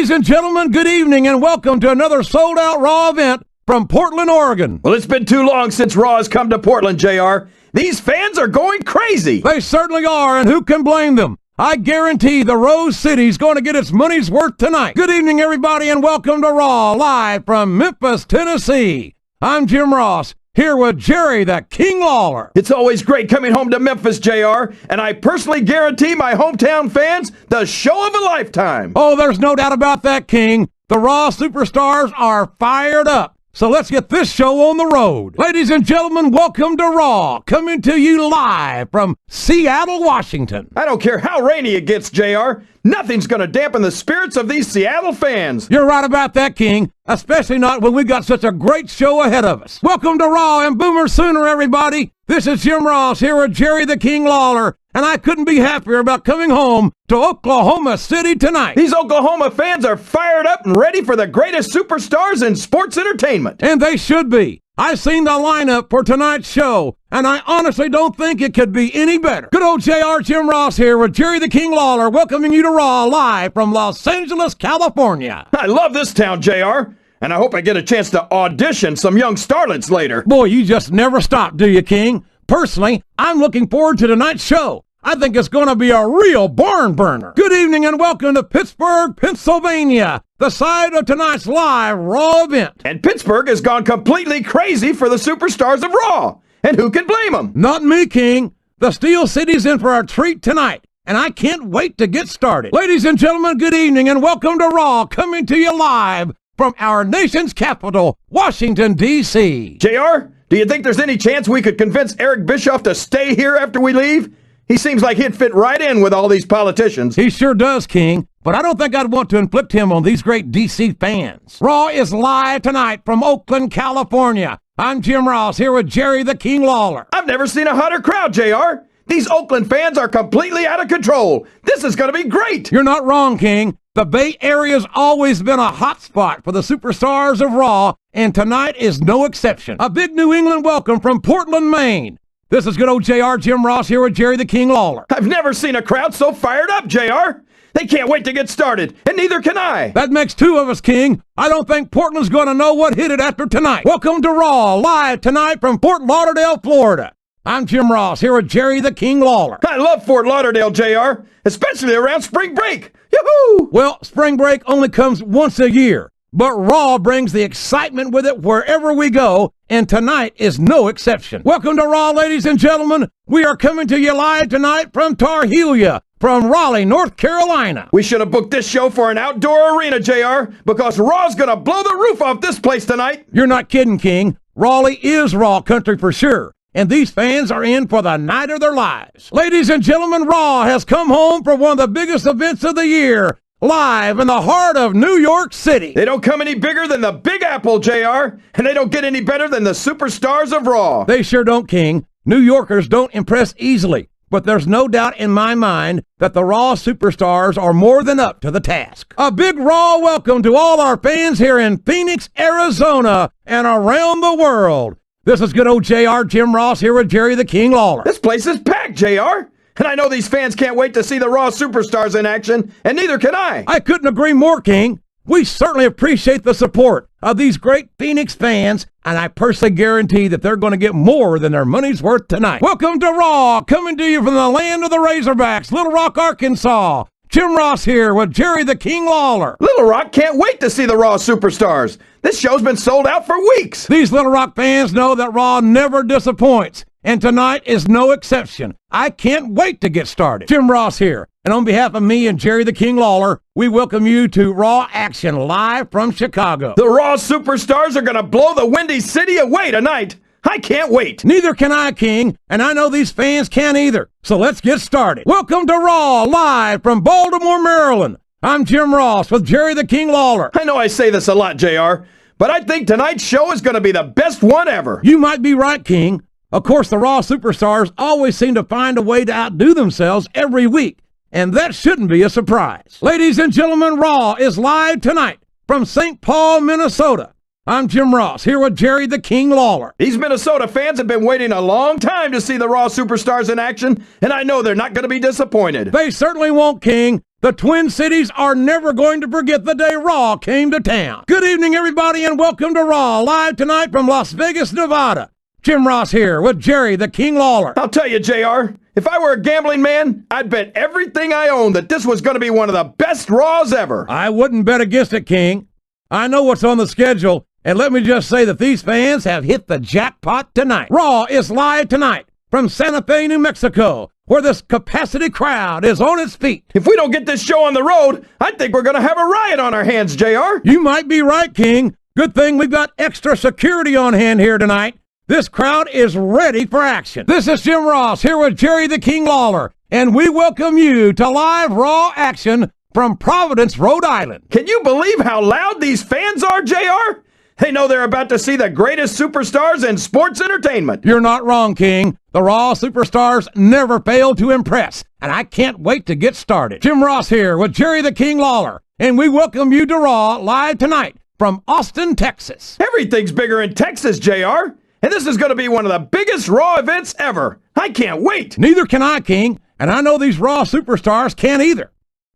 Ladies and gentlemen, good evening and welcome to another sold-out Raw event from Portland, Oregon. Well, it's been too long since Raw has come to Portland, JR. These fans are going crazy. They certainly are, and who can blame them? I guarantee the Rose City's going to get its money's worth tonight. Good evening, everybody, and welcome to Raw, live from Memphis, Tennessee. I'm Jim Ross, here with Jerry the King Lawler. It's always great coming home to Memphis, JR, and I personally guarantee my hometown fans the show of a lifetime. Oh, there's no doubt about that, King. The Raw superstars are fired up. So let's get this show on the road. Ladies and gentlemen, welcome to Raw, coming to you live from Seattle, Washington. I don't care how rainy it gets, JR. Nothing's going to dampen the spirits of these Seattle fans. You're right about that, King, especially not when we got such a great show ahead of us. Welcome to Raw and Boomer Sooner, everybody. This is Jim Ross here with Jerry the King Lawler, and I couldn't be happier about coming home to Oklahoma City tonight. These Oklahoma fans are fired up and ready for the greatest superstars in sports entertainment. And they should be. I've seen the lineup for tonight's show, and I honestly don't think it could be any better. Good old JR Jim Ross here with Jerry the King Lawler, welcoming you to Raw live from Los Angeles, California. I love this town, JR, and I hope I get a chance to audition some young starlets later. Boy, you just never stop, do you, King? Personally, I'm looking forward to tonight's show. I think it's going to be a real barn burner. Good evening and welcome to Pittsburgh, Pennsylvania, the site of tonight's live Raw event. And Pittsburgh has gone completely crazy for the superstars of Raw. And who can blame them? Not me, King. The Steel City's in for a treat tonight, and I can't wait to get started. Ladies and gentlemen, good evening and welcome to Raw, coming to you live from our nation's capital, Washington, D.C. JR, do you think there's any chance we could convince Eric Bischoff to stay here after we leave? He seems like he'd fit right in with all these politicians. He sure does, King, but I don't think I'd want to inflict him on these great D.C. fans. Raw is live tonight from Oakland, California. I'm Jim Ross here with Jerry the King Lawler. I've never seen a hotter crowd, JR. These Oakland fans are completely out of control. This is going to be great. You're not wrong, King. The Bay Area's always been a hot spot for the superstars of Raw, and tonight is no exception. A big New England welcome from Portland, Maine. This is good old JR Jim Ross here with Jerry the King Lawler. I've never seen a crowd so fired up, JR. They can't wait to get started, and neither can I. That makes two of us, King. I don't think Portland's going to know what hit it after tonight. Welcome to Raw, live tonight from Fort Lauderdale, Florida. I'm Jim Ross here with Jerry the King Lawler. I love Fort Lauderdale, JR, especially around spring break. Yoo-hoo! Well, spring break only comes once a year, but Raw brings the excitement with it wherever we go, and tonight is no exception. Welcome to Raw, ladies and gentlemen. We are coming to you live tonight from Tar Helia, from Raleigh, North Carolina. We should have booked this show for an outdoor arena, JR, because Raw's going to blow the roof off this place tonight. You're not kidding, King. Raleigh is Raw country for sure, and these fans are in for the night of their lives. Ladies and gentlemen, Raw has come home for one of the biggest events of the year, live in the heart of New York City. They don't come any bigger than the Big Apple, JR, and they don't get any better than the superstars of Raw. They sure don't, King. New Yorkers don't impress easily, but there's no doubt in my mind that the Raw superstars are more than up to the task. A big Raw welcome to all our fans here in Phoenix, Arizona, and around the world. This is good old JR Jim Ross here with Jerry the King Lawler. This place is packed, JR. And I know these fans can't wait to see the Raw superstars in action, and neither can I. I couldn't agree more, King. We certainly appreciate the support of these great Phoenix fans, and I personally guarantee that they're going to get more than their money's worth tonight. Welcome to Raw, coming to you from the land of the Razorbacks, Little Rock, Arkansas. Jim Ross here with Jerry the King Lawler. Little Rock can't wait to see the Raw superstars. This show's been sold out for weeks. These Little Rock fans know that Raw never disappoints, and tonight is no exception. I can't wait to get started. Jim Ross here, and on behalf of me and Jerry the King Lawler, we welcome you to Raw Action live from Chicago. The Raw superstars are going to blow the Windy City away tonight. I can't wait. Neither can I, King, and I know these fans can't either. So let's get started. Welcome to Raw, live from Baltimore, Maryland. I'm Jim Ross with Jerry the King Lawler. I know I say this a lot, JR, but I think tonight's show is going to be the best one ever. You might be right, King. Of course, the Raw superstars always seem to find a way to outdo themselves every week, and that shouldn't be a surprise. Ladies and gentlemen, Raw is live tonight from St. Paul, Minnesota. I'm Jim Ross, here with Jerry the King Lawler. These Minnesota fans have been waiting a long time to see the Raw superstars in action, and I know they're not going to be disappointed. They certainly won't, King. The Twin Cities are never going to forget the day Raw came to town. Good evening, everybody, and welcome to Raw, live tonight from Las Vegas, Nevada. Jim Ross here with Jerry the King Lawler. I'll tell you, JR, if I were a gambling man, I'd bet everything I own that this was going to be one of the best Raws ever. I wouldn't bet against it, King. I know what's on the schedule, and let me just say that these fans have hit the jackpot tonight. Raw is live tonight from Santa Fe, New Mexico, where this capacity crowd is on its feet. If we don't get this show on the road, I think we're going to have a riot on our hands, JR. You might be right, King. Good thing we've got extra security on hand here tonight. This crowd is ready for action. This is Jim Ross here with Jerry the King Lawler, and we welcome you to live Raw action from Providence, Rhode Island. Can you believe how loud these fans are, JR? They know they're about to see the greatest superstars in sports entertainment. You're not wrong, King. The Raw superstars never fail to impress, and I can't wait to get started. Jim Ross here with Jerry the King Lawler, and we welcome you to Raw live tonight from Austin, Texas. Everything's bigger in Texas, JR. And this is going to be one of the biggest Raw events ever. I can't wait. Neither can I, King, and I know these Raw superstars can't either.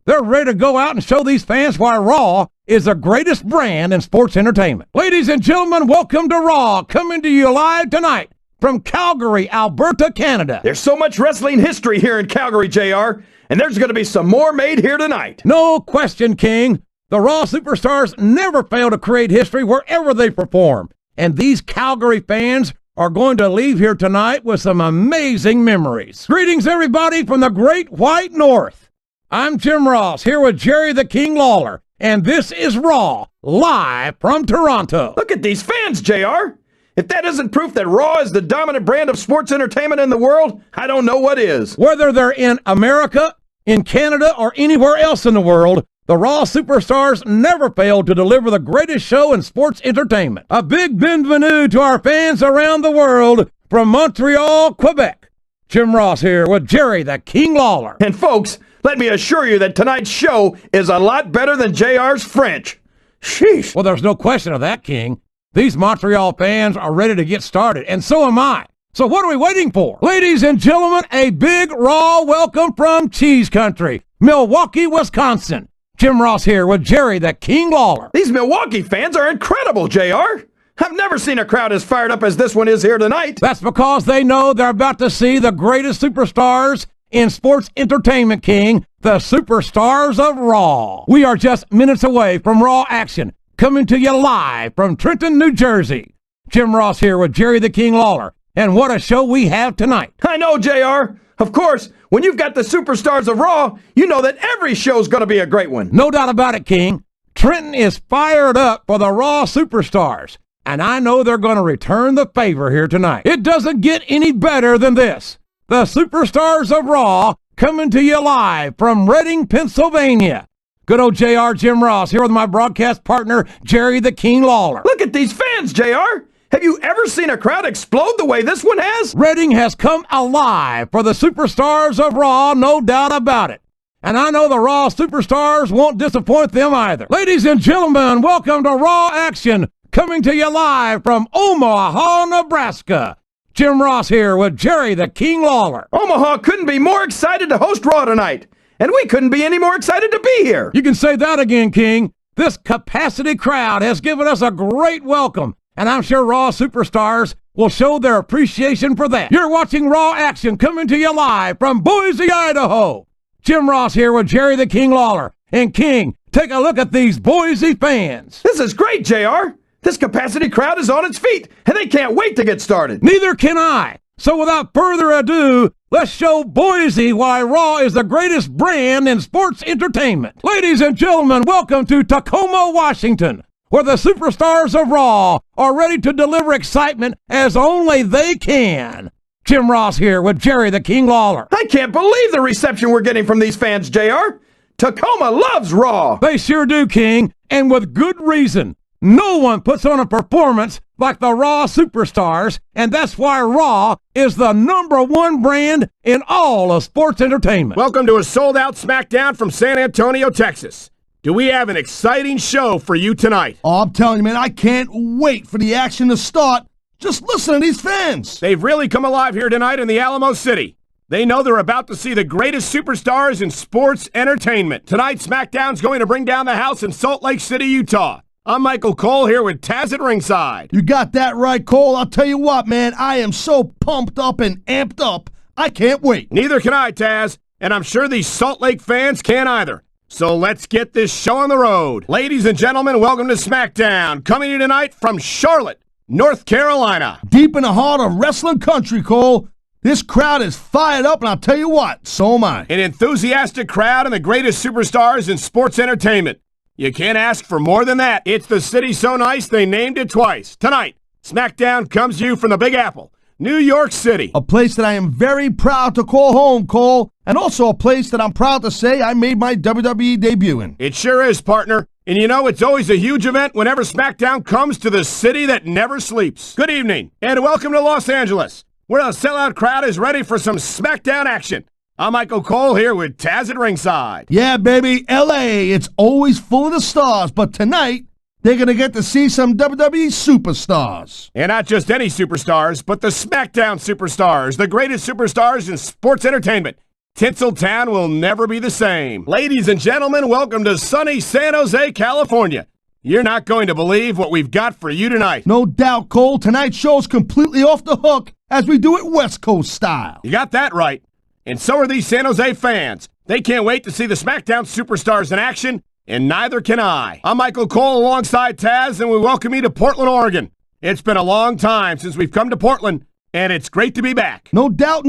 They're ready to go out and show these fans why Raw is the greatest brand in sports entertainment. Ladies and gentlemen, welcome to Raw, coming to you live tonight from Calgary, Alberta, Canada. There's so much wrestling history here in Calgary, JR, and there's going to be some more made here tonight. No question, King. The Raw superstars never fail to create history wherever they perform. And these Calgary fans are going to leave here tonight with some amazing memories. Greetings, everybody, from the Great White North. I'm Jim Ross, here with Jerry the King Lawler, and this is Raw, live from Toronto. Look at these fans, JR. If that isn't proof that Raw is the dominant brand of sports entertainment in the world, I don't know what is. Whether they're in America, in Canada, or anywhere else in the world, the Raw superstars never fail to deliver the greatest show in sports entertainment. A big bienvenue to our fans around the world from Montreal, Quebec. Jim Ross here with Jerry the King Lawler. And folks, let me assure you that tonight's show is a lot better than JR's French. Sheesh. Well, there's no question of that, King. These Montreal fans are ready to get started, and so am I. So what are we waiting for? Ladies and gentlemen, a big Raw welcome from Cheese Country, Milwaukee, Wisconsin. Jim Ross here with Jerry the King Lawler. These Milwaukee fans are incredible, JR. I've never seen a crowd as fired up as this one is here tonight. That's because they know they're about to see the greatest superstars in sports entertainment, King, the superstars of Raw. We are just minutes away from Raw action, coming to you live from Trenton, New Jersey. Jim Ross here with Jerry the King Lawler, and what a show we have tonight. I know, JR. Of course, when you've got the superstars of Raw, you know that every show's going to be a great one. No doubt about it, King. Trenton is fired up for the Raw superstars, and I know they're going to return the favor here tonight. It doesn't get any better than this. The superstars of Raw coming to you live from Reading, Pennsylvania. Good old JR Jim Ross here with my broadcast partner, Jerry the King Lawler. Look at these fans, JR. Have you ever seen a crowd explode the way this one has? Reading has come alive for the superstars of Raw, no doubt about it. And I know the Raw superstars won't disappoint them either. Ladies and gentlemen, welcome to Raw action, coming to you live from Omaha, Nebraska. Jim Ross here with Jerry the King Lawler. Omaha couldn't be more excited to host Raw tonight, and we couldn't be any more excited to be here. You can say that again, King. This capacity crowd has given us a great welcome, and I'm sure Raw superstars will show their appreciation for that. You're watching Raw action coming to you live from Boise, Idaho. Jim Ross here with Jerry the King Lawler. And King, take a look at these Boise fans. This is great, JR. This capacity crowd is on its feet, and they can't wait to get started. Neither can I. So without further ado, let's show Boise why Raw is the greatest brand in sports entertainment. Ladies and gentlemen, welcome to Tacoma, Washington, where the superstars of Raw are ready to deliver excitement as only they can. Jim Ross here with Jerry the King Lawler. I can't believe the reception we're getting from these fans, JR. Tacoma loves Raw. They sure do, King, and with good reason. No one puts on a performance like the Raw superstars, and that's why Raw is the #1 brand in all of sports entertainment. Welcome to a sold-out Smackdown from San Antonio, Texas. Do we have an exciting show for you tonight? Oh, I'm telling you, man, I can't wait for the action to start. Just listen to these fans. They've really come alive here tonight in the Alamo City. They know they're about to see the greatest superstars in sports entertainment. Tonight, SmackDown's going to bring down the house in Salt Lake City, Utah. I'm Michael Cole here with Tazz at ringside. You got that right, Cole. I'll tell you what, man. I am so pumped up and amped up. I can't wait. Neither can I, Tazz, and I'm sure these Salt Lake fans can't either. So let's get this show on the road. Ladies and gentlemen, welcome to SmackDown, coming to you tonight from Charlotte, North Carolina. Deep in the heart of wrestling country, Cole. This crowd is fired up, and I'll tell you what, so am I. An enthusiastic crowd and the greatest superstars in sports entertainment. You can't ask for more than that. It's the city so nice they named it twice. Tonight, SmackDown comes to you from the Big Apple, New York City. A place that I am very proud to call home, Cole, and also a place that I'm proud to say I made my WWE debut in. It sure is, partner. And you know, it's always a huge event whenever SmackDown comes to the city that never sleeps. Good evening, and welcome to Los Angeles, where a sellout crowd is ready for some SmackDown action. I'm Michael Cole here with Tazz at ringside. Yeah, baby, L.A., it's always full of the stars, but tonight, they're going to get to see some WWE superstars. And not just any superstars, but the SmackDown superstars, the greatest superstars in sports entertainment. Tinseltown will never be the same. Ladies and gentlemen, welcome to sunny San Jose, California. You're not going to believe what we've got for you tonight. No doubt, Cole, tonight's show's completely off the hook as we do it West Coast style. You got that right. And so are these San Jose fans. They can't wait to see the SmackDown superstars in action, and neither can I. I'm Michael Cole alongside Tazz, and we welcome you to Portland, Oregon. It's been a long time since we've come to Portland, and it's great to be back. No doubt,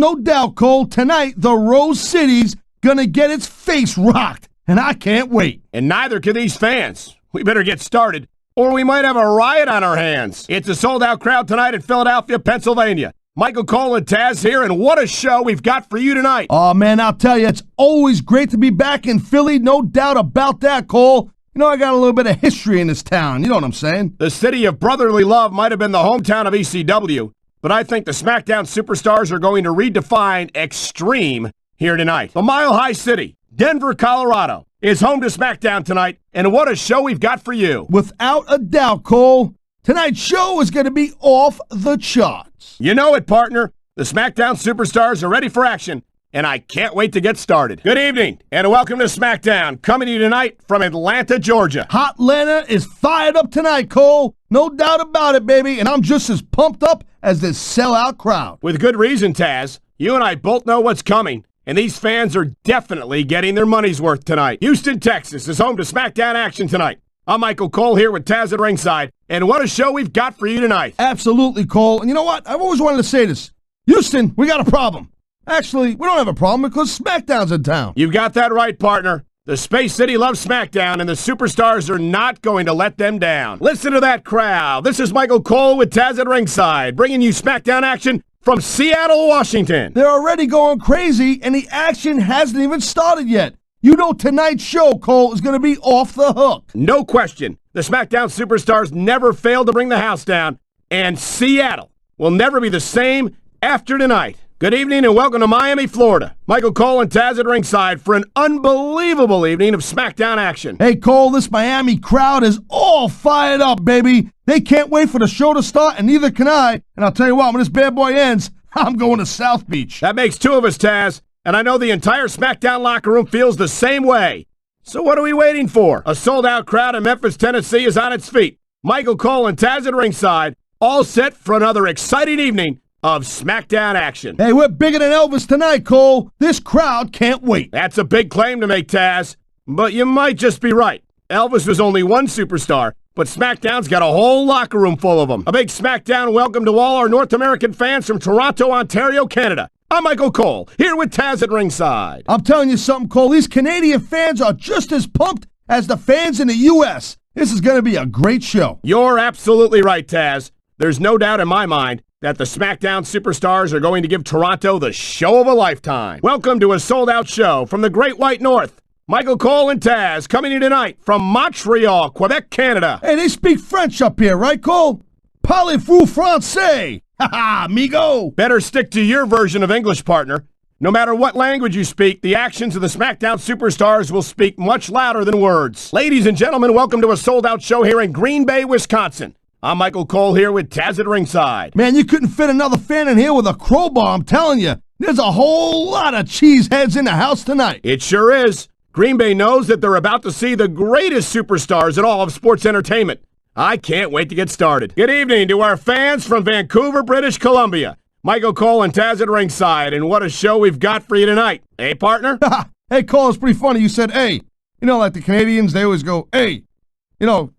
Cole. Tonight, the Rose City's gonna get its face rocked, and I can't wait. And neither can these fans. We better get started, or we might have a riot on our hands. It's a sold-out crowd tonight in Philadelphia, Pennsylvania. Michael Cole and Tazz here, and what a show we've got for you tonight. Oh, man, I'll tell you, it's always great to be back in Philly, no doubt about that, Cole. You know, I got a little bit of history in this town, you know what I'm saying? The city of brotherly love might have been the hometown of ECW, but I think the SmackDown superstars are going to redefine extreme here tonight. The Mile High City, Denver, Colorado, is home to SmackDown tonight, and what a show we've got for you. Without a doubt, Cole, tonight's show is going to be off the charts. You know it, partner. The SmackDown superstars are ready for action, and I can't wait to get started. Good evening, and welcome to SmackDown, coming to you tonight from Atlanta, Georgia. Hot Atlanta is fired up tonight, Cole. No doubt about it, baby, and I'm just as pumped up as this sellout crowd. With good reason, Tazz. You and I both know what's coming, and these fans are definitely getting their money's worth tonight. Houston, Texas is home to SmackDown action tonight. I'm Michael Cole here with Tazz at ringside, and what a show we've got for you tonight. Absolutely, Cole. And you know what? I've always wanted to say this. Houston, we got a problem. Actually, we don't have a problem because SmackDown's in town. You've got that right, partner. The Space City loves SmackDown, and the superstars are not going to let them down. Listen to that crowd. This is Michael Cole with Tazz at ringside, bringing you SmackDown action from Seattle, Washington. They're already going crazy, and the action hasn't even started yet. You know tonight's show, Cole, is going to be off the hook. No question. The SmackDown superstars never fail to bring the house down, and Seattle will never be the same after tonight. Good evening and welcome to Miami, Florida. Michael Cole and Tazz at ringside for an unbelievable evening of SmackDown action. Hey, Cole, this Miami crowd is all fired up, baby. They can't wait for the show to start, and neither can I. And I'll tell you what, when this bad boy ends, I'm going to South Beach. That makes two of us, Tazz. And I know the entire SmackDown locker room feels the same way. So what are we waiting for? A sold-out crowd in Memphis, Tennessee is on its feet. Michael Cole and Tazz at ringside, all set for another exciting evening of SmackDown action. Hey, we're bigger than Elvis tonight, Cole. This crowd can't wait. That's a big claim to make, Tazz. But you might just be right. Elvis was only one superstar, but SmackDown's got a whole locker room full of them. A big SmackDown welcome to all our North American fans from Toronto, Ontario, Canada. I'm Michael Cole, here with Tazz at ringside. I'm telling you something, Cole. These Canadian fans are just as pumped as the fans in the U.S. This is going to be a great show. You're absolutely right, Tazz. There's no doubt in my mind that the SmackDown superstars are going to give Toronto the show of a lifetime. Welcome to a sold-out show from the Great White North. Michael Cole and Tazz coming in tonight from Montreal, Quebec, Canada. Hey, they speak French up here, right, Cole? Parlez-vous français? Ha-ha, amigo! Better stick to your version of English, partner. No matter what language you speak, the actions of the SmackDown superstars will speak much louder than words. Ladies and gentlemen, welcome to a sold-out show here in Green Bay, Wisconsin. I'm Michael Cole here with Tazz at ringside. Man, you couldn't fit another fan in here with a crowbar, I'm telling you. There's a whole lot of cheeseheads in the house tonight. It sure is. Green Bay knows that they're about to see the greatest superstars in all of sports entertainment. I can't wait to get started. Good evening to our fans from Vancouver, British Columbia. Michael Cole and Tazz at ringside, and what a show we've got for you tonight. Hey, partner? Hey, Cole, it's pretty funny. You said, hey. You know, like the Canadians, they always go, hey. You know,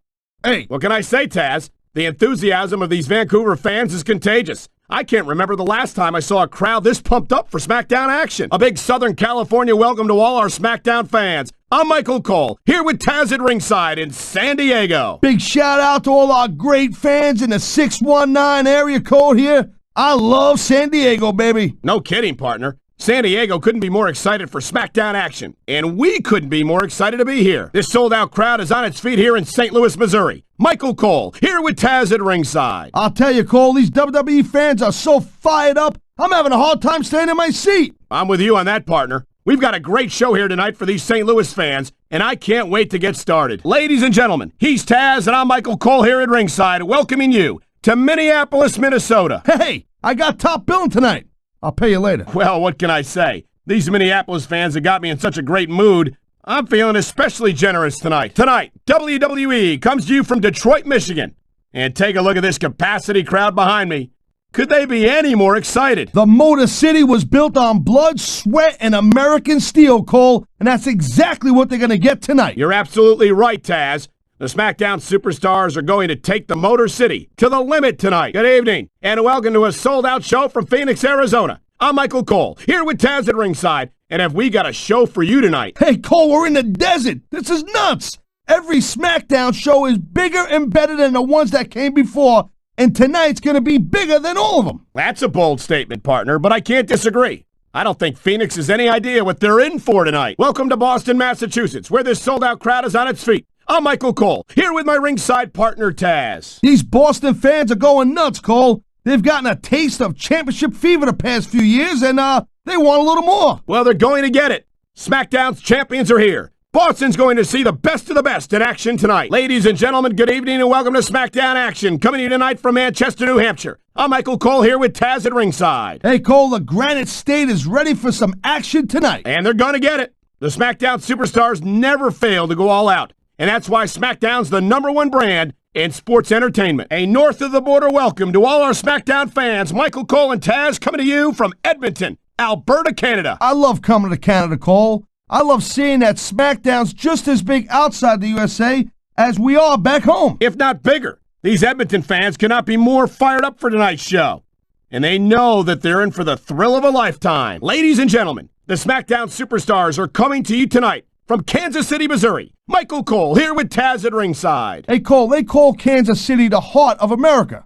hey. What can I say, Tazz? The enthusiasm of these Vancouver fans is contagious. I can't remember the last time I saw a crowd this pumped up for SmackDown action. A big Southern California welcome to all our SmackDown fans. I'm Michael Cole, here with Tazz at ringside in San Diego. Big shout out to all our great fans in the 619 area code here. I love San Diego, baby. No kidding, partner. San Diego couldn't be more excited for SmackDown action, and we couldn't be more excited to be here. This sold-out crowd is on its feet here in St. Louis, Missouri. Michael Cole, here with Tazz at ringside. I'll tell you, Cole, these WWE fans are so fired up, I'm having a hard time staying in my seat. I'm with you on that, partner. We've got a great show here tonight for these St. Louis fans, and I can't wait to get started. Ladies and gentlemen, he's Tazz, and I'm Michael Cole here at ringside, welcoming you to Minneapolis, Minnesota. Hey, I got top billing tonight. I'll pay you later. Well, what can I say? These Minneapolis fans have got me in such a great mood. I'm feeling especially generous tonight. Tonight, WWE comes to you from Detroit, Michigan. And take a look at this capacity crowd behind me. Could they be any more excited? The Motor City was built on blood, sweat, and American steel, Cole, and that's exactly what they're going to get tonight. You're absolutely right, Tazz. The SmackDown superstars are going to take the Motor City to the limit tonight. Good evening, and welcome to a sold-out show from Phoenix, Arizona. I'm Michael Cole, here with Tazz at ringside, and have we got a show for you tonight? Hey, Cole, we're in the desert. This is nuts. Every SmackDown show is bigger and better than the ones that came before, and tonight's going to be bigger than all of them. That's a bold statement, partner, but I can't disagree. I don't think Phoenix has any idea what they're in for tonight. Welcome to Boston, Massachusetts, where this sold-out crowd is on its feet. I'm Michael Cole, here with my ringside partner, Tazz. These Boston fans are going nuts, Cole. They've gotten a taste of championship fever the past few years, and they want a little more. Well, they're going to get it. SmackDown's champions are here. Boston's going to see the best of the best in action tonight. Ladies and gentlemen, good evening and welcome to SmackDown action. Coming to you tonight from Manchester, New Hampshire. I'm Michael Cole here with Tazz at ringside. Hey, Cole, the Granite State is ready for some action tonight. And they're going to get it. The SmackDown superstars never fail to go all out. And that's why SmackDown's the #1 brand in sports entertainment. A north-of-the-border welcome to all our SmackDown fans. Michael Cole and Tazz coming to you from Edmonton, Alberta, Canada. I love coming to Canada, Cole. I love seeing that SmackDown's just as big outside the USA as we are back home. If not bigger. These Edmonton fans cannot be more fired up for tonight's show. And they know that they're in for the thrill of a lifetime. Ladies and gentlemen, the SmackDown superstars are coming to you tonight from Kansas City, Missouri. Michael Cole here with Tazz at ringside. Hey, Cole, they call Kansas City the heart of America.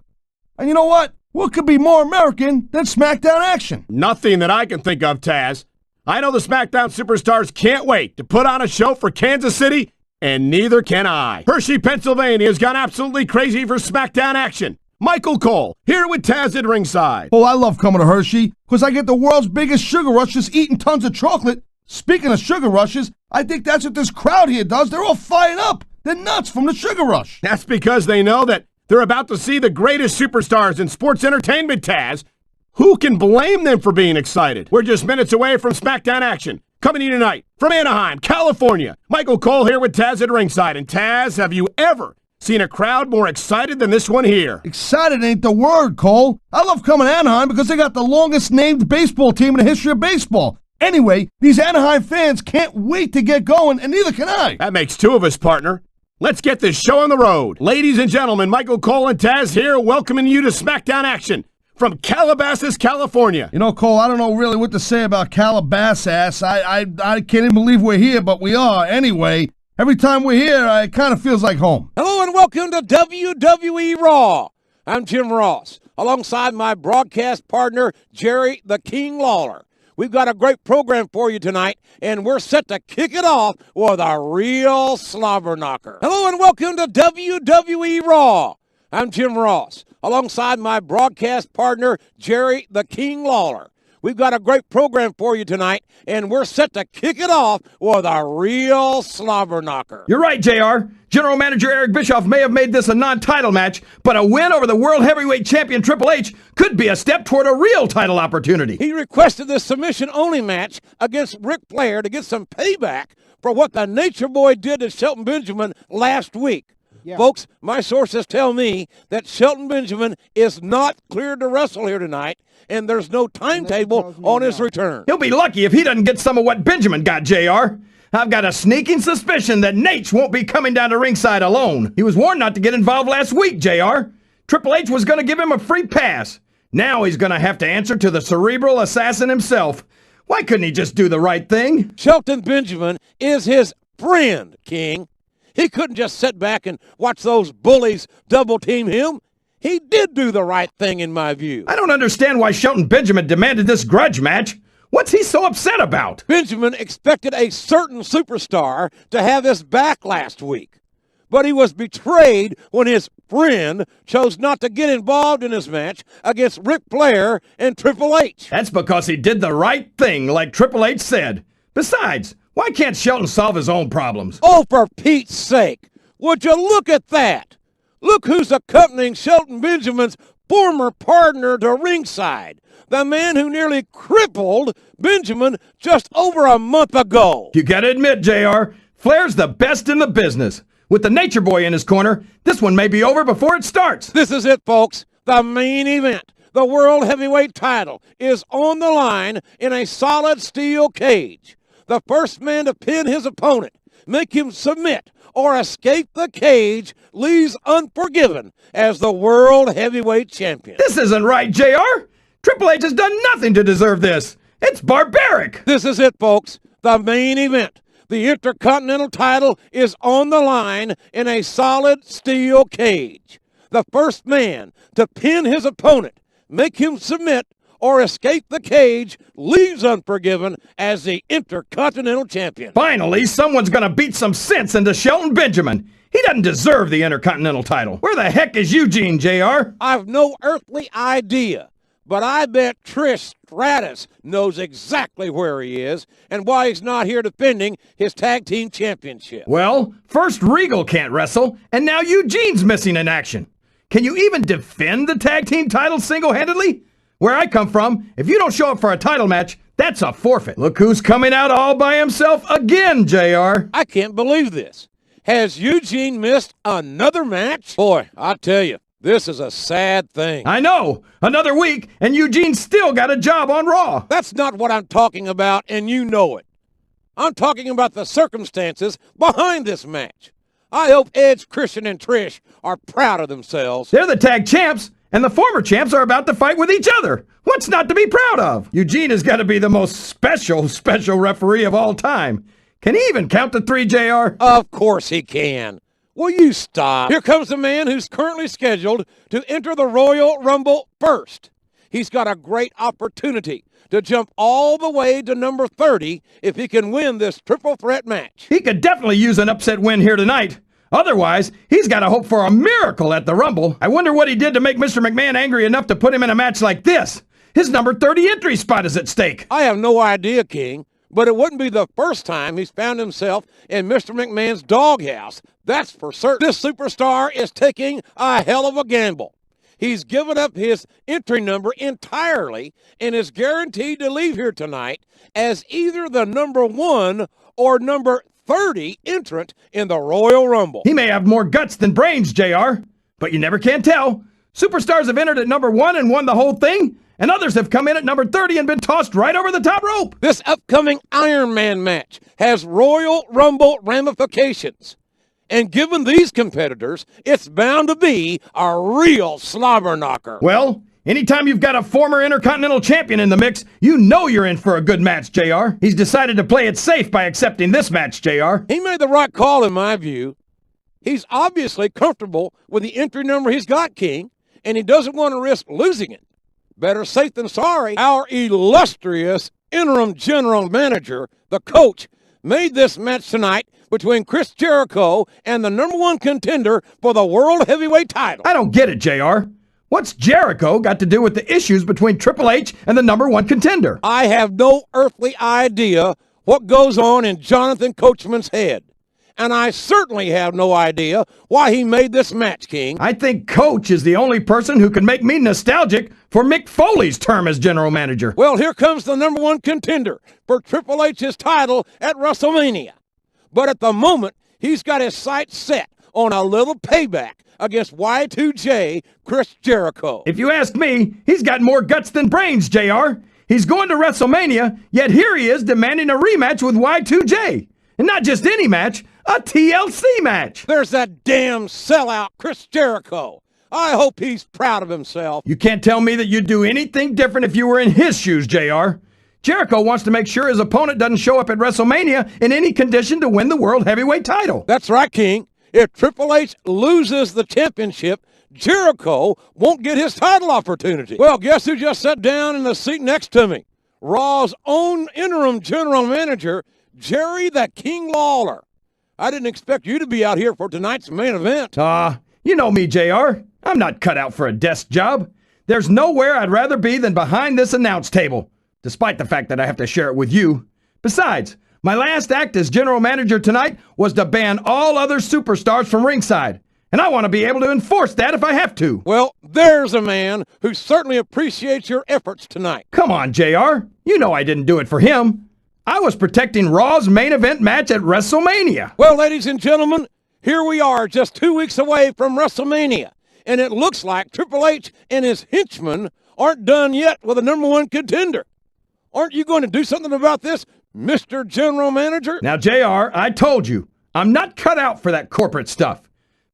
And you know what? What could be more American than SmackDown action? Nothing that I can think of, Tazz. I know the SmackDown superstars can't wait to put on a show for Kansas City, and neither can I. Hershey, Pennsylvania has gone absolutely crazy for SmackDown action. Michael Cole here with Tazz at ringside. Oh, I love coming to Hershey because I get the world's biggest sugar rush just eating tons of chocolate. Speaking of sugar rushes, I think that's what this crowd here does. They're all fired up. They're nuts from the sugar rush. That's because they know that they're about to see the greatest superstars in sports entertainment, Tazz. Who can blame them for being excited? We're just minutes away from SmackDown action. Coming to you tonight from Anaheim, California. Michael Cole here with Tazz at ringside. And Tazz, have you ever seen a crowd more excited than this one here? Excited ain't the word, Cole. I love coming to Anaheim because they got the longest named baseball team in the history of baseball. Anyway, these Anaheim fans can't wait to get going, and neither can I. That makes two of us, partner. Let's get this show on the road. Ladies and gentlemen, Michael Cole and Tazz here, welcoming you to SmackDown action from Calabasas, California. You know, Cole, I don't know really what to say about Calabasas. I can't even believe we're here, but we are. Anyway, every time we're here, it kind of feels like home. Hello and welcome to WWE Raw. I'm Jim Ross, alongside my broadcast partner, Jerry the King Lawler. We've got a great program for you tonight, and we're set to kick it off with a real slobber knocker. Hello and welcome to WWE Raw. I'm Jim Ross, alongside my broadcast partner, Jerry the King Lawler. we've got a great program for you tonight, and we're set to kick it off with a real slobber knocker. You're right, JR. General Manager Eric Bischoff may have made this a non-title match, but a win over the World Heavyweight Champion Triple H could be a step toward a real title opportunity. He requested this submission-only match against Ric Flair to get some payback for what the Nature Boy did to Shelton Benjamin last week. Yeah. Folks, my sources tell me that Shelton Benjamin is not cleared to wrestle here tonight, and there's no timetable on his return. He'll be lucky if he doesn't get some of what Benjamin got, JR. I've got a sneaking suspicion that Nate won't be coming down to ringside alone. He was warned not to get involved last week, JR. Triple H was going to give him a free pass. Now he's going to have to answer to the cerebral assassin himself. Why couldn't he just do the right thing? Shelton Benjamin is his friend, King. He couldn't just sit back and watch those bullies double-team him. He did do the right thing, in my view. I don't understand why Shelton Benjamin demanded this grudge match. What's he so upset about? Benjamin expected a certain superstar to have his back last week, but he was betrayed when his friend chose not to get involved in his match against Ric Flair and Triple H. That's because he did the right thing, like Triple H said. Besides, why can't Shelton solve his own problems? Oh, for Pete's sake, would you look at that? Look who's accompanying Shelton Benjamin's former partner to ringside, the man who nearly crippled Benjamin just over a month ago. You gotta admit, JR, Flair's the best in the business. With the Nature Boy in his corner, this one may be over before it starts. This is it, folks. The main event. The World Heavyweight title is on the line in a solid steel cage. The first man to pin his opponent, make him submit, or escape the cage leaves unforgiven as the World Heavyweight Champion. This isn't right, JR. Triple H has done nothing to deserve this. It's barbaric. This is it, folks. The main event. The Intercontinental title is on the line in a solid steel cage. The first man to pin his opponent, make him submit, or escape the cage leaves unforgiven as the Intercontinental Champion. Finally, someone's going to beat some sense into Shelton Benjamin. He doesn't deserve the Intercontinental title. Where the heck is Eugene, JR? I've no earthly idea, but I bet Trish Stratus knows exactly where he is and why he's not here defending his tag team championship. Well, first Regal can't wrestle, and now Eugene's missing in action. Can you even defend the tag team title single-handedly? Where I come from, if you don't show up for a title match, that's a forfeit. Look who's coming out all by himself again, JR. I can't believe this. Has Eugene missed another match? Boy, I tell you, this is a sad thing. I know. Another week, and Eugene still got a job on Raw. That's not what I'm talking about, and you know it. I'm talking about the circumstances behind this match. I hope Edge, Christian, and Trish are proud of themselves. They're the tag champs, and the former champs are about to fight with each other. What's not to be proud of? Eugene has got to be the most special referee of all time. Can he even count to 3, JR? Of course he can. Will you stop? Here comes the man who's currently scheduled to enter the Royal Rumble first. He's got a great opportunity to jump all the way to number 30 if he can win this triple threat match. He could definitely use an upset win here tonight. Otherwise, he's got to hope for a miracle at the Rumble. I wonder what he did to make Mr. McMahon angry enough to put him in a match like this. His number 30 entry spot is at stake. I have no idea, King, but it wouldn't be the first time he's found himself in Mr. McMahon's doghouse. That's for certain. This superstar is taking a hell of a gamble. He's given up his entry number entirely and is guaranteed to leave here tonight as either the number 1 or number 30 entrant in the Royal Rumble. He may have more guts than brains, JR, but you never can tell. Superstars have entered at number 1 and won the whole thing, and others have come in at number 30 and been tossed right over the top rope. This upcoming Iron Man match has Royal Rumble ramifications. And given these competitors, it's bound to be a real slobber knocker. Well, anytime you've got a former Intercontinental Champion in the mix, you know you're in for a good match, JR. He's decided to play it safe by accepting this match, JR. He made the right call, in my view. He's obviously comfortable with the entry number he's got, King, and he doesn't want to risk losing it. Better safe than sorry. Our illustrious interim general manager, the coach, made this match tonight between Chris Jericho and the number 1 contender for the World Heavyweight title. I don't get it, JR. What's Jericho got to do with the issues between Triple H and the #1 contender? I have no earthly idea what goes on in Jonathan Coachman's head. And I certainly have no idea why he made this match, King. I think Coach is the only person who can make me nostalgic for Mick Foley's term as general manager. Well, here comes the #1 contender for Triple H's title at WrestleMania. But at the moment, he's got his sights set on a little payback against Y2J Chris Jericho. If you ask me, he's got more guts than brains, JR. He's going to WrestleMania, yet here he is demanding a rematch with Y2J. And not just any match, a TLC match. There's that damn sellout Chris Jericho. I hope he's proud of himself. You can't tell me that you'd do anything different if you were in his shoes, JR. Jericho wants to make sure his opponent doesn't show up at WrestleMania in any condition to win the World Heavyweight title. That's right, King. If Triple H loses the championship, Jericho won't get his title opportunity. Well, guess who just sat down in the seat next to me? Raw's own interim general manager, Jerry the King Lawler. I didn't expect you to be out here for tonight's main event. You know me, JR. I'm not cut out for a desk job. There's nowhere I'd rather be than behind this announce table, despite the fact that I have to share it with you. Besides, my last act as general manager tonight was to ban all other superstars from ringside, and I want to be able to enforce that if I have to. Well, there's a man who certainly appreciates your efforts tonight. Come on, JR. You know I didn't do it for him. I was protecting Raw's main event match at WrestleMania. Well, ladies and gentlemen, here we are just 2 weeks away from WrestleMania, and it looks like Triple H and his henchmen aren't done yet with the #1 contender. Aren't you going to do something about this, Mr. General Manager? Now, JR, I told you, I'm not cut out for that corporate stuff.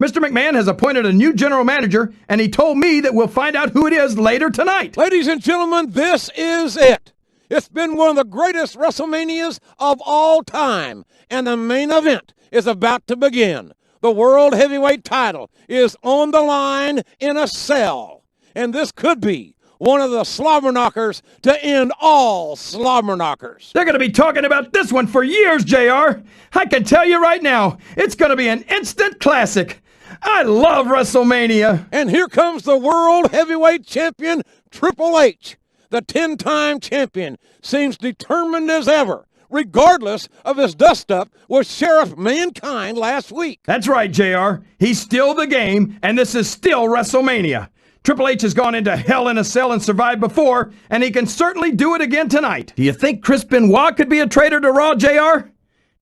Mr. McMahon has appointed a new general manager, and he told me that we'll find out who it is later tonight. Ladies and gentlemen, this is it. It's been one of the greatest WrestleManias of all time, and the main event is about to begin. The World Heavyweight title is on the line in a cell, and this could be one of the slobber knockers to end all slobber knockers. They're going to be talking about this one for years, JR. I can tell you right now, it's going to be an instant classic. I love WrestleMania. And here comes the World Heavyweight Champion, Triple H. The 10-time champion seems determined as ever, regardless of his dust-up with Sheriff Mankind last week. That's right, JR. He's still the game, and this is still WrestleMania. Triple H has gone into hell in a cell and survived before, and he can certainly do it again tonight. Do you think Chris Benoit could be a traitor to Raw, JR?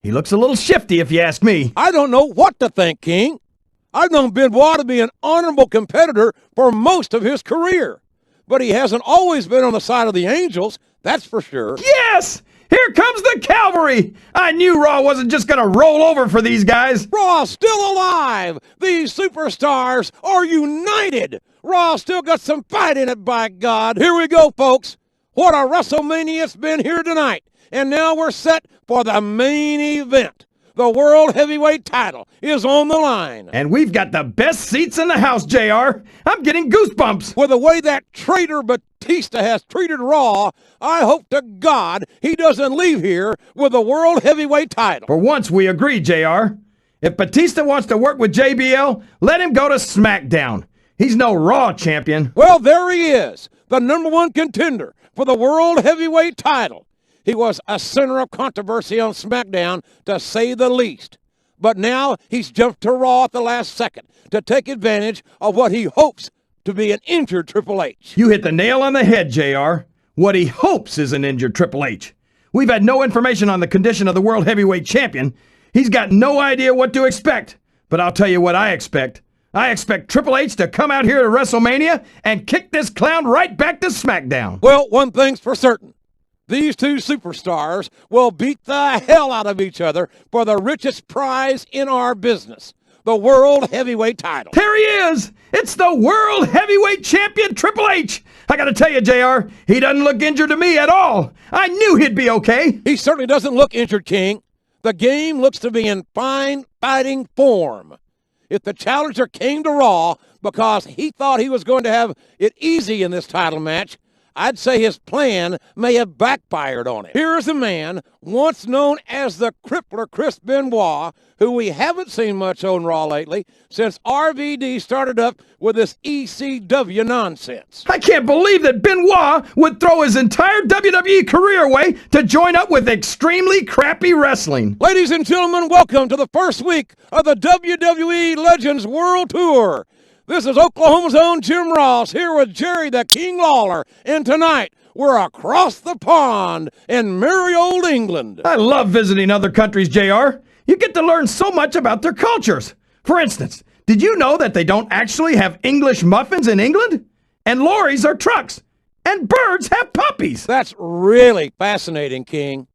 He looks a little shifty, if you ask me. I don't know what to think, King. I've known Benoit to be an honorable competitor for most of his career. But he hasn't always been on the side of the Angels, that's for sure. Yes! Here comes the cavalry! I knew Raw wasn't just going to roll over for these guys. Raw's still alive! These superstars are united! Raw still got some fight in it, by God. Here we go, folks. What a WrestleMania it's been here tonight. And now we're set for the main event. The World Heavyweight title is on the line. And we've got the best seats in the house, JR. I'm getting goosebumps. With the way that traitor Batista has treated Raw, I hope to God he doesn't leave here with the World Heavyweight title. For once, we agree, JR. If Batista wants to work with JBL, let him go to SmackDown. He's no Raw champion. Well, there he is, the #1 contender for the World Heavyweight title. He was a center of controversy on SmackDown, to say the least. But now he's jumped to Raw at the last second to take advantage of what he hopes to be an injured Triple H. You hit the nail on the head, JR. What he hopes is an injured Triple H. We've had no information on the condition of the World Heavyweight Champion. He's got no idea what to expect. But I'll tell you what I expect. I expect Triple H to come out here to WrestleMania and kick this clown right back to SmackDown. Well, one thing's for certain. These two superstars will beat the hell out of each other for the richest prize in our business, the World Heavyweight title. There he is! It's the World Heavyweight Champion Triple H! I gotta tell you, JR, he doesn't look injured to me at all. I knew he'd be okay. He certainly doesn't look injured, King. The game looks to be in fine fighting form. If the challenger came to Raw because he thought he was going to have it easy in this title match, I'd say his plan may have backfired on him. Here's a man once known as the Crippler Chris Benoit, who we haven't seen much on Raw lately since RVD started up with this ECW nonsense. I can't believe that Benoit would throw his entire WWE career away to join up with extremely crappy wrestling. Ladies and gentlemen, welcome to the first week of the WWE Legends World Tour. This is Oklahoma's own Jim Ross here with Jerry the King Lawler, and tonight we're across the pond in merry old England. I love visiting other countries, JR. You get to learn so much about their cultures. For instance, did you know that they don't actually have English muffins in England? And lorries are trucks. And birds have puppies. That's really fascinating, King.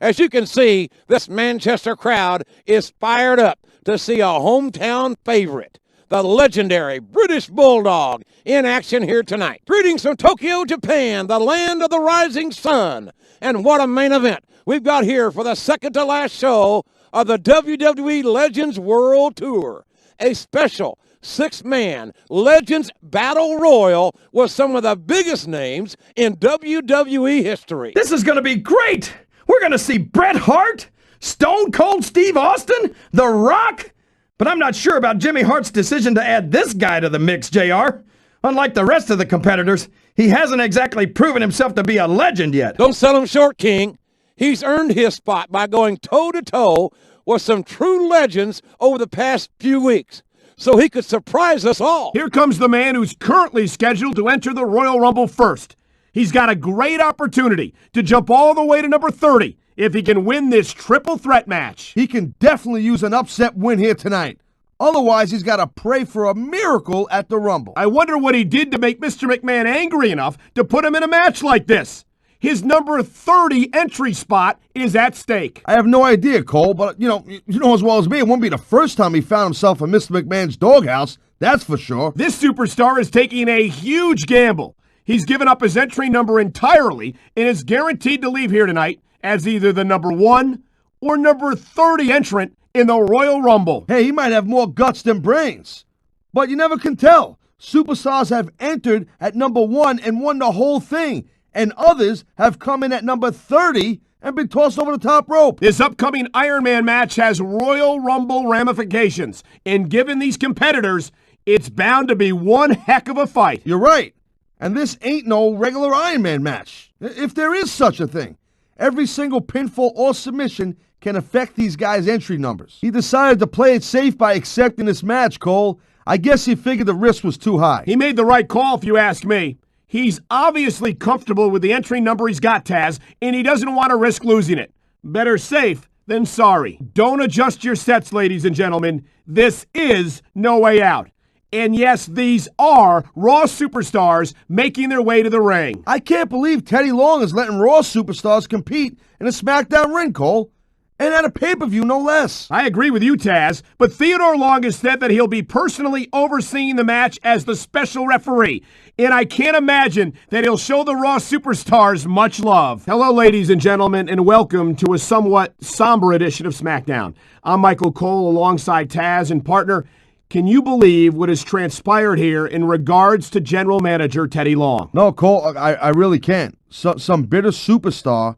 As you can see, this Manchester crowd is fired up to see a hometown favorite, the legendary British Bulldog, in action here tonight. Greetings from Tokyo, Japan, the land of the rising sun. And what a main event we've got here for the second to last show of the WWE Legends World Tour. A special six-man Legends Battle Royal with some of the biggest names in WWE history. This is going to be great. We're going to see Bret Hart, Stone Cold Steve Austin, The Rock. But I'm not sure about Jimmy Hart's decision to add this guy to the mix, JR. Unlike the rest of the competitors, he hasn't exactly proven himself to be a legend yet. Don't sell him short, King. He's earned his spot by going toe-to-toe with some true legends over the past few weeks, so he could surprise us all. Here comes the man who's currently scheduled to enter the Royal Rumble first. He's got a great opportunity to jump all the way to number 30 if he can win this triple threat match. He can definitely use an upset win here tonight. Otherwise, he's got to pray for a miracle at the Rumble. I wonder what he did to make Mr. McMahon angry enough to put him in a match like this. His number 30 entry spot is at stake. I have no idea, Cole, but you know as well as me, it won't be the first time he found himself in Mr. McMahon's doghouse, that's for sure. This superstar is taking a huge gamble. He's given up his entry number entirely and is guaranteed to leave here tonight as either the number 1 or number 30 entrant in the Royal Rumble. Hey, he might have more guts than brains, but you never can tell. Superstars have entered at number 1 and won the whole thing, and others have come in at number 30 and been tossed over the top rope. This upcoming Iron Man match has Royal Rumble ramifications, and given these competitors, it's bound to be one heck of a fight. You're right, and this ain't no regular Iron Man match, if there is such a thing. Every single pinfall or submission can affect these guys' entry numbers. He decided to play it safe by accepting this match, Cole. I guess he figured the risk was too high. He made the right call, if you ask me. He's obviously comfortable with the entry number he's got, Taz, and he doesn't want to risk losing it. Better safe than sorry. Don't adjust your sets, ladies and gentlemen. This is No Way Out. And yes, these are Raw superstars making their way to the ring. I can't believe Teddy Long is letting Raw superstars compete in a SmackDown ring, Cole. And at a pay-per-view, no less. I agree with you, Taz, but Theodore Long has said that he'll be personally overseeing the match as the special referee, and I can't imagine that he'll show the Raw superstars much love. Hello, ladies and gentlemen, and welcome to a somewhat somber edition of SmackDown. I'm Michael Cole alongside Taz, and partner, can you believe what has transpired here in regards to General Manager Teddy Long? No, Cole, I really can't. Some bitter superstar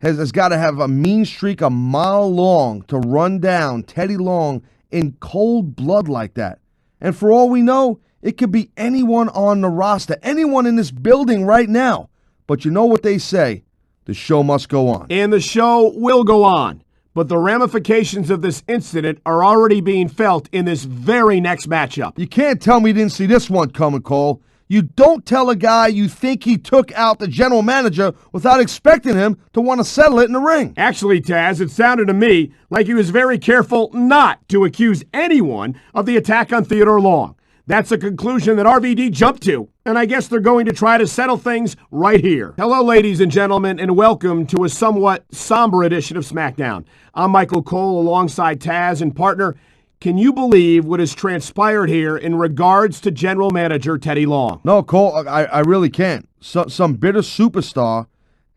has got to have a mean streak a mile long to run down Teddy Long in cold blood like that. And for all we know, it could be anyone on the roster, anyone in this building right now. But you know what they say, the show must go on. And the show will go on. But the ramifications of this incident are already being felt in this very next matchup. You can't tell me you didn't see this one coming, Cole. You don't tell a guy you think he took out the general manager without expecting him to want to settle it in the ring. Actually, Taz, it sounded to me like he was very careful not to accuse anyone of the attack on Theodore Long. That's a conclusion that RVD jumped to, and I guess they're going to try to settle things right here. Hello, ladies and gentlemen, and welcome to a somewhat somber edition of SmackDown. I'm Michael Cole alongside Taz, and partner, can you believe what has transpired here in regards to General Manager Teddy Long? No, Cole, I really can't. Some bitter superstar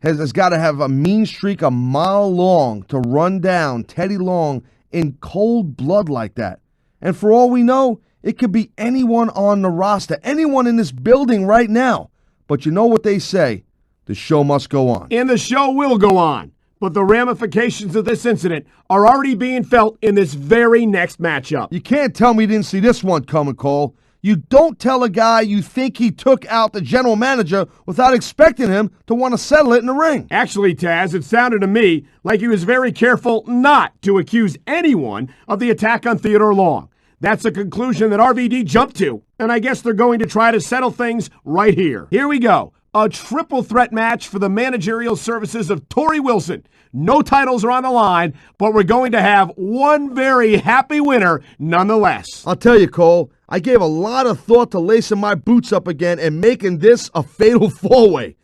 has got to have a mean streak a mile long to run down Teddy Long in cold blood like that. And for all we know, it could be anyone on the roster, anyone in this building right now. But you know what they say, the show must go on. And the show will go on. But the ramifications of this incident are already being felt in this very next matchup. You can't tell me you didn't see this one coming, Cole. You don't tell a guy you think he took out the general manager without expecting him to want to settle it in the ring. Actually, Taz, it sounded to me like he was very careful not to accuse anyone of the attack on Theodore Long. That's a conclusion that RVD jumped to, and I guess they're going to try to settle things right here. Here we go. A triple threat match for the managerial services of Torrie Wilson. No titles are on the line, but we're going to have one very happy winner nonetheless. I'll tell you, Cole, I gave a lot of thought to lacing my boots up again and making this a fatal four-way.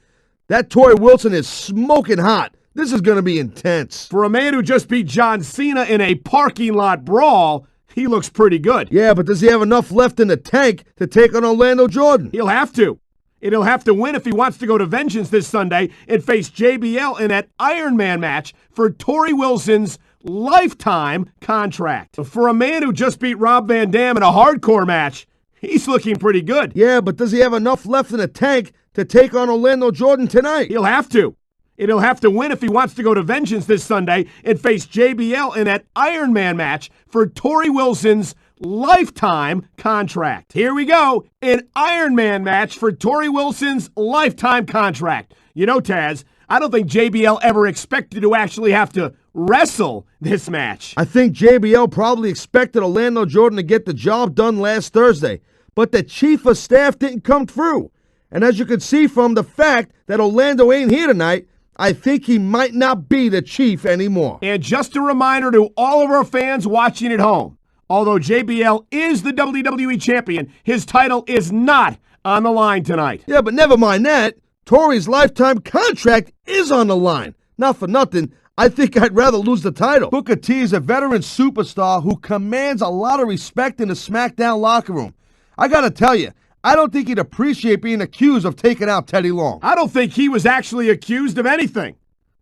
That Torrie Wilson is smoking hot. This is going to be intense. For a man who just beat John Cena in a parking lot brawl, he looks pretty good. Yeah, but does he have enough left in the tank to take on Orlando Jordan? He'll have to. And he'll have to win if he wants to go to Vengeance this Sunday and face JBL in that Iron Man match for Torrie Wilson's lifetime contract. For a man who just beat Rob Van Dam in a hardcore match, he's looking pretty good. Yeah, but does he have enough left in the tank to take on Orlando Jordan tonight? He'll have to. And he'll have to win if he wants to go to Vengeance this Sunday and face JBL in that Iron Man match for Torrie Wilson's lifetime contract. Here we go, an Iron Man match for Torrie Wilson's lifetime contract. You know, Taz, I don't think JBL ever expected to actually have to wrestle this match. I think JBL probably expected Orlando Jordan to get the job done last Thursday, but the chief of staff didn't come through. And as you can see from the fact that Orlando ain't here tonight, I think he might not be the chief anymore. And just a reminder to all of our fans watching at home, although JBL is the WWE champion, his title is not on the line tonight. Yeah, but never mind that. Torrie's lifetime contract is on the line. Not for nothing, I think I'd rather lose the title. Booker T is a veteran superstar who commands a lot of respect in the SmackDown locker room. I gotta tell you, I don't think he'd appreciate being accused of taking out Teddy Long. I don't think he was actually accused of anything.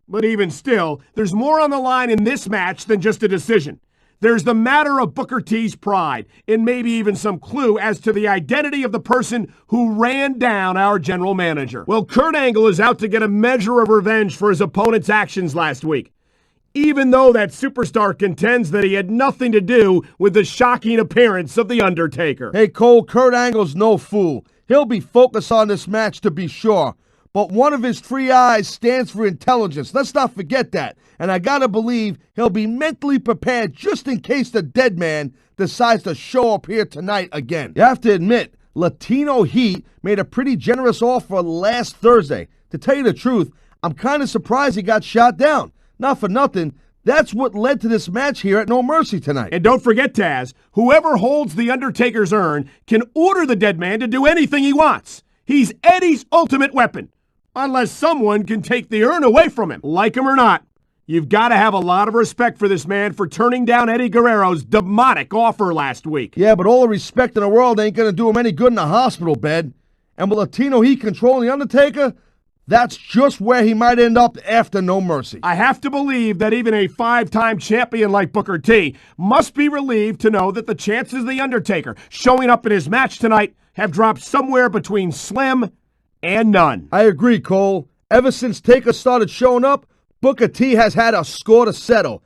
But even still, there's more on the line in this match than just a decision. There's the matter of Booker T's pride, and maybe even some clue as to the identity of the person who ran down our general manager. Well, Kurt Angle is out to get a measure of revenge for his opponent's actions last week, even though that superstar contends that he had nothing to do with the shocking appearance of The Undertaker. Hey, Cole, Kurt Angle's no fool. He'll be focused on this match to be sure. But one of his three eyes stands for intelligence. Let's not forget that. And I gotta believe he'll be mentally prepared just in case the dead man decides to show up here tonight again. You have to admit, Latino Heat made a pretty generous offer last Thursday. To tell you the truth, I'm kind of surprised he got shot down. Not for nothing, that's what led to this match here at No Mercy tonight. And don't forget, Taz, whoever holds The Undertaker's urn can order the dead man to do anything he wants. He's Eddie's ultimate weapon. Unless someone can take the urn away from him. Like him or not, you've got to have a lot of respect for this man for turning down Eddie Guerrero's demonic offer last week. Yeah, but all the respect in the world ain't going to do him any good in a hospital bed. And with Latino Heat controlling The Undertaker, that's just where he might end up after No Mercy. I have to believe that even a five-time champion like Booker T must be relieved to know that the chances of The Undertaker showing up in his match tonight have dropped somewhere between slim and none. I agree, Cole. Ever since Taker started showing up, Booker T has had a score to settle,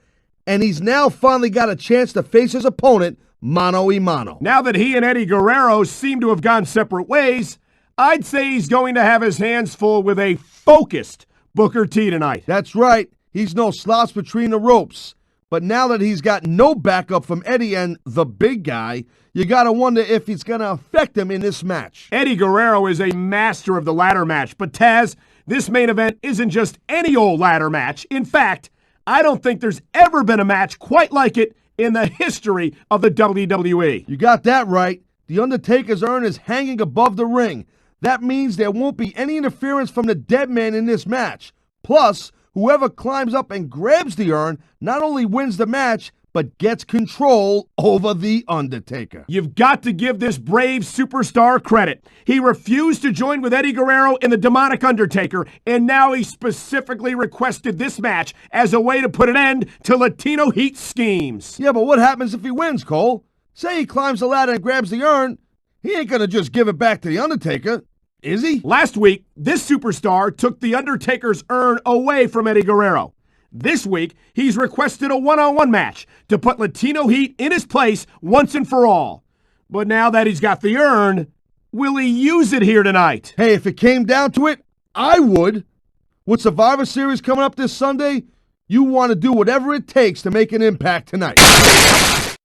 and he's now finally got a chance to face his opponent mano-a-mano. Now that he and Eddie Guerrero seem to have gone separate ways, I'd say he's going to have his hands full with a focused Booker T tonight. That's right. He's no slouch between the ropes. But now that he's got no backup from Eddie and the big guy, you got to wonder if he's going to affect him in this match. Eddie Guerrero is a master of the ladder match, but Taz, this main event isn't just any old ladder match. In fact, I don't think there's ever been a match quite like it in the history of the WWE. You got that right. The Undertaker's urn is hanging above the ring. That means there won't be any interference from the dead man in this match. Plus, whoever climbs up and grabs the urn not only wins the match, but gets control over The Undertaker. You've got to give this brave superstar credit. He refused to join with Eddie Guerrero in the demonic Undertaker, and now he specifically requested this match as a way to put an end to Latino Heat schemes. Yeah, but what happens if he wins, Cole? Say he climbs the ladder and grabs the urn. He ain't gonna just give it back to The Undertaker. Is he? Last week, this superstar took The Undertaker's urn away from Eddie Guerrero. This week, he's requested a one-on-one match to put Latino Heat in his place once and for all. But now that he's got the urn, will he use it here tonight? Hey, if it came down to it, I would. With Survivor Series coming up this Sunday, you want to do whatever it takes to make an impact tonight.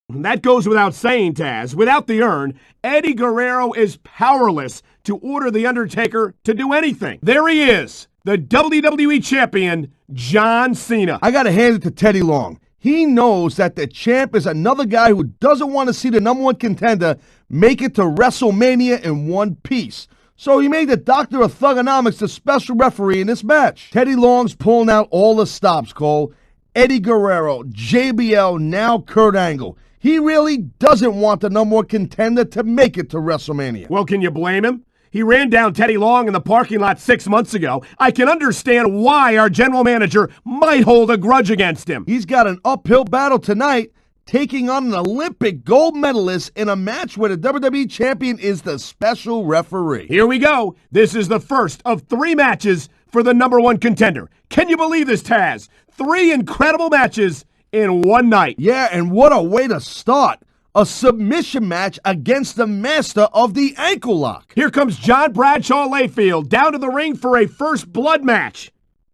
That goes without saying, Taz. Without the urn, Eddie Guerrero is powerless to order The Undertaker to do anything. There he is, the WWE Champion, John Cena. I got to hand it to Teddy Long. He knows that the champ is another guy who doesn't want to see the number one contender make it to WrestleMania in one piece. So he made the Doctor of Thugonomics the special referee in this match. Teddy Long's pulling out all the stops, Cole. Eddie Guerrero, JBL, now Kurt Angle. He really doesn't want the number one contender to make it to WrestleMania. Well, can you blame him? He ran down Teddy Long in the parking lot 6 months ago. I can understand why our general manager might hold a grudge against him. He's got an uphill battle tonight, taking on an Olympic gold medalist in a match where the WWE Champion is the special referee. Here we go. This is the first of 3 matches for the number one contender. Can you believe this, Taz? 3 incredible matches in one night. Yeah, and what a way to start. A submission match against the master of the ankle lock. Here comes John Bradshaw Layfield down to the ring for a first blood match.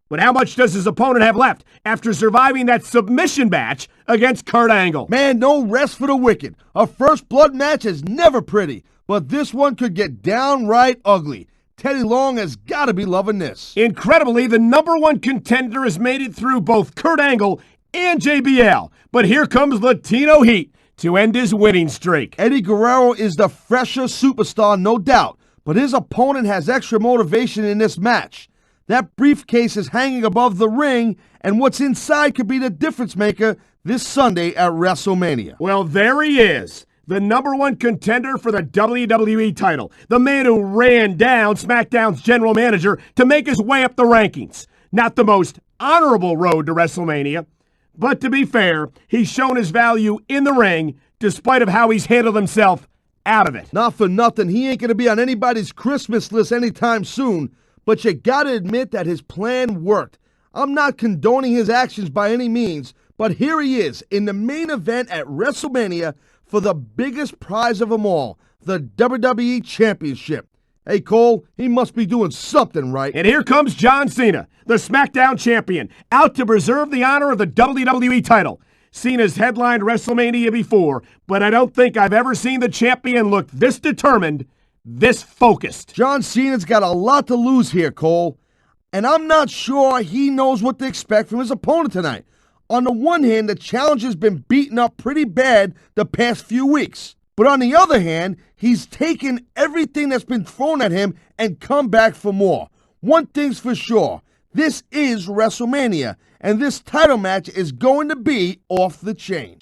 But how much does his opponent have left after surviving that submission match against Kurt Angle? Man, no rest for the wicked. A first blood match is never pretty, but this one could get downright ugly. Teddy Long has got to be loving this. Incredibly, the number one contender has made it through both Kurt Angle and JBL. But here comes Latino Heat to end his winning streak. Eddie Guerrero is the fresher superstar, no doubt, but his opponent has extra motivation in this match. That briefcase is hanging above the ring, and what's inside could be the difference maker this Sunday at WrestleMania. Well, there he is, the number one contender for the WWE title, the man who ran down SmackDown's general manager to make his way up the rankings. Not the most honorable road to WrestleMania, but to be fair, he's shown his value in the ring despite of how he's handled himself out of it. Not for nothing, he ain't going to be on anybody's Christmas list anytime soon, but you got to admit that his plan worked. I'm not condoning his actions by any means, but here he is in the main event at WrestleMania for the biggest prize of them all, the WWE Championship. Hey, Cole, he must be doing something right. And here comes John Cena, the SmackDown champion, out to preserve the honor of the WWE title. Cena's headlined WrestleMania before, but I don't think I've ever seen the champion look this determined, this focused. John Cena's got a lot to lose here, Cole, and I'm not sure he knows what to expect from his opponent tonight. On the one hand, the challenge has been beaten up pretty bad the past few weeks. But on the other hand, he's taken everything that's been thrown at him and come back for more. One thing's for sure, this is WrestleMania, and this title match is going to be off the chain.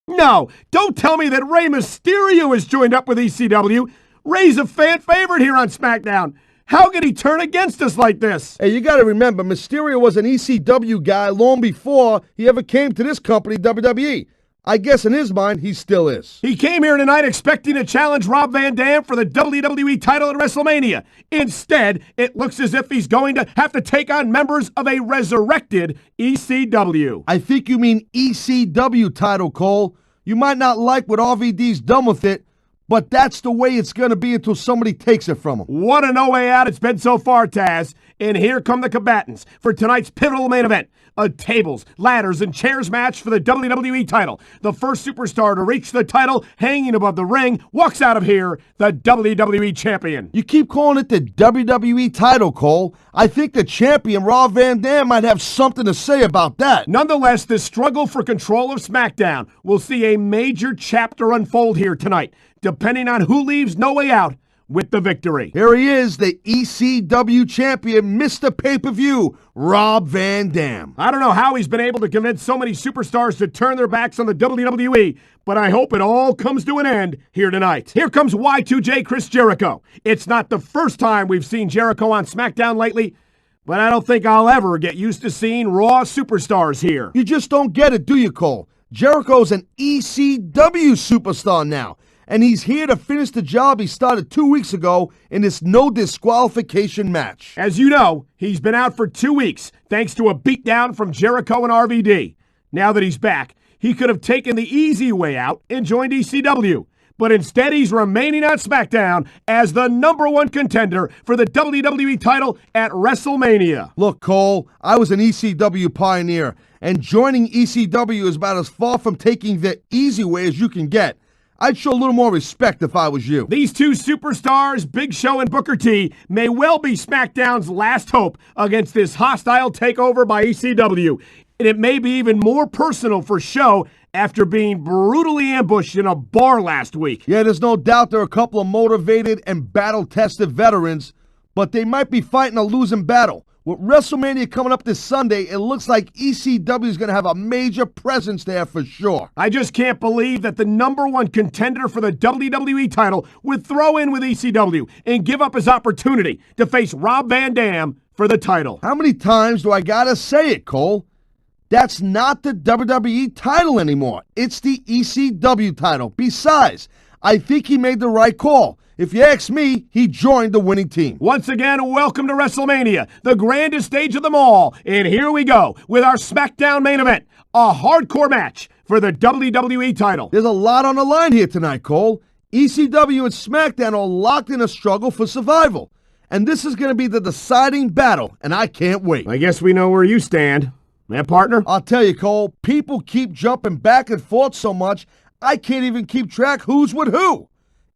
No, don't tell me that Rey Mysterio has joined up with ECW. Rey's a fan favorite here on SmackDown. How could he turn against us like this? Hey, you got to remember, Mysterio was an ECW guy long before he ever came to this company, WWE. I guess in his mind, he still is. He came here tonight expecting to challenge Rob Van Dam for the WWE title at WrestleMania. Instead, it looks as if he's going to have to take on members of a resurrected ECW. I think you mean ECW title, Cole. You might not like what RVD's done with it, but that's the way it's going to be until somebody takes it from him. What a no way out it's been so far, Taz. And here come the combatants for tonight's pivotal main event. A tables, ladders, and chairs match for the WWE title. The first superstar to reach the title hanging above the ring walks out of here the WWE champion. You keep calling it the WWE title, Cole. I think the champion, Rob Van Dam, might have something to say about that. Nonetheless, the struggle for control of SmackDown will see a major chapter unfold here tonight, depending on who leaves No Way Out with the victory. Here he is, the ECW champion, Mr. Pay-Per-View, Rob Van Dam. I don't know how he's been able to convince so many superstars to turn their backs on the WWE, but I hope it all comes to an end here tonight. Here comes Y2J Chris Jericho. It's not the first time we've seen Jericho on SmackDown lately, but I don't think I'll ever get used to seeing Raw superstars here. You just don't get it, do you, Cole? Jericho's an ECW superstar now. and he's here to finish the job he started 2 weeks ago in this no disqualification match. As you know, he's been out for 2 weeks thanks to a beatdown from Jericho and RVD. Now that he's back, he could have taken the easy way out and joined ECW. But instead, he's remaining on SmackDown as the #1 contender for the WWE title at WrestleMania. Look, Cole, I was an ECW pioneer, and joining ECW is about as far from taking the easy way as you can get. I'd show a little more respect if I was you. These two superstars, Big Show and Booker T, may well be SmackDown's last hope against this hostile takeover by ECW. And it may be even more personal for Show after being brutally ambushed in a bar last week. Yeah, there's no doubt they're a couple of motivated and battle-tested veterans, but they might be fighting a losing battle. With WrestleMania coming up this Sunday, it looks like ECW is going to have a major presence there for sure. I just can't believe that the #1 contender for the WWE title would throw in with ECW and give up his opportunity to face Rob Van Dam for the title. How many times do I gotta say it, Cole? That's not the WWE title anymore. It's the ECW title. Besides, I think he made the right call. If you ask me, he joined the winning team. Once again, welcome to WrestleMania, the grandest stage of them all. And here we go with our SmackDown main event, a hardcore match for the WWE title. There's a lot on the line here tonight, Cole. ECW and SmackDown are locked in a struggle for survival. And this is going to be the deciding battle, and I can't wait. I guess we know where you stand. Yeah, partner? I'll tell you, Cole, people keep jumping back and forth so much, I can't even keep track who's with who.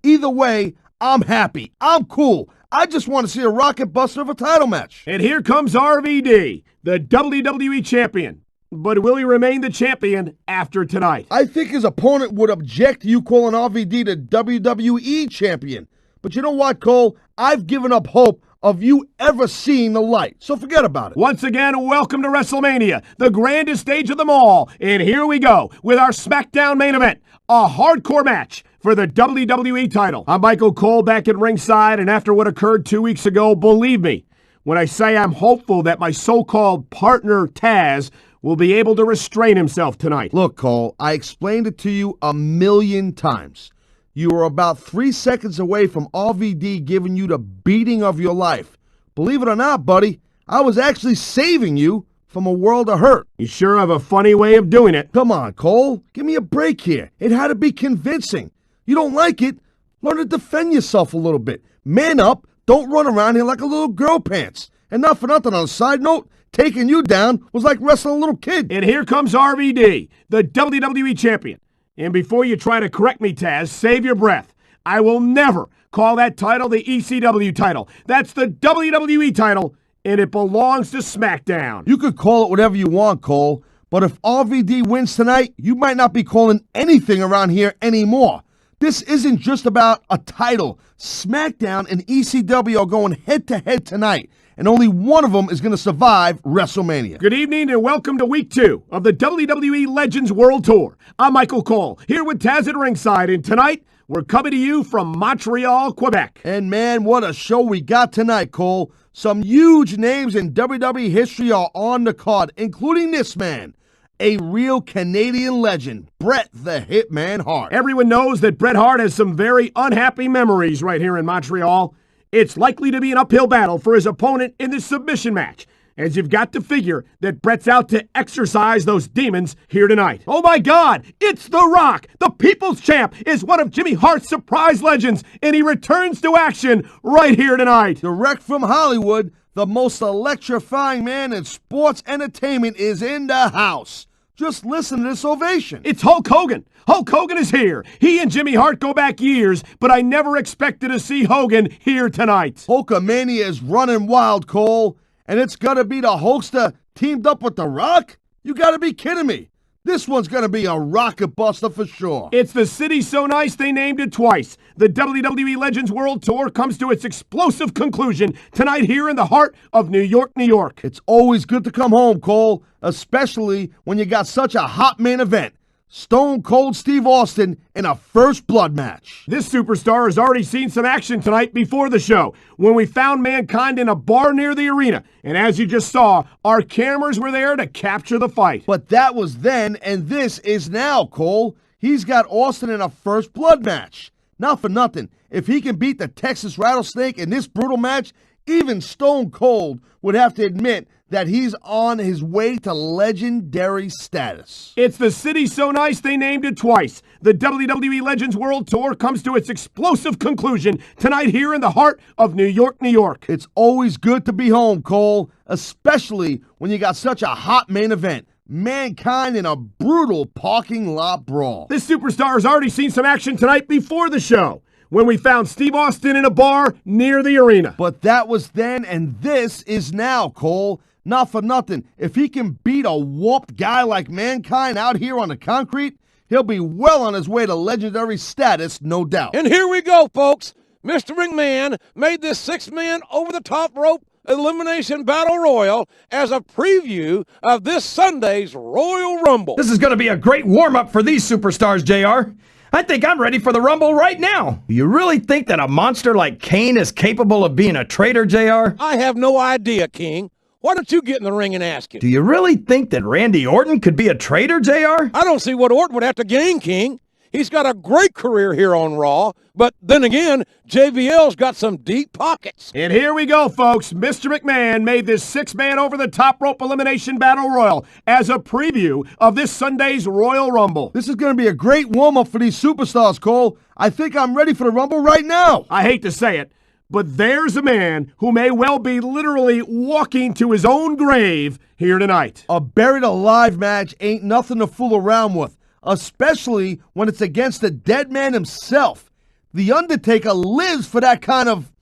Either way, I'm happy. I'm cool. I just want to see a rocket buster of a title match. And here comes RVD, the WWE champion. But will he remain the champion after tonight? I think his opponent would object to you calling RVD the WWE champion. But you know what, Cole? I've given up hope of you ever seeing the light, so forget about it. Once again, welcome to WrestleMania, the grandest stage of them all. And here we go with our SmackDown main event, a hardcore match for the WWE title. I'm Michael Cole back at ringside, and after what occurred 2 weeks ago, believe me when I say I'm hopeful that my so-called partner, Tazz, will be able to restrain himself tonight. Look, Cole, I explained it to you a million times. You were about 3 seconds away from RVD giving you the beating of your life. Believe it or not, buddy, I was actually saving you from a world of hurt. You sure have a funny way of doing it. Come on, Cole. Give me a break here. It had to be convincing. You don't like it? Learn to defend yourself a little bit. Man up. Don't run around here like a little girl pants. And not for nothing, on a side note, taking you down was like wrestling a little kid. And here comes RVD, the WWE champion. And before you try to correct me, Taz, save your breath. I will never call that title the ECW title. That's the WWE title, and it belongs to SmackDown. You could call it whatever you want, Cole, but if RVD wins tonight, you might not be calling anything around here anymore. This isn't just about a title. SmackDown and ECW are going head-to-head tonight, and only one of them is going to survive WrestleMania. Good evening and welcome to Week 2 of the WWE Legends World Tour. I'm Michael Cole, here with Taz at ringside, and tonight we're coming to you from Montreal, Quebec. And man, what a show we got tonight, Cole. Some huge names in WWE history are on the card, including this man, a real Canadian legend, Bret the Hitman Hart. Everyone knows that Bret Hart has some very unhappy memories right here in Montreal. It's likely to be an uphill battle for his opponent in this submission match, as you've got to figure that Bret's out to exorcise those demons here tonight. Oh my God, it's The Rock! The People's Champ is one of Jimmy Hart's surprise legends, and he returns to action right here tonight. Direct from Hollywood, the most electrifying man in sports entertainment is in the house. Just listen to this ovation. It's Hulk Hogan. Hulk Hogan is here. He and Jimmy Hart go back years, but I never expected to see Hogan here tonight. Hulkamania is running wild, Cole, and it's gonna be the Hulkster teamed up with The Rock? You gotta be kidding me. This one's gonna be a rocket buster for sure. It's the city so nice they named it twice. The WWE Legends World Tour comes to its explosive conclusion tonight here in the heart of New York, New York. It's always good to come home, Cole, especially when you got such a hot main event. Stone Cold Steve Austin in a first blood match. This superstar has already seen some action tonight before the show, when we found Mankind in a bar near the arena. And as you just saw, our cameras were there to capture the fight. But that was then, and this is now, Cole. He's got Austin in a first blood match. Not for nothing. If he can beat the Texas Rattlesnake in this brutal match, even Stone Cold would have to admit that he's on his way to legendary status. It's the city so nice they named it twice. The WWE Legends World Tour comes to its explosive conclusion tonight here in the heart of New York, New York. It's always good to be home, Cole, especially when you got such a hot main event. Mankind in a brutal parking lot brawl. This superstar has already seen some action tonight before the show, when we found Steve Austin in a bar near the arena. But that was then, and this is now, Cole. Not for nothing. If he can beat a whooped guy like Mankind out here on the concrete, he'll be well on his way to legendary status, no doubt. And here we go, folks. Mr. McMahon made this six-man over-the-top rope elimination battle royal as a preview of this Sunday's Royal Rumble. This is going to be a great warm-up for these superstars, JR. I think I'm ready for the Rumble right now. You really think that a monster like Kane is capable of being a traitor, JR? I have no idea, King. Why don't you get in the ring and ask him? Do you really think that Randy Orton could be a traitor, JR? I don't see what Orton would have to gain, King. He's got a great career here on Raw, but then again, JBL's got some deep pockets. And here we go, folks. Mr. McMahon made this six-man over-the-top rope elimination battle royal as a preview of this Sunday's Royal Rumble. This is going to be a great warm-up for these superstars, Cole. I think I'm ready for the Rumble right now. I hate to say it, but there's a man who may well be literally walking to his own grave here tonight. A buried alive match ain't nothing to fool around with, especially when it's against the dead man himself. The Undertaker lives for that kind of,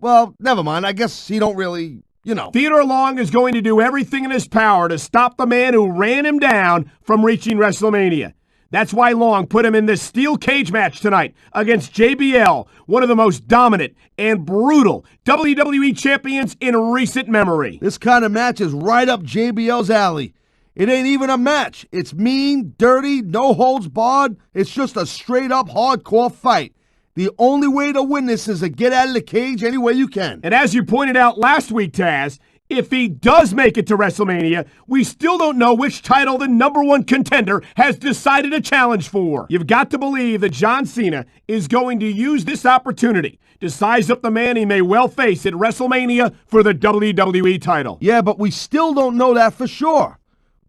well, never mind. I guess he don't really, Theodore Long is going to do everything in his power to stop the man who ran him down from reaching WrestleMania. That's why Long put him in this steel cage match tonight against JBL, one of the most dominant and brutal WWE champions in recent memory. This kind of match is right up JBL's alley. It ain't even a match. It's mean, dirty, no holds barred. It's just a straight-up hardcore fight. The only way to win this is to get out of the cage any way you can. And as you pointed out last week, Taz, if he does make it to WrestleMania, we still don't know which title the number one contender has decided to challenge for. You've got to believe that John Cena is going to use this opportunity to size up the man he may well face at WrestleMania for the WWE title. Yeah, but we still don't know that for sure.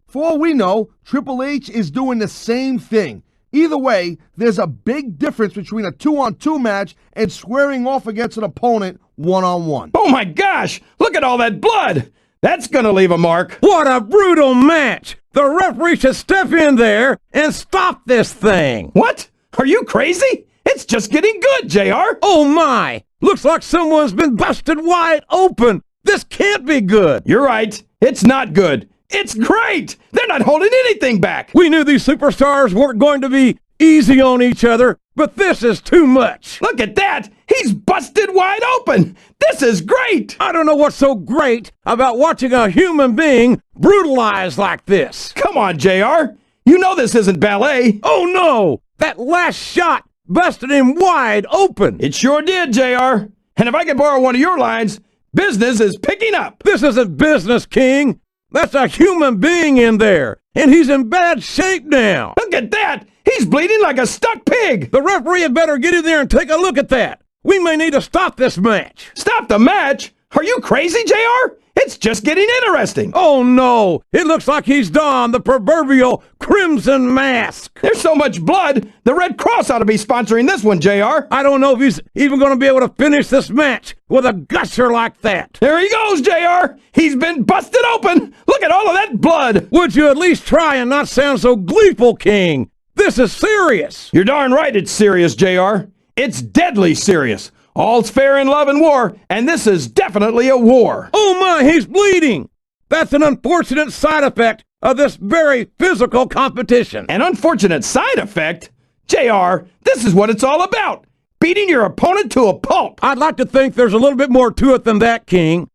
For all we know, Triple H is doing the same thing. Either way, there's a big difference between a 2-on-2 match and squaring off against an opponent 1-on-1. Oh my gosh! Look at all that blood! That's gonna leave a mark. What a brutal match! The referee should step in there and stop this thing. What? Are you crazy? It's just getting good, JR. Oh my! Looks like someone's been busted wide open. This can't be good. You're right. It's not good. It's great! They're not holding anything back! We knew these superstars weren't going to be easy on each other, but this is too much. Look at that! He's busted wide open! This is great! I don't know what's so great about watching a human being brutalized like this. Come on, JR. You know this isn't ballet. Oh no! That last shot busted him wide open. It sure did, JR. And if I could borrow one of your lines, business is picking up. This isn't business, King. That's a human being in there, and he's in bad shape now. Look at that! He's bleeding like a stuck pig! The referee had better get in there and take a look at that. We may need to stop this match. Stop the match? Are you crazy, JR? It's just getting interesting. Oh no, it looks like he's donned the proverbial crimson mask. There's so much blood, the Red Cross ought to be sponsoring this one, JR. I don't know if he's even going to be able to finish this match with a gusher like that. There he goes, JR. He's been busted open. Look at all of that blood. Would you at least try and not sound so gleeful, King? This is serious. You're darn right it's serious, JR. It's deadly serious. All's fair in love and war, and this is definitely a war. Oh my, he's bleeding. That's an unfortunate side effect of this very physical competition. An unfortunate side effect? JR, this is what it's all about. Beating your opponent to a pulp. I'd like to think there's a little bit more to it than that, King.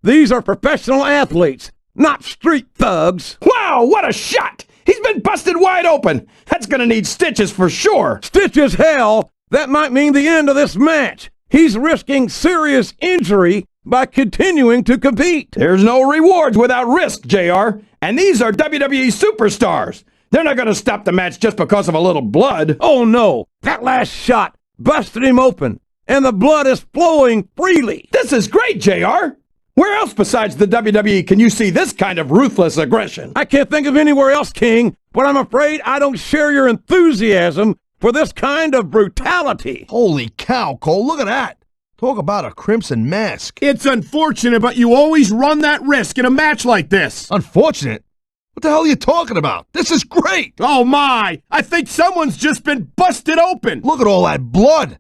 These are professional athletes, not street thugs. Wow, what a shot! He's been busted wide open. That's gonna need stitches for sure. Stitches, hell. That might mean the end of this match. He's risking serious injury by continuing to compete. There's no rewards without risk, JR. And these are WWE superstars. They're not going to stop the match just because of a little blood. Oh, no. That last shot busted him open, and the blood is flowing freely. This is great, JR. Where else besides the WWE can you see this kind of ruthless aggression? I can't think of anywhere else, King, but I'm afraid I don't share your enthusiasm for this kind of brutality. Holy cow, Cole, look at that. Talk about a crimson mask. It's unfortunate, but you always run that risk in a match like this. Unfortunate? What the hell are you talking about? This is great. Oh my! I think someone's just been busted open. Look at all that blood.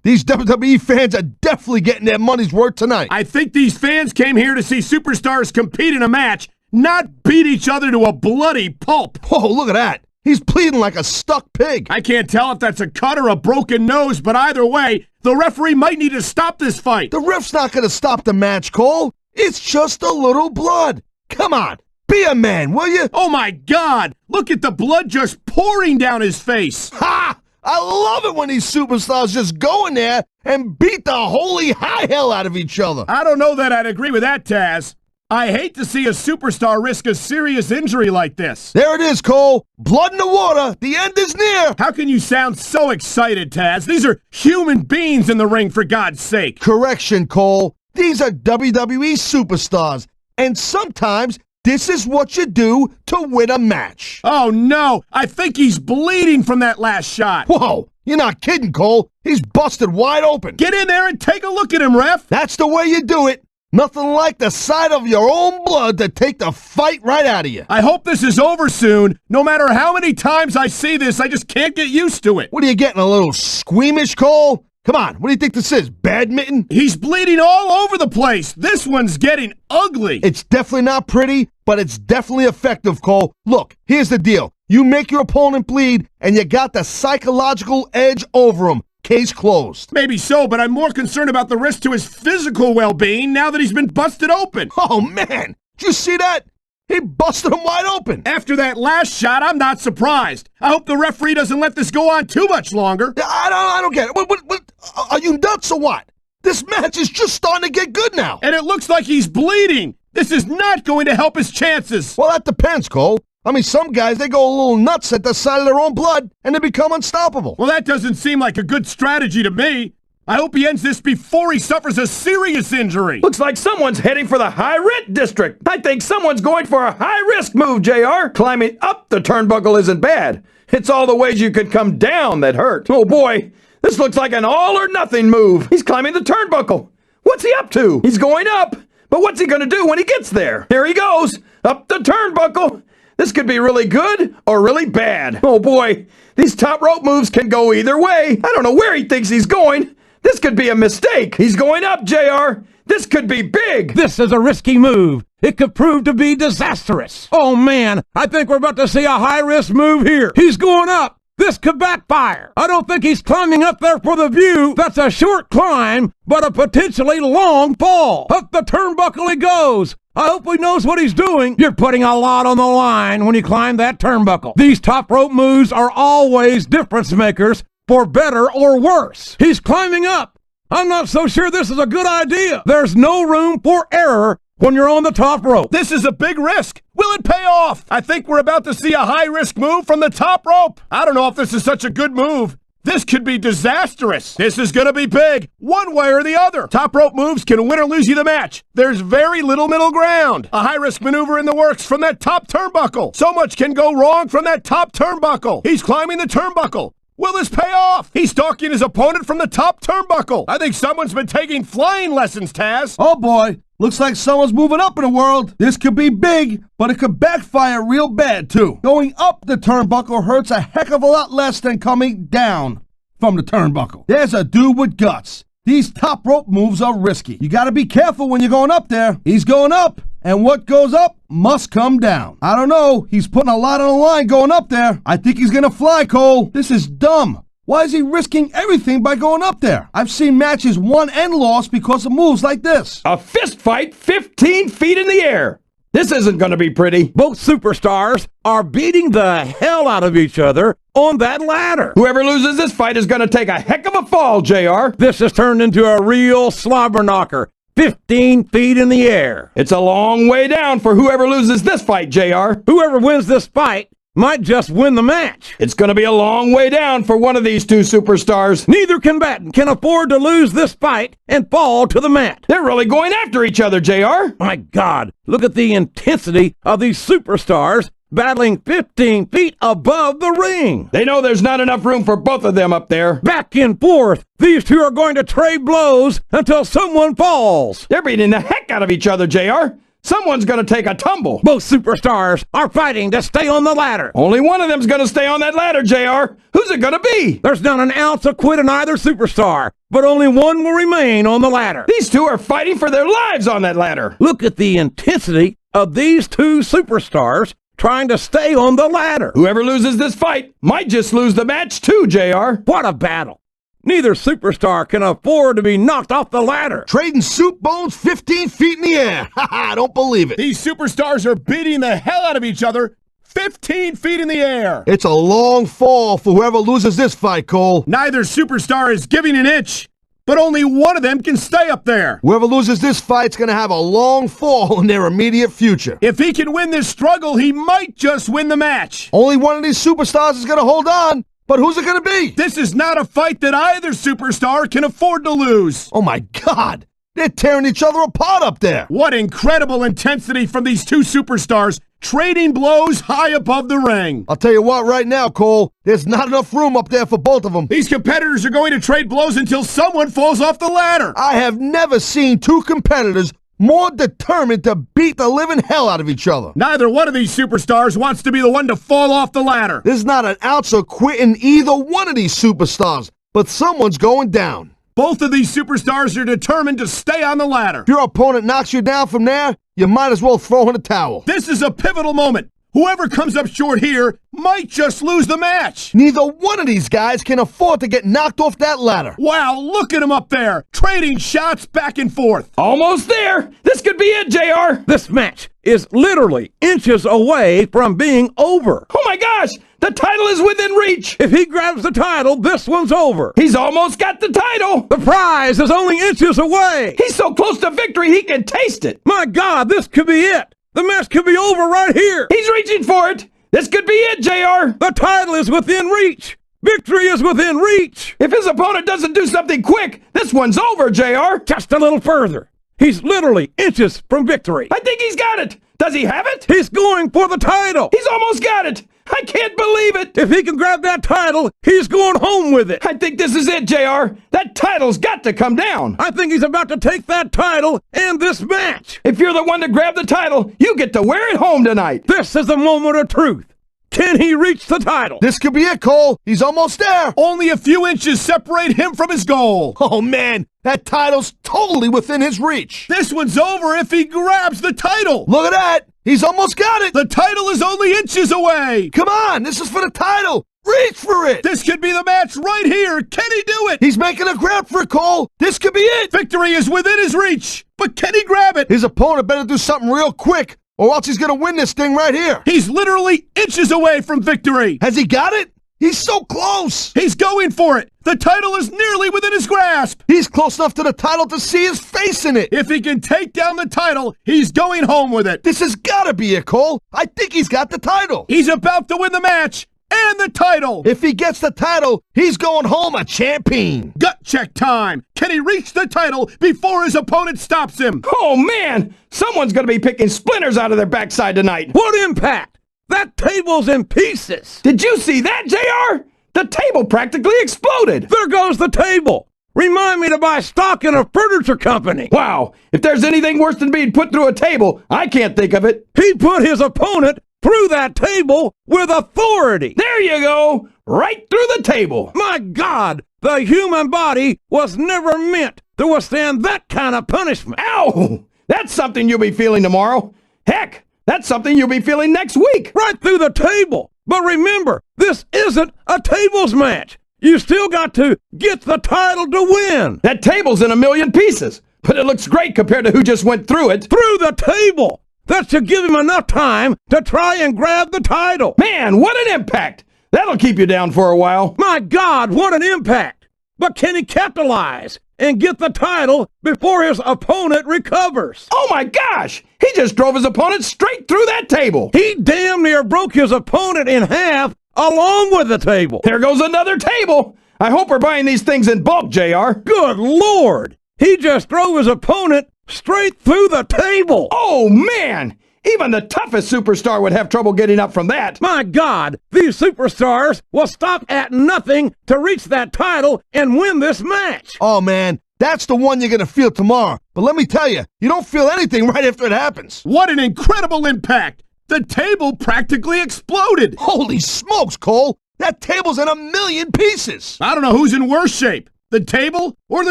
These WWE fans are definitely getting their money's worth tonight. I think these fans came here to see superstars compete in a match, not beat each other to a bloody pulp. Whoa, look at that. He's bleeding like a stuck pig. I can't tell if that's a cut or a broken nose, but either way, the referee might need to stop this fight. The ref's not going to stop the match, Cole. It's just a little blood. Come on, be a man, will you? Oh my God! Look at the blood just pouring down his face. Ha! I love it when these superstars just go in there and beat the holy high hell out of each other. I don't know that I'd agree with that, Taz. I hate to see a superstar risk a serious injury like this. There it is, Cole. Blood in the water. The end is near. How can you sound so excited, Taz? These are human beings in the ring, for God's sake. Correction, Cole. These are WWE superstars. And sometimes this is what you do to win a match. Oh no, I think he's bleeding from that last shot. Whoa, you're not kidding, Cole. He's busted wide open. Get in there and take a look at him, ref. That's the way you do it. Nothing like the sight of your own blood to take the fight right out of you. I hope this is over soon. No matter how many times I see this, I just can't get used to it. What are you getting, a little squeamish, Cole? Come on, what do you think this is, badminton? He's bleeding all over the place. This one's getting ugly. It's definitely not pretty, but it's definitely effective, Cole. Look, here's the deal. You make your opponent bleed, and you got the psychological edge over him. Case closed. Maybe so, but I'm more concerned about the risk to his physical well-being now that he's been busted open. Oh, man. Did you see that? He busted him wide open. After that last shot, I'm not surprised. I hope the referee doesn't let this go on too much longer. I don't get it. What, are you nuts or what? This match is just starting to get good now. And it looks like he's bleeding. This is not going to help his chances. Well, that depends, Cole. I mean, some guys, they go a little nuts at the sight of their own blood, and they become unstoppable. Well, that doesn't seem like a good strategy to me. I hope he ends this before he suffers a serious injury. Looks like someone's heading for the high rent district. I think someone's going for a high-risk move, JR. Climbing up the turnbuckle isn't bad. It's all the ways you could come down that hurt. Oh boy, this looks like an all-or-nothing move. He's climbing the turnbuckle. What's he up to? He's going up. But what's he going to do when he gets there? There he goes, up the turnbuckle. This could be really good or really bad. Oh boy, these top rope moves can go either way. I don't know where he thinks he's going. This could be a mistake. He's going up, JR. This could be big. This is a risky move. It could prove to be disastrous. Oh man, I think we're about to see a high-risk move here. He's going up. This could backfire. I don't think he's climbing up there for the view. That's a short climb, but a potentially long fall. Up the turnbuckle he goes. I hope he knows what he's doing. You're putting a lot on the line when you climb that turnbuckle. These top rope moves are always difference makers, for better or worse. He's climbing up. I'm not so sure this is a good idea. There's no room for error when you're on the top rope. This is a big risk. Will it pay off? I think we're about to see a high-risk move from the top rope. I don't know if this is such a good move. This could be disastrous. This is going to be big, one way or the other. Top rope moves can win or lose you the match. There's very little middle ground. A high-risk maneuver in the works from that top turnbuckle. So much can go wrong from that top turnbuckle. He's climbing the turnbuckle. Will this pay off? He's stalking his opponent from the top turnbuckle. I think someone's been taking flying lessons, Taz. Oh boy, looks like someone's moving up in the world. This could be big, but it could backfire real bad too. Going up the turnbuckle hurts a heck of a lot less than coming down from the turnbuckle. There's a dude with guts. These top rope moves are risky. You gotta be careful when you're going up there. He's going up, and what goes up must come down. I don't know, he's putting a lot on the line going up there. I think he's gonna fly, Cole. This is dumb. Why is he risking everything by going up there? I've seen matches won and lost because of moves like this. A fist fight 15 feet in the air. This isn't going to be pretty. Both superstars are beating the hell out of each other on that ladder. Whoever loses this fight is going to take a heck of a fall, JR. This has turned into a real slobber knocker. 15 feet in the air. It's a long way down for whoever loses this fight, JR. Whoever wins this fight might just win the match. It's going to be a long way down for one of these two superstars. Neither combatant can afford to lose this fight and fall to the mat. They're really going after each other, JR. My God, look at the intensity of these superstars battling 15 feet above the ring. They know there's not enough room for both of them up there. Back and forth, these two are going to trade blows until someone falls. They're beating the heck out of each other, JR. Someone's going to take a tumble. Both superstars are fighting to stay on the ladder. Only one of them's going to stay on that ladder, JR. Who's it going to be? There's not an ounce of quit in either superstar, but only one will remain on the ladder. These two are fighting for their lives on that ladder. Look at the intensity of these two superstars trying to stay on the ladder. Whoever loses this fight might just lose the match too, JR. What a battle. Neither superstar can afford to be knocked off the ladder. Trading soup bones 15 feet in the air. I don't believe it. These superstars are beating the hell out of each other 15 feet in the air. It's a long fall for whoever loses this fight, Cole. Neither superstar is giving an inch, but only one of them can stay up there. Whoever loses this fight's going to have a long fall in their immediate future. If he can win this struggle, he might just win the match. Only one of these superstars is going to hold on. But who's it going to be? This is not a fight that either superstar can afford to lose. Oh my God! They're tearing each other apart up there. What incredible intensity from these two superstars, trading blows high above the ring. I'll tell you what right now, Cole, there's not enough room up there for both of them. These competitors are going to trade blows until someone falls off the ladder. I have never seen two competitors more determined to beat the living hell out of each other. Neither one of these superstars wants to be the one to fall off the ladder. There's not an ounce of quit in either one of these superstars, but someone's going down. Both of these superstars are determined to stay on the ladder. If your opponent knocks you down from there, you might as well throw in a towel. This is a pivotal moment. Whoever comes up short here might just lose the match. Neither one of these guys can afford to get knocked off that ladder. Wow, look at him up there, trading shots back and forth. Almost there. This could be it, JR. This match is literally inches away from being over. Oh my gosh, the title is within reach. If he grabs the title, this one's over. He's almost got the title. The prize is only inches away. He's so close to victory he can taste it. My God, this could be it. The match could be over right here. He's reaching for it. This could be it, JR. The title is within reach. Victory is within reach. If his opponent doesn't do something quick, this one's over, JR. Just a little further. He's literally inches from victory. I think he's got it. Does he have it? He's going for the title. He's almost got it. I can't believe it. If he can grab that title, he's going home with it. I think this is it, JR. That title's got to come down. I think he's about to take that title and this match. If you're the one to grab the title, you get to wear it home tonight. This is the moment of truth. Can he reach the title? This could be it, Cole. He's almost there. Only a few inches separate him from his goal. Oh, man, that title's totally within his reach. This one's over if he grabs the title. Look at that. He's almost got it. The title is only inches away. Come on, this is for the title. Reach for it. This could be the match right here. Can he do it? He's making a grab for it, Cole. This could be it. Victory is within his reach. But can he grab it? His opponent better do something real quick, or else he's going to win this thing right here. He's literally inches away from victory. Has he got it? He's so close. He's going for it. The title is nearly within his grasp. He's close enough to the title to see his face in it. If he can take down the title, he's going home with it. This has got to be it, Cole. I think he's got the title. He's about to win the match and the title. If he gets the title, he's going home a champion. Gut check time. Can he reach the title before his opponent stops him? Oh, man. Someone's going to be picking splinters out of their backside tonight. What impact? That table's in pieces. Did you see that, JR? The table practically exploded. There goes the table. Remind me to buy stock in a furniture company. Wow. If there's anything worse than being put through a table, I can't think of it. He put his opponent through that table with authority. There you go. Right through the table. My God, the human body was never meant to withstand that kind of punishment. Ow! That's something you'll be feeling tomorrow. Heck, that's something you'll be feeling next week. Right through the table. But remember, this isn't a tables match. You still got to get the title to win. That table's in a million pieces, but it looks great compared to who just went through it. Through the table. That should give him enough time to try and grab the title. Man, what an impact. That'll keep you down for a while. My God, what an impact. but can he capitalize and get the title before his opponent recovers? Oh my gosh! He just drove his opponent straight through that table! He damn near broke his opponent in half along with the table. There goes another table! I hope we're buying these things in bulk, JR. Good Lord! He just drove his opponent straight through the table. Oh man! Even the toughest superstar would have trouble getting up from that. My God, these superstars will stop at nothing to reach that title and win this match. Oh, man, that's the one you're going to feel tomorrow. But let me tell you, you don't feel anything right after it happens. What an incredible impact! The table practically exploded! Holy smokes, Cole! That table's in a million pieces! I don't know who's in worse shape, the table or the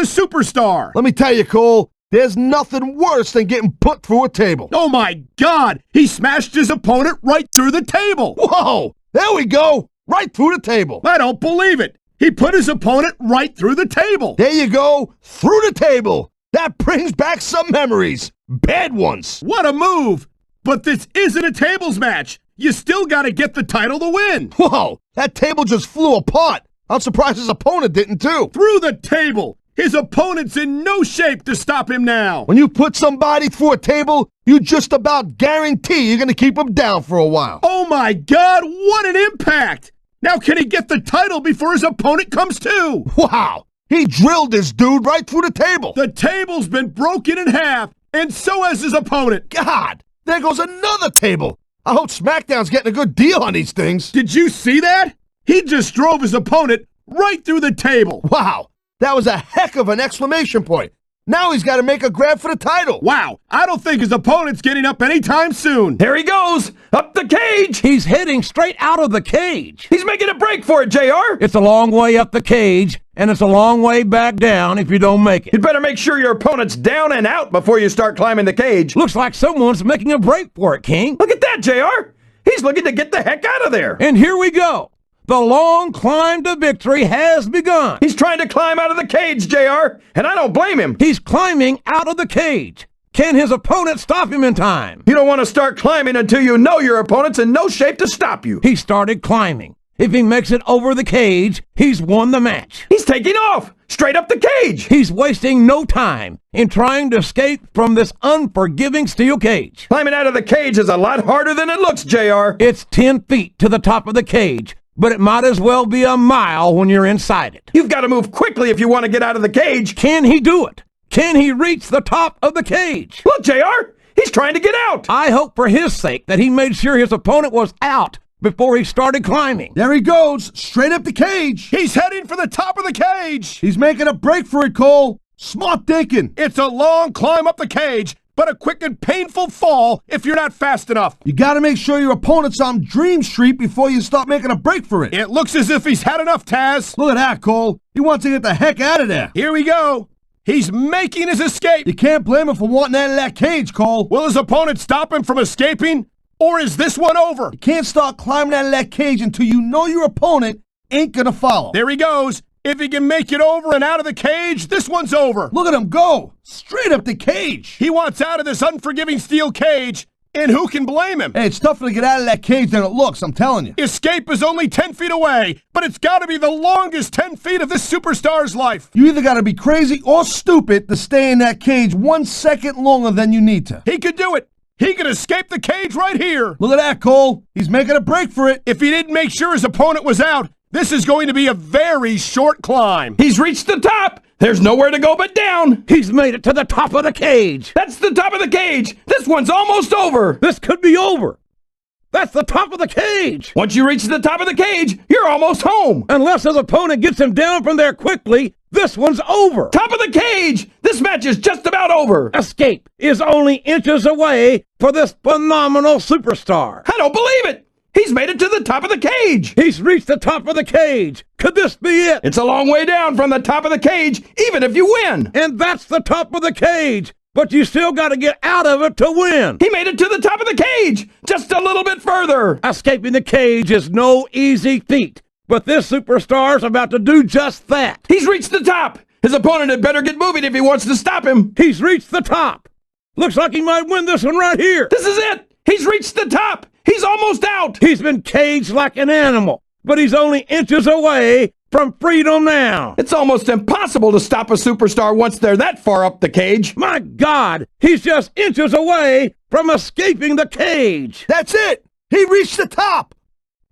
superstar. Let me tell you, Cole, there's nothing worse than getting put through a table. Oh my God! He smashed his opponent right through the table! Whoa! There we go! Right through the table. I don't believe it! He put his opponent right through the table! There you go! Through the table! That brings back some memories. Bad ones. What a move! But this isn't a tables match! You still gotta get the title to win! Whoa! That table just flew apart. I'm surprised his opponent didn't too. Through the table! His opponent's in no shape to stop him now! When you put somebody through a table, you just about guarantee you're gonna keep him down for a while. Oh my God, what an impact! Now can he get the title before his opponent comes to? Wow! He drilled this dude right through the table. The table's been broken in half, and so has his opponent. God! There goes another table. I hope SmackDown's getting a good deal on these things. Did you see that? He just drove his opponent right through the table. Wow! That was a heck of an exclamation point. Now he's got to make a grab for the title. Wow, I don't think his opponent's getting up anytime soon. There he goes! Up the cage! He's heading straight out of the cage. He's making a break for it, JR! It's a long way up the cage, and it's a long way back down if you don't make it. You'd better make sure your opponent's down and out before you start climbing the cage. Looks like someone's making a break for it, King. Look at that, JR! He's looking to get the heck out of there! And here we go. The long climb to victory has begun. He's trying to climb out of the cage, JR, and I don't blame him. He's climbing out of the cage. Can his opponent stop him in time? You don't want to start climbing until you know your opponent's in no shape to stop you. He started climbing. If he makes it over the cage, he's won the match. He's taking off, straight up the cage. He's wasting no time in trying to escape from this unforgiving steel cage. Climbing out of the cage is a lot harder than it looks, JR. It's 10 feet to the top of the cage, but it might as well be a mile when you're inside it. You've got to move quickly if you want to get out of the cage. Can he do it? Can he reach the top of the cage? Look, JR, he's trying to get out. I hope for his sake that he made sure his opponent was out before he started climbing. There he goes, straight up the cage. He's heading for the top of the cage. He's making a break for it, Cole. Smart thinking. It's a long climb up the cage, but a quick and painful fall if you're not fast enough. You got to make sure your opponent's on Dream Street before you start making a break for it. It looks as if he's had enough, Tazz. Look at that, Cole. He wants to get the heck out of there. Here we go. He's making his escape. You can't blame him for wanting out of that cage, Cole. Will his opponent stop him from escaping? Or is this one over? You can't start climbing out of that cage until you know your opponent ain't gonna follow. There he goes. If he can make it over and out of the cage, this one's over. Look at him go. Straight up the cage. He wants out of this unforgiving steel cage, and who can blame him? Hey, it's tougher to get out of that cage than it looks, I'm telling you. Escape is only 10 feet away, but it's got to be the longest 10 feet of this superstar's life. You either got to be crazy or stupid to stay in that cage 1 second longer than you need to. He could do it. He could escape the cage right here. Look at that, Cole. He's making a break for it. If he didn't make sure his opponent was out, this is going to be a very short climb. He's reached the top. There's nowhere to go but down. He's made it to the top of the cage. That's the top of the cage. This one's almost over. This could be over. That's the top of the cage. Once you reach the top of the cage, you're almost home. Unless his opponent gets him down from there quickly, this one's over. Top of the cage. This match is just about over. Escape is only inches away for this phenomenal superstar. I don't believe it. He's made it to the top of the cage. He's reached the top of the cage. Could this be it? It's a long way down from the top of the cage, even if you win. And that's the top of the cage. But you still got to get out of it to win. He made it to the top of the cage, just a little bit further. Escaping the cage is no easy feat, but this superstar's about to do just that. He's reached the top. His opponent had better get moving if he wants to stop him. He's reached the top. Looks like he might win this one right here. This is it. He's reached the top. He's almost out. He's been caged like an animal, but he's only inches away from freedom now. It's almost impossible to stop a superstar once they're that far up the cage. My God, he's just inches away from escaping the cage. That's it. He reached the top.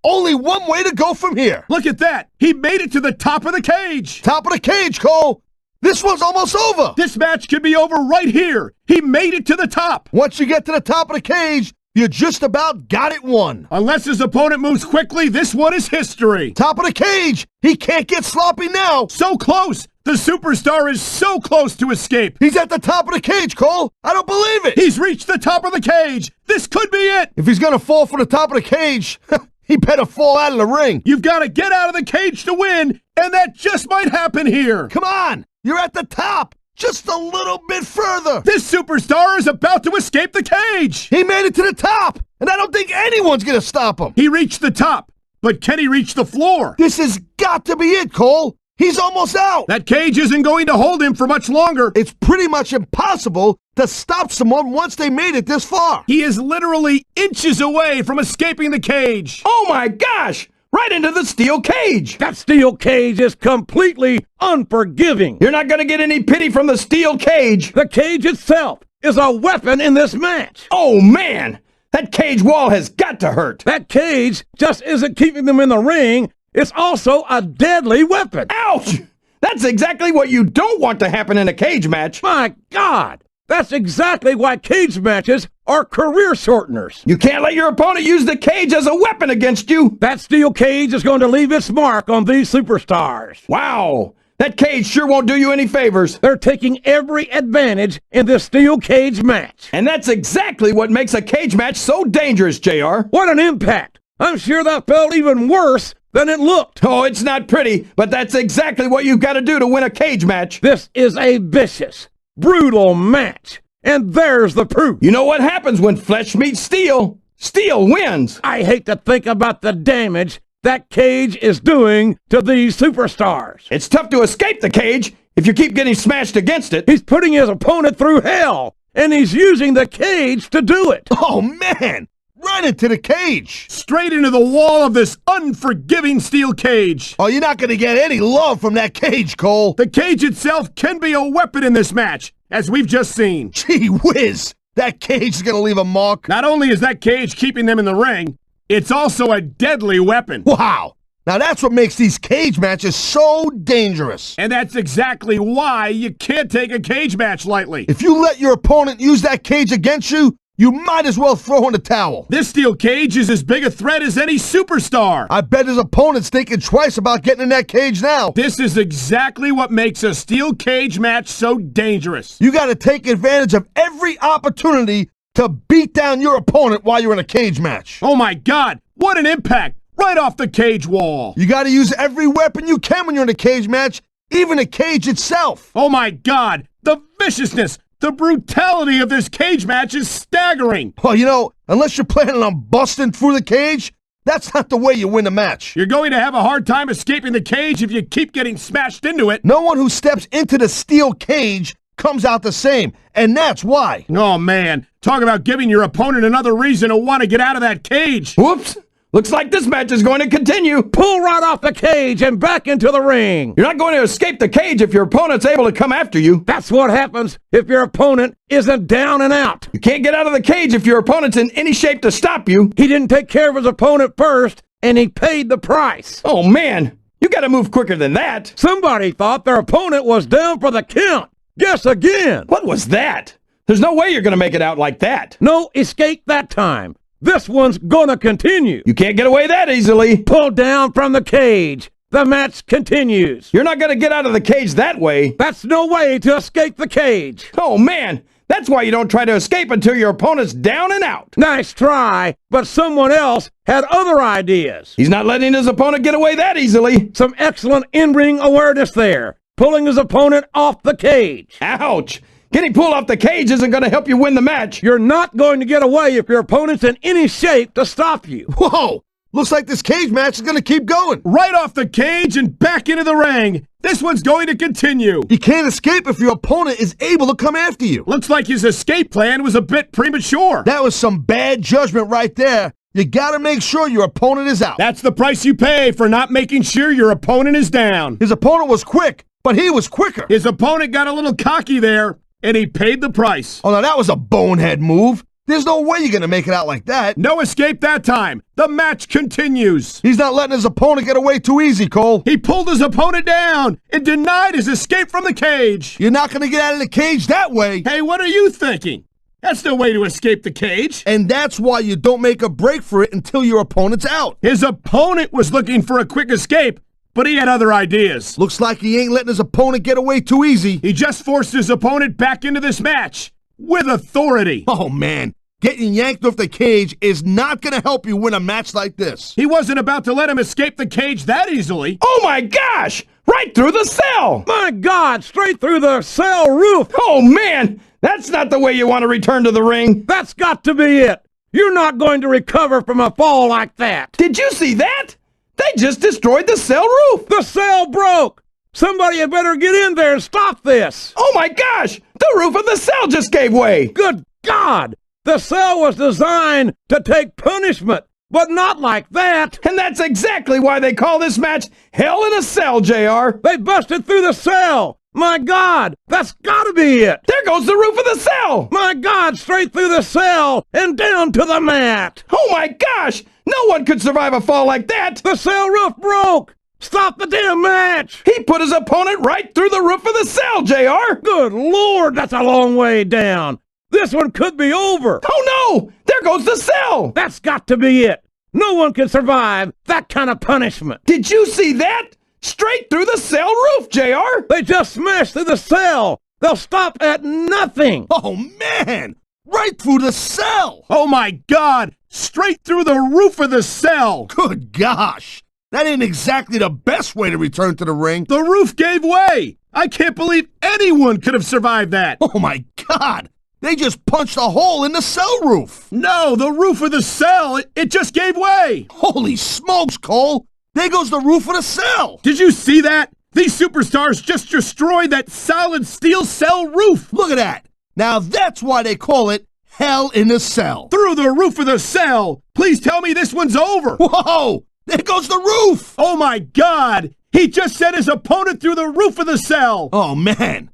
Only one way to go from here. Look at that! He made it to the top of the cage! Top of the cage, Cole. This one's almost over. This match could be over right here! He made it to the top! Once you get to the top of the cage, you just about got it won. Unless his opponent moves quickly, this one is history! Top of the cage. He can't get sloppy now. So close! The superstar is so close to escape! He's at the top of the cage, Cole. I don't believe it. He's reached the top of the cage! This could be it! If he's going to fall from the top of the cage, he better fall out of the ring. You've got to get out of the cage to win, and that just might happen here! Come on. You're at the top. Just a little bit further. This superstar is about to escape the cage! He made it to the top, and I don't think anyone's going to stop him. He reached the top, but can he reach the floor? This has got to be it, Cole. He's almost out. That cage isn't going to hold him for much longer. It's pretty much impossible to stop someone once they made it this far. He is literally inches away from escaping the cage. Oh my gosh! Right into the steel cage! That steel cage is completely unforgiving. You're not going to get any pity from the steel cage! The cage itself is a weapon in this match. Oh man! That cage wall has got to hurt! That cage just isn't keeping them in the ring. It's also a deadly weapon. Ouch! That's exactly what you don't want to happen in a cage match! My God! That's exactly why cage matches are career shorteners. You can't let your opponent use the cage as a weapon against you! That steel cage is going to leave its mark on these superstars. Wow! That cage sure won't do you any favors. They're taking every advantage in this steel cage match. And that's exactly what makes a cage match so dangerous, JR. What an impact! I'm sure that felt even worse than it looked. Oh, it's not pretty, but that's exactly what you've got to do to win a cage match. This is a vicious, brutal match. And there's the proof. You know what happens when flesh meets steel? Steel wins. I hate to think about the damage that cage is doing to these superstars. It's tough to escape the cage if you keep getting smashed against it. He's putting his opponent through hell, and he's using the cage to do it. Oh, man. Right into the cage. Straight into the wall of this unforgiving steel cage. Oh, you're not going to get any love from that cage, Cole. The cage itself can be a weapon in this match, as we've just seen. Gee whiz. That cage is going to leave a mark. Not only is that cage keeping them in the ring, it's also a deadly weapon. Wow. Now that's what makes these cage matches so dangerous. And that's exactly why you can't take a cage match lightly. If you let your opponent use that cage against you, you might as well throw in the towel. This steel cage is as big a threat as any superstar. I bet his opponent's thinking twice about getting in that cage now. This is exactly what makes a steel cage match so dangerous. You got to take advantage of every opportunity to beat down your opponent while you're in a cage match. Oh my God, what an impact! Right off the cage wall. You got to use every weapon you can when you're in a cage match, even the cage itself. Oh my God, the viciousness, the brutality of this cage match is staggering. Well, you know, unless you're planning on busting through the cage, that's not the way you win a match. You're going to have a hard time escaping the cage if you keep getting smashed into it. No one who steps into the steel cage comes out the same, and that's why. Oh man, talk about giving your opponent another reason to want to get out of that cage. Whoops! Looks like this match is going to continue. Pull right off the cage and back into the ring. You're not going to escape the cage if your opponent's able to come after you. That's what happens if your opponent isn't down and out. You can't get out of the cage if your opponent's in any shape to stop you. He didn't take care of his opponent first, and he paid the price. Oh man, you got to move quicker than that. Somebody thought their opponent was down for the count. Guess again. What was that? There's no way you're going to make it out like that. No escape that time. This one's gonna continue. You can't get away that easily. Pull down from the cage. The match continues. You're not going to get out of the cage that way. That's no way to escape the cage. Oh man, that's why you don't try to escape until your opponent's down and out. Nice try, but someone else had other ideas. He's not letting his opponent get away that easily. Some excellent in-ring awareness there. Pulling his opponent off the cage. Ouch! Getting pulled off the cage isn't going to help you win the match. You're not going to get away if your opponent's in any shape to stop you. Whoa! Looks like this cage match is going to keep going. Right off the cage and back into the ring. This one's going to continue. You can't escape if your opponent is able to come after you. Looks like his escape plan was a bit premature. That was some bad judgment right there. You gotta make sure your opponent is out. That's the price you pay for not making sure your opponent is down. His opponent was quick, but he was quicker. His opponent got a little cocky there, and he paid the price. Oh, now that was a bonehead move. There's no way you're gonna make it out like that. No escape that time. The match continues. He's not letting his opponent get away too easy, Cole. He pulled his opponent down and denied his escape from the cage. You're not gonna get out of the cage that way. Hey, what are you thinking? That's no way to escape the cage. And that's why you don't make a break for it until your opponent's out. His opponent was looking for a quick escape, but he had other ideas. Looks like he ain't letting his opponent get away too easy. He just forced his opponent back into this match with authority. Oh, man. Getting yanked off the cage is not going to help you win a match like this. He wasn't about to let him escape the cage that easily. Oh my gosh! Right through the cell! My God, straight through the cell roof. Oh man! That's not the way you want to return to the ring. That's got to be it. You're not going to recover from a fall like that. Did you see that? They just destroyed the cell roof. The cell broke. Somebody had better get in there and stop this. Oh my gosh! The roof of the cell just gave way. Good God! The cell was designed to take punishment, but not like that. And that's exactly why they call this match Hell in a Cell, JR. They busted through the cell. My God, that's gotta be it. There goes the roof of the cell. My God, straight through the cell and down to the mat. Oh my gosh! No one could survive a fall like that. The cell roof broke. Stop the damn match. He put his opponent right through the roof of the cell, JR. Good Lord, that's a long way down. This one could be over. Oh no! There goes the cell. That's got to be it. No one can survive that kind of punishment. Did you see that? Straight through the cell roof, JR. They just smashed through the cell. They'll stop at nothing. Oh, man! Right through the cell! Oh my God! Straight through the roof of the cell! Good gosh! That ain't exactly the best way to return to the ring. The roof gave way! I can't believe anyone could have survived that! Oh my God! They just punched a hole in the cell roof! No, the roof of the cell, it just gave way! Holy smokes, Cole! There goes the roof of the cell! Did you see that? These superstars just destroyed that solid steel cell roof! Look at that! Now that's why they call it Hell in a Cell. Through the roof of the cell! Please tell me this one's over! Whoa! There goes the roof! Oh my God! He just sent his opponent through the roof of the cell! Oh man!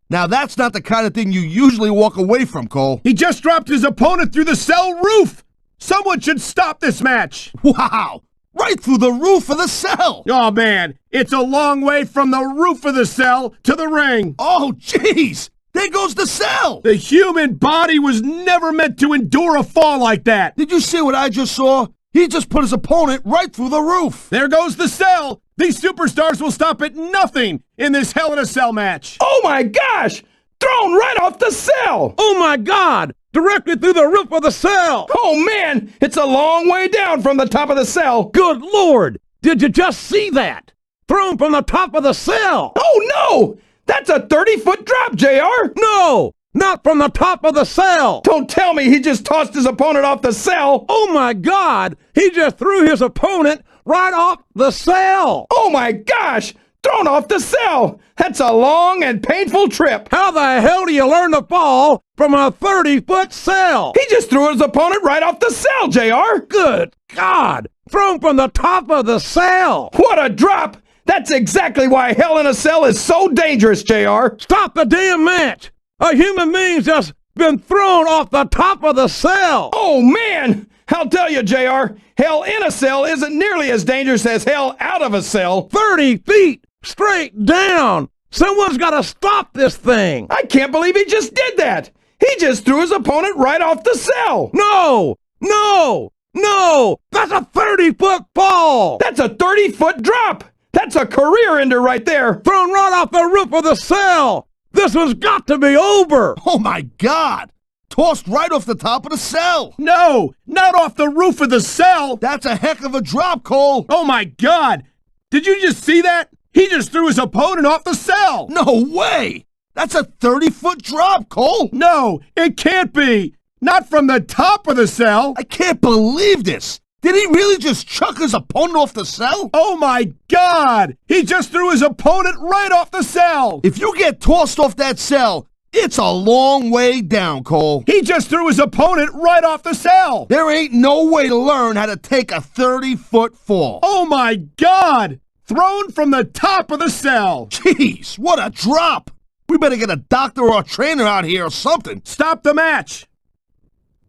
Now that's not the kind of thing you usually walk away from, Cole. He just dropped his opponent through the cell roof! Someone should stop this match! Wow! Right through the roof of the cell! Oh man, it's a long way from the roof of the cell to the ring! Oh jeez! There goes the cell! The human body was never meant to endure a fall like that! Did you see what I just saw? He just put his opponent right through the roof! There goes the cell! These superstars will stop at nothing in this Hell in a Cell match! Oh my gosh! Thrown right off the cell! Oh my God! Directly through the roof of the cell! Oh man! It's a long way down from the top of the cell! Good Lord! Did you just see that? Thrown from the top of the cell! Oh no! That's a 30-foot drop, JR! No! Not from the top of the cell! Don't tell me he just tossed his opponent off the cell! Oh my God! He just threw his opponent right off the cell! Oh my gosh! Thrown off the cell! That's a long and painful trip! How the hell do you learn to fall from a 30-foot cell? He just threw his opponent right off the cell, JR! Good God! Thrown from the top of the cell! What a drop! That's exactly why Hell in a Cell is so dangerous, JR! Stop the damn match! A human being's just been thrown off the top of the cell! Oh man! I'll tell you, JR, Hell in a Cell isn't nearly as dangerous as hell out of a cell. 30 feet straight down! Someone's got to stop this thing! I can't believe he just did that! He just threw his opponent right off the cell! No! No! No! That's a 30-foot fall! That's a 30-foot drop! That's a career ender right there! Thrown right off the roof of the cell! This one's got to be over! Oh my God! Tossed right off the top of the cell! No! Not off the roof of the cell! That's a heck of a drop, Cole! Oh my God! Did you just see that? He just threw his opponent off the cell! No way! That's a 30-foot drop, Cole! No, it can't be! Not from the top of the cell! I can't believe this! Did he really just chuck his opponent off the cell? Oh my God! He just threw his opponent right off the cell! If you get tossed off that cell, It's a long way down, Cole. He just threw his opponent right off the cell. There ain't no way to learn how to take a 30-foot fall. Oh my God! Thrown from the top of the cell. Jeez, what a drop. We better get a doctor or a trainer out here or something. Stop the match.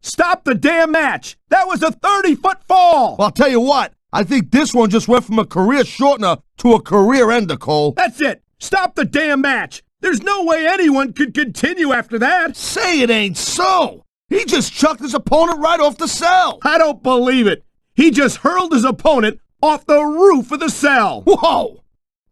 Stop the damn match. That was a 30-foot fall. Well, I'll tell you what. I think this one just went from a career shortener to a career ender, Cole. That's it. Stop the damn match. There's no way anyone could continue after that. Say it ain't so. He just chucked his opponent right off the cell. I don't believe it. He just hurled his opponent off the roof of the cell. Whoa!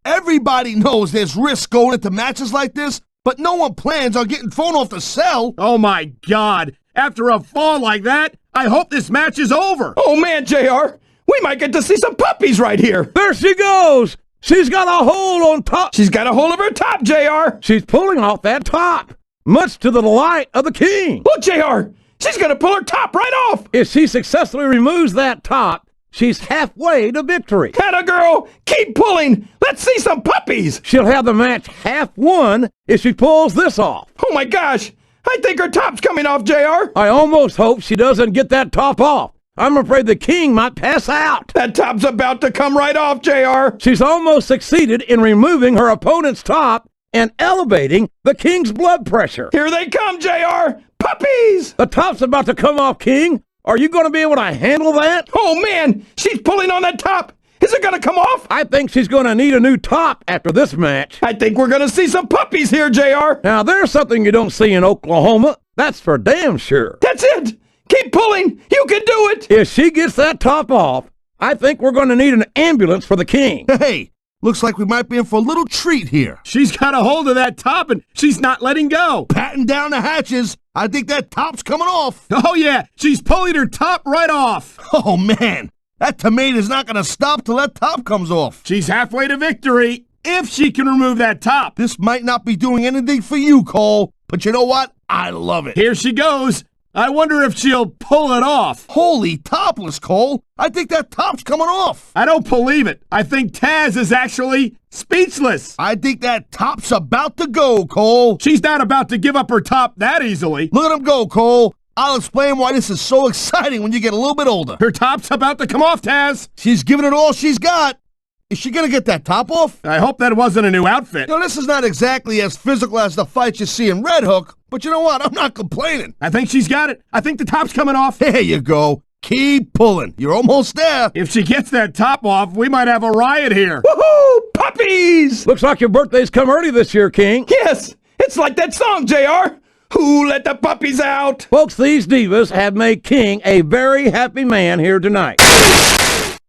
Everybody knows there's risk going into matches like this, but no one plans on getting thrown off the cell. Oh my God. After a fall like that, I hope this match is over. Oh man, JR, we might get to see some puppies right here. There she goes. She's got a hold on top. She's got a hold of her top, JR. She's pulling off that top, much to the delight of the king. Look, JR, she's going to pull her top right off. If she successfully removes that top, she's halfway to victory. Atta girl, keep pulling. Let's see some puppies. She'll have the match half won if she pulls this off. Oh my gosh, I think her top's coming off, JR. I almost hope she doesn't get that top off. I'm afraid the king might pass out. That top's about to come right off, JR. She's almost succeeded in removing her opponent's top and elevating the king's blood pressure. Here they come, JR. Puppies. The top's about to come off, King. Are you going to be able to handle that? Oh man, she's pulling on that top. Is it going to come off? I think she's going to need a new top after this match. I think we're going to see some puppies here, JR. Now, there's something you don't see in Oklahoma. That's for damn sure. That's it. Keep pulling. You can do it. If she gets that top off, I think we're going to need an ambulance for the king. Hey, looks like we might be in for a little treat here. She's got a hold of that top and she's not letting go. Patting down the hatches. I think that top's coming off. Oh yeah, she's pulling her top right off. Oh man, that tomato's not going to stop till that top comes off. She's halfway to victory if she can remove that top. This might not be doing anything for you, Cole, but you know what? I love it. Here she goes. I wonder if she'll pull it off. Holy topless, Cole. I think that top's coming off. I don't believe it. I think Tazz is actually speechless. I think that top's about to go, Cole. She's not about to give up her top that easily. Look at him go, Cole. I'll explain why this is so exciting when you get a little bit older. Her top's about to come off, Tazz. She's giving it all she's got. Is she going to get that top off? I hope that wasn't a new outfit. You know, this is not exactly as physical as the fights you see in Red Hook, but you know what? I'm not complaining. I think she's got it. I think the top's coming off. There you go. Keep pulling. You're almost there. If she gets that top off, we might have a riot here. Woohoo! Puppies! Looks like your birthday's come early this year, King. Yes, it's like that song, JR. Who let the puppies out? Folks, these divas have made King a very happy man here tonight.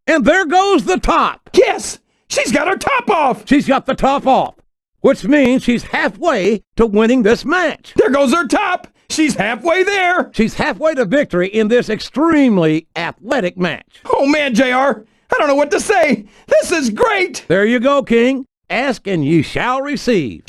And there goes the top. Yes, she's got her top off. She's got the top off, which means she's halfway to winning this match. There goes her top. She's halfway there. She's halfway to victory in this extremely athletic match. Oh man, JR, I don't know what to say. This is great. There you go, King. Ask and you shall receive.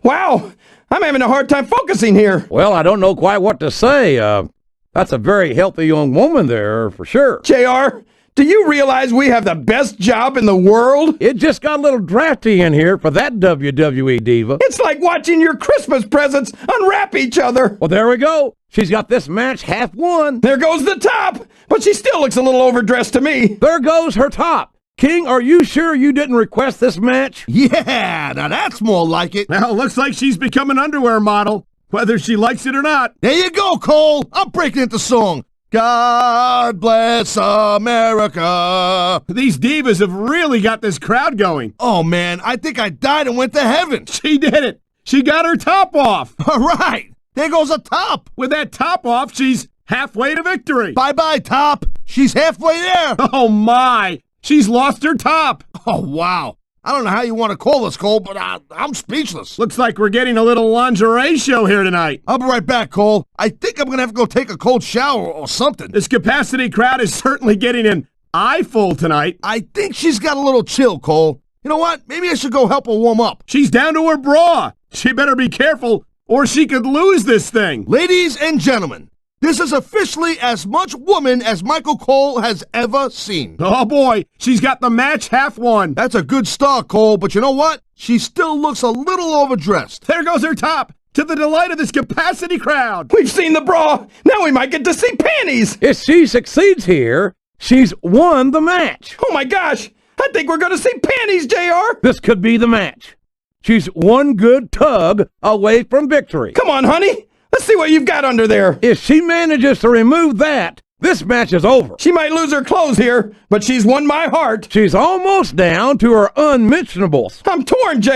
Wow, I'm having a hard time focusing here. Well, I don't know quite what to say. That's a very healthy young woman there, for sure. JR, do you realize we have the best job in the world? It just got a little drafty in here for that WWE diva. It's like watching your Christmas presents unwrap each other. Well, there we go. She's got this match half won. There goes the top, but she still looks a little overdressed to me. There goes her top. King, are you sure you didn't request this match? Yeah, now that's more like it. Well, looks like she's become an underwear model, whether she likes it or not. There you go, Cole. I'm breaking into song. God bless America. These divas have really got this crowd going. Oh, man, I think I died and went to heaven. She did it. She got her top off. All right, there goes a top. With that top off, she's halfway to victory. Bye-bye, top. She's halfway there. Oh, my. She's lost her top. Oh, wow. I don't know how you want to call this, Cole, but I'm speechless. Looks like we're getting a little lingerie show here tonight. I'll be right back, Cole. I think I'm going to have to go take a cold shower or something. This capacity crowd is certainly getting an eyeful tonight. I think she's got a little chill, Cole. You know what? Maybe I should go help her warm up. She's down to her bra. She better be careful or she could lose this thing. Ladies and gentlemen, This is officially as much woman as Michael Cole has ever seen. Oh boy, she's got the match half won. That's a good start, Cole, but you know what? She still looks a little overdressed. There goes her top, to the delight of this capacity crowd. We've seen the bra. Now we might get to see panties. If she succeeds here, she's won the match. Oh my gosh. I think we're going to see panties, JR. This could be the match. She's one good tug away from victory. Come on, honey. Let's see what you've got under there. If she manages to remove that, this match is over. She might lose her clothes here, but she's won my heart. She's almost down to her unmentionables. I'm torn, JR.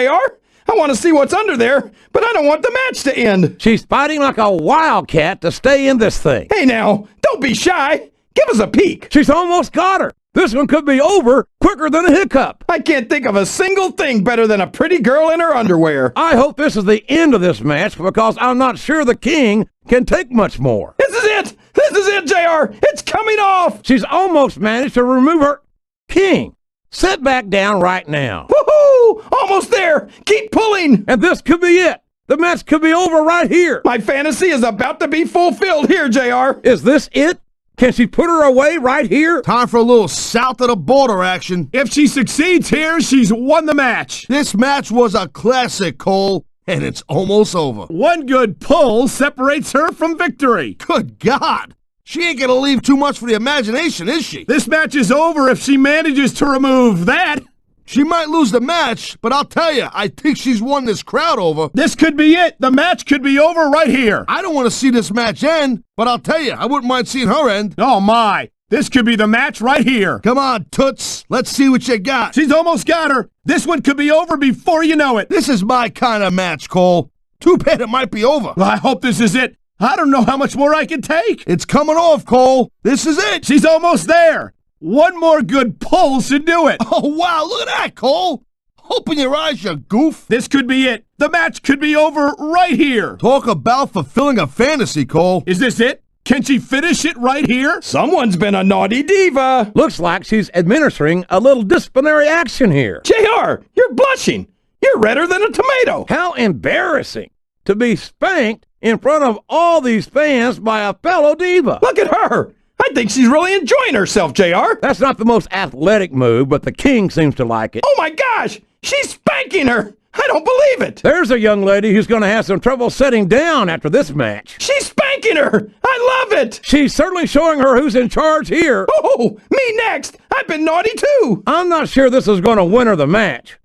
I want to see what's under there, but I don't want the match to end. She's fighting like a wildcat to stay in this thing. Hey now, don't be shy. Give us a peek. She's almost got her. This one could be over quicker than a hiccup. I can't think of a single thing better than a pretty girl in her underwear. I hope this is the end of this match because I'm not sure the king can take much more. This is it. This is it, JR. It's coming off. She's almost managed to remove her king. Sit back down right now. Woohoo! Almost there. Keep pulling. And this could be it. The match could be over right here. My fantasy is about to be fulfilled here, JR. Is this it? Can she put her away right here? Time for a little south of the border action. If she succeeds here, she's won the match. This match was a classic, Cole, and it's almost over. One good pull separates her from victory. Good God! She ain't gonna leave too much for the imagination, is she? This match is over if she manages to remove that. She might lose the match, but I'll tell you, I think she's won this crowd over. This could be it. The match could be over right here. I don't want to see this match end, but I'll tell you, I wouldn't mind seeing her end. Oh my, this could be the match right here. Come on, Toots, let's see what you got. She's almost got her. This one could be over before you know it. This is my kind of match, Cole. Too bad it might be over. Well, I hope this is it. I don't know how much more I can take. It's coming off, Cole. This is it. She's almost there. One more good pull should do it. Oh, wow, look at that, Cole. Open your eyes, you goof. This could be it. The match could be over right here. Talk about fulfilling a fantasy, Cole. Is this it? Can she finish it right here? Someone's been a naughty diva. Looks like she's administering a little disciplinary action here. JR, you're blushing. You're redder than a tomato. How embarrassing to be spanked in front of all these fans by a fellow diva. Look at her. I think she's really enjoying herself, JR. That's not the most athletic move, but the king seems to like it. Oh my gosh, she's spanking her. I don't believe it. There's a young lady who's going to have some trouble sitting down after this match. She's spanking her. I love it. She's certainly showing her who's in charge here. Oh, me next. I've been naughty too. I'm not sure this is going to win her the match,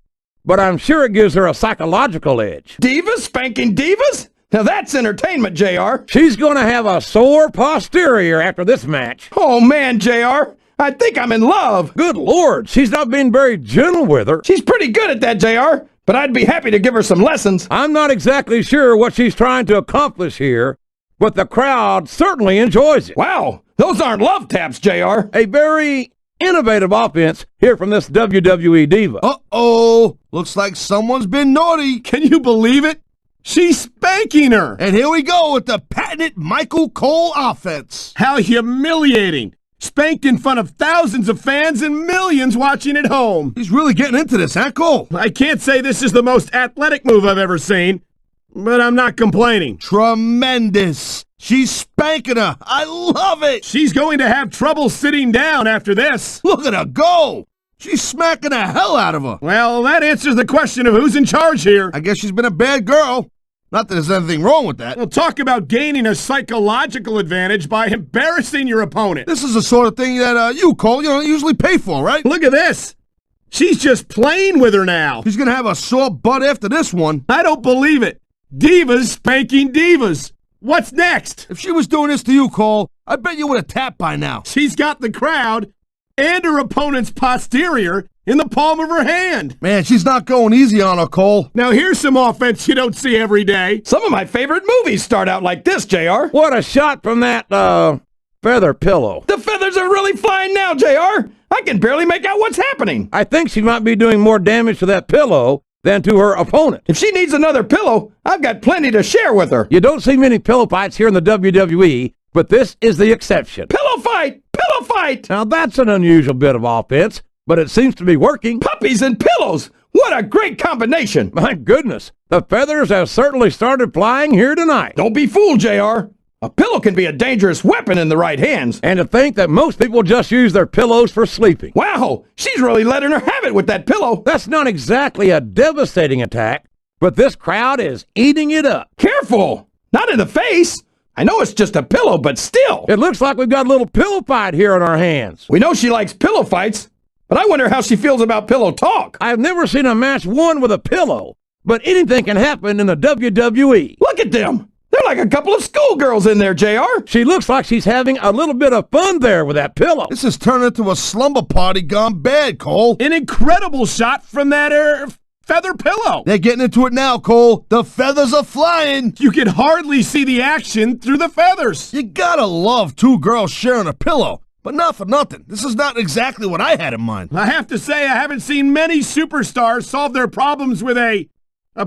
but I'm sure it gives her a psychological edge. Divas spanking divas? Now that's entertainment, JR. She's going to have a sore posterior after this match. Oh man, JR. I think I'm in love. Good Lord, she's not being very gentle with her. She's pretty good at that, JR, but I'd be happy to give her some lessons. I'm not exactly sure what she's trying to accomplish here, but the crowd certainly enjoys it. Wow, those aren't love taps, JR. A very innovative offense here from this WWE diva. Uh-oh, looks like someone's been naughty. Can you believe it? She's spanking her. And here we go with the patented Michael Cole offense. How humiliating. Spanked in front of thousands of fans and millions watching at home. He's really getting into this, huh, Cole? I can't say this is the most athletic move I've ever seen, but I'm not complaining. Tremendous. She's spanking her. I love it. She's going to have trouble sitting down after this. Look at her go. She's smacking the hell out of her. Well, that answers the question of who's in charge here. I guess she's been a bad girl. Not that there's anything wrong with that. We'll talk about gaining a psychological advantage by embarrassing your opponent. This is the sort of thing that you, Cole, usually pay for, right? Look at this. She's just playing with her now. She's going to have a sore butt after this one. I don't believe it. Divas spanking divas. What's next? If she was doing this to you, Cole, I bet you would have tapped by now. She's got the crowd and her opponent's posterior in the palm of her hand. Man, she's not going easy on her, Cole. Now here's some offense you don't see every day. Some of my favorite movies start out like this, JR. What a shot from that, feather pillow. The feathers are really flying now, JR. I can barely make out what's happening. I think she might be doing more damage to that pillow than to her opponent. If she needs another pillow, I've got plenty to share with her. You don't see many pillow fights here in the WWE, but this is the exception. Pillow fight! Pillow fight! Now that's an unusual bit of offense, but it seems to be working. Puppies and pillows! What a great combination! My goodness, the feathers have certainly started flying here tonight. Don't be fooled, JR. A pillow can be a dangerous weapon in the right hands. And to think that most people just use their pillows for sleeping. Wow, she's really letting her have it with that pillow. That's not exactly a devastating attack, but this crowd is eating it up. Careful! Not in the face! I know it's just a pillow, but still! It looks like we've got a little pillow fight here on our hands. We know she likes pillow fights, but I wonder how she feels about pillow talk. I've never seen a match won with a pillow, but anything can happen in the WWE. Look at them! They're like a couple of schoolgirls in there, JR. She looks like she's having a little bit of fun there with that pillow. This has turned into a slumber party gone bad, Cole. An incredible shot from that feather pillow. They're getting into it now, Cole. The feathers are flying. You can hardly see the action through the feathers. You gotta love two girls sharing a pillow. But not for nothing. This is not exactly what I had in mind. I have to say, I haven't seen many superstars solve their problems with a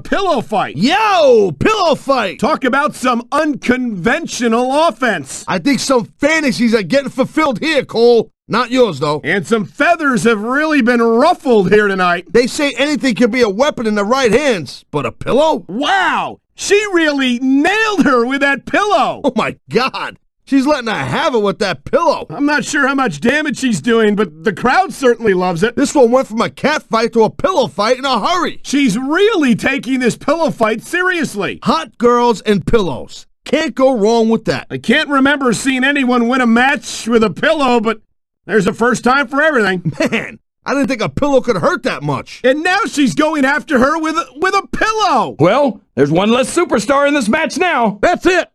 pillow fight. Yo, pillow fight. Talk about some unconventional offense. I think some fantasies are getting fulfilled here, Cole. Not yours, though. And some feathers have really been ruffled here tonight. They say anything can be a weapon in the right hands, but a pillow? Wow, she really nailed her with that pillow. Oh, my God. She's letting her have it with that pillow. I'm not sure how much damage she's doing, but the crowd certainly loves it. This one went from a cat fight to a pillow fight in a hurry. She's really taking this pillow fight seriously. Hot girls and pillows. Can't go wrong with that. I can't remember seeing anyone win a match with a pillow, but there's a first time for everything. Man, I didn't think a pillow could hurt that much. And now she's going after her with a pillow. Well, there's one less superstar in this match now. That's it.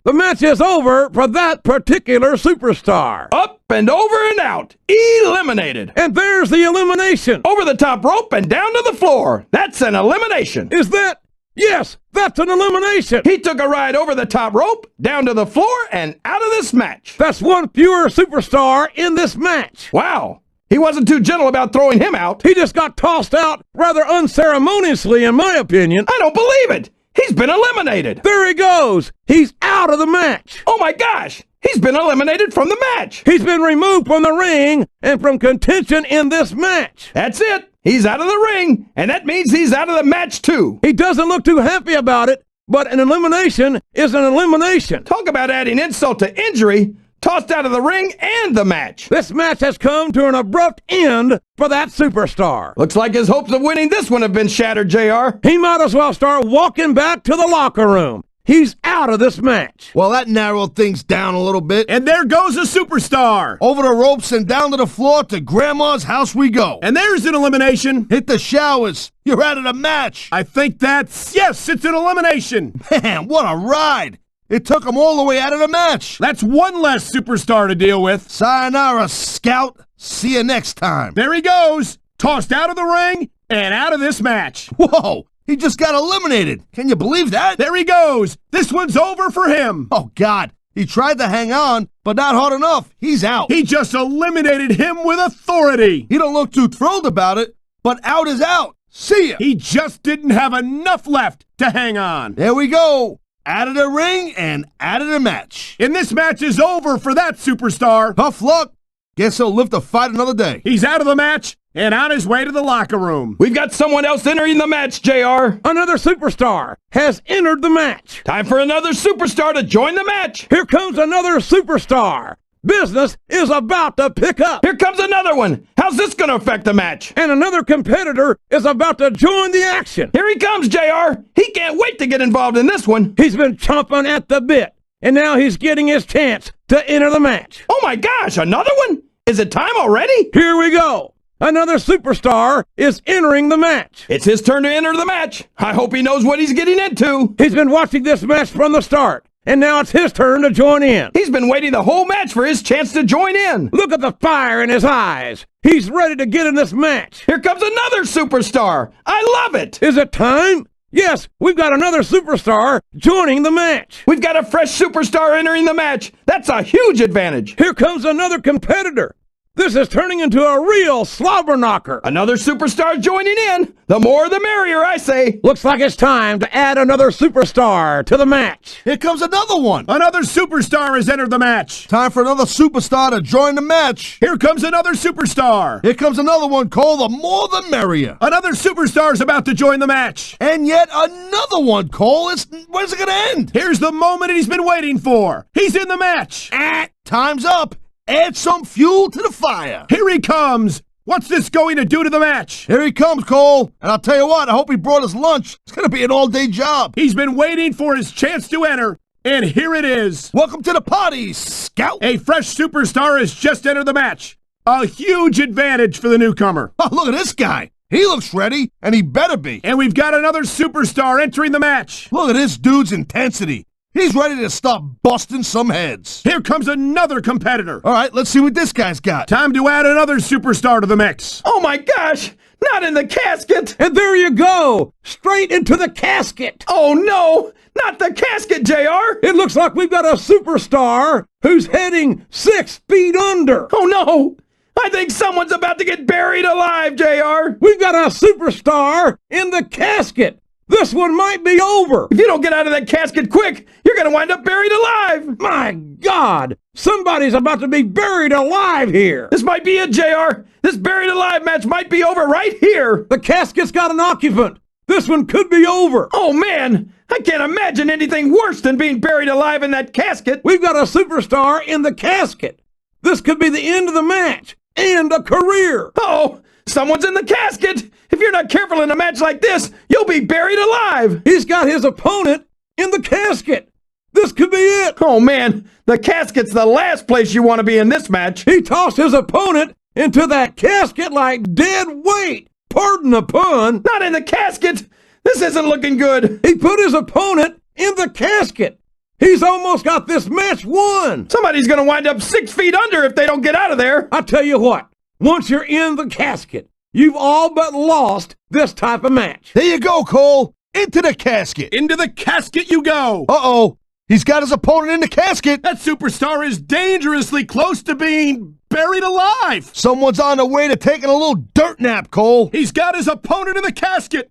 The match is over for that particular superstar. Up and over and out. Eliminated. And there's the elimination. Over the top rope and down to the floor. That's an elimination. Is that? Yes, that's an elimination. He took a ride over the top rope, down to the floor, and out of this match. That's one fewer superstar in this match. Wow. He wasn't too gentle about throwing him out. He just got tossed out rather unceremoniously, in my opinion. I don't believe it. He's been eliminated. There he goes. He's out of the match. Oh my gosh. He's been eliminated from the match. He's been removed from the ring and from contention in this match. That's it. He's out of the ring, and that means he's out of the match too. He doesn't look too happy about it, but an elimination is an elimination. Talk about adding insult to injury. Tossed out of the ring and the match. This match has come to an abrupt end for that superstar. Looks like his hopes of winning this one have been shattered, JR. He might as well start walking back to the locker room. He's out of this match. Well, that narrowed things down a little bit. And there goes a superstar. Over the ropes and down to the floor to Grandma's house we go. And there's an elimination. Hit the showers. You're out of the match. I think yes, it's an elimination. Man, what a ride. It took him all the way out of the match. That's one less superstar to deal with. Sayonara, Scout. See you next time. There he goes. Tossed out of the ring and out of this match. Whoa, he just got eliminated. Can you believe that? There he goes. This one's over for him. Oh, God. He tried to hang on, but not hard enough. He's out. He just eliminated him with authority. He don't look too thrilled about it, but out is out. See ya. He just didn't have enough left to hang on. There we go. Out of the ring and out of the match. And this match is over for that superstar. Tough luck. Guess he'll live to fight another day. He's out of the match and on his way to the locker room. We've got someone else entering the match, JR. Another superstar has entered the match. Time for another superstar to join the match. Here comes another superstar. Business is about to pick up. Here comes another one. How's this going to affect the match? And another competitor is about to join the action. Here he comes, JR. He can't wait to get involved in this one. He's been chomping at the bit, and now he's getting his chance to enter the match. Oh my gosh, another one? Is it time already? Here we go. Another superstar is entering the match. It's his turn to enter the match. I hope he knows what he's getting into. He's been watching this match from the start, and now it's his turn to join in. He's been waiting the whole match for his chance to join in. Look at the fire in his eyes. He's ready to get in this match. Here comes another superstar. I love it. Is it time? Yes, we've got another superstar joining the match. We've got a fresh superstar entering the match. That's a huge advantage. Here comes another competitor. This is turning into a real slobber knocker. Another superstar joining in. The more the merrier, I say. Looks like it's time to add another superstar to the match. Here comes another one. Another superstar has entered the match. Time for another superstar to join the match. Here comes another superstar. Here comes another one, Cole. The more the merrier. Another superstar is about to join the match. And yet another one, Cole. When's it going to end? Here's the moment he's been waiting for. He's in the match. Time's up. Add some fuel to the fire. Here he comes. What's this going to do to the match? Here he comes, Cole. And I'll tell you what, I hope he brought his lunch. It's going to be an all-day job. He's been waiting for his chance to enter, and here it is. Welcome to the party, Scout. A fresh superstar has just entered the match. A huge advantage for the newcomer. Oh, look at this guy. He looks ready, and he better be. And we've got another superstar entering the match. Look at this dude's intensity. He's ready to start busting some heads. Here comes another competitor. All right, let's see what this guy's got. Time to add another superstar to the mix. Oh my gosh! Not in the casket! And there you go. Straight into the casket. Oh no! Not the casket, JR! It looks like we've got a superstar who's heading 6 feet under. Oh no! I think someone's about to get buried alive, JR! We've got a superstar in the casket. This one might be over. If you don't get out of that casket quick, you're gonna wind up buried alive! My God! Somebody's about to be buried alive here. This might be it, JR! This buried alive match might be over right here! The casket's got an occupant. This one could be over. Oh man! I can't imagine anything worse than being buried alive in that casket! We've got a superstar in the casket. This could be the end of the match and a career. Oh! Someone's in the casket! If you're not careful in a match like this, you'll be buried alive! He's got his opponent in the casket. This could be it. Oh man, the casket's the last place you want to be in this match. He tossed his opponent into that casket like dead weight. Pardon the pun. Not in the casket! This isn't looking good! He put his opponent in the casket. He's almost got this match won. Somebody's gonna wind up 6 feet under if they don't get out of there! I tell you what, once you're in the casket, you've all but lost this type of match. There you go, Cole. Into the casket. Into the casket you go. Uh-oh. He's got his opponent in the casket. That superstar is dangerously close to being buried alive. Someone's on the way to taking a little dirt nap, Cole. He's got his opponent in the casket.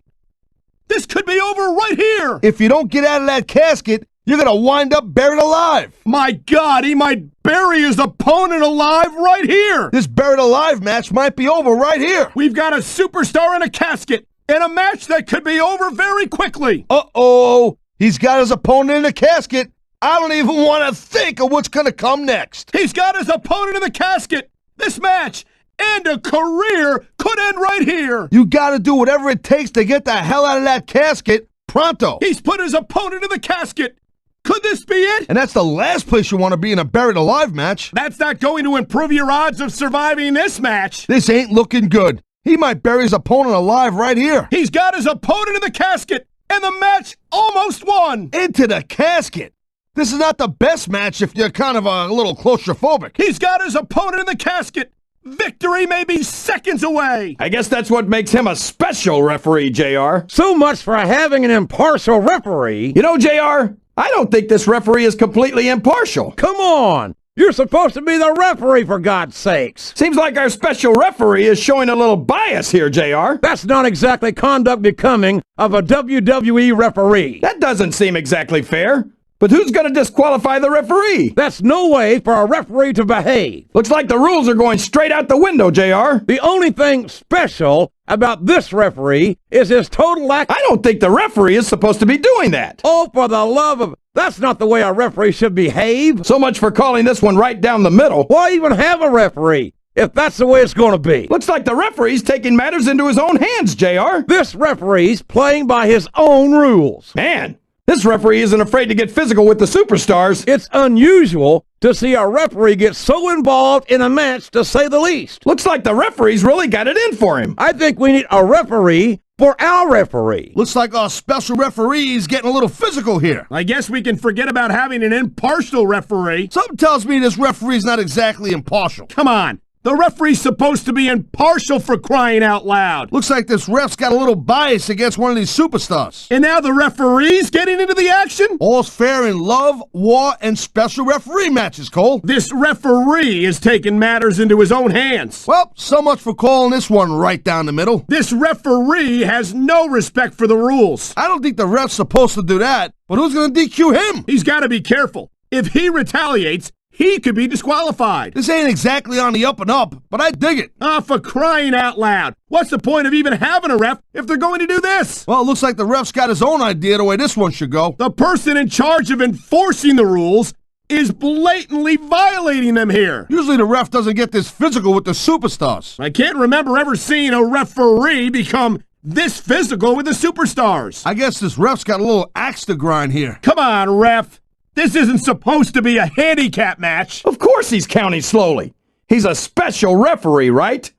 This could be over right here. If you don't get out of that casket, you're going to wind up buried alive. My God, he might bury his opponent alive right here. This buried alive match might be over right here. We've got a superstar in a casket in a match that could be over very quickly. Uh-oh. He's got his opponent in the casket. I don't even want to think of what's going to come next. He's got his opponent in the casket. This match and a career could end right here. You got to do whatever it takes to get the hell out of that casket pronto. He's put his opponent in the casket. Could this be it? And that's the last place you want to be in a buried alive match. That's not going to improve your odds of surviving this match. This ain't looking good. He might bury his opponent alive right here. He's got his opponent in the casket, and the match almost won. Into the casket. This is not the best match if you're kind of a little claustrophobic. He's got his opponent in the casket. Victory may be seconds away. I guess that's what makes him a special referee, JR. So much for having an impartial referee. You know, JR, I don't think this referee is completely impartial. Come on. You're supposed to be the referee, for God's sakes. Seems like our special referee is showing a little bias here, JR. That's not exactly conduct becoming of a WWE referee. That doesn't seem exactly fair. But who's going to disqualify the referee? That's no way for a referee to behave. Looks like the rules are going straight out the window, JR. The only thing special about this referee is his total lack. I don't think the referee is supposed to be doing that. Oh, for the love of... That's not the way a referee should behave. So much for calling this one right down the middle. Why even have a referee if that's the way it's going to be? Looks like the referee's taking matters into his own hands, JR. This referee's playing by his own rules. Man, this referee isn't afraid to get physical with the superstars. It's unusual to see a referee get so involved in a match, to say the least. Looks like the referee's really got it in for him. I think we need a referee for our referee. Looks like our special referee is getting a little physical here. I guess we can forget about having an impartial referee. Something tells me this referee's not exactly impartial. Come on. The referee's supposed to be impartial, for crying out loud. Looks like this ref's got a little bias against one of these superstars. And now the referee's getting into the action? All's fair in love, war, and special referee matches, Cole. This referee is taking matters into his own hands. Well, so much for calling this one right down the middle. This referee has no respect for the rules. I don't think the ref's supposed to do that, but who's going to DQ him? He's got to be careful. If he retaliates, he could be disqualified. This ain't exactly on the up and up, but I dig it. For crying out loud. What's the point of even having a ref if they're going to do this? Well, it looks like the ref's got his own idea the way this one should go. The person in charge of enforcing the rules is blatantly violating them here. Usually the ref doesn't get this physical with the superstars. I can't remember ever seeing a referee become this physical with the superstars. I guess this ref's got a little axe to grind here. Come on, ref. This isn't supposed to be a handicap match. Of course he's counting slowly. He's a special referee, right?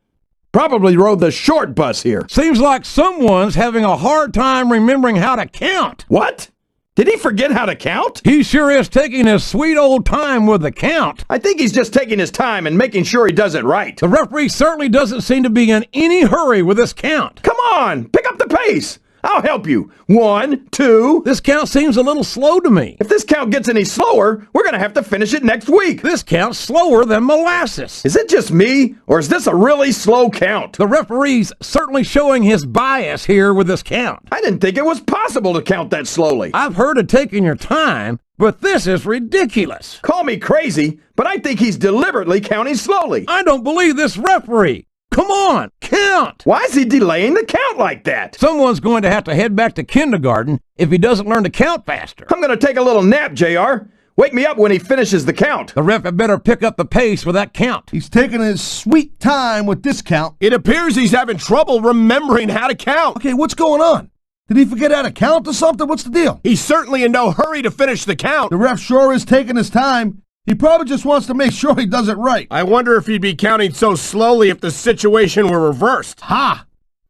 Probably rode the short bus here. Seems like someone's having a hard time remembering how to count. What? Did he forget how to count? He sure is taking his sweet old time with the count. I think he's just taking his time and making sure he does it right. The referee certainly doesn't seem to be in any hurry with this count. Come on, pick up the pace. I'll help you. 1, 2. This count seems a little slow to me. If this count gets any slower, we're going to have to finish it next week. This count's slower than molasses. Is it just me, or is this a really slow count? The referee's certainly showing his bias here with this count. I didn't think it was possible to count that slowly. I've heard of taking your time, but this is ridiculous. Call me crazy, but I think he's deliberately counting slowly. I don't believe this referee. Come on, count! Why is he delaying the count like that? Someone's going to have to head back to kindergarten if he doesn't learn to count faster. I'm going to take a little nap, JR. Wake me up when he finishes the count. The ref had better pick up the pace with that count. He's taking his sweet time with this count. It appears he's having trouble remembering how to count. Okay, what's going on? Did he forget how to count or something? What's the deal? He's certainly in no hurry to finish the count. The ref sure is taking his time. He probably just wants to make sure he does it right. I wonder if he'd be counting so slowly if the situation were reversed. Ha!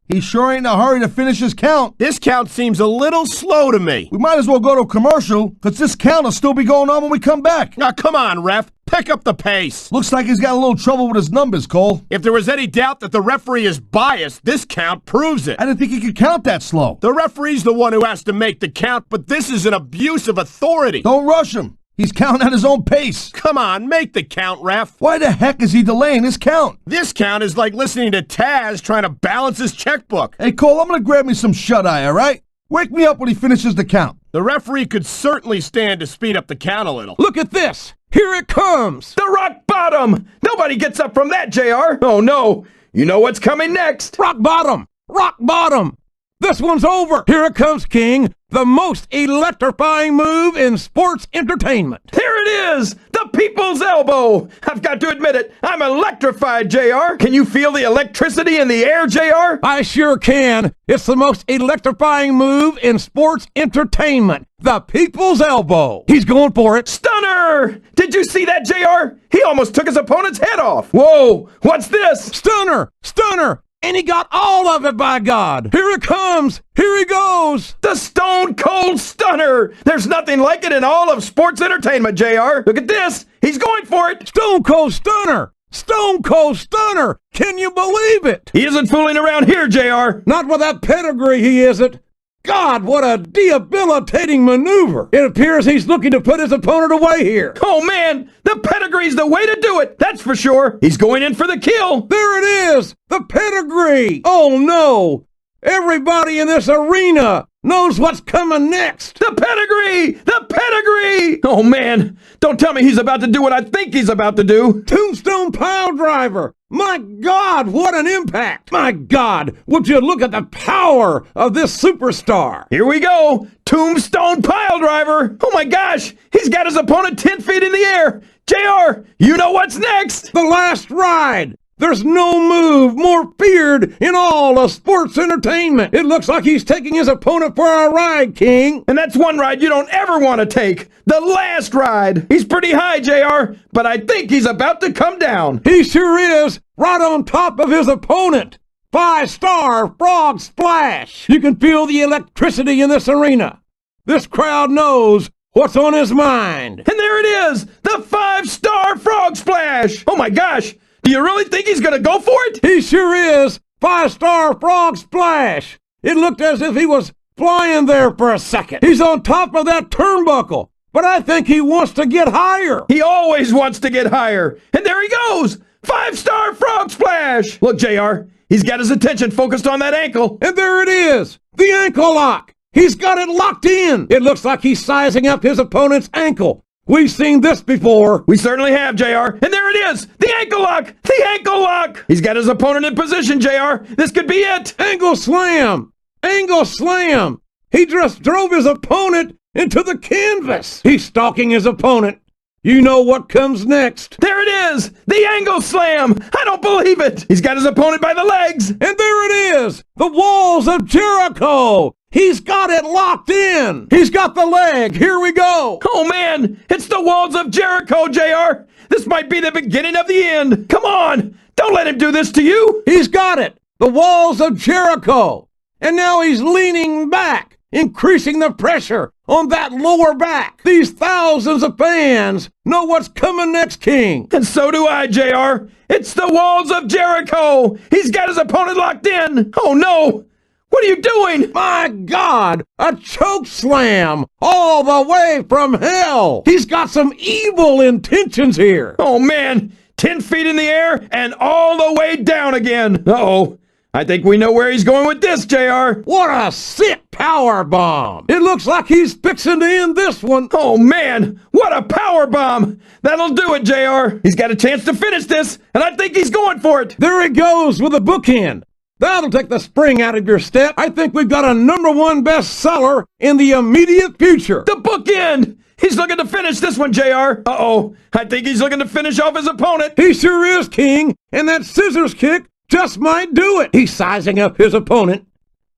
He sure ain't in a hurry to finish his count. This count seems a little slow to me. We might as well go to a commercial, because this count will still be going on when we come back. Now, come on, ref. Pick up the pace. Looks like he's got a little trouble with his numbers, Cole. If there was any doubt that the referee is biased, this count proves it. I didn't think he could count that slow. The referee's the one who has to make the count, but this is an abuse of authority. Don't rush him. He's counting at his own pace. Come on, make the count, ref. Why the heck is he delaying his count? This count is like listening to Tazz trying to balance his checkbook. Hey, Cole, I'm going to grab me some shut-eye, all right? Wake me up when he finishes the count. The referee could certainly stand to speed up the count a little. Look at this. Here it comes. The rock bottom. Nobody gets up from that, JR. Oh, no. You know what's coming next. Rock bottom. Rock bottom. This one's over. Here it comes, King. The most electrifying move in sports entertainment. Here it is, the people's elbow. I've got to admit it, I'm electrified, JR. Can you feel the electricity in the air, JR? I sure can. It's the most electrifying move in sports entertainment. The people's elbow. He's going for it. Stunner! Did you see that, JR? He almost took his opponent's head off. Whoa, what's this? Stunner! Stunner! And he got all of it, by God. Here it comes. Here he goes. The Stone Cold Stunner. There's nothing like it in all of sports entertainment, JR. Look at this. He's going for it. Stone Cold Stunner. Stone Cold Stunner. Can you believe it? He isn't fooling around here, JR. Not with that pedigree, he isn't. God, what a debilitating maneuver. It appears he's looking to put his opponent away here. Oh, man, the pedigree's the way to do it, that's for sure. He's going in for the kill. There it is, the pedigree. Oh, no. Everybody in this arena knows what's coming next. The pedigree! The pedigree! Oh, man, don't tell me he's about to do what I think he's about to do. Tombstone pile driver. My God, what an impact. My God, would you look at the power of this superstar. Here we go. Tombstone pile driver. Oh, my gosh, he's got his opponent 10 feet in the air. JR, you know what's next? The last ride. There's no move more feared in all of sports entertainment. It looks like he's taking his opponent for a ride, King. And that's one ride you don't ever want to take. The last ride. He's pretty high, JR, but I think he's about to come down. He sure is, right on top of his opponent. 5-star frog splash. You can feel the electricity in this arena. This crowd knows what's on his mind. And there it is, the 5-star frog splash. Oh my gosh. Do you really think he's going to go for it? He sure is. 5-star frog splash. It looked as if he was flying there for a second. He's on top of that turnbuckle, but I think he wants to get higher. He always wants to get higher. And there he goes. 5-star frog splash. Look, JR, he's got his attention focused on that ankle. And there it is. The ankle lock. He's got it locked in. It looks like he's sizing up his opponent's ankle. We've seen this before. We certainly have, JR. And there it is. The ankle lock. The ankle lock. He's got his opponent in position, JR. This could be it. Angle slam. Angle slam. He just drove his opponent into the canvas. He's stalking his opponent. You know what comes next. There it is. The angle slam. I don't believe it. He's got his opponent by the legs. And there it is. The walls of Jericho. He's got it locked in. He's got the leg. Here we go. Oh, man. It's the walls of Jericho, JR. This might be the beginning of the end. Come on. Don't let him do this to you. He's got it. The walls of Jericho. And now he's leaning back, increasing the pressure on that lower back. These thousands of fans know what's coming next, King. And so do I, JR. It's the walls of Jericho. He's got his opponent locked in. Oh, no. What are you doing? My God, a choke slam all the way from hell. He's got some evil intentions here. Oh, man. 10 feet in the air and all the way down again. Uh-oh. I think we know where he's going with this, JR. What a sick power bomb. It looks like he's fixing to end this one. Oh, man. What a power bomb. That'll do it, JR. He's got a chance to finish this, and I think he's going for it. There he goes with a bookend. That'll take the spring out of your step. I think we've got a #1 bestseller in the immediate future. The bookend. He's looking to finish this one, JR. Uh-oh. I think he's looking to finish off his opponent. He sure is, King. And that scissors kick just might do it. He's sizing up his opponent.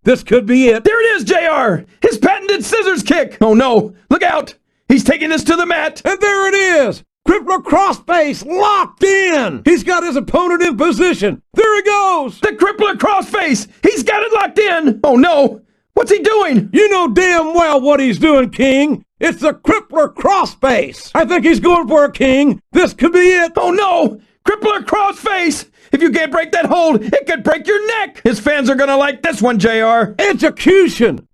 This could be it. There it is, JR. His patented scissors kick. Oh, no. Look out. He's taking this to the mat. And there it is. Crippler crossface locked in. He's got his opponent in position. There he goes. The crippler crossface. He's got it locked in. Oh, no. What's he doing? You know damn well what he's doing, King. It's the crippler crossface. I think he's going for a King. This could be it. Oh, no. Crippler crossface. If you can't break that hold, it could break your neck. His fans are going to like this one, JR. Execution.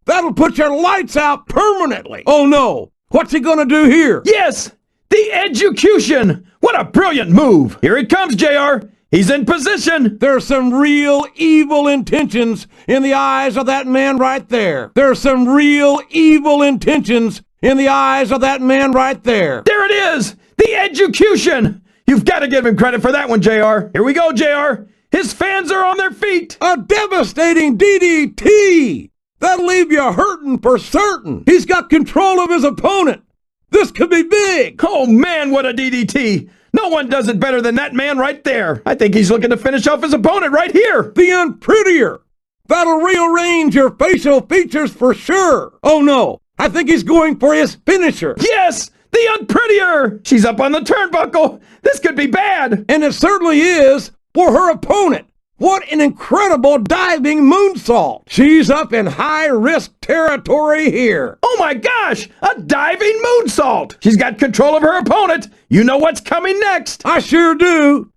That'll put your lights out permanently. Oh, no. What's he going to do here? Yes. The execution! What a brilliant move! Here it comes, JR. He's in position. There's some real evil intentions in the eyes of that man right there. There's some real evil intentions in the eyes of that man right there. There it is! The execution! You've got to give him credit for that one, JR. Here we go, JR. His fans are on their feet. A devastating DDT! That'll leave you hurting for certain. He's got control of his opponent. This could be big. Oh, man, what a DDT. No one does it better than that man right there. I think he's looking to finish off his opponent right here. The unprettier. That'll rearrange your facial features for sure. Oh, no. I think he's going for his finisher. Yes, the unprettier. She's up on the turnbuckle. This could be bad. And it certainly is for her opponent. What an incredible diving moonsault. She's up in high-risk territory here. Oh my gosh, a diving moonsault. She's got control of her opponent. You know what's coming next. I sure do.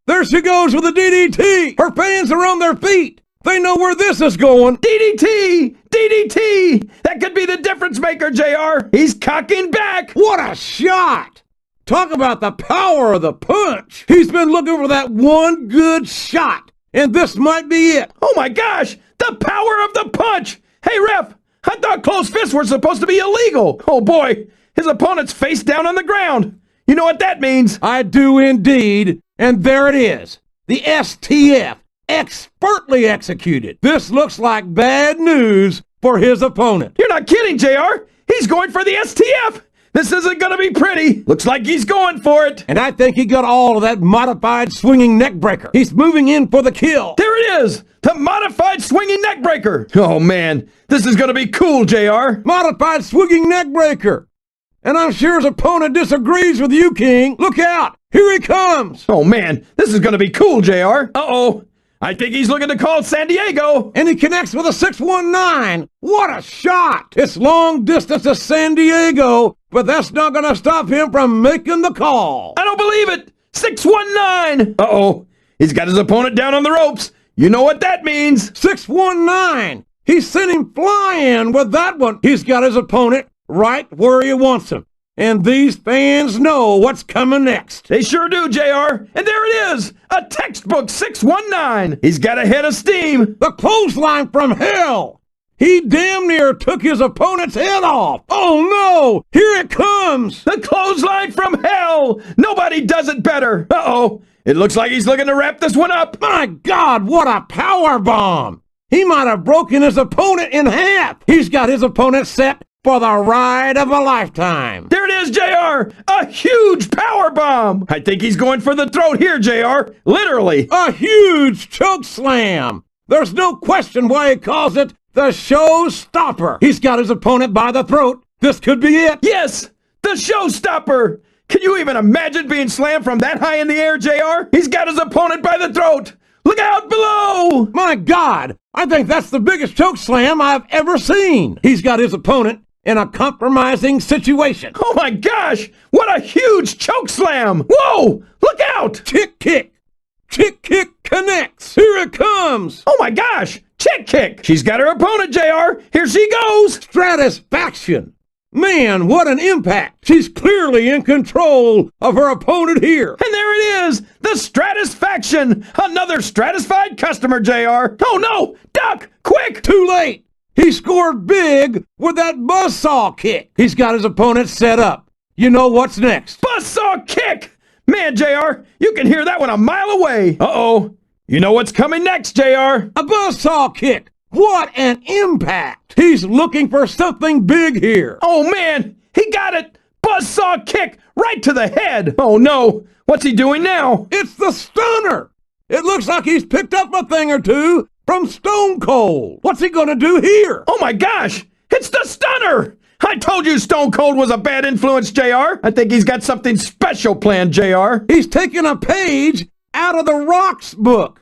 There she goes with the DDT. Her fans are on their feet. They know where this is going. DDT! DDT! That could be the difference maker, JR. He's cocking back. What a shot. Talk about the power of the punch. He's been looking for that one good shot. And this might be it. Oh my gosh! The power of the punch! Hey, ref! I thought closed fists were supposed to be illegal. Oh boy! His opponent's face down on the ground. You know what that means? I do indeed. And there it is. The STF. Expertly executed. This looks like bad news for his opponent. You're not kidding, JR. He's going for the STF. This isn't going to be pretty. Looks like he's going for it. And I think he got all of that modified swinging neck breaker. He's moving in for the kill. There it is. The modified swinging neck breaker. Oh, man. This is going to be cool, JR. Modified swinging neck breaker. And I'm sure his opponent disagrees with you, King. Look out. Here he comes. Oh, man. This is going to be cool, JR. Uh-oh. I think he's looking to call San Diego. And he connects with a 619. What a shot. It's long distance to San Diego, but that's not going to stop him from making the call. I don't believe it. 619! Uh-oh. He's got his opponent down on the ropes. You know what that means. 619! He sent him flying with that one. He's got his opponent right where he wants him. And these fans know what's coming next. They sure do, JR. And there it is, a textbook 619. He's got a head of steam. The clothesline from hell. He damn near took his opponent's head off. Oh no, here it comes. The clothesline from hell. Nobody does it better. Uh-oh. It looks like he's looking to wrap this one up. My God, what a power bomb. He might have broken his opponent in half. He's got his opponent set for the ride of a lifetime. There it is, JR. A huge power bomb. I think he's going for the throat here, JR. Literally. A huge choke slam. There's no question why he calls it the showstopper. He's got his opponent by the throat. This could be it. Yes, the showstopper. Can you even imagine being slammed from that high in the air, JR? He's got his opponent by the throat. Look out below. My God, I think that's the biggest choke slam I've ever seen. He's got his opponent in a compromising situation. Oh my gosh, what a huge choke slam. Whoa, look out. Chick kick. Chick kick connects. Here it comes. Oh my gosh, chick kick. She's got her opponent, JR. Here she goes. Stratisfaction. Man, what an impact. She's clearly in control of her opponent here. And there it is, the Stratisfaction. Another stratified customer, JR. Oh no, duck, quick. Too late. He scored big with that buzzsaw kick. He's got his opponent set up. You know what's next. Buzzsaw kick. Man, JR, you can hear that one a mile away. Uh-oh. You know what's coming next, JR? A buzzsaw kick. What an impact. He's looking for something big here. Oh, man, he got it. Buzzsaw kick right to the head. Oh, no. What's he doing now? It's the stunner. It looks like he's picked up a thing or two from Stone Cold. What's he going to do here? Oh, my gosh. It's the stunner. I told you Stone Cold was a bad influence, JR. I think he's got something special planned, JR. He's taking a page out of the Rock's book.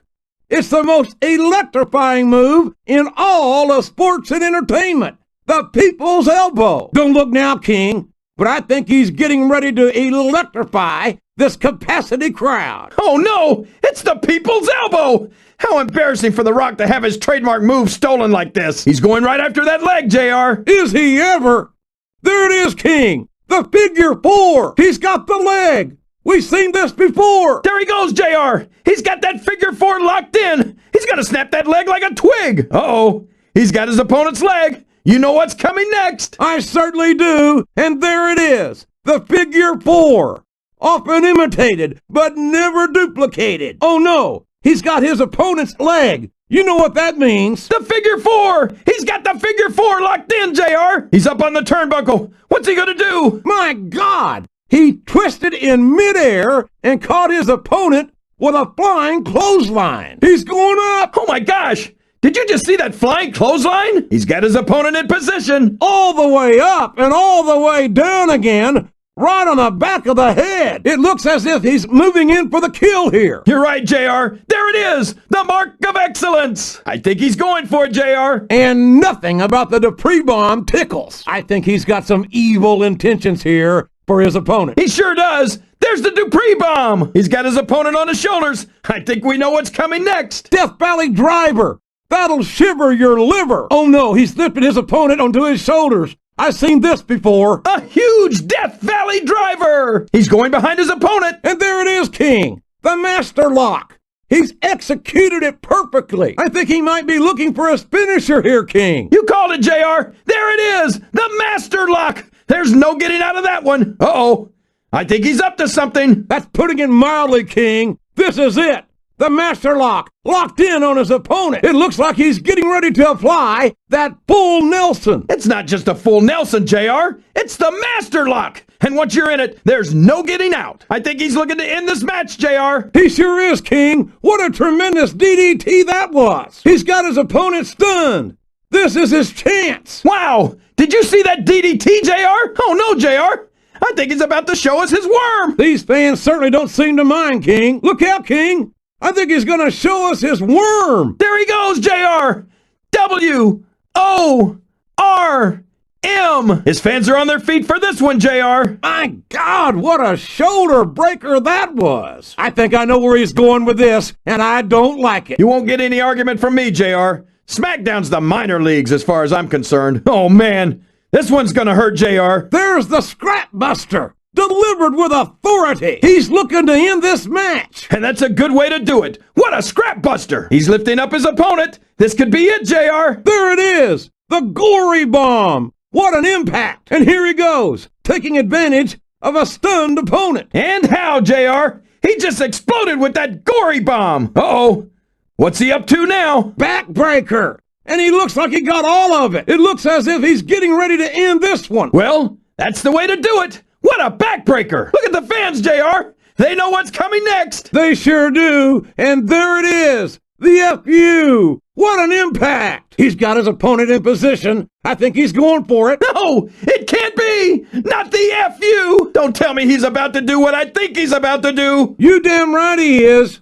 It's the most electrifying move in all of sports and entertainment. The people's elbow. Don't look now, King, but I think he's getting ready to electrify this capacity crowd. Oh, no. It's the people's elbow. How embarrassing for The Rock to have his trademark move stolen like this. He's going right after that leg, JR. Is he ever? There it is, King. The figure four. He's got the leg. We've seen this before. There he goes, JR. He's got that figure four locked in. He's going to snap that leg like a twig. Uh-oh. He's got his opponent's leg. You know what's coming next. I certainly do. And there it is. The figure four. Often imitated, but never duplicated. Oh, no. He's got his opponent's leg. You know what that means. The figure four. He's got the figure four locked in, JR. He's up on the turnbuckle. What's he going to do? My God. He twisted in midair and caught his opponent with a flying clothesline. He's going up. Oh, my gosh. Did you just see that flying clothesline? He's got his opponent in position. All the way up and all the way down again, right on the back of the head. It looks as if he's moving in for the kill here. You're right, JR. There it is. The mark of excellence. I think he's going for it, JR. And nothing about the Dupree bomb tickles. I think he's got some evil intentions here for his opponent. He sure does. There's the Dupree bomb. He's got his opponent on his shoulders. I think we know what's coming next. Death Valley Driver. That'll shiver your liver. Oh no, he's lifted his opponent onto his shoulders. I've seen this before. A huge Death Valley Driver. He's going behind his opponent. And there it is, King. The Master Lock. He's executed it perfectly. I think he might be looking for his finisher here, King. You called it, JR. There it is. The Master Lock. There's no getting out of that one. Uh-oh. I think he's up to something. That's putting it mildly, King. This is it. The Master Lock locked in on his opponent. It looks like he's getting ready to apply that full Nelson. It's not just a full Nelson, JR. It's the Master Lock. And once you're in it, there's no getting out. I think he's looking to end this match, JR. He sure is, King. What a tremendous DDT that was. He's got his opponent stunned. This is his chance. Wow. Did you see that DDT, JR? Oh, no, JR. I think he's about to show us his worm. These fans certainly don't seem to mind, King. Look out, King. I think he's going to show us his worm. There he goes, JR. M. His fans are on their feet for this one, JR. My God, what a shoulder breaker that was. I think I know where he's going with this, and I don't like it. You won't get any argument from me, JR. SmackDown's the minor leagues as far as I'm concerned. Oh, man. This one's gonna hurt, JR. There's the Scrap Buster, delivered with authority. He's looking to end this match. And that's a good way to do it. What a scrap buster. He's lifting up his opponent. This could be it, JR. There it is, the Gory Bomb. What an impact. And here he goes, taking advantage of a stunned opponent. And how, JR? He just exploded with that Gory Bomb. Uh-oh. What's he up to now? Backbreaker. And he looks like he got all of it. It looks as if he's getting ready to end this one. Well, that's the way to do it. What a backbreaker. Look at the fans, JR. They know what's coming next. They sure do. And there it is, the FU. What an impact. He's got his opponent in position. I think he's going for it. No, it can't be. Not the FU. Don't tell me he's about to do what I think he's about to do. You damn right he is.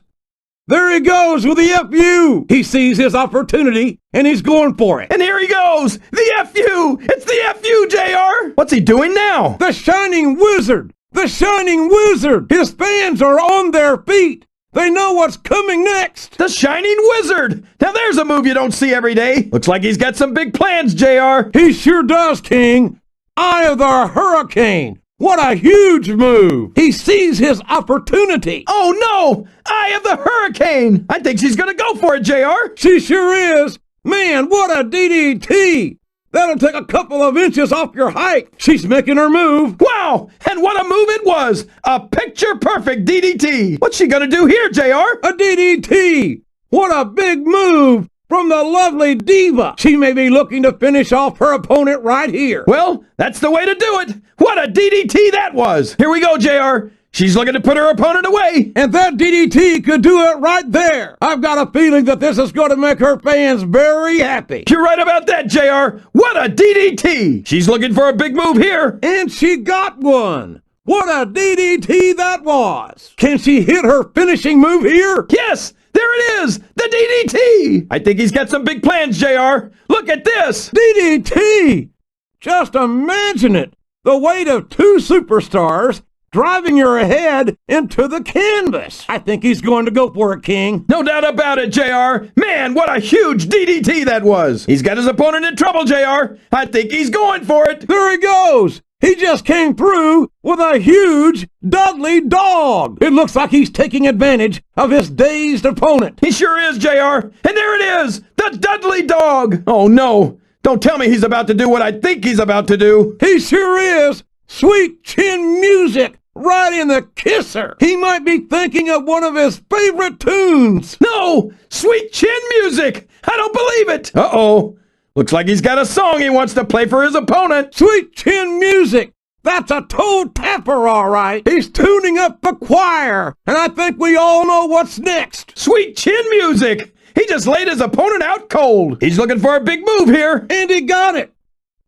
There he goes with the FU. He sees his opportunity, and he's going for it. And here he goes. The FU. It's the FU, JR. What's he doing now? The Shining Wizard. The Shining Wizard. His fans are on their feet. They know what's coming next. The Shining Wizard. Now there's a move you don't see every day. Looks like he's got some big plans, JR. He sure does, King. Eye of the Hurricane. What a huge move. He sees his opportunity. Oh, no. Eye of the Hurricane. I think she's going to go for it, JR. She sure is. Man, what a DDT. That'll take a couple of inches off your height. She's making her move. Wow. And what a move it was. A picture-perfect DDT. What's she going to do here, JR? A DDT. What a big move from the lovely diva. She may be looking to finish off her opponent right here. Well, that's the way to do it. What a DDT that was. Here we go, JR. She's looking to put her opponent away. And that DDT could do it right there. I've got a feeling that this is going to make her fans very happy. You're right about that, JR. What a DDT. She's looking for a big move here. And she got one. What a DDT that was. Can she hit her finishing move here? Yes. There it is! The DDT! I think he's got some big plans, JR. Look at this! DDT! Just imagine it. The weight of two superstars driving your head into the canvas. I think he's going to go for it, King. No doubt about it, JR. Man, what a huge DDT that was. He's got his opponent in trouble, JR. I think he's going for it. There he goes. He just came through with a huge Dudley Dog. It looks like he's taking advantage of his dazed opponent. He sure is, JR. And there it is, the Dudley Dog. Oh, no. Don't tell me he's about to do what I think he's about to do. He sure is. Sweet chin music right in the kisser. He might be thinking of one of his favorite tunes. No, sweet chin music. I don't believe it. Uh-oh. Looks like he's got a song he wants to play for his opponent. Sweet chin music. That's a toe tapper, all right. He's tuning up the choir, and I think we all know what's next. Sweet chin music. He just laid his opponent out cold. He's looking for a big move here. And he got it.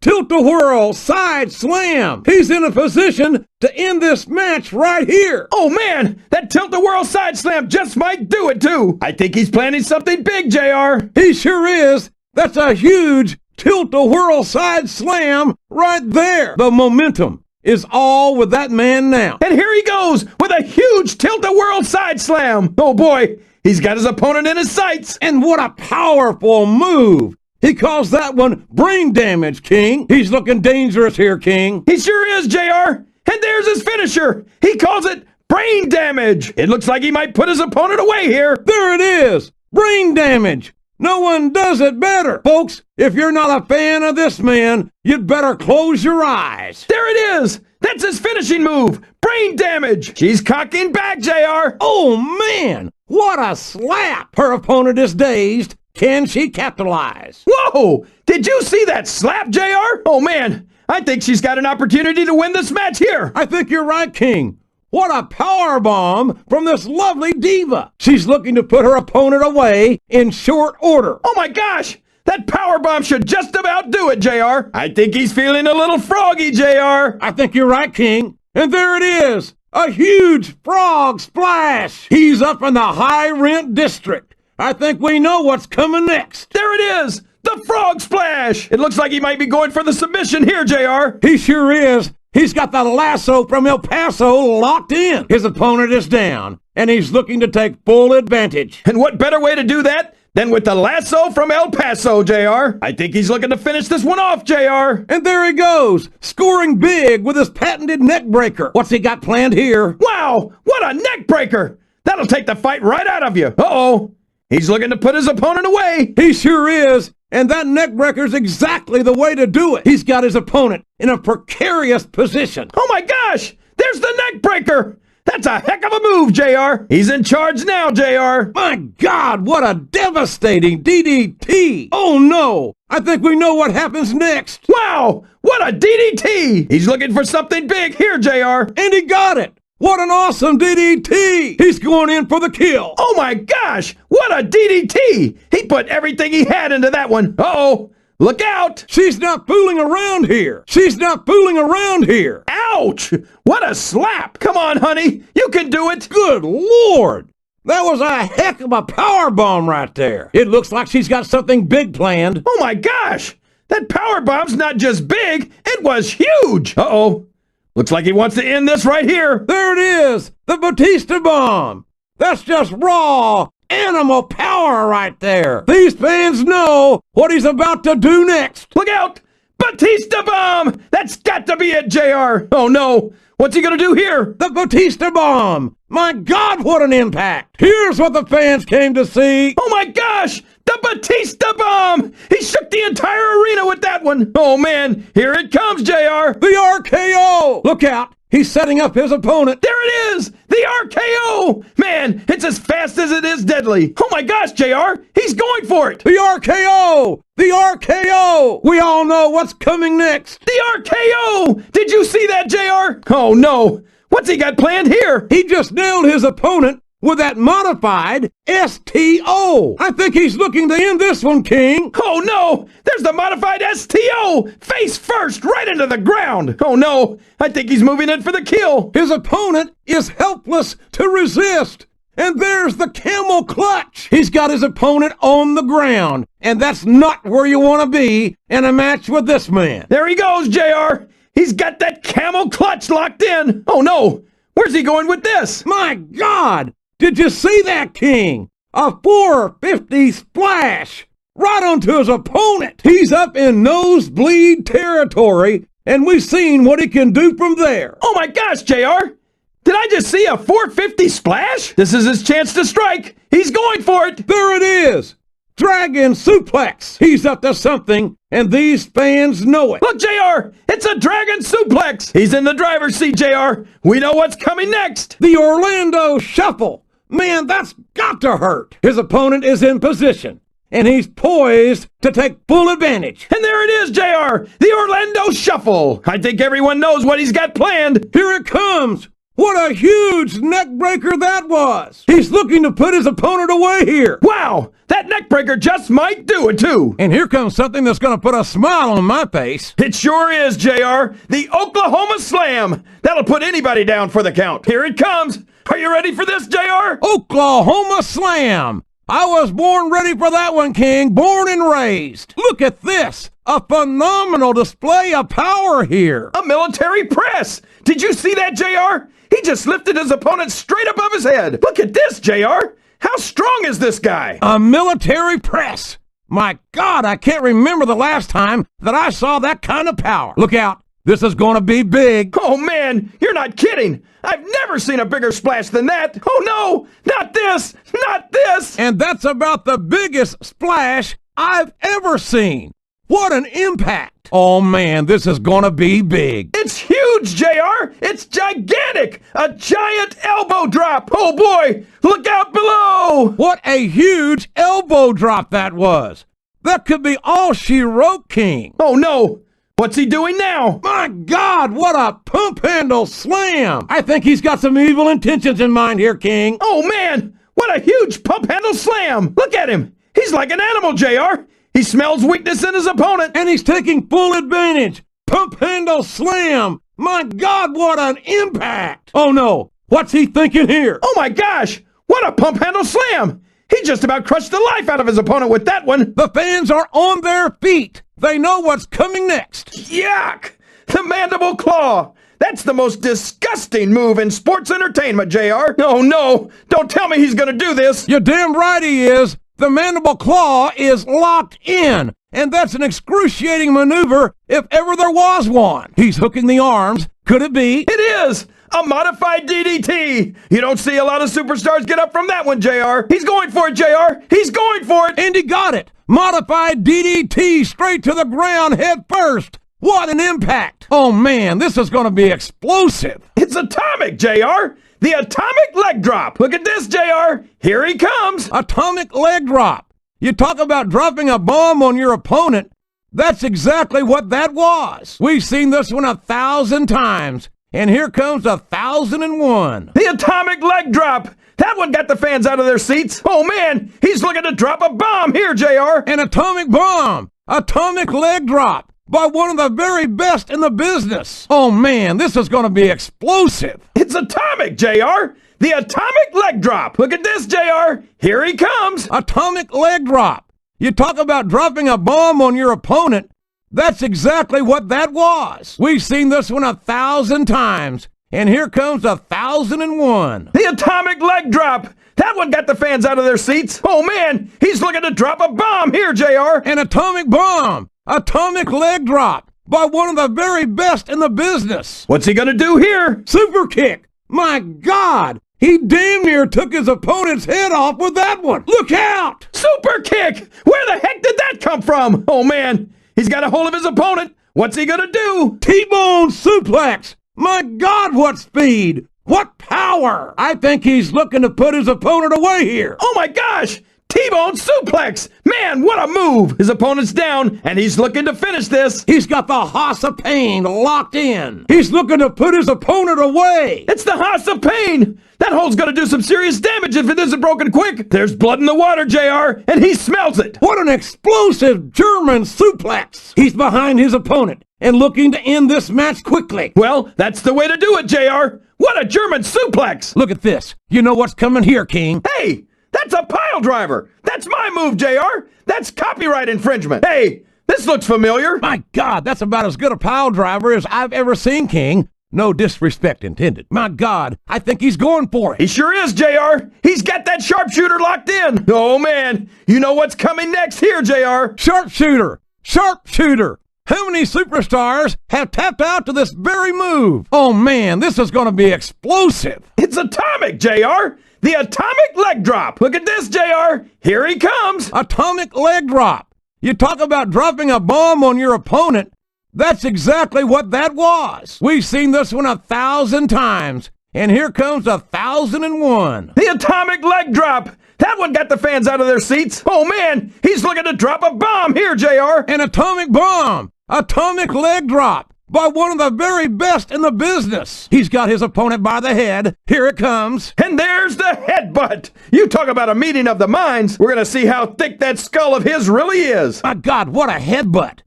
Tilt-a-whirl side slam. He's in a position to end this match right here. Oh, man, that tilt-a-whirl side slam just might do it, too. I think he's planning something big, JR. He sure is. That's a huge tilt-a-whirl side slam right there. The momentum is all with that man now. And here he goes with a huge tilt-a-whirl side slam. Oh, boy, he's got his opponent in his sights. And what a powerful move. He calls that one brain damage, King. He's looking dangerous here, King. He sure is, JR. And there's his finisher. He calls it brain damage. It looks like he might put his opponent away here. There it is. Brain damage. No one does it better. Folks, if you're not a fan of this man, you'd better close your eyes. There it is. That's his finishing move. Brain damage. She's cocking back, JR. Oh, man. What a slap. Her opponent is dazed. Can she capitalize? Whoa! Did you see that slap, JR? Oh, man. I think she's got an opportunity to win this match here. I think you're right, King. What a power bomb from this lovely diva. She's looking to put her opponent away in short order. Oh, my gosh. That power bomb should just about do it, JR. I think he's feeling a little froggy, JR. I think you're right, King. And there it is. A huge frog splash. He's up in the high rent district. I think we know what's coming next. There it is. The frog splash! It looks like he might be going for the submission here, JR. He sure is. He's got the lasso from El Paso locked in. His opponent is down, and he's looking to take full advantage. And what better way to do that than with the lasso from El Paso, JR? I think he's looking to finish this one off, JR. And there he goes, scoring big with his patented neck breaker. What's he got planned here? Wow, what a neck breaker! That'll take the fight right out of you. Uh-oh. He's looking to put his opponent away. He sure is. And that neck breaker's exactly the way to do it. He's got his opponent in a precarious position. Oh my gosh! There's the neck breaker! That's a heck of a move, JR. He's in charge now, JR. My God, what a devastating DDT. Oh no, I think we know what happens next. Wow, what a DDT! He's looking for something big here, JR. And he got it. What an awesome DDT! He's going in for the kill. Oh my gosh! What a DDT! He put everything he had into that one. Uh-oh! Look out! She's not fooling around here. She's not fooling around here. Ouch! What a slap! Come on, honey. You can do it. Good Lord! That was a heck of a power bomb right there. It looks like she's got something big planned. Oh my gosh! That power bomb's not just big, it was huge! Uh-oh. Looks like he wants to end this right here. There it is, the Batista bomb. That's just raw animal power right there. These fans know what he's about to do next. Look out! Batista bomb! That's got to be it, JR. Oh no, what's he gonna do here? The Batista bomb. My God, what an impact. Here's what the fans came to see. Oh my gosh, the Batista bomb! He shook the entire arena with that one. Oh man, here it comes, JR. The RKO. Look out. He's setting up his opponent. There it is! The RKO! Man, it's as fast as it is deadly. Oh my gosh, JR! He's going for it! The RKO! The RKO! We all know what's coming next. The RKO! Did you see that, JR? Oh no! What's he got planned here? He just nailed his opponent with that modified STO. I think he's looking to end this one, King. Oh no! There's the modified STO! Face first, right into the ground! Oh no! I think he's moving in for the kill! His opponent is helpless to resist. And there's the camel clutch. He's got his opponent on the ground. And that's not where you want to be in a match with this man. There he goes, JR! He's got that camel clutch locked in! Oh no! Where's he going with this? My God! Did you see that, King? A 450 splash right onto his opponent. He's up in nosebleed territory, and we've seen what he can do from there. Oh my gosh, JR! Did I just see a 450 splash? This is his chance to strike. He's going for it. There it is. Dragon suplex. He's up to something, and these fans know it. Look, JR! It's a dragon suplex. He's in the driver's seat, JR. We know what's coming next. The Orlando shuffle. Man, that's got to hurt. His opponent is in position, and he's poised to take full advantage. And there it is, JR! The Orlando Shuffle! I think everyone knows what he's got planned. Here it comes. What a huge neck breaker that was. He's looking to put his opponent away here. Wow! That neck breaker just might do it, too. And here comes something that's going to put a smile on my face. It sure is, JR. The Oklahoma Slam. That'll put anybody down for the count. Here it comes. Are you ready for this, JR? Oklahoma Slam. I was born ready for that one, King. Born and raised. Look at this. A phenomenal display of power here. A military press. Did you see that, JR? He just lifted his opponent straight above his head. Look at this, JR. How strong is this guy? A military press. My God, I can't remember the last time that I saw that kind of power. Look out. This is going to be big. Oh, man, you're not kidding. I've never seen a bigger splash than that. Oh, no, not this, not this. And that's about the biggest splash I've ever seen. What an impact. Oh, man, this is going to be big. It's huge, JR. It's gigantic. A giant elbow drop. Oh, boy, look out below. What a huge elbow drop that was. That could be all she wrote, King. Oh, no. What's he doing now? My God, what a pump handle slam. I think he's got some evil intentions in mind here, King. Oh, man, what a huge pump handle slam. Look at him. He's like an animal, JR. He smells weakness in his opponent. And he's taking full advantage. Pump handle slam. My God, what an impact. Oh, no. What's he thinking here? Oh, my gosh. What a pump handle slam. He just about crushed the life out of his opponent with that one. The fans are on their feet. They know what's coming next. Yuck! The mandible claw. That's the most disgusting move in sports entertainment, JR. Oh no, don't tell me he's gonna do this. You're damn right he is. The mandible claw is locked in, and that's an excruciating maneuver if ever there was one. He's hooking the arms. Could it be? It is! A modified DDT! You don't see a lot of superstars get up from that one, JR. He's going for it, JR. He's going for it. And he got it. Modified DDT straight to the ground head first. What an impact. Oh man, this is going to be explosive. It's atomic, JR. The atomic leg drop. Look at this, JR. Here he comes. Atomic leg drop. You talk about dropping a bomb on your opponent. That's exactly what that was. We've seen this one 1,000 times. And here comes 1,001. The atomic leg drop. That one got the fans out of their seats. Oh man, he's looking to drop a bomb here, JR. An atomic bomb. Atomic leg drop by one of the very best in the business. Oh man, this is going to be explosive. It's atomic, JR. The atomic leg drop. Look at this, JR. Here he comes. Atomic leg drop. You talk about dropping a bomb on your opponent. That's exactly what that was. We've seen this one 1,000 times. And here comes 1,001. The atomic leg drop. That one got the fans out of their seats. Oh man, he's looking to drop a bomb here, JR. An atomic bomb. Atomic leg drop by one of the very best in the business. What's he gonna do here? Super kick. My God. He damn near took his opponent's head off with that one. Look out. Super kick. Where the heck did that come from? Oh man, he's got a hold of his opponent. What's he gonna do? T-bone suplex. My God, what speed! What power! I think he's looking to put his opponent away here. Oh my gosh! T-bone suplex! Man, what a move! His opponent's down, and he's looking to finish this. He's got the House of Pain locked in. He's looking to put his opponent away. It's the House of Pain! That hole's gonna do some serious damage if it isn't broken quick. There's blood in the water, JR, and he smells it. What an explosive German suplex! He's behind his opponent and looking to end this match quickly. Well, that's the way to do it, JR. What a German suplex! Look at this. You know what's coming here, King. Hey, that's a pile driver. That's my move, JR. That's copyright infringement. Hey, this looks familiar. My God, that's about as good a pile driver as I've ever seen, King. No disrespect intended. My God, I think he's going for it. He sure is, JR. He's got that sharpshooter locked in. Oh, man. You know what's coming next here, JR. Sharpshooter. Sharpshooter. How many superstars have tapped out to this very move? Oh man, this is going to be explosive. It's atomic, JR. The atomic leg drop. Look at this, JR. Here he comes. Atomic leg drop. You talk about dropping a bomb on your opponent. That's exactly what that was. We've seen this one 1,000 times. And here comes 1,001. The atomic leg drop. That one got the fans out of their seats. Oh man, he's looking to drop a bomb here, JR. An atomic bomb. Atomic leg drop by one of the very best in the business. He's got his opponent by the head. Here it comes. And there's the headbutt. You talk about a meeting of the minds. We're going to see how thick that skull of his really is. My God, what a headbutt.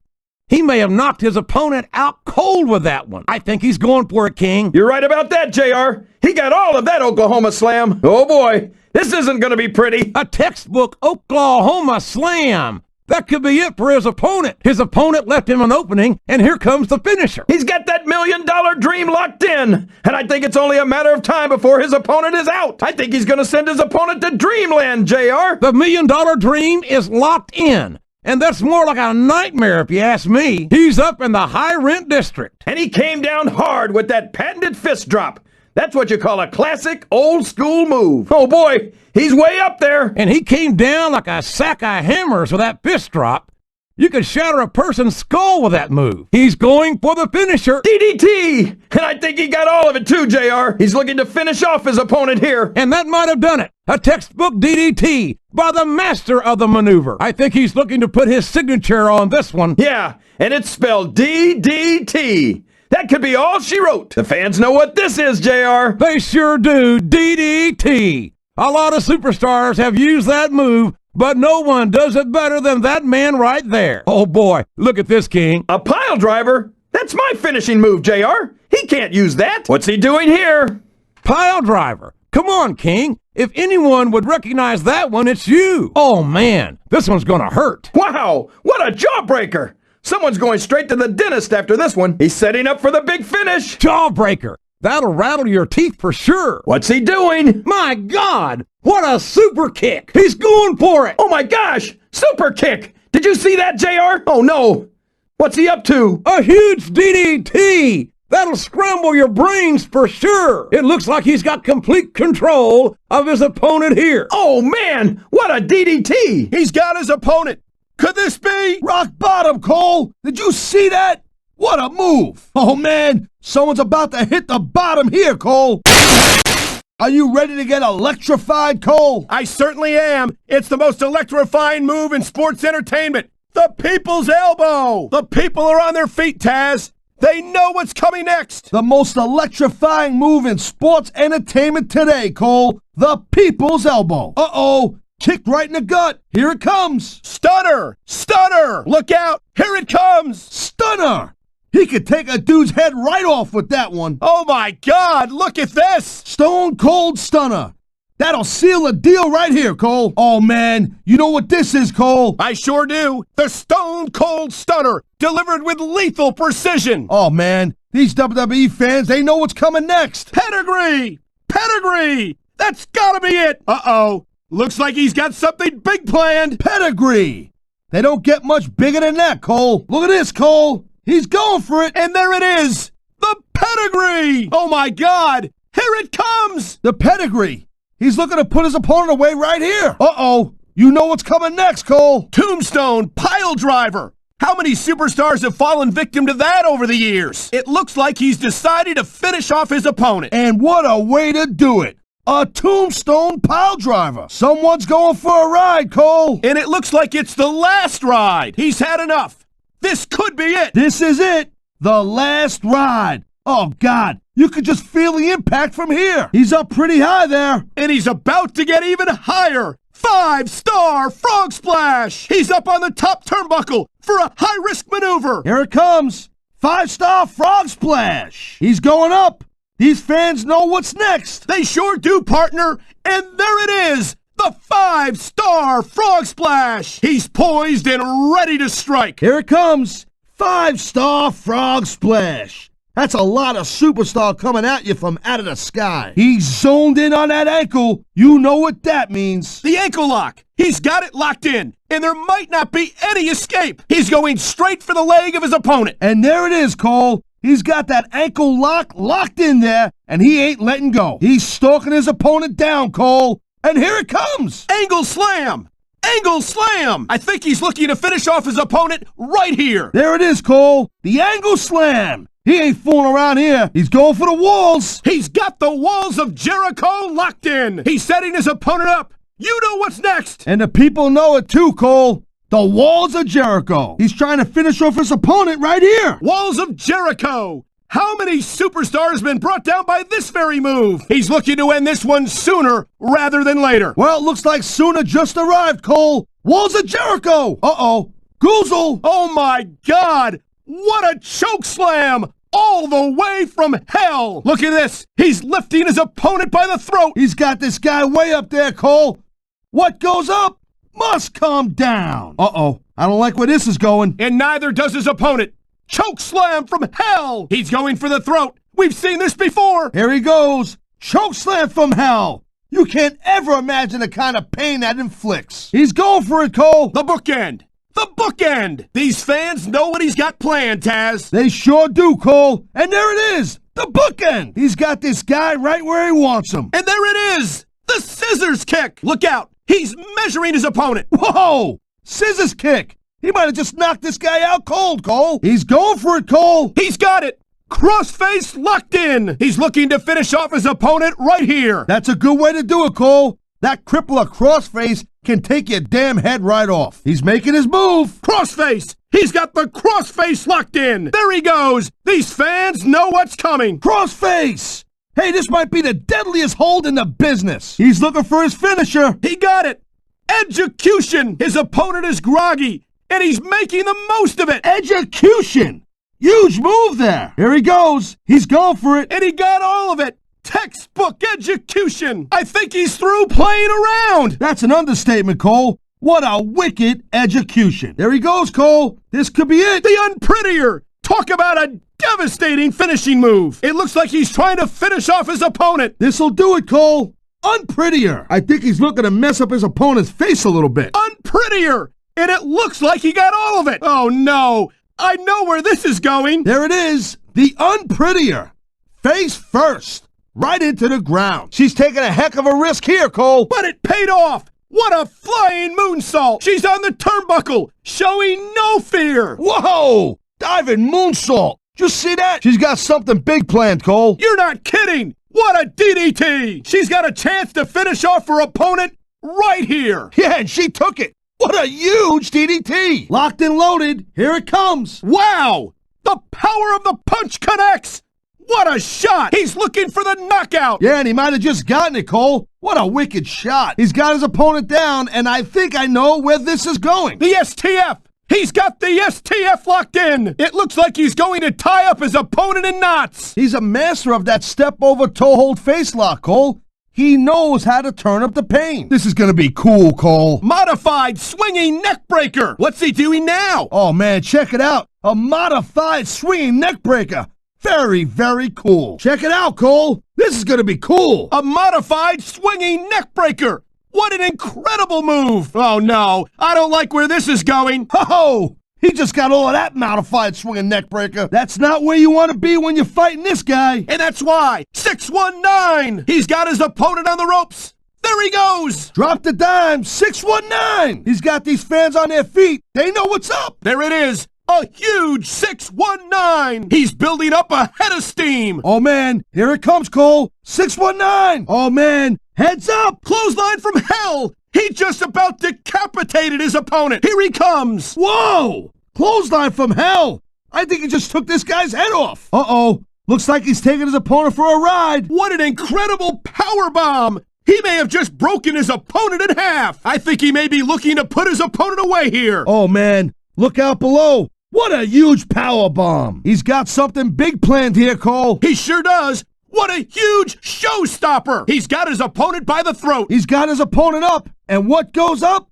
He may have knocked his opponent out cold with that one. I think he's going for it, King. You're right about that, JR. He got all of that Oklahoma slam. Oh boy, this isn't going to be pretty. A textbook Oklahoma slam. That could be it for his opponent. His opponent left him an opening, and here comes the finisher. He's got that $1 million dream locked in, and I think it's only a matter of time before his opponent is out. I think he's going to send his opponent to Dreamland, JR. The $1 million dream is locked in, and that's more like a nightmare if you ask me. He's up in the high rent district. And he came down hard with that patented fist drop. That's what you call a classic old school move. Oh boy, he's way up there. And he came down like a sack of hammers with that fist drop. You could shatter a person's skull with that move. He's going for the finisher. DDT! And I think he got all of it too, JR. He's looking to finish off his opponent here. And that might have done it. A textbook DDT by the master of the maneuver. I think he's looking to put his signature on this one. Yeah, and it's spelled DDT. That could be all she wrote. The fans know what this is, JR. They sure do. DDT. A lot of superstars have used that move, but no one does it better than that man right there. Oh boy, look at this, King. A pile driver? That's my finishing move, JR. He can't use that. What's he doing here? Pile driver. Come on, King. If anyone would recognize that one, it's you. Oh man, this one's gonna hurt. Wow, what a jawbreaker! Someone's going straight to the dentist after this one. He's setting up for the big finish. Jawbreaker. That'll rattle your teeth for sure. What's he doing? My God, what a super kick. He's going for it. Oh my gosh, super kick! Did you see that, JR? Oh no! What's he up to? A huge DDT. That'll scramble your brains for sure. It looks like he's got complete control of his opponent here. Oh man, what a DDT! He's got his opponent. Could this be? Rock bottom, Cole. Did you see that? What a move. Oh, man. Someone's about to hit the bottom here, Cole. Are you ready to get electrified, Cole? I certainly am. It's the most electrifying move in sports entertainment. The people's elbow. The people are on their feet, Taz. They know what's coming next. The most electrifying move in sports entertainment today, Cole. The people's elbow. Uh-oh. Kicked right in the gut. Here it comes. Stunner! Stunner! Look out! Here it comes! Stunner! He could take a dude's head right off with that one. Oh my God! Look at this! Stone Cold Stunner. That'll seal the deal right here, Cole. Oh, man. You know what this is, Cole? I sure do. The Stone Cold Stunner, delivered with lethal precision. Oh, man. These WWE fans, they know what's coming next. Pedigree! Pedigree! That's gotta be it! Uh-oh. Looks like he's got something big planned. Pedigree. They don't get much bigger than that, Cole. Look at this, Cole. He's going for it. And there it is. The pedigree. Oh, my God. Here it comes. The pedigree. He's looking to put his opponent away right here. Uh-oh. You know what's coming next, Cole. Tombstone pile driver. How many superstars have fallen victim to that over the years? It looks like he's decided to finish off his opponent. And what a way to do it. A tombstone pile driver. Someone's going for a ride, Cole. And it looks like it's the last ride. He's had enough. This could be it. This is it. The last ride. Oh, God. You could just feel the impact from here. He's up pretty high there. And he's about to get even higher. 5-star frog splash. He's up on the top turnbuckle for a high-risk maneuver. Here it comes. 5-star frog splash. He's going up. These fans know what's next. They sure do, partner. And there it is. The 5-star frog splash. He's poised and ready to strike. Here it comes. 5-star frog splash. That's a lot of superstar coming at you from out of the sky. He's zoned in on that ankle. You know what that means. The ankle lock. He's got it locked in, and there might not be any escape. He's going straight for the leg of his opponent. And there it is, Cole. He's got that ankle lock locked in there, and he ain't letting go. He's stalking his opponent down, Cole. And here it comes. Angle slam. Angle slam. I think he's looking to finish off his opponent right here. There it is, Cole. The angle slam. He ain't fooling around here. He's going for the walls. He's got the walls of Jericho locked in. He's setting his opponent up. You know what's next. And the people know it too, Cole. The walls of Jericho. He's trying to finish off his opponent right here. Walls of Jericho. How many superstars have been brought down by this very move? He's looking to end this one sooner rather than later. Well, it looks like Sooner just arrived, Cole. Walls of Jericho. Uh-oh. Goozle. Oh, my God. What a choke slam. All the way from hell. Look at this. He's lifting his opponent by the throat. He's got this guy way up there, Cole. What goes up must come down. Uh-oh. I don't like where this is going. And neither does his opponent. Choke slam from hell. He's going for the throat. We've seen this before. Here he goes. Choke slam from hell. You can't ever imagine the kind of pain that inflicts. He's going for it, Cole. The bookend. The bookend! These fans know what he's got planned, Taz. They sure do, Cole. And there it is, the bookend. He's got this guy right where he wants him. And there it is, the scissors kick. Look out, he's measuring his opponent. Whoa, scissors kick. He might have just knocked this guy out cold, Cole. He's going for it, Cole. He's got it. Crossface locked in. He's looking to finish off his opponent right here. That's a good way to do it, Cole. That crippler crossface can take your damn head right off. He's making his move. Crossface! He's got the crossface locked in. There he goes. These fans know what's coming. Crossface! Hey, this might be the deadliest hold in the business. He's looking for his finisher. He got it. Execution! His opponent is groggy, and he's making the most of it. Execution! Huge move there. Here he goes. He's going for it. And he got all of it. 10 Textbook execution. I think he's through playing around. That's an understatement, Cole. What a wicked execution. There he goes, Cole. This could be it. The unprettier. Talk about a devastating finishing move. It looks like he's trying to finish off his opponent. This'll do it, Cole. Unprettier. I think he's looking to mess up his opponent's face a little bit. Unprettier. And it looks like he got all of it. Oh, no. I know where this is going. There it is. The unprettier. Face first. Right into the ground. She's taking a heck of a risk here, Cole. But it paid off. What a flying moonsault. She's on the turnbuckle, showing no fear. Whoa! Diving moonsault. Just see that? She's got something big planned, Cole. You're not kidding. What a DDT. She's got a chance to finish off her opponent right here. Yeah, and she took it. What a huge DDT. Locked and loaded. Here it comes. Wow. The power of the punch connects. What a shot! He's looking for the knockout! Yeah, and he might have just gotten it, Cole. What a wicked shot. He's got his opponent down, and I think I know where this is going. The STF! He's got the STF locked in! It looks like he's going to tie up his opponent in knots! He's a master of that step-over toe-hold face lock, Cole. He knows how to turn up the pain. This is going to be cool, Cole. Modified swinging neck breaker! What's he doing now? Oh, man, check it out. A modified swinging neck breaker. Very, very cool. Check it out, Cole. This is going to be cool. A modified swinging neck breaker. What an incredible move. Oh, no. I don't like where this is going. Ho-ho! He just got all of that modified swinging neck breaker. That's not where you want to be when you're fighting this guy. And that's why. 619. He's got his opponent on the ropes. There he goes. Drop the dime. 619. He's got these fans on their feet. They know what's up. There it is. A huge 619! He's building up a head of steam! Oh, man. Here it comes, Cole. 619! Oh, man. Heads up! Clothesline from hell! He just about decapitated his opponent! Here he comes! Whoa! Clothesline from hell! I think he just took this guy's head off. Uh-oh. Looks like he's taking his opponent for a ride. What an incredible power bomb! He may have just broken his opponent in half! I think he may be looking to put his opponent away here! Oh, man. Look out below. What a huge power bomb. He's got something big planned here, Cole. He sure does. What a huge showstopper. He's got his opponent by the throat. He's got his opponent up. And what goes up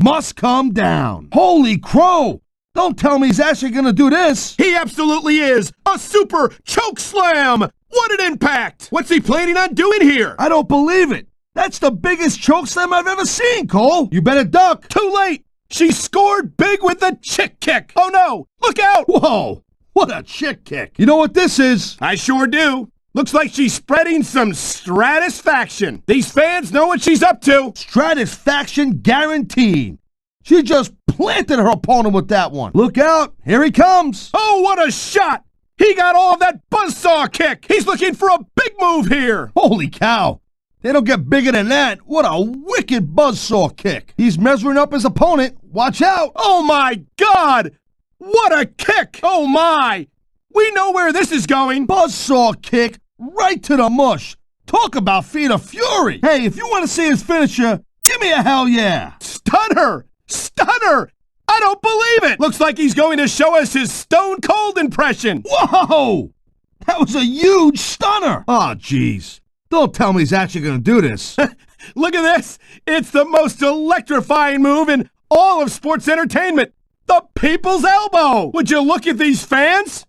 must come down. Holy crow. Don't tell me he's actually going to do this. He absolutely is. A super choke slam. What an impact. What's he planning on doing here? I don't believe it. That's the biggest choke slam I've ever seen, Cole. You better duck. Too late. She scored big with the chick kick. Oh, no. Look out. Whoa. What a chick kick. You know what this is? I sure do. Looks like she's spreading some stratisfaction. These fans know what she's up to. Stratisfaction guaranteed. She just planted her opponent with that one. Look out. Here he comes. Oh, what a shot. He got all of that buzzsaw kick. He's looking for a big move here. Holy cow. They don't get bigger than that. What a wicked buzzsaw kick. He's measuring up his opponent. Watch out. Oh, my God. What a kick. Oh, my. We know where this is going. Buzzsaw kick right to the mush. Talk about feet of fury. Hey, if you want to see his finisher, give me a hell yeah. Stunner. Stunner. I don't believe it. Looks like he's going to show us his Stone Cold impression. Whoa. That was a huge stunner. Oh, jeez. Don't tell me he's actually going to do this. Look at this. It's the most electrifying move in all of sports entertainment. The people's elbow. Would you look at these fans?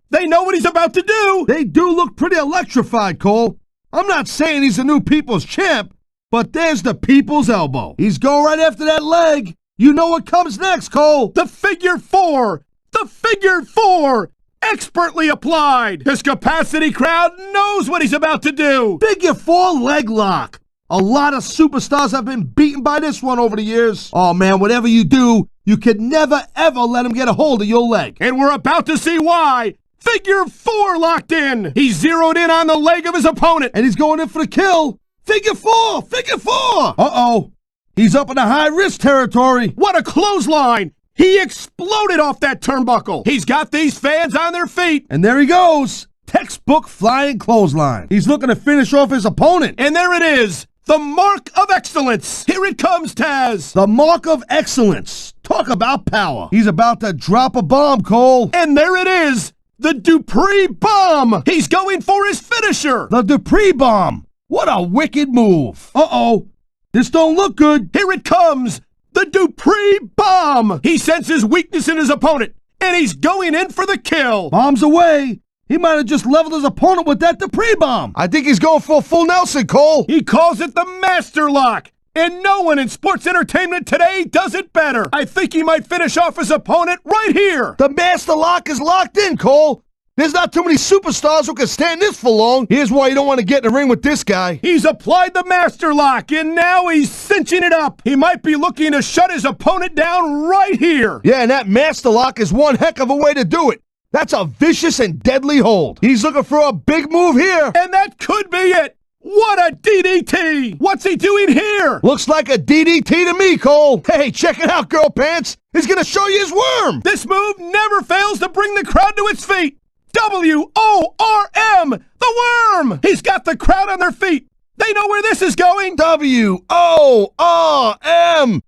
They know what he's about to do. They do look pretty electrified, Cole. I'm not saying he's the new people's champ, but there's the people's elbow. He's going right after that leg. You know what comes next, Cole. The figure four. The figure four. Expertly applied. His capacity crowd knows what he's about to do. Figure four leg lock. A lot of superstars have been beaten by this one over the years. Oh, man, whatever you do, you can never, ever let him get a hold of your leg. And we're about to see why. Figure four locked in. He's zeroed in on the leg of his opponent. And he's going in for the kill. Figure four. Figure four. Uh-oh. He's up in the high-risk territory. What a clothesline. He exploded off that turnbuckle. He's got these fans on their feet. And there he goes. Textbook flying clothesline. He's looking to finish off his opponent. And there it is. The mark of excellence. Here it comes, Taz. The mark of excellence. Talk about power. He's about to drop a bomb, Cole. And there it is. The Dupree Bomb! He's going for his finisher! The Dupree Bomb! What a wicked move! Uh-oh, this don't look good. Here it comes! The Dupree Bomb! He senses weakness in his opponent, and he's going in for the kill! Bomb's away. He might have just leveled his opponent with that Dupree Bomb. I think he's going for a full Nelson, Cole. He calls it the Master Lock, and no one in sports entertainment today does it better. I think he might finish off his opponent right here. The Master Lock is locked in, Cole. There's not too many superstars who can stand this for long. Here's why you don't want to get in the ring with this guy. He's applied the Master Lock, and now he's cinching it up. He might be looking to shut his opponent down right here. Yeah, and that Master Lock is one heck of a way to do it. That's a vicious and deadly hold. He's looking for a big move here. And that could be it. What a DDT! What's he doing here? Looks like a DDT to me, Cole. Hey, check it out, Girl Pants. He's gonna show you his worm. This move never fails to bring the crowd to its feet. W-O-R-M! The worm! He's got the crowd on their feet. They know where this is going. W-O-R-M!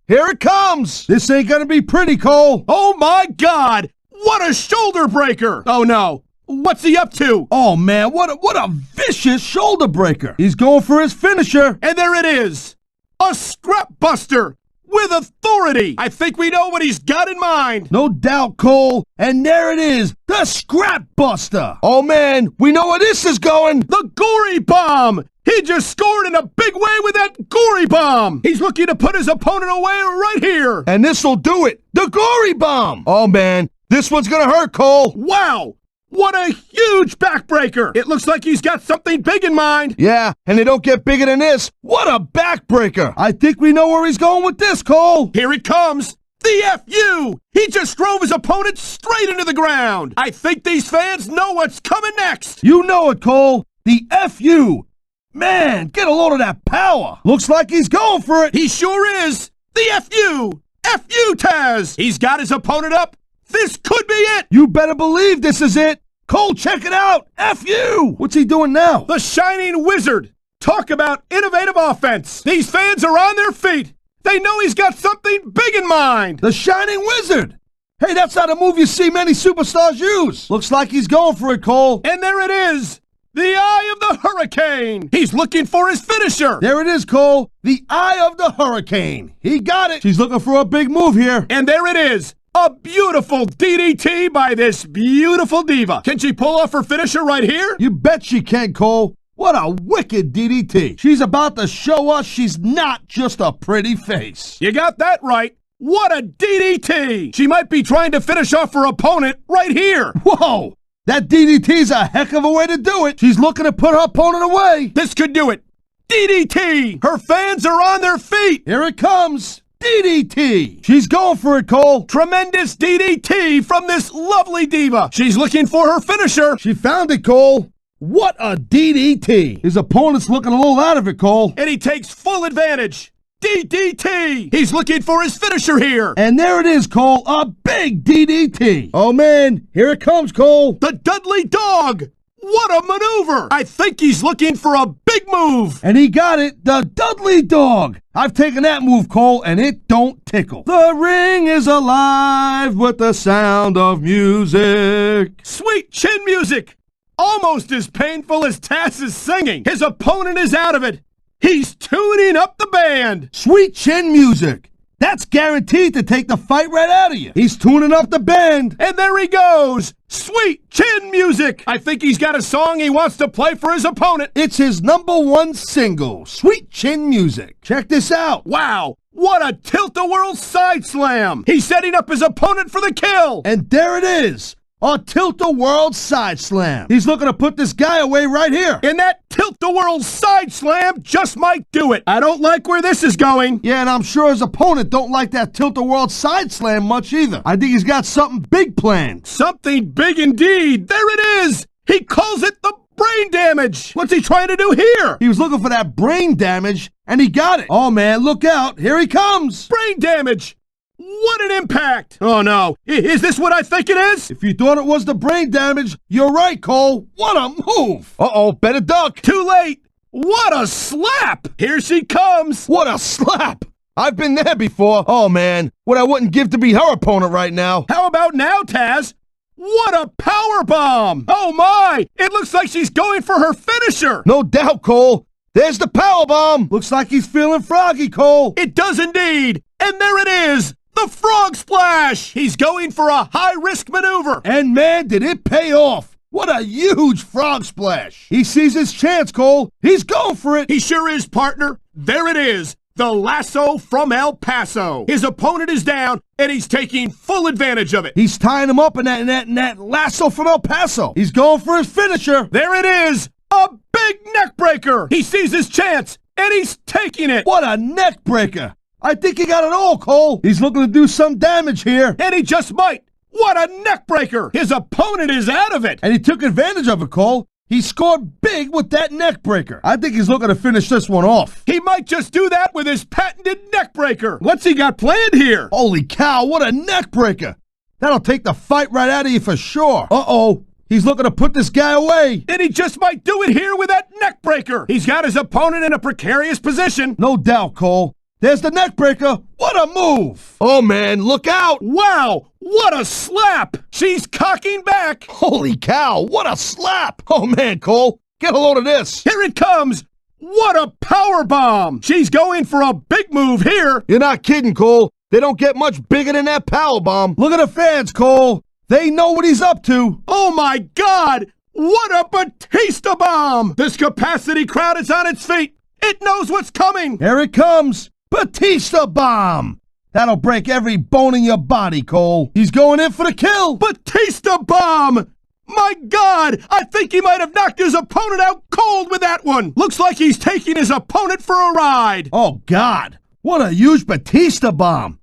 Here it comes. This ain't gonna be pretty, Cole. Oh my God! What a shoulder breaker! Oh no. What's he up to? Oh man, what a vicious shoulder breaker. He's going for his finisher. And there it is. A scrap buster with authority. I think we know what he's got in mind. No doubt, Cole. And there it is, the Scrap Buster. Oh man, we know where this is going. The Gory Bomb. He just scored in a big way with that Gory Bomb. He's looking to put his opponent away right here. And this'll do it. The Gory Bomb. Oh man, this one's gonna hurt, Cole. Wow. What a huge backbreaker! It looks like he's got something big in mind. Yeah, and they don't get bigger than this. What a backbreaker! I think we know where he's going with this, Cole. Here it comes. The FU! He just drove his opponent straight into the ground. I think these fans know what's coming next. You know it, Cole. The FU. Man, get a load of that power. Looks like he's going for it. He sure is. The FU! FU Tazz! He's got his opponent up. This could be it. You better believe this is it. Cole, check it out! F.U. What's he doing now? The Shining Wizard! Talk about innovative offense! These fans are on their feet! They know he's got something big in mind! The Shining Wizard! Hey, that's not a move you see many superstars use! Looks like he's going for it, Cole! And there it is! The Eye of the Hurricane! He's looking for his finisher! There it is, Cole! The Eye of the Hurricane! He got it! She's looking for a big move here! And there it is! A beautiful DDT by this beautiful diva. Can she pull off her finisher right here? You bet she can, Cole. What a wicked DDT. She's about to show us she's not just a pretty face. You got that right. What a DDT. She might be trying to finish off her opponent right here. Whoa. That DDT's a heck of a way to do it. She's looking to put her opponent away. This could do it. DDT. Her fans are on their feet. Here it comes. DDT! She's going for it, Cole! Tremendous DDT from this lovely diva! She's looking for her finisher! She found it, Cole! What a DDT! His opponent's looking a little out of it, Cole! And he takes full advantage! DDT! He's looking for his finisher here! And there it is, Cole! A big DDT! Oh man, here it comes, Cole! The Dudley Dog! What a maneuver! I think he's looking for a big move! And he got it, the Dudley Dog! I've taken that move, Cole, and it don't tickle. The ring is alive with the sound of music. Sweet chin music! Almost as painful as Tazz is singing. His opponent is out of it. He's tuning up the band. Sweet chin music. That's guaranteed to take the fight right out of you. He's tuning up the band. And there he goes. Sweet chin music. I think he's got a song he wants to play for his opponent. It's his #1 single, Sweet Chin Music. Check this out. Wow. What a tilt-a-whirl side slam. He's setting up his opponent for the kill. And there it is. A tilt-a-whirl side slam. He's looking to put this guy away right here. And that tilt-a-whirl side slam just might do it. I don't like where this is going. Yeah, and I'm sure his opponent don't like that tilt-a-whirl side slam much either. I think he's got something big planned. Something big indeed. There it is. He calls it the brain damage. What's he trying to do here? He was looking for that brain damage, and he got it. Oh, man, look out. Here he comes. Brain damage. What an impact! Oh no, is this what I think it is? If you thought it was the brain damage, you're right, Cole. What a move! Uh-oh, better duck. Too late! What a slap! Here she comes! What a slap! I've been there before. Oh man, what I wouldn't give to be her opponent right now. How about now, Tazz? What a power bomb! Oh my! It looks like she's going for her finisher! No doubt, Cole. There's the power bomb. Looks like he's feeling froggy, Cole. It does indeed! And there it is! The frog splash! He's going for a high-risk maneuver! And man, did it pay off. What a huge frog splash. He sees his chance, Cole. He's going for it. He sure is, partner. There it is. The lasso from El Paso. His opponent is down, and he's taking full advantage of it. He's tying him up in that lasso from El Paso. He's going for his finisher. There it is. A big neck breaker. He sees his chance, and he's taking it. What a neck breaker. I think he got it all, Cole. He's looking to do some damage here. And he just might. What a neck breaker. His opponent is out of it. And he took advantage of it, Cole. He scored big with that neck breaker. I think he's looking to finish this one off. He might just do that with his patented neck breaker. What's he got planned here? Holy cow, what a neck breaker. That'll take the fight right out of you for sure. Uh-oh. He's looking to put this guy away. And he just might do it here with that neck breaker. He's got his opponent in a precarious position. No doubt, Cole. There's the neck breaker. What a move. Oh, man, look out. Wow, what a slap. She's cocking back. Holy cow, what a slap. Oh, man, Cole, get a load of this. Here it comes. What a power bomb. She's going for a big move here. You're not kidding, Cole. They don't get much bigger than that power bomb. Look at the fans, Cole. They know what he's up to. Oh, my God. What a Batista bomb. This capacity crowd is on its feet. It knows what's coming. Here it comes. Batista bomb. That'll break every bone in your body, Cole. He's going in for the kill. Batista bomb. My God, I think he might have knocked his opponent out cold with that one. Looks like he's taking his opponent for a ride. Oh, God. What a huge Batista bomb.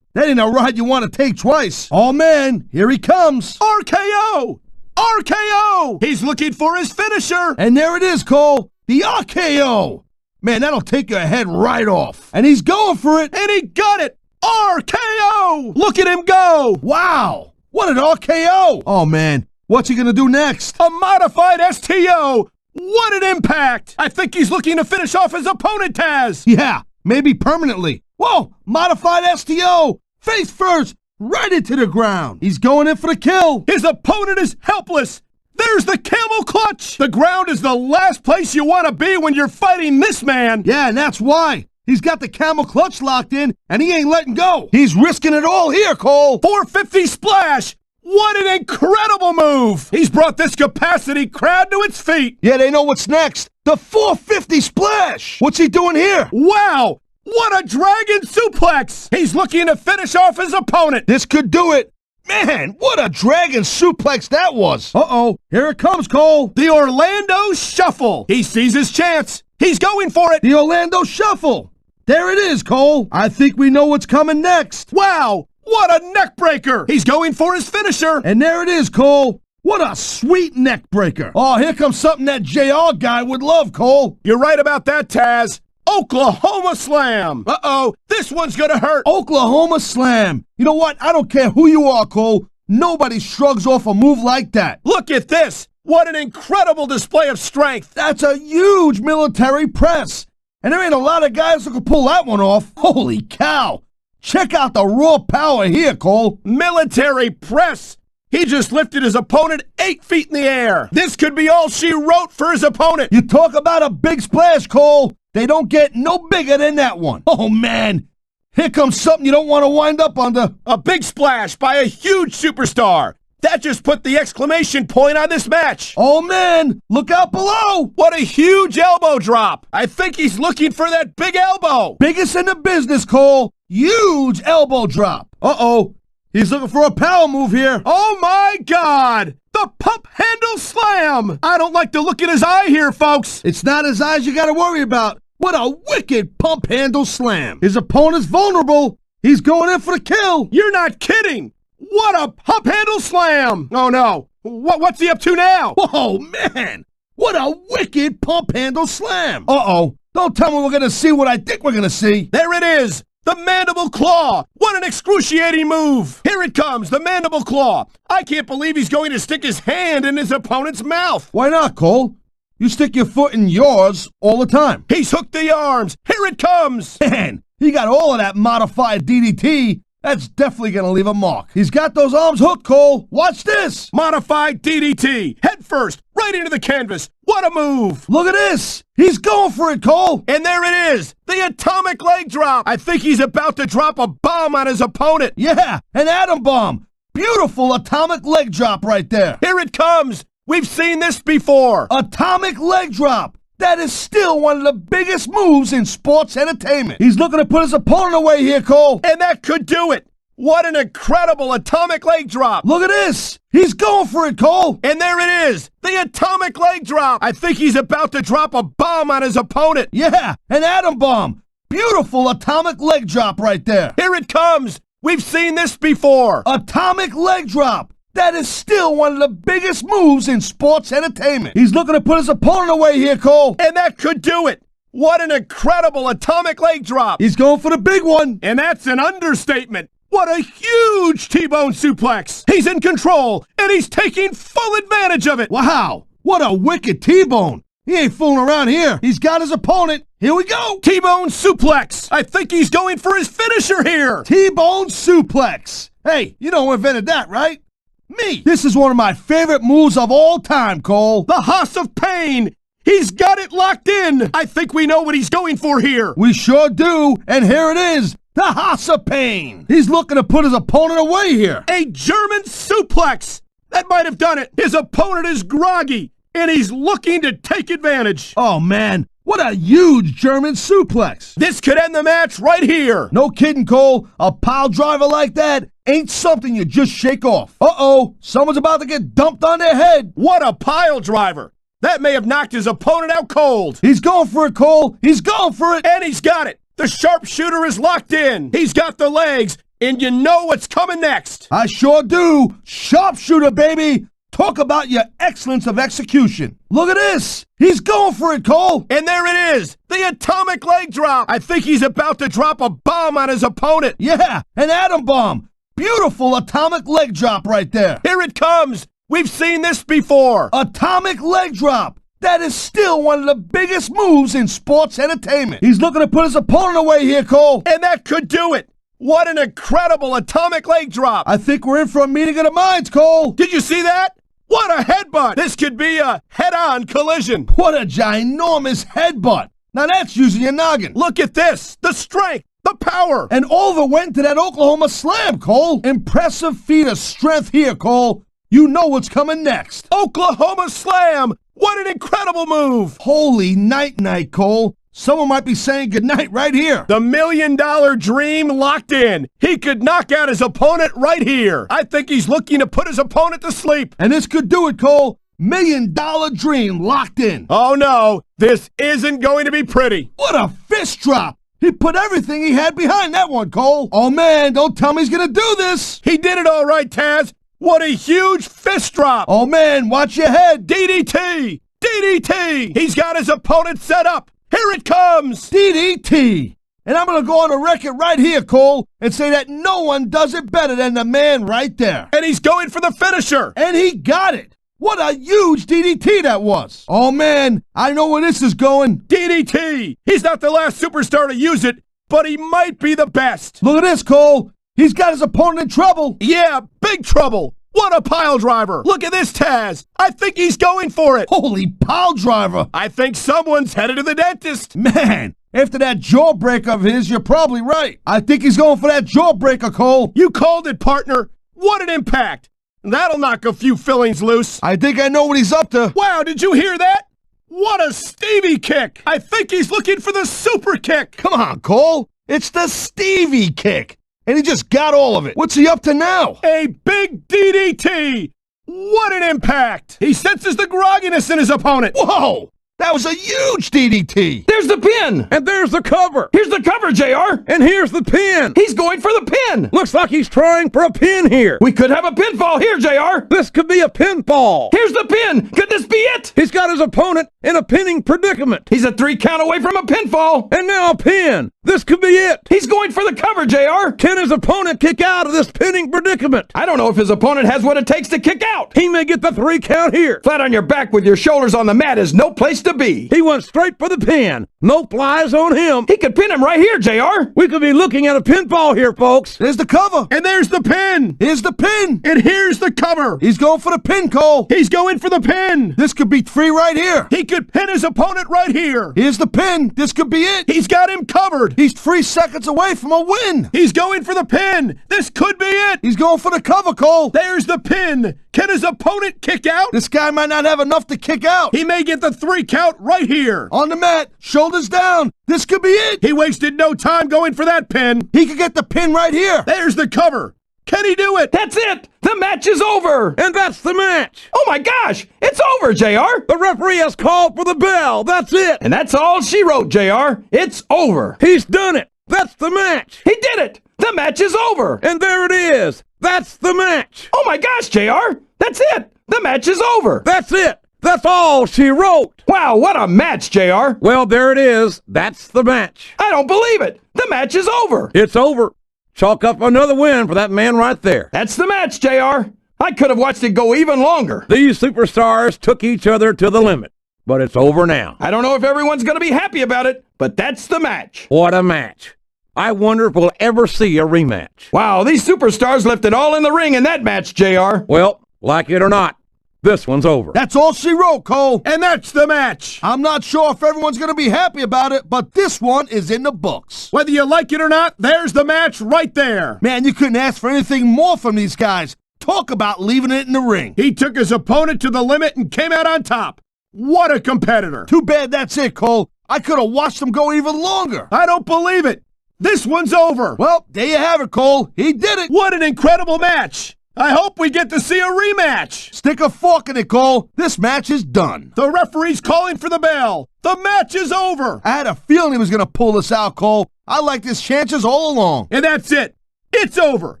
That ain't a ride you want to take twice. Oh, man, here he comes. RKO. RKO. He's looking for his finisher. And there it is, Cole. The RKO. Man, that'll take your head right off. And he's going for it. And he got it. RKO. Look at him go. Wow. What an RKO. Oh, man. What's he going to do next? A modified STO. What an impact. I think he's looking to finish off his opponent, Tazz. Yeah, maybe permanently. Whoa, modified STO. Face first, right into the ground. He's going in for the kill. His opponent is helpless. There's the camel clutch. The ground is the last place you want to be when you're fighting this man. Yeah, and that's why. He's got the camel clutch locked in, and he ain't letting go. He's risking it all here, Cole. 450 splash. What an incredible move. He's brought this capacity crowd to its feet. Yeah, they know what's next. The 450 splash. What's he doing here? Wow. What a dragon suplex. He's looking to finish off his opponent. This could do it. Man, what a dragon suplex that was. Uh-oh, here it comes, Cole. The Orlando Shuffle. He sees his chance. He's going for it. The Orlando Shuffle. There it is, Cole. I think we know what's coming next. Wow, what a neck breaker. He's going for his finisher. And there it is, Cole. What a sweet neck breaker. Oh, here comes something that JR guy would love, Cole. You're right about that, Tazz. Oklahoma Slam. Uh-oh, this one's gonna hurt. Oklahoma Slam. You know what? I don't care who you are, Cole. Nobody shrugs off a move like that. Look at this. What an incredible display of strength. That's a huge military press. And there ain't a lot of guys who can pull that one off. Holy cow. Check out the raw power here, Cole. Military press. He just lifted his opponent 8 feet in the air. This could be all she wrote for his opponent. You talk about a big splash, Cole. They don't get no bigger than that one. Oh, man. Here comes something you don't want to wind up under. A big splash by a huge superstar. That just put the exclamation point on this match. Oh, man. Look out below. What a huge elbow drop. I think he's looking for that big elbow. Biggest in the business, Cole. Huge elbow drop. Uh-oh. He's looking for a power move here. Oh, my God. The pump handle slam. I don't like the look in his eye here, folks. It's not his eyes you got to worry about. What a wicked pump handle slam. His opponent's vulnerable. He's going in for the kill. You're not kidding. What a pump handle slam. Oh, no. What's he up to now? Oh, man. What a wicked pump handle slam. Uh-oh. Don't tell me we're going to see what I think we're going to see. There it is. The mandible claw. What an excruciating move. Here it comes, the mandible claw. I can't believe he's going to stick his hand in his opponent's mouth. Why not, Cole? You stick your foot in yours all the time. He's hooked the arms. Here it comes. Man, he got all of that modified DDT That's definitely going to leave a mark. He's got those arms hooked, Cole. Watch this. Modified DDT. Head first, right into the canvas. What a move. Look at this. He's going for it, Cole. And there it is. The atomic leg drop. I think he's about to drop a bomb on his opponent. Yeah, an atom bomb. Beautiful atomic leg drop right there. Here it comes. We've seen this before. Atomic leg drop. That is still one of the biggest moves in sports entertainment. He's looking to put his opponent away here, Cole. And that could do it. What an incredible atomic leg drop. Look at this. He's going for it, Cole. And there it is. The atomic leg drop. I think he's about to drop a bomb on his opponent. Yeah, an atom bomb. Beautiful atomic leg drop right there. Here it comes. We've seen this before. Atomic leg drop. That is still one of the biggest moves in sports entertainment. He's looking to put his opponent away here, Cole. And that could do it. What an incredible atomic leg drop. He's going for the big one. And that's an understatement. What a huge T-bone suplex. He's in control, and he's taking full advantage of it. Wow, what a wicked T-bone. He ain't fooling around here. He's got his opponent. Here we go. T-bone suplex. I think he's going for his finisher here. T-bone suplex. Hey, you know who invented that, right? Me. This is one of my favorite moves of all time, Cole. The House of Pain. He's got it locked in. I think we know what he's going for here. We sure do, and here it is. The House of Pain. He's looking to put his opponent away here. A German suplex. That might have done it. His opponent is groggy, and he's looking to take advantage. Oh, man. What a huge German suplex. This could end the match right here. No kidding, Cole. A pile driver like that ain't something you just shake off. Uh-oh. Someone's about to get dumped on their head. What a pile driver. That may have knocked his opponent out cold. He's going for it, Cole. He's going for it. And he's got it. The sharpshooter is locked in. He's got the legs, and you know what's coming next. I sure do. Sharpshooter, baby. Talk about your excellence of execution. Look at this. He's going for it, Cole. And there it is. The atomic leg drop. I think he's about to drop a bomb on his opponent. Yeah, an atom bomb. Beautiful atomic leg drop right there. Here it comes. We've seen this before. Atomic leg drop. That is still one of the biggest moves in sports entertainment. He's looking to put his opponent away here, Cole. And that could do it. What an incredible atomic leg drop. I think we're in for a meeting of the minds, Cole. Did you see that? What a headbutt. This could be a head-on collision. What a ginormous headbutt. Now that's using your noggin. Look at this. The strength. The power. And all of it went to that Oklahoma slam, Cole. Impressive feat of strength here, Cole. You know what's coming next. Oklahoma slam. What an incredible move. Holy night-night, Cole. Someone might be saying goodnight right here. The $1 million dream locked in. He could knock out his opponent right here. I think he's looking to put his opponent to sleep. And this could do it, Cole. $1 million dream locked in. Oh, no. This isn't going to be pretty. What a fist drop. He put everything he had behind that one, Cole. Oh, man, don't tell me he's going to do this. He did it all right, Taz. What a huge fist drop. Oh, man, watch your head. DDT. DDT. He's got his opponent set up. Here it comes! DDT! And I'm going to go on the record right here, Cole, and say that no one does it better than the man right there. And he's going for the finisher! And he got it! What a huge DDT that was! Oh, man, I know where this is going. DDT! He's not the last superstar to use it, but he might be the best. Look at this, Cole. He's got his opponent in trouble. Yeah, big trouble. What a pile driver. Look at this, Taz. I think he's going for it. Holy pile driver. I think someone's headed to the dentist. Man, after that jawbreaker of his, you're probably right. I think he's going for that jawbreaker, Cole. You called it, partner. What an impact. That'll knock a few fillings loose. I think I know what he's up to. Wow, did you hear that? What a Stevie kick. I think he's looking for the super kick. Come on, Cole. It's the Stevie kick. And he just got all of it. What's he up to now? A big DDT! What an impact! He senses the grogginess in his opponent. Whoa! That was a huge DDT! There's the pin! And there's the cover. Here's the cover, JR! And here's the pin. He's going for the pin! Looks like he's trying for a pin here. We could have a pinfall here, JR! This could be a pinfall. Here's the pin! Could this be it? He's got his opponent in a pinning predicament. He's a 3 count away from a pinfall! And now a pin. This could be it. He's going for the cover, JR! Can his opponent kick out of this pinning predicament? I don't know if his opponent has what it takes to kick out! He may get the 3 count here. Flat on your back with your shoulders on the mat is no place to be! He went straight for the pin. No flies on him. He could pin him right here, JR. We could be looking at a pinfall here, folks. There's the cover. And there's the pin. Here's the pin. And here's the cover. He's going for the pin, Cole. He's going for the pin. This could be 3 right here. He could pin his opponent right here. Here's the pin. This could be it. He's got him covered. He's 3 seconds away from a win. He's going for the pin. This could be it. He's going for the cover, Cole. There's the pin. Can his opponent kick out? This guy might not have enough to kick out. He may get the 3 count right here. On the mat, shoulders down. This could be it. He wasted no time going for that pin. He could get the pin right here. There's the cover. Can he do it? That's it. The match is over. And that's the match. Oh my gosh, it's over, JR. The referee has called for the bell. That's it. And that's all she wrote, JR. It's over. He's done it. That's the match. He did it. The match is over. And there it is. That's the match. Oh my gosh, JR. That's it. The match is over. That's it. That's all she wrote. Wow, what a match, JR. Well, there it is. That's the match. I don't believe it. The match is over. It's over. Chalk up another win for that man right there. That's the match, JR. I could have watched it go even longer. These superstars took each other to the limit, but it's over now. I don't know if everyone's going to be happy about it, but that's the match. What a match. I wonder if we'll ever see a rematch. Wow, these superstars left it all in the ring in that match, JR. Well, like it or not, this one's over. That's all she wrote, Cole. And that's the match. I'm not sure if everyone's going to be happy about it, but this one is in the books. Whether you like it or not, there's the match right there. Man, you couldn't ask for anything more from these guys. Talk about leaving it in the ring. He took his opponent to the limit and came out on top. What a competitor. Too bad that's it, Cole. I could have watched them go even longer. I don't believe it. This one's over. Well, there you have it, Cole. He did it. What an incredible match. I hope we get to see a rematch. Stick a fork in it, Cole. This match is done. The referee's calling for the bell. The match is over. I had a feeling he was going to pull this out, Cole. I liked his chances all along. And that's it. It's over.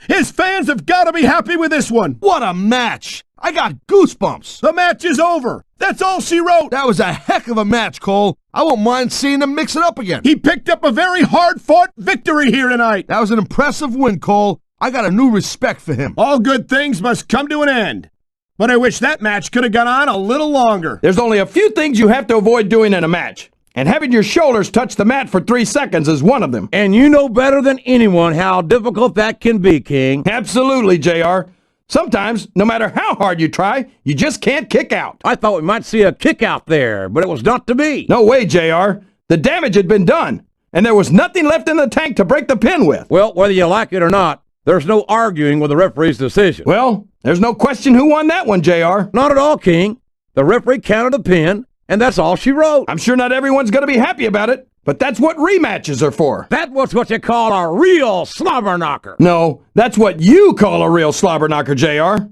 His fans have got to be happy with this one. What a match. I got goosebumps. The match is over. That's all she wrote. That was a heck of a match, Cole. I won't mind seeing them mix it up again. He picked up a very hard-fought victory here tonight. That was an impressive win, Cole. I got a new respect for him. All good things must come to an end. But I wish that match could have gone on a little longer. There's only a few things you have to avoid doing in a match. And having your shoulders touch the mat for 3 seconds is one of them. And you know better than anyone how difficult that can be, King. Absolutely, JR. Sometimes, no matter how hard you try, you just can't kick out. I thought we might see a kick out there, but it was not to be. No way, JR. The damage had been done, and there was nothing left in the tank to break the pin with. Well, whether you like it or not, there's no arguing with the referee's decision. Well, there's no question who won that one, JR. Not at all, King. The referee counted a pin, and that's all she wrote. I'm sure not everyone's going to be happy about it, but that's what rematches are for. That was what you call a real slobber knocker. No, that's what you call a real slobber knocker, JR.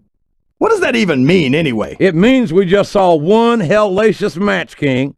What does that even mean, anyway? It means we just saw one hellacious match, King.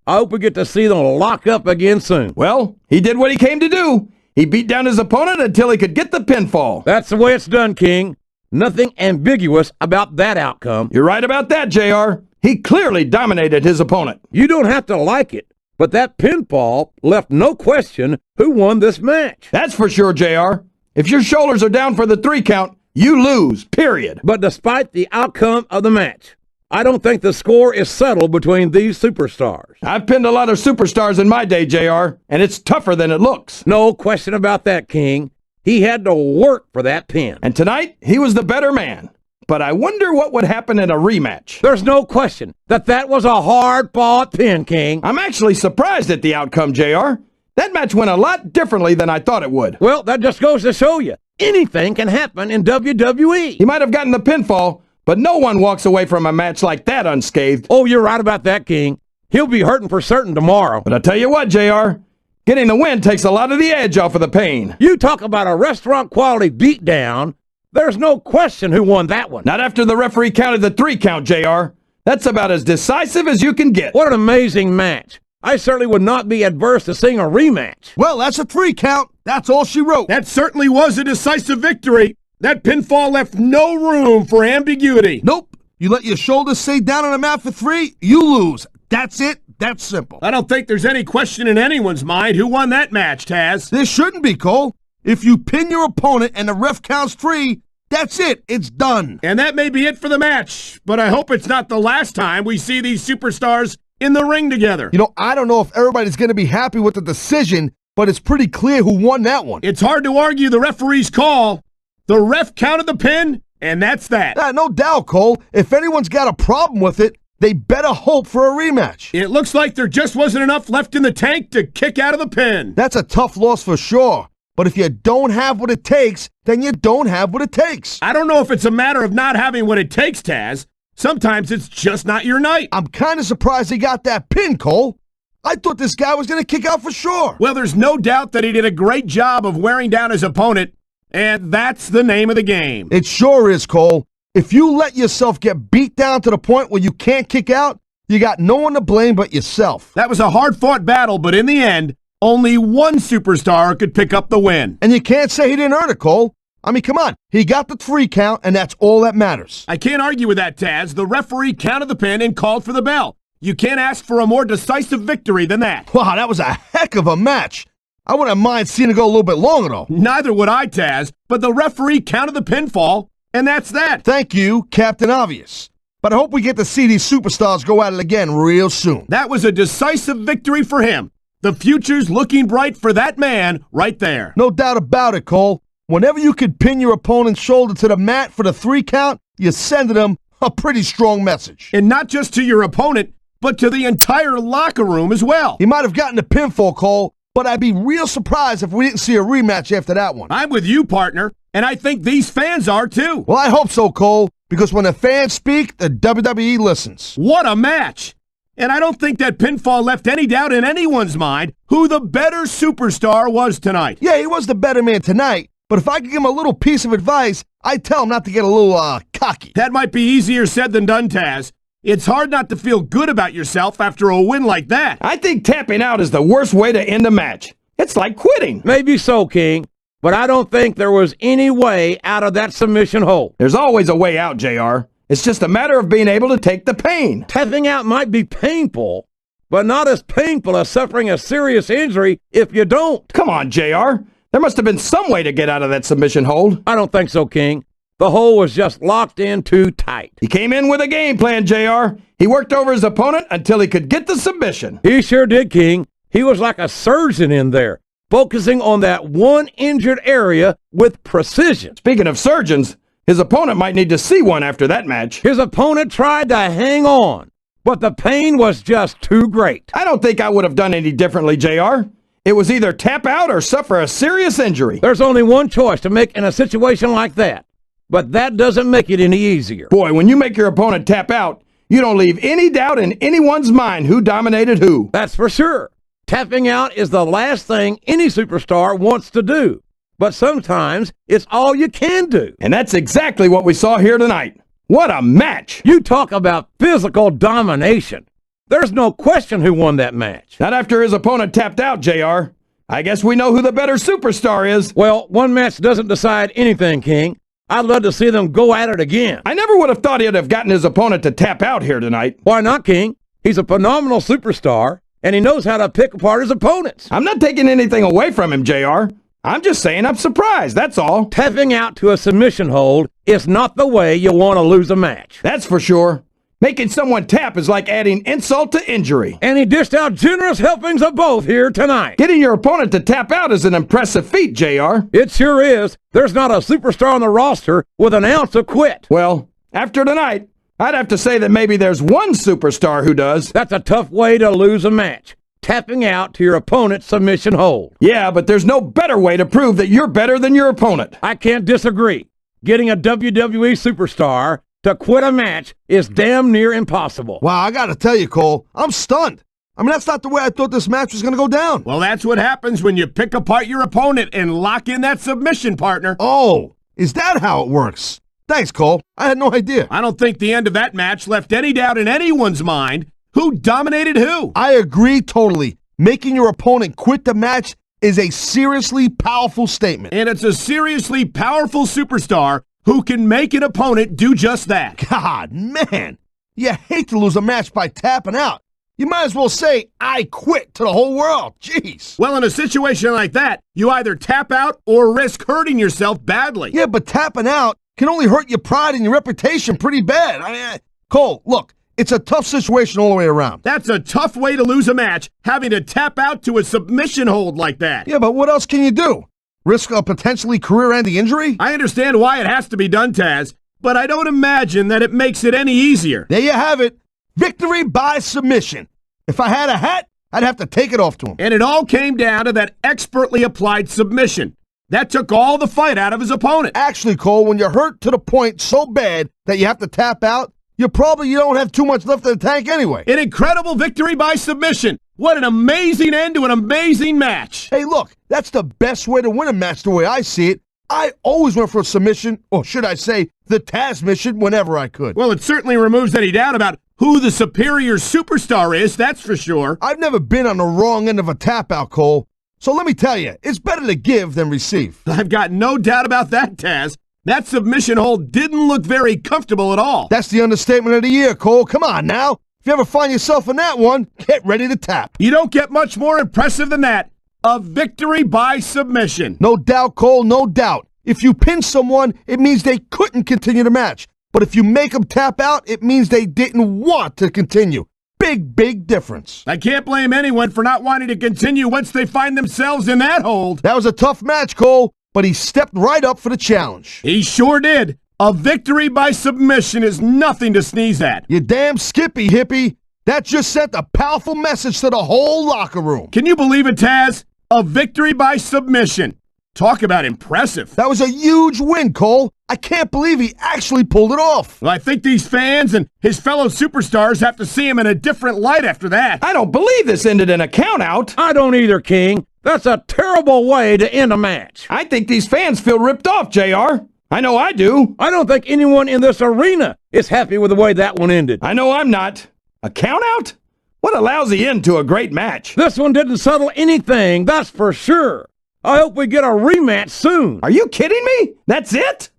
I hope we get to see them lock up again soon. Well, he did what he came to do. He beat down his opponent until he could get the pinfall. That's the way it's done, King. Nothing ambiguous about that outcome. You're right about that, JR. He clearly dominated his opponent. You don't have to like it, but that pinfall left no question who won this match. That's for sure, JR. If your shoulders are down for the 3 count, you lose, period. But despite the outcome of the match, I don't think the score is settled between these superstars. I've pinned a lot of superstars in my day, JR, and it's tougher than it looks. No question about that, King. He had to work for that pin. And tonight, he was the better man. But I wonder what would happen in a rematch. There's no question that was a hard-fought pin, King. I'm actually surprised at the outcome, JR. That match went a lot differently than I thought it would. Well, that just goes to show you, anything can happen in WWE. He might have gotten the pinfall, but no one walks away from a match like that unscathed. Oh, you're right about that, King. He'll be hurting for certain tomorrow. But I tell you what, JR, getting the win takes a lot of the edge off of the pain. You talk about a restaurant-quality beatdown. There's no question who won that one. Not after the referee counted the 3 count, JR. That's about as decisive as you can get. What an amazing match. I certainly would not be adverse to seeing a rematch. Well, that's a 3 count. That's all she wrote. That certainly was a decisive victory. That pinfall left no room for ambiguity. Nope. You let your shoulders stay down on the mat for 3, you lose. That's it. That's simple. I don't think there's any question in anyone's mind who won that match, Taz. There shouldn't be, Cole. If you pin your opponent and the ref counts 3, that's it. It's done. And that may be it for the match, but I hope it's not the last time we see these superstars in the ring together. You know, I don't know if everybody's going to be happy with the decision, but it's pretty clear who won that one. It's hard to argue the referee's call. The ref counted the pin, and that's that. No doubt, Cole. If anyone's got a problem with it, they better hope for a rematch. It looks like there just wasn't enough left in the tank to kick out of the pin. That's a tough loss for sure. But if you don't have what it takes, then you don't have what it takes. I don't know if it's a matter of not having what it takes, Taz. Sometimes it's just not your night. I'm kind of surprised he got that pin, Cole. I thought this guy was going to kick out for sure. Well, there's no doubt that he did a great job of wearing down his opponent, and that's the name of the game. It sure is, Cole. If you let yourself get beat down to the point where you can't kick out, you got no one to blame but yourself. That was a hard-fought battle, but in the end, only one superstar could pick up the win. And you can't say he didn't earn it, Cole. I mean, come on. He got the 3 count, and that's all that matters. I can't argue with that, Taz. The referee counted the pin and called for the bell. You can't ask for a more decisive victory than that. Wow, that was a heck of a match. I wouldn't mind seeing it go a little bit longer, though. Neither would I, Taz, but the referee counted the pinfall, and that's that. Thank you, Captain Obvious. But I hope we get to see these superstars go at it again real soon. That was a decisive victory for him. The future's looking bright for that man right there. No doubt about it, Cole. Whenever you could pin your opponent's shoulder to the mat for the 3 count, you're sending them a pretty strong message. And not just to your opponent, but to the entire locker room as well. He might have gotten the pinfall, Cole, but I'd be real surprised if we didn't see a rematch after that one. I'm with you, partner, and I think these fans are too. Well, I hope so, Cole, because when the fans speak, the WWE listens. What a match! And I don't think that pinfall left any doubt in anyone's mind who the better superstar was tonight. Yeah, he was the better man tonight, but if I could give him a little piece of advice, I'd tell him not to get a little, cocky. That might be easier said than done, Taz. It's hard not to feel good about yourself after a win like that. I think tapping out is the worst way to end a match. It's like quitting. Maybe so, King, but I don't think there was any way out of that submission hold. There's always a way out, JR. It's just a matter of being able to take the pain. Tapping out might be painful, but not as painful as suffering a serious injury if you don't. Come on, JR. There must have been some way to get out of that submission hold. I don't think so, King. The hole was just locked in too tight. He came in with a game plan, JR. He worked over his opponent until he could get the submission. He sure did, King. He was like a surgeon in there, focusing on that one injured area with precision. Speaking of surgeons, his opponent might need to see one after that match. His opponent tried to hang on, but the pain was just too great. I don't think I would have done any differently, JR. It was either tap out or suffer a serious injury. There's only one choice to make in a situation like that, but that doesn't make it any easier. Boy, when you make your opponent tap out, you don't leave any doubt in anyone's mind who dominated who. That's for sure. Tapping out is the last thing any superstar wants to do, but sometimes it's all you can do. And that's exactly what we saw here tonight. What a match! You talk about physical domination. There's no question who won that match. Not after his opponent tapped out, JR. I guess we know who the better superstar is. Well, one match doesn't decide anything, King. I'd love to see them go at it again. I never would have thought he'd have gotten his opponent to tap out here tonight. Why not, King? He's a phenomenal superstar, and he knows how to pick apart his opponents. I'm not taking anything away from him, JR. I'm just saying I'm surprised, that's all. Tapping out to a submission hold is not the way you want to lose a match. That's for sure. Making someone tap is like adding insult to injury. And he dished out generous helpings of both here tonight. Getting your opponent to tap out is an impressive feat, JR. It sure is. There's not a superstar on the roster with an ounce of quit. Well, after tonight, I'd have to say that maybe there's one superstar who does. That's a tough way to lose a match. Tapping out to your opponent's submission hold. Yeah, but there's no better way to prove that you're better than your opponent. I can't disagree. Getting a WWE superstar to quit a match is damn near impossible. Wow, I gotta tell you, Cole, I'm stunned. I mean, that's not the way I thought this match was gonna go down. Well, that's what happens when you pick apart your opponent and lock in that submission, partner. Oh, is that how it works? Thanks, Cole. I had no idea. I don't think the end of that match left any doubt in anyone's mind who dominated who. I agree totally. Making your opponent quit the match is a seriously powerful statement. And it's a seriously powerful superstar who can make an opponent do just that. God, man, you hate to lose a match by tapping out. You might as well say, I quit to the whole world. Jeez. Well, in a situation like that, you either tap out or risk hurting yourself badly. Yeah, but tapping out can only hurt your pride and your reputation pretty bad. Cole, look, It's a tough situation all the way around. That's a tough way to lose a match, having to tap out to a submission hold like that. Yeah, but what else can you do? Risk a potentially career-ending injury? I understand why it has to be done, Taz, but I don't imagine that it makes it any easier. There you have it. Victory by submission. If I had a hat, I'd have to take it off to him. And it all came down to that expertly applied submission. That took all the fight out of his opponent. Actually, Cole, when you're hurt to the point so bad that you have to tap out, you don't have too much left in the tank anyway. An incredible victory by submission. What an amazing end to an amazing match. Hey, look, that's the best way to win a match the way I see it. I always went for a submission, or should I say, the Taz mission, whenever I could. Well, it certainly removes any doubt about who the superior superstar is, that's for sure. I've never been on the wrong end of a tap-out, Cole. So let me tell you, it's better to give than receive. I've got no doubt about that, Taz. That submission hold didn't look very comfortable at all. That's the understatement of the year, Cole. Come on now. If you ever find yourself in that one, get ready to tap. You don't get much more impressive than that. A victory by submission. No doubt, Cole, no doubt. If you pin someone, it means they couldn't continue the match. But if you make them tap out, it means they didn't want to continue. Big, big difference. I can't blame anyone for not wanting to continue once they find themselves in that hold. That was a tough match, Cole, but he stepped right up for the challenge. He sure did. A victory by submission is nothing to sneeze at. You damn skippy, hippie. That just sent a powerful message to the whole locker room. Can you believe it, Taz? A victory by submission. Talk about impressive. That was a huge win, Cole. I can't believe he actually pulled it off. Well, I think these fans and his fellow superstars have to see him in a different light after that. I don't believe this ended in a countout. I don't either, King. That's a terrible way to end a match. I think these fans feel ripped off, JR. I know I do. I don't think anyone in this arena is happy with the way that one ended. I know I'm not. A countout? What a lousy end to a great match. This one didn't settle anything, that's for sure. I hope we get a rematch soon. Are you kidding me? That's it?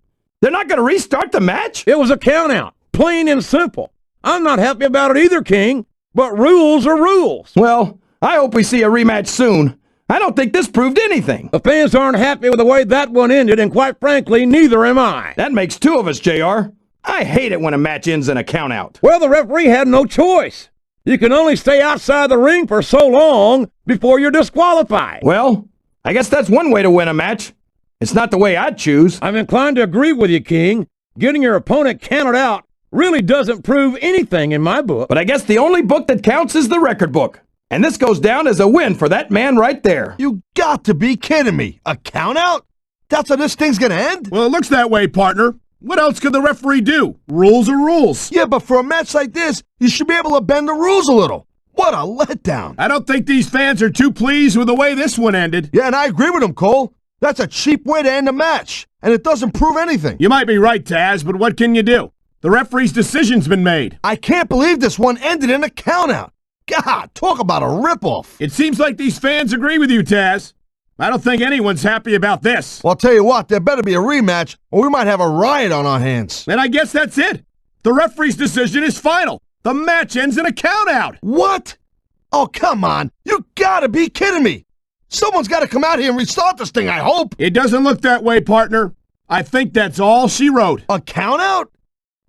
They're not going to restart the match? It was a countout, plain and simple. I'm not happy about it either, King, but rules are rules. Well, I hope we see a rematch soon. I don't think this proved anything. The fans aren't happy with the way that one ended, and quite frankly, neither am I. That makes two of us, JR. I hate it when a match ends in a countout. Well, the referee had no choice. You can only stay outside the ring for so long before you're disqualified. Well, I guess that's one way to win a match. It's not the way I'd choose. I'm inclined to agree with you, King. Getting your opponent counted out really doesn't prove anything in my book. But I guess the only book that counts is the record book. And this goes down as a win for that man right there. You got to be kidding me. A countout? That's how this thing's gonna end? Well, it looks that way, partner. What else could the referee do? Rules are rules. Yeah, but for a match like this, you should be able to bend the rules a little. What a letdown. I don't think these fans are too pleased with the way this one ended. Yeah, and I agree with him, Cole. That's a cheap way to end a match, and it doesn't prove anything. You might be right, Taz, but what can you do? The referee's decision's been made. I can't believe this one ended in a countout. God, talk about a ripoff. It seems like these fans agree with you, Taz. I don't think anyone's happy about this. Well, I'll tell you what, there better be a rematch, or we might have a riot on our hands. And I guess that's it. The referee's decision is final. The match ends in a countout. What? Oh, come on. You gotta be kidding me. Someone's gotta come out here and restart this thing, I hope. It doesn't look that way, partner. I think that's all she wrote. A countout?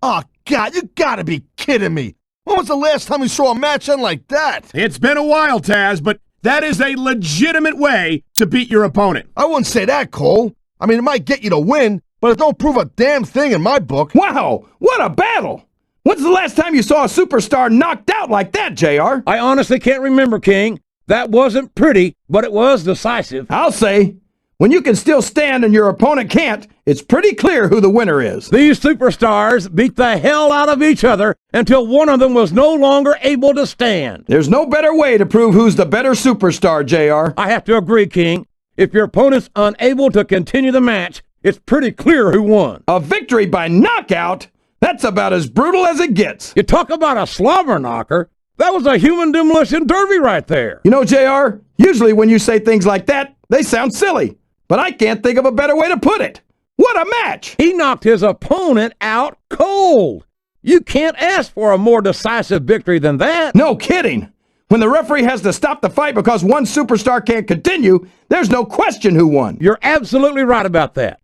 Oh, God, you gotta be kidding me. When was the last time we saw a match end like that? It's been a while, Taz, but that is a legitimate way to beat your opponent. I wouldn't say that, Cole. I mean, it might get you to win, but it don't prove a damn thing in my book. Wow, what a battle! When's the last time you saw a superstar knocked out like that, JR? I honestly can't remember, King. That wasn't pretty, but it was decisive. I'll say, when you can still stand and your opponent can't, it's pretty clear who the winner is. These superstars beat the hell out of each other until one of them was no longer able to stand. There's no better way to prove who's the better superstar, JR. I have to agree, King. If your opponent's unable to continue the match, it's pretty clear who won. A victory by knockout? That's about as brutal as it gets. You talk about a slobber knocker. That was a human demolition derby right there. You know, JR, usually when you say things like that, they sound silly. But I can't think of a better way to put it. What a match! He knocked his opponent out cold. You can't ask for a more decisive victory than that. No kidding. When the referee has to stop the fight because one superstar can't continue, there's no question who won. You're absolutely right about that.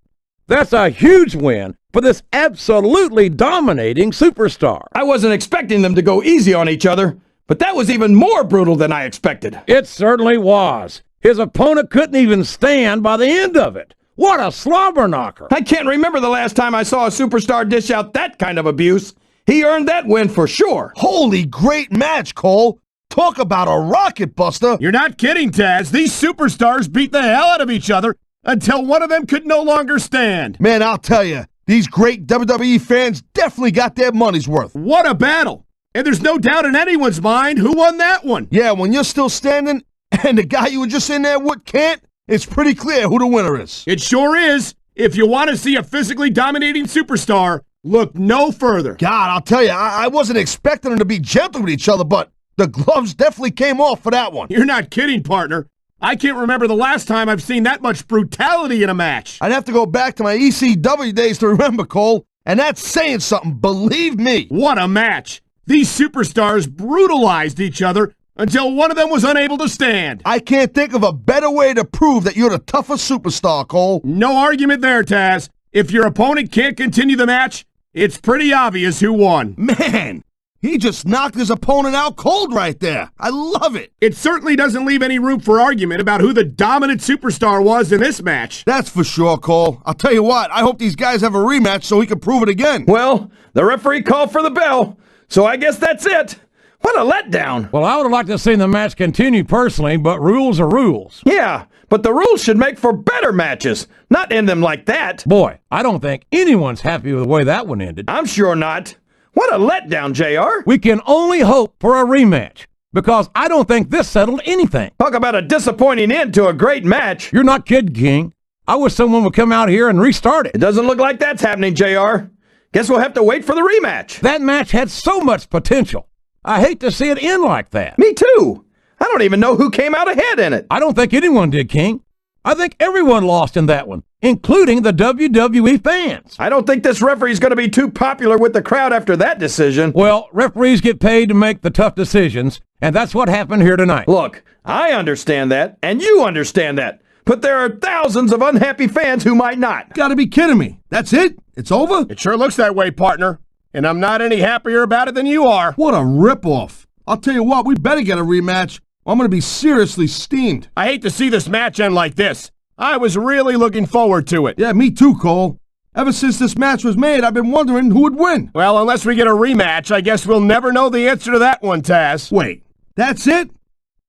That's a huge win for this absolutely dominating superstar. I wasn't expecting them to go easy on each other, but that was even more brutal than I expected. It certainly was. His opponent couldn't even stand by the end of it. What a slobber knocker. I can't remember the last time I saw a superstar dish out that kind of abuse. He earned that win for sure. Holy great match, Cole. Talk about a rocket buster. You're not kidding, Taz. These superstars beat the hell out of each other until one of them could no longer stand. Man, I'll tell you, these great WWE fans definitely got their money's worth. What a battle. And there's no doubt in anyone's mind who won that one. Yeah, when you're still standing and the guy you were just in there with can't, it's pretty clear who the winner is. It sure is. If you want to see a physically dominating superstar, look no further. God, I'll tell you, I wasn't expecting them to be gentle with each other, but the gloves definitely came off for that one. You're not kidding, partner. I can't remember the last time I've seen that much brutality in a match. I'd have to go back to my ECW days to remember, Cole, and that's saying something, believe me. What a match. These superstars brutalized each other until one of them was unable to stand. I can't think of a better way to prove that you're the toughest superstar, Cole. No argument there, Taz. If your opponent can't continue the match, it's pretty obvious who won. Man, he just knocked his opponent out cold right there. I love it. It certainly doesn't leave any room for argument about who the dominant superstar was in this match. That's for sure, Cole. I'll tell you what, I hope these guys have a rematch so he can prove it again. Well, the referee called for the bell, so I guess that's it. What a letdown. Well, I would have liked to have seen the match continue personally, but rules are rules. Yeah, but the rules should make for better matches, not end them like that. Boy, I don't think anyone's happy with the way that one ended. I'm sure not. What a letdown, JR. We can only hope for a rematch, because I don't think this settled anything. Talk about a disappointing end to a great match. You're not kidding, King. I wish someone would come out here and restart It it. doesn't look like that's happening, JR. Guess we'll have to wait for the rematch. That match had so much potential. I hate to see it end like that. Me too. I don't even know who came out ahead in it. I don't think anyone did, King. I think everyone lost in that one, including the WWE fans. I don't think this referee's going to be too popular with the crowd after that decision. Well, referees get paid to make the tough decisions, and that's what happened here tonight. Look, I understand that, and you understand that. But there are thousands of unhappy fans who might not. Gotta be kidding me. That's it? It's over? It sure looks that way, partner. And I'm not any happier about it than you are. What a ripoff. I'll tell you what, we better get a rematch. I'm gonna be seriously steamed. I hate to see this match end like this. I was really looking forward to it. Yeah, me too, Cole. Ever since this match was made, I've been wondering who would win. Well, unless we get a rematch, I guess we'll never know the answer to that one, Taz. Wait, that's it?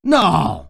No.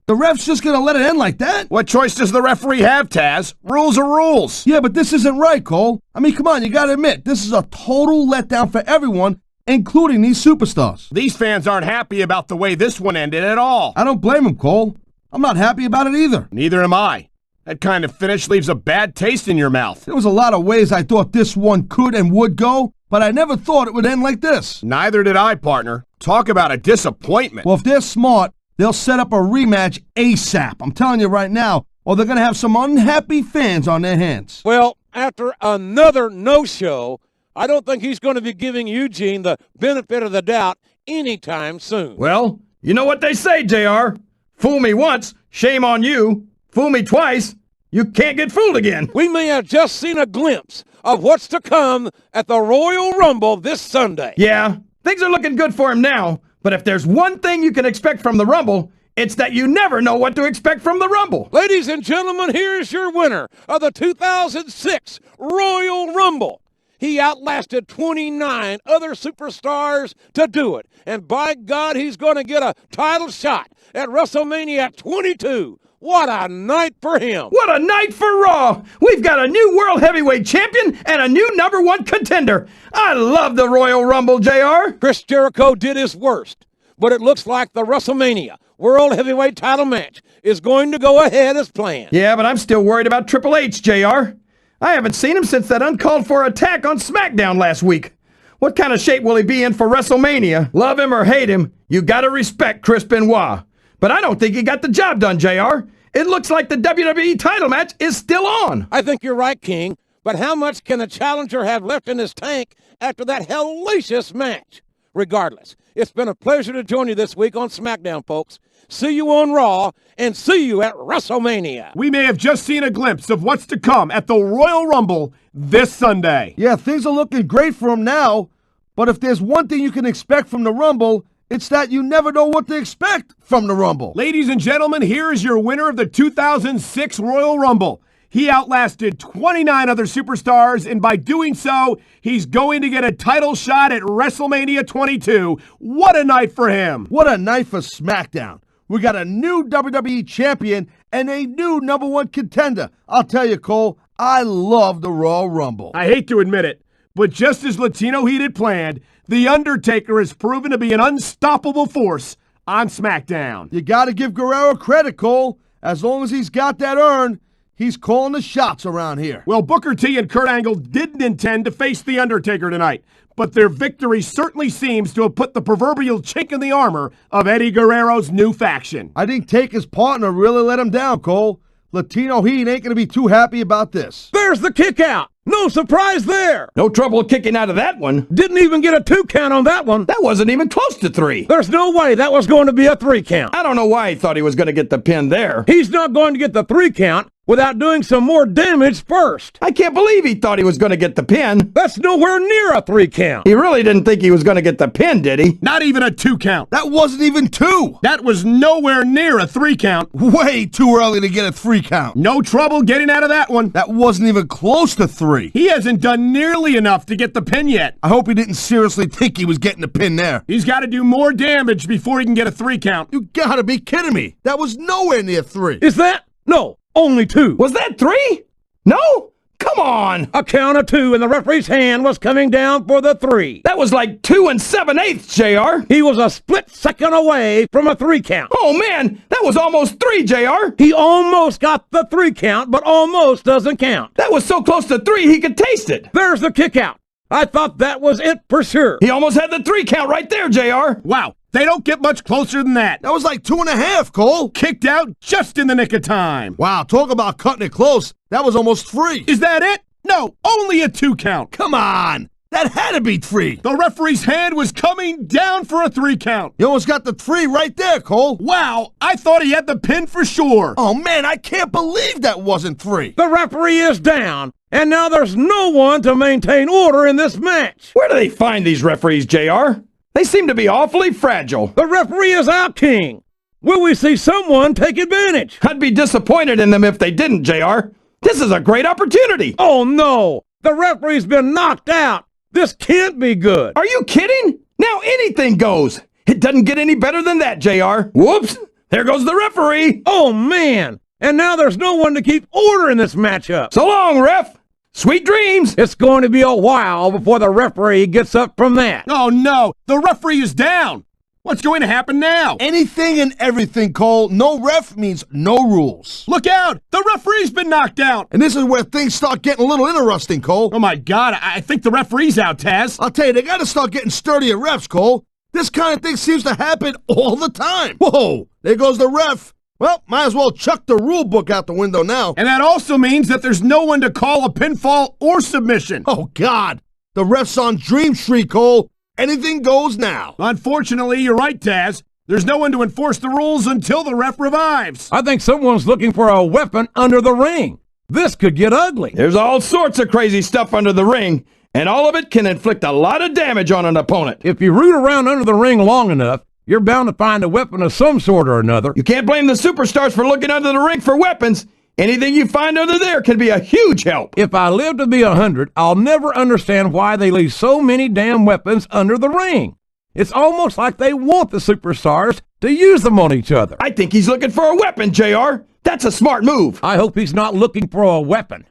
The ref's just gonna let it end like that? What choice does the referee have, Taz? Rules are rules. Yeah, but this isn't right, Cole. I mean, come on, you gotta admit, this is a total letdown for everyone, including these superstars. These fans aren't happy about the way this one ended at all. I don't blame them, Cole. I'm not happy about it either. Neither am I. That kind of finish leaves a bad taste in your mouth. There was a lot of ways I thought this one could and would go, but I never thought it would end like this. Neither did I, partner. Talk about a disappointment. Well, if they're smart, they'll set up a rematch ASAP. I'm telling you right now, or they're going to have some unhappy fans on their hands. Well, after another no-show, I don't think he's going to be giving Eugene the benefit of the doubt anytime soon. Well, you know what they say, JR. Fool me once, shame on you. Fool me twice, you can't get fooled again. We may have just seen a glimpse of what's to come at the Royal Rumble this Sunday. Yeah, things are looking good for him now, but if there's one thing you can expect from the Rumble, it's that you never know what to expect from the Rumble. Ladies and gentlemen, here's your winner of the 2006 Royal Rumble. He outlasted 29 other superstars to do it. And by God, he's going to get a title shot at WrestleMania 22. What a night for him. What a night for Raw. We've got a new World Heavyweight Champion and a new #1 contender. I love the Royal Rumble, JR. Chris Jericho did his worst, but it looks like the WrestleMania World Heavyweight title match is going to go ahead as planned. Yeah, but I'm still worried about Triple H, JR. I haven't seen him since that uncalled for attack on SmackDown last week. What kind of shape will he be in for WrestleMania? Love him or hate him, you gotta respect Chris Benoit. But I don't think he got the job done, JR. It looks like the WWE title match is still on. I think you're right, King, but how much can a challenger have left in his tank after that hellacious match? Regardless, it's been a pleasure to join you this week on SmackDown, folks. See you on Raw, and see you at WrestleMania. We may have just seen a glimpse of what's to come at the Royal Rumble this Sunday. Yeah, things are looking great for him now, but if there's one thing you can expect from the Rumble, it's that you never know what to expect from the Rumble. Ladies and gentlemen, here is your winner of the 2006 Royal Rumble. He outlasted 29 other superstars, and by doing so, he's going to get a title shot at WrestleMania 22. What a night for him. What a night for SmackDown. We got a new WWE champion and a new #1 contender. I'll tell you, Cole, I love the Royal Rumble. I hate to admit it, but just as Latino Heat had planned, The Undertaker has proven to be an unstoppable force on SmackDown. You got to give Guerrero credit, Cole. As long as he's got that urn, he's calling the shots around here. Well, Booker T and Kurt Angle didn't intend to face The Undertaker tonight, but their victory certainly seems to have put the proverbial chink in the armor of Eddie Guerrero's new faction. I think Taker's partner really let him down, Cole. Latino Heat ain't going to be too happy about this. There's the kick out. No surprise there. No trouble kicking out of that one. Didn't even get a 2 count on that one. That wasn't even close to 3. There's no way that was going to be a 3 count. I don't know why he thought he was going to get the pin there. He's not going to get the 3 count without doing some more damage first. I can't believe he thought he was going to get the pin. That's nowhere near a 3 count. He really didn't think he was going to get the pin, did he? Not even a 2 count. That wasn't even 2. That was nowhere near a 3 count. Way too early to get a 3 count. No trouble getting out of that one. That wasn't even close to 3. He hasn't done nearly enough to get the pin yet. I hope he didn't seriously think he was getting the pin there. He's got to do more damage before he can get a 3 count. You gotta be kidding me. That was nowhere near 3. Is that? No, only 2. Was that 3? No? Come on. A count of 2, and the referee's hand was coming down for the 3. That was like 2 7/8, JR. He was a split second away from a 3 count. Oh, man, that was almost 3, JR. He almost got the 3 count, but almost doesn't count. That was so close to 3 he could taste it. There's the kick out. I thought that was it for sure. He almost had the 3 count right there, JR. Wow, they don't get much closer than that. That was like 2.5, Cole. Kicked out just in the nick of time. Wow, talk about cutting it close. That was almost 3. Is that it? No, only a 2 count. Come on. That had to be 3. The referee's hand was coming down for a 3 count. You almost got the 3 right there, Cole. Wow, I thought he had the pin for sure. Oh, man, I can't believe that wasn't 3. The referee is down, and now there's no one to maintain order in this match. Where do they find these referees, JR? They seem to be awfully fragile. The referee is our king. Will we see someone take advantage? I'd be disappointed in them if they didn't, JR. This is a great opportunity. Oh, no. The referee's been knocked out. This can't be good. Are you kidding? Now anything goes. It doesn't get any better than that, JR. Whoops. There goes the referee. Oh, man. And now there's no one to keep order in this matchup. So long, ref. Sweet dreams. It's going to be a while before the referee gets up from that. Oh, no. The referee is down. What's going to happen now? Anything and everything, Cole. No ref means no rules. Look out! The referee's been knocked out! And this is where things start getting a little interesting, Cole. Oh my God, I think the referee's out, Taz. I'll tell you, they gotta start getting sturdier refs, Cole. This kind of thing seems to happen all the time. Whoa, there goes the ref. Well, might as well chuck the rule book out the window now. And that also means that there's no one to call a pinfall or submission. Oh, God. The ref's on Dream Street, Cole. Anything goes now. Unfortunately, you're right, Taz. There's no one to enforce the rules until the ref revives. I think someone's looking for a weapon under the ring. This could get ugly. There's all sorts of crazy stuff under the ring, and all of it can inflict a lot of damage on an opponent. If you root around under the ring long enough, you're bound to find a weapon of some sort or another. You can't blame the superstars for looking under the ring for weapons. Anything you find under there can be a huge help. If I live to be 100, I'll never understand why they leave so many damn weapons under the ring. It's almost like they want the superstars to use them on each other. I think he's looking for a weapon, JR. That's a smart move. I hope he's not looking for a weapon.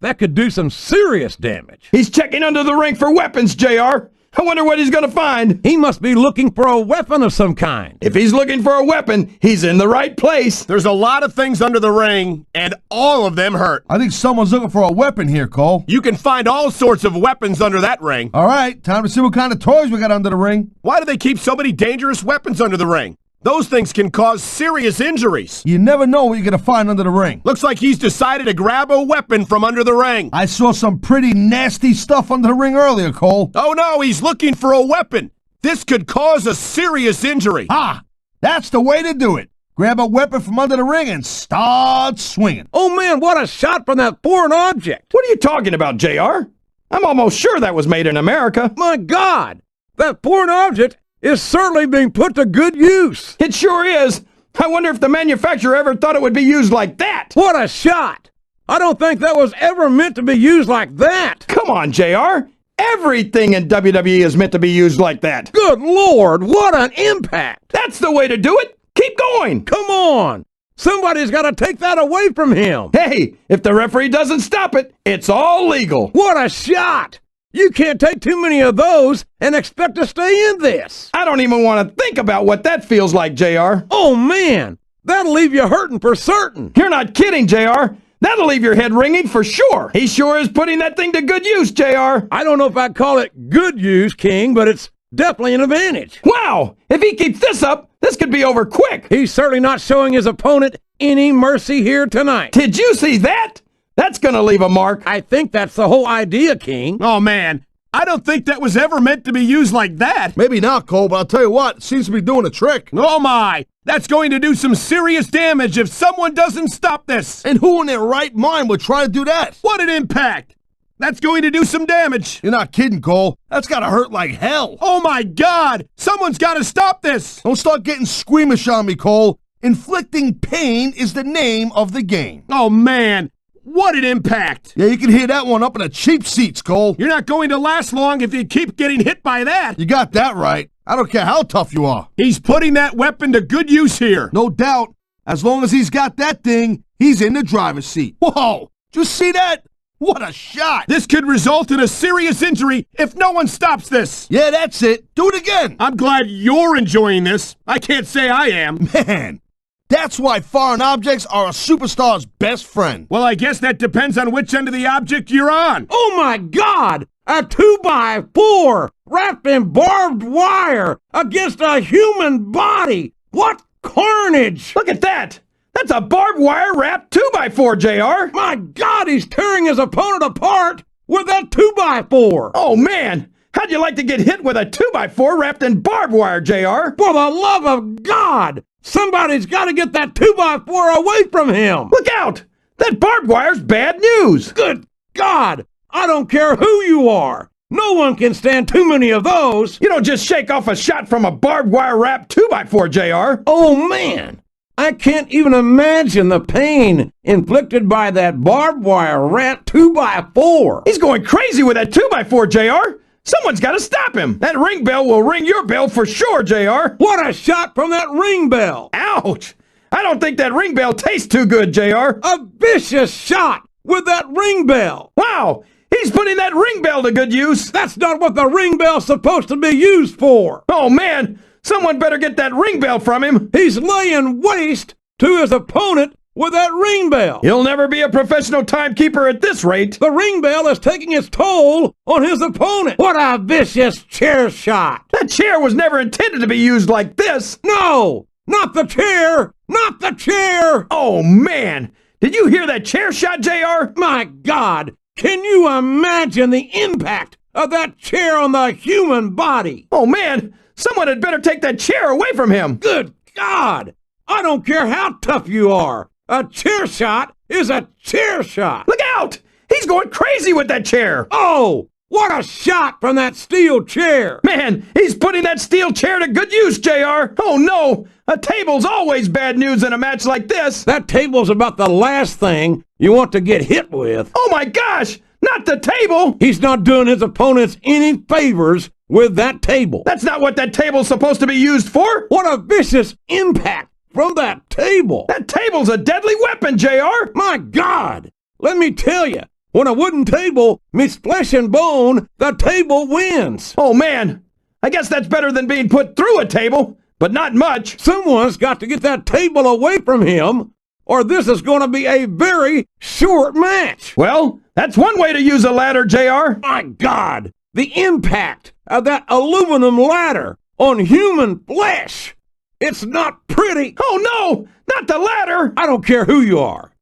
That could do some serious damage. He's checking under the ring for weapons, JR. I wonder what he's going to find. He must be looking for a weapon of some kind. If he's looking for a weapon, he's in the right place. There's a lot of things under the ring, and all of them hurt. I think someone's looking for a weapon here, Cole. You can find all sorts of weapons under that ring. All right, time to see what kind of toys we got under the ring. Why do they keep so many dangerous weapons under the ring? Those things can cause serious injuries. You never know what you're going to find under the ring. Looks like he's decided to grab a weapon from under the ring. I saw some pretty nasty stuff under the ring earlier, Cole. Oh no, he's looking for a weapon. This could cause a serious injury. Ah, that's the way to do it. Grab a weapon from under the ring and start swinging. Oh man, what a shot from that foreign object! What are you talking about, JR? I'm almost sure that was made in America. My God, that foreign object is certainly being put to good use. It sure is. I wonder if the manufacturer ever thought it would be used like that. What a shot! I don't think that was ever meant to be used like that. Come on, JR. Everything in WWE is meant to be used like that. Good Lord, what an impact! That's the way to do it. Keep going. Come on! Somebody's got to take that away from him. Hey, if the referee doesn't stop it, it's all legal. What a shot! You can't take too many of those and expect to stay in this. I don't even want to think about what that feels like, JR. Oh man, that'll leave you hurting for certain. You're not kidding, JR. That'll leave your head ringing for sure. He sure is putting that thing to good use, JR. I don't know if I'd call it good use, King, but it's definitely an advantage. Wow, if he keeps this up, this could be over quick. He's certainly not showing his opponent any mercy here tonight. Did you see that? That's gonna leave a mark. I think that's the whole idea, King. Oh, man. I don't think that was ever meant to be used like that. Maybe not, Cole, but I'll tell you what, it seems to be doing a trick. Oh, my. That's going to do some serious damage if someone doesn't stop this. And who in their right mind would try to do that? What an impact. That's going to do some damage. You're not kidding, Cole. That's gotta hurt like hell. Oh, my God. Someone's got to stop this. Don't start getting squeamish on me, Cole. Inflicting pain is the name of the game. Oh, man. What an impact. Yeah, you can hear that one up in the cheap seats, Cole. You're not going to last long if you keep getting hit by that. You got that right. I don't care how tough you are. He's putting that weapon to good use here. No doubt. As long as he's got that thing, he's in the driver's seat. Whoa! Just see that? What a shot! This could result in a serious injury if no one stops this. Yeah, that's it. Do it again. I'm glad you're enjoying this. I can't say I am. Man, that's why foreign objects are a superstar's best friend. Well, I guess that depends on which end of the object you're on. Oh my God! A 2x4 wrapped in barbed wire against a human body! What carnage! Look at that. That's a barbed wire wrapped 2x4, JR. My God, he's tearing his opponent apart with that 2x4! Oh, man. How'd you like to get hit with a 2x4 wrapped in barbed wire, JR? For the love of God! Somebody's got to get that 2x4 away from him! Look out! That barbed wire's bad news! Good God! I don't care who you are! No one can stand too many of those! You don't just shake off a shot from a barbed wire wrapped 2x4, JR. Oh man! I can't even imagine the pain inflicted by that barbed wire wrapped 2x4! He's going crazy with that 2x4, JR. Someone's got to stop him. That ring bell will ring your bell for sure, JR. What a shot from that ring bell! Ouch! I don't think that ring bell tastes too good, JR. A vicious shot with that ring bell! Wow! He's putting that ring bell to good use. That's not what the ring bell's supposed to be used for! Oh, man! Someone better get that ring bell from him. He's laying waste to his opponent with that ring bell! He'll never be a professional timekeeper at this rate. The ring bell is taking its toll on his opponent! What a vicious chair shot! That chair was never intended to be used like this. No! Not the chair! Not the chair! Oh, man! Did you hear that chair shot, JR? My God! Can you imagine the impact of that chair on the human body? Oh, man! Someone had better take that chair away from him. Good God! I don't care how tough you are! A chair shot is a chair shot! Look out! He's going crazy with that chair. Oh! What a shot from that steel chair! Man, he's putting that steel chair to good use, JR. Oh, no! A table's always bad news in a match like this. That table's about the last thing you want to get hit with. Oh, my gosh! Not the table! He's not doing his opponents any favors with that table. That's not what that table's supposed to be used for. What a vicious impact from that table! That table's a deadly weapon, JR. My God! Let me tell you, when a wooden table meets flesh and bone, the table wins. Oh, man. I guess that's better than being put through a table, but not much. Someone's got to get that table away from him, or this is going to be a very short match. Well, that's one way to use a ladder, JR. My God! The impact of that aluminum ladder on human flesh! It's not pretty! Oh, no! Not the ladder! I don't care who you are.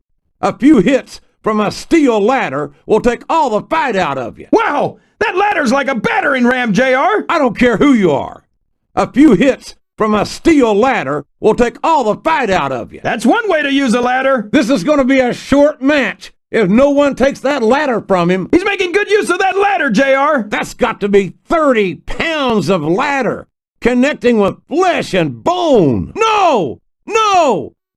A few hits from a steel ladder will take all the fight out of you. Wow! That ladder's like a battering ram, JR. I don't care who you are. A few hits from a steel ladder will take all the fight out of you. That's one way to use a ladder. This is going to be a short match if no one takes that ladder from him. He's making good use of that ladder, JR. That's got to be 30 pounds of ladder connecting with flesh and bone. No!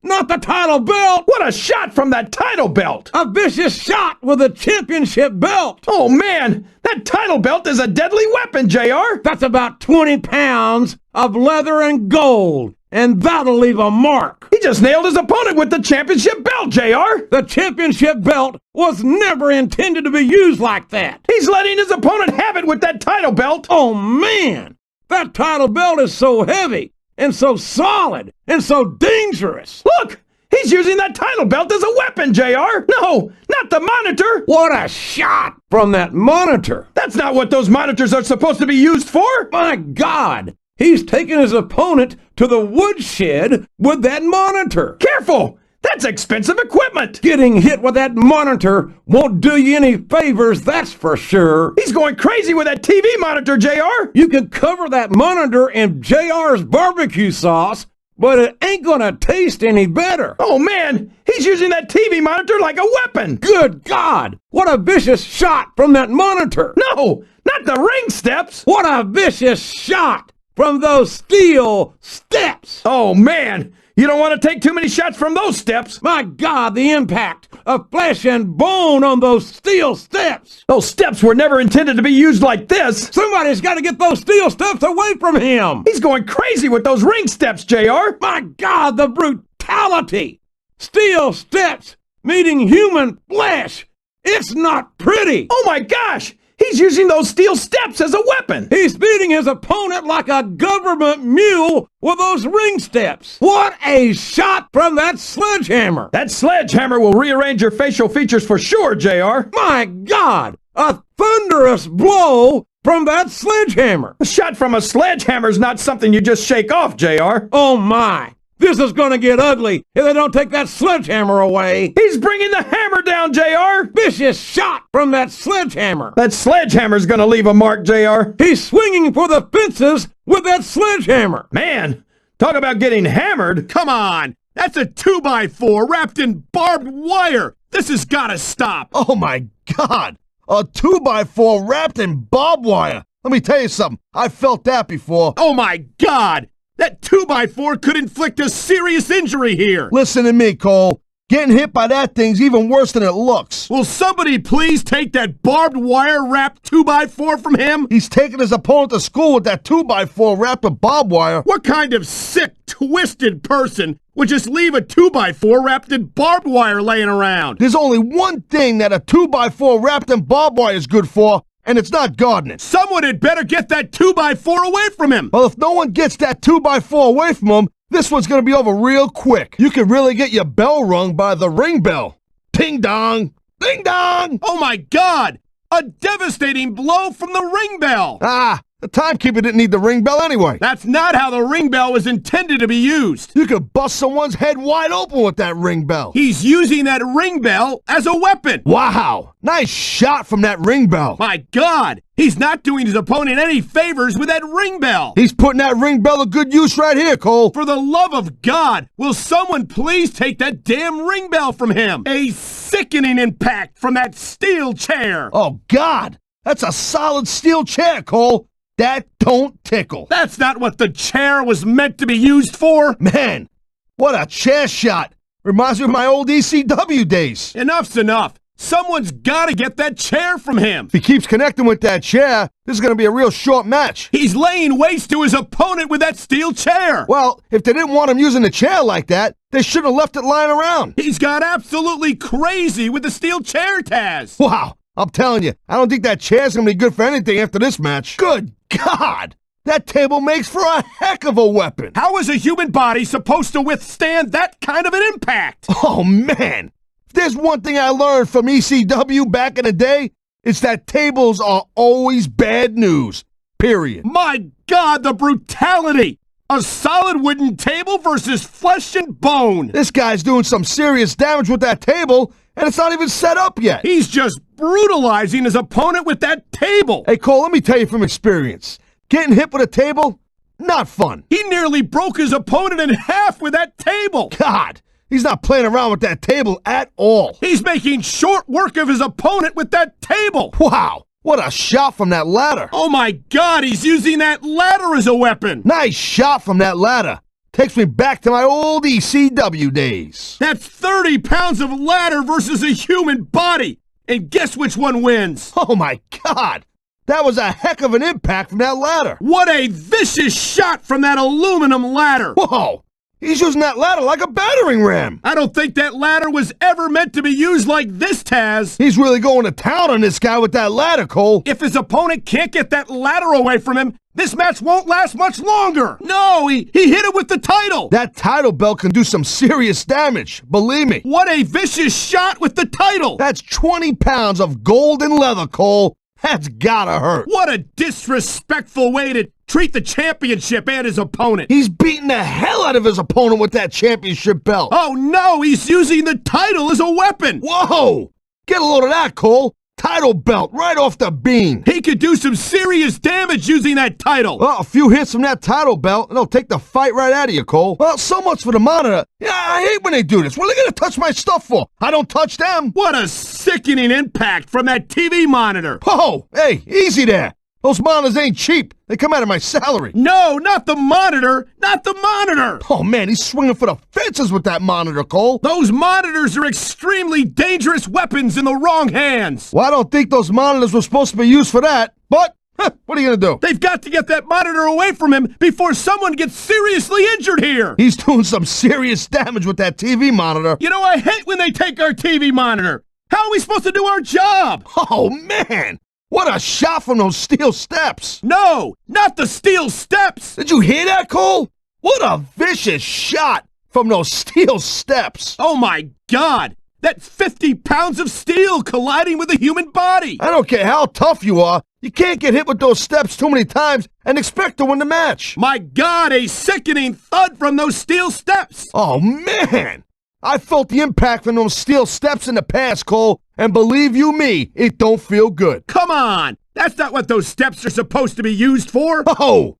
Not the title belt! What a shot from that title belt! A vicious shot with a championship belt! Oh man, that title belt is a deadly weapon, JR! That's about 20 pounds of leather and gold, and that'll leave a mark. He just nailed his opponent with the championship belt, JR! The championship belt was never intended to be used like that. He's letting his opponent have it with that title belt! Oh man, that title belt is so heavy and so solid and so dangerous. Look! He's using that title belt as a weapon, JR! No, not the monitor! What a shot from that monitor! That's not what those monitors are supposed to be used for! My God! He's taking his opponent to the woodshed with that monitor. Careful! That's expensive equipment! Getting hit with that monitor won't do you any favors, that's for sure. He's going crazy with that TV monitor, JR! You can cover that monitor in JR's barbecue sauce, but it ain't gonna taste any better. Oh man, he's using that TV monitor like a weapon! Good God! What a vicious shot from that monitor! No, not the ring steps! What a vicious shot from those steel steps! Oh man, you don't want to take too many shots from those steps! My God, the impact of flesh and bone on those steel steps! Those steps were never intended to be used like this! Somebody's got to get those steel steps away from him! He's going crazy with those ring steps, JR! My God, the brutality! Steel steps meeting human flesh! It's not pretty! Oh my gosh! He's using those steel steps as a weapon! He's beating his opponent like a government mule with those ring steps! What a shot from that sledgehammer! That sledgehammer will rearrange your facial features for sure, JR! My God! A thunderous blow from that sledgehammer! A shot from a sledgehammer's not something you just shake off, JR! Oh my! This is gonna get ugly if they don't take that sledgehammer away! He's bringing the hammer down, JR! Vicious shot from that sledgehammer! That sledgehammer's gonna leave a mark, JR! He's swinging for the fences with that sledgehammer! Man, talk about getting hammered! Come on! That's a 2x4 wrapped in barbed wire! This has gotta stop! Oh my God! A 2x4 wrapped in barbed wire! Let me tell you something. I felt that before. Oh my God! That 2x4 could inflict a serious injury here! Listen to me, Cole. Getting hit by that thing's even worse than it looks. Will somebody please take that barbed wire wrapped 2x4 from him? He's taking his opponent to school with that 2x4 wrapped in barbed wire. What kind of sick, twisted person would just leave a 2x4 wrapped in barbed wire laying around? There's only one thing that a 2x4 wrapped in barbed wire is good for, and it's not gardening. Someone had better get that 2x4 away from him! Well, if no one gets that 2x4 away from him, this one's gonna be over real quick. You could really get your bell rung by the ring bell. Ding dong! Ding dong! Oh my God! A devastating blow from the ring bell! Ah, the timekeeper didn't need the ring bell anyway. That's not how the ring bell was intended to be used. You could bust someone's head wide open with that ring bell. He's using that ring bell as a weapon. Wow, nice shot from that ring bell. My God, he's not doing his opponent any favors with that ring bell. He's putting that ring bell to good use right here, Cole. For the love of God, will someone please take that damn ring bell from him? A sickening impact from that steel chair. Oh, God, that's a solid steel chair, Cole. That don't tickle. That's not what the chair was meant to be used for. Man, what a chair shot. Reminds me of my old ECW days. Enough's enough. Someone's gotta get that chair from him. If he keeps connecting with that chair, this is gonna be a real short match. He's laying waste to his opponent with that steel chair. Well, if they didn't want him using the chair like that, they should have left it lying around. He's got absolutely crazy with the steel chair, Tazz. Wow, I'm telling you, I don't think that chair's gonna be good for anything after this match. Good God! That table makes for a heck of a weapon. How is a human body supposed to withstand that kind of an impact? Oh, man. If there's one thing I learned from ECW back in the day, it's that tables are always bad news. Period. My God, the brutality! A solid wooden table versus flesh and bone. This guy's doing some serious damage with that table, and it's not even set up yet. He's just brutalizing his opponent with that table. Hey, Cole, let me tell you from experience. Getting hit with a table, Not fun. He nearly broke his opponent in half with that table. God, he's not playing around with that table at all. He's making short work of his opponent with that table. Wow, what a shot from that ladder. Oh my God, he's using that ladder as a weapon. Nice shot from that ladder. Takes me back to my old ECW days. That's 30 pounds of ladder versus a human body. And guess which one wins? Oh my God, that was a heck of an impact from that ladder. What a vicious shot from that aluminum ladder. Whoa, he's using that ladder like a battering ram. I don't think that ladder was ever meant to be used like this, Taz. He's really going to town on this guy with that ladder, Cole. If his opponent can't get that ladder away from him, this match won't last much longer. No, he hit it with the title. That title belt can do some serious damage, believe me. What a vicious shot with the title. That's 20 pounds of golden leather, Cole. That's gotta hurt. What a disrespectful way to treat the championship and his opponent. He's beating the hell out of his opponent with that championship belt. Oh no, he's using the title as a weapon. Whoa! Get a load of that, Cole. Title belt right off the beam. He could do some serious damage using that title. Well, a few hits from that title belt, and they'll take the fight right out of you, Cole. Well, so much for the monitor. Yeah, I hate when they do this. What are they going to touch my stuff for? I don't touch them. What a sickening impact from that TV monitor. Oh, hey, easy there. Those monitors ain't cheap. They come out of my salary. No, not the monitor. Not the monitor. Oh, man, he's swinging for the fences with that monitor, Cole. Those monitors are extremely dangerous weapons in the wrong hands. Well, I don't think those monitors were supposed to be used for that. But, what are you going to do? They've got to get that monitor away from him before someone gets seriously injured here. He's doing some serious damage with that TV monitor. You know, I hate when they take our TV monitor. How are we supposed to do our job? Oh, man. What a shot from those steel steps! No, not the steel steps! Did you hear that, Cole? What a vicious shot from those steel steps! Oh my God! That's 50 pounds of steel colliding with a human body! I don't care how tough you are, you can't get hit with those steps too many times and expect to win the match! My God, a sickening thud from those steel steps! Oh, man! I felt the impact from those steel steps in the past, Cole, and believe you me, it don't feel good. Come on! That's not what those steps are supposed to be used for! Oh!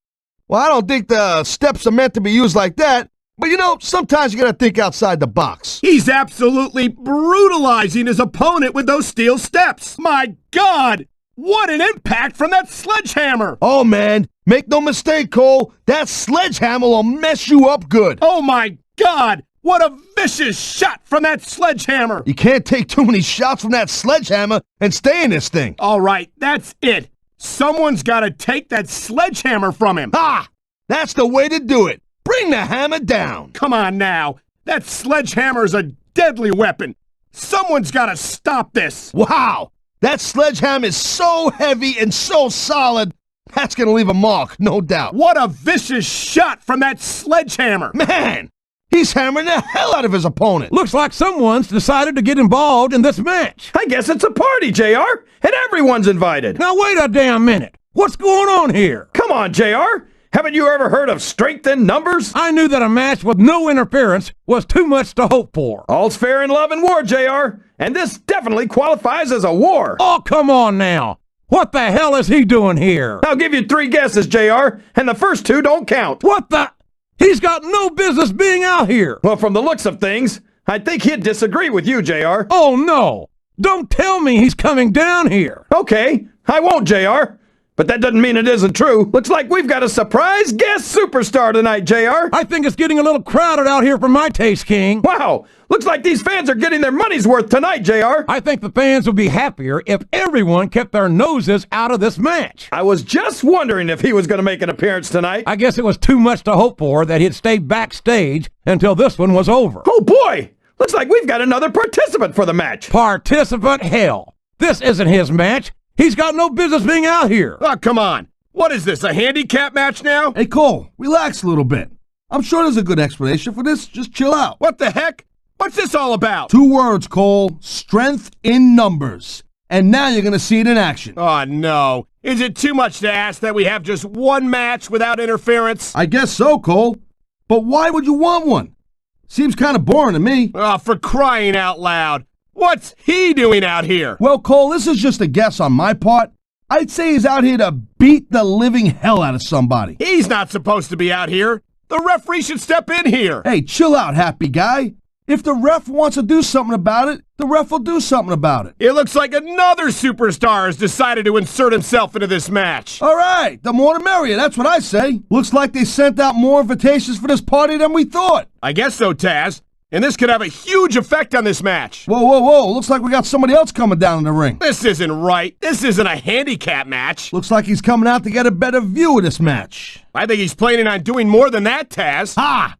Well, I don't think the steps are meant to be used like that, but you know, sometimes you gotta think outside the box. He's absolutely brutalizing his opponent with those steel steps! My God! What an impact from that sledgehammer! Oh, man, make no mistake, Cole, that sledgehammer will mess you up good. Oh my God! What a vicious shot from that sledgehammer! You can't take too many shots from that sledgehammer and stay in this thing. All right, that's it. Someone's got to take that sledgehammer from him. Ah! That's the way to do it. Bring the hammer down. Come on now. That sledgehammer is a deadly weapon. Someone's got to stop this. Wow! That sledgehammer is so heavy and so solid, that's gonna leave a mark, no doubt. What a vicious shot from that sledgehammer! Man! He's hammering the hell out of his opponent. Looks like someone's decided to get involved in this match. I guess it's a party, JR, and everyone's invited. Now wait a damn minute. What's going on here? Come on, JR. Haven't you ever heard of strength in numbers? I knew that a match with no interference was too much to hope for. All's fair in love and war, JR, and this definitely qualifies as a war. Oh, come on now. What the hell is he doing here? I'll give you 3 guesses, JR, and the first 2 don't count. What the? He's got no business being out here. Well, from the looks of things, I think he'd disagree with you, JR. Oh, no. Don't tell me he's coming down here. Okay, I won't, JR. But that doesn't mean it isn't true. Looks like we've got a surprise guest superstar tonight, JR. I think it's getting a little crowded out here for my taste, King. Wow, looks like these fans are getting their money's worth tonight, JR. I think the fans would be happier if everyone kept their noses out of this match. I was just wondering if he was going to make an appearance tonight. I guess it was too much to hope for that he'd stay backstage until this one was over. Oh boy, looks like we've got another participant for the match. Participant hell. This isn't his match. He's got no business being out here. Oh, come on. What is this, a handicap match now? Hey, Cole, relax a little bit. I'm sure there's a good explanation for this. Just chill out. What the heck? What's this all about? 2 words, Cole. Strength in numbers. And now you're going to see it in action. Oh, no. Is it too much to ask that we have just one match without interference? I guess so, Cole. But why would you want one? Seems kind of boring to me. Oh, for crying out loud. What's he doing out here? Well, Cole, this is just a guess on my part, I'd say he's out here to beat the living hell out of somebody. He's not supposed to be out here. The referee should step in here. Hey, chill out, happy guy. If the ref wants to do something about it, the ref will do something about it. It looks like another superstar has decided to insert himself into this match. All right, the more the merrier, that's what I say. Looks like they sent out more invitations for this party than we thought. I guess so, Taz. And this could have a huge effect on this match. Whoa, whoa, whoa, looks like we got somebody else coming down in the ring. This isn't right. This isn't a handicap match. Looks like he's coming out to get a better view of this match. I think he's planning on doing more than that, Taz. Ha!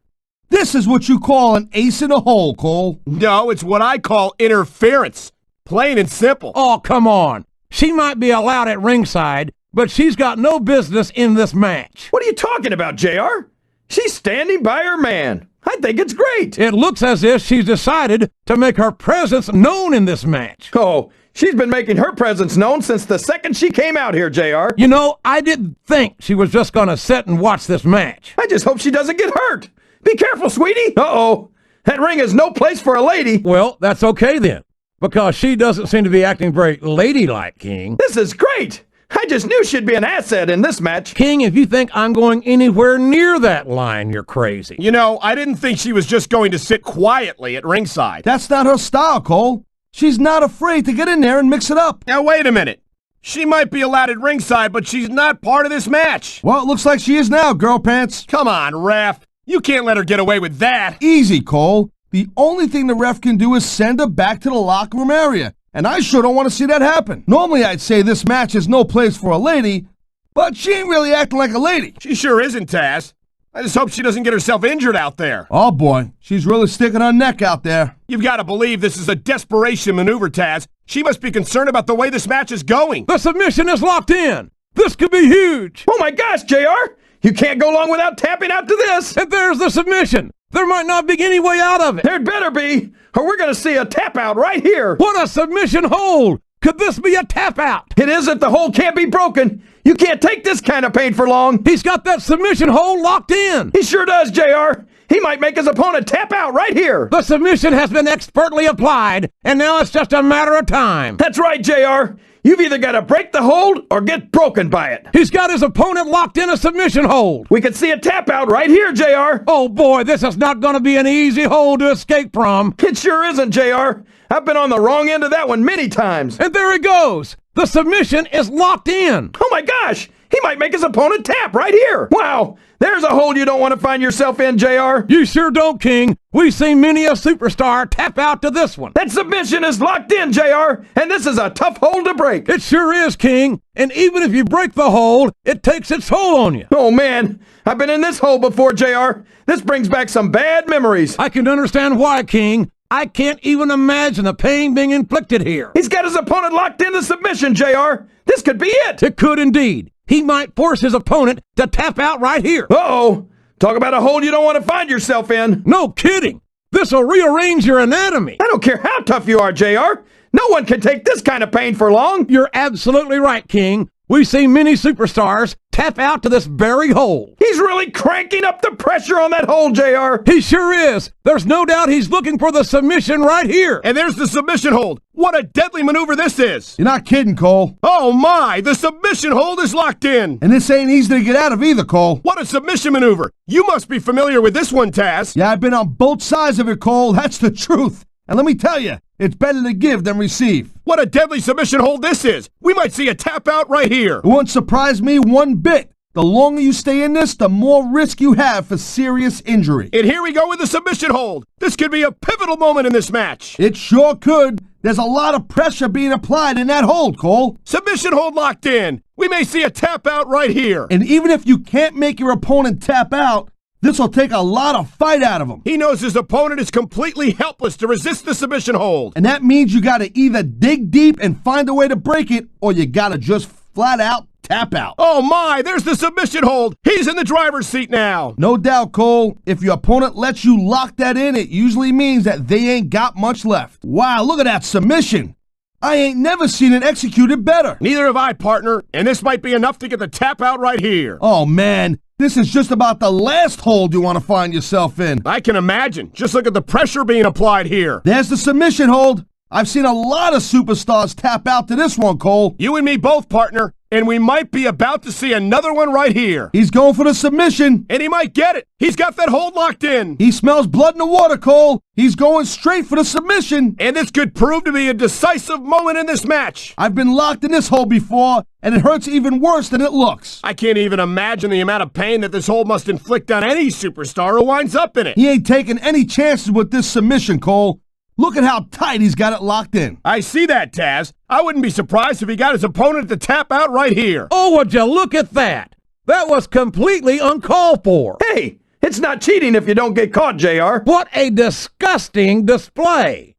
This is what you call an ace in the hole, Cole. No, it's what I call interference. Plain and simple. Oh, come on. She might be allowed at ringside, but she's got no business in this match. What are you talking about, JR? She's standing by her man. I think it's great. It looks as if she's decided to make her presence known in this match. Oh, she's been making her presence known since the second she came out here, JR. You know, I didn't think she was just going to sit and watch this match. I just hope she doesn't get hurt. Be careful, sweetie. Uh-oh. That ring is no place for a lady. Well, that's okay then, because she doesn't seem to be acting very ladylike, King. This is great. I just knew she'd be an asset in this match. King, if you think I'm going anywhere near that line, you're crazy. You know, I didn't think she was just going to sit quietly at ringside. That's not her style, Cole. She's not afraid to get in there and mix it up. Now, wait a minute. She might be allowed at ringside, but she's not part of this match. Well, it looks like she is now, girl pants. Come on, ref. You can't let her get away with that. Easy, Cole. The only thing the ref can do is send her back to the locker room area. And I sure don't want to see that happen. Normally, I'd say this match is no place for a lady, but she ain't really acting like a lady. She sure isn't, Taz. I just hope she doesn't get herself injured out there. Oh, boy. She's really sticking her neck out there. You've got to believe this is a desperation maneuver, Taz. She must be concerned about the way this match is going. The submission is locked in. This could be huge. Oh, my gosh, JR. You can't go long without tapping out to this. And there's the submission. There might not be any way out of it. There'd better be, or we're going to see a tap out right here. What a submission hold. Could this be a tap out? It is if the hold can't be broken. You can't take this kind of pain for long. He's got that submission hold locked in. He sure does, JR. He might make his opponent tap out right here. The submission has been expertly applied, and now it's just a matter of time. That's right, JR. You've either got to break the hold or get broken by it. He's got his opponent locked in a submission hold. We could see a tap out right here, JR. Oh boy, this is not going to be an easy hold to escape from. It sure isn't, JR. I've been on the wrong end of that one many times. And there he goes. The submission is locked in. Oh my gosh, he might make his opponent tap right here. Wow, there's a hold you don't want to find yourself in, JR. You sure don't, King. We've seen many a superstar tap out to this one. That submission is locked in, JR, and this is a tough hold to break. It sure is, King. And even if you break the hold, it takes its toll on you. Oh man, I've been in this hole before, JR. This brings back some bad memories. I can understand why, King. I can't even imagine the pain being inflicted here. He's got his opponent locked into submission, JR. This could be it. It could indeed. He might force his opponent to tap out right here. Uh-oh. Talk about a hole you don't want to find yourself in. No kidding. This'll rearrange your anatomy. I don't care how tough you are, JR. No one can take this kind of pain for long. You're absolutely right, King. We've seen many superstars tap out to this very hole. He's really cranking up the pressure on that hole, JR. He sure is. There's no doubt he's looking for the submission right here. And there's the submission hold. What a deadly maneuver this is. You're not kidding, Cole. Oh my, the submission hold is locked in. And this ain't easy to get out of either, Cole. What a submission maneuver. You must be familiar with this one, Taz. Yeah, I've been on both sides of it, Cole. That's the truth. And let me tell you, it's better to give than receive. What a deadly submission hold this is. We might see a tap out right here. It wouldn't surprise me one bit. The longer you stay in this, the more risk you have for serious injury. And here we go with the submission hold. This could be a pivotal moment in this match. It sure could. There's a lot of pressure being applied in that hold, Cole. Submission hold locked in. We may see a tap out right here. And even if you can't make your opponent tap out, this will take a lot of fight out of him. He knows his opponent is completely helpless to resist the submission hold. And that means you got to either dig deep and find a way to break it, or you got to just flat out tap out. Oh my, there's the submission hold. He's in the driver's seat now. No doubt, Cole. If your opponent lets you lock that in, it usually means that they ain't got much left. Wow, look at that submission. I ain't never seen it executed better. Neither have I, partner, and this might be enough to get the tap out right here. Oh man, this is just about the last hold you want to find yourself in. I can imagine. Just look at the pressure being applied here. There's the submission hold. I've seen a lot of superstars tap out to this one, Cole. You and me both, partner. And we might be about to see another one right here. He's going for the submission. And he might get it. He's got that hold locked in. He smells blood in the water, Cole. He's going straight for the submission. And this could prove to be a decisive moment in this match. I've been locked in this hold before, and it hurts even worse than it looks. I can't even imagine the amount of pain that this hold must inflict on any superstar who winds up in it. He ain't taking any chances with this submission, Cole. Look at how tight he's got it locked in. I see that, Taz. I wouldn't be surprised if he got his opponent to tap out right here. Oh, would you look at that? That was completely uncalled for. Hey, it's not cheating if you don't get caught, JR. What a disgusting display.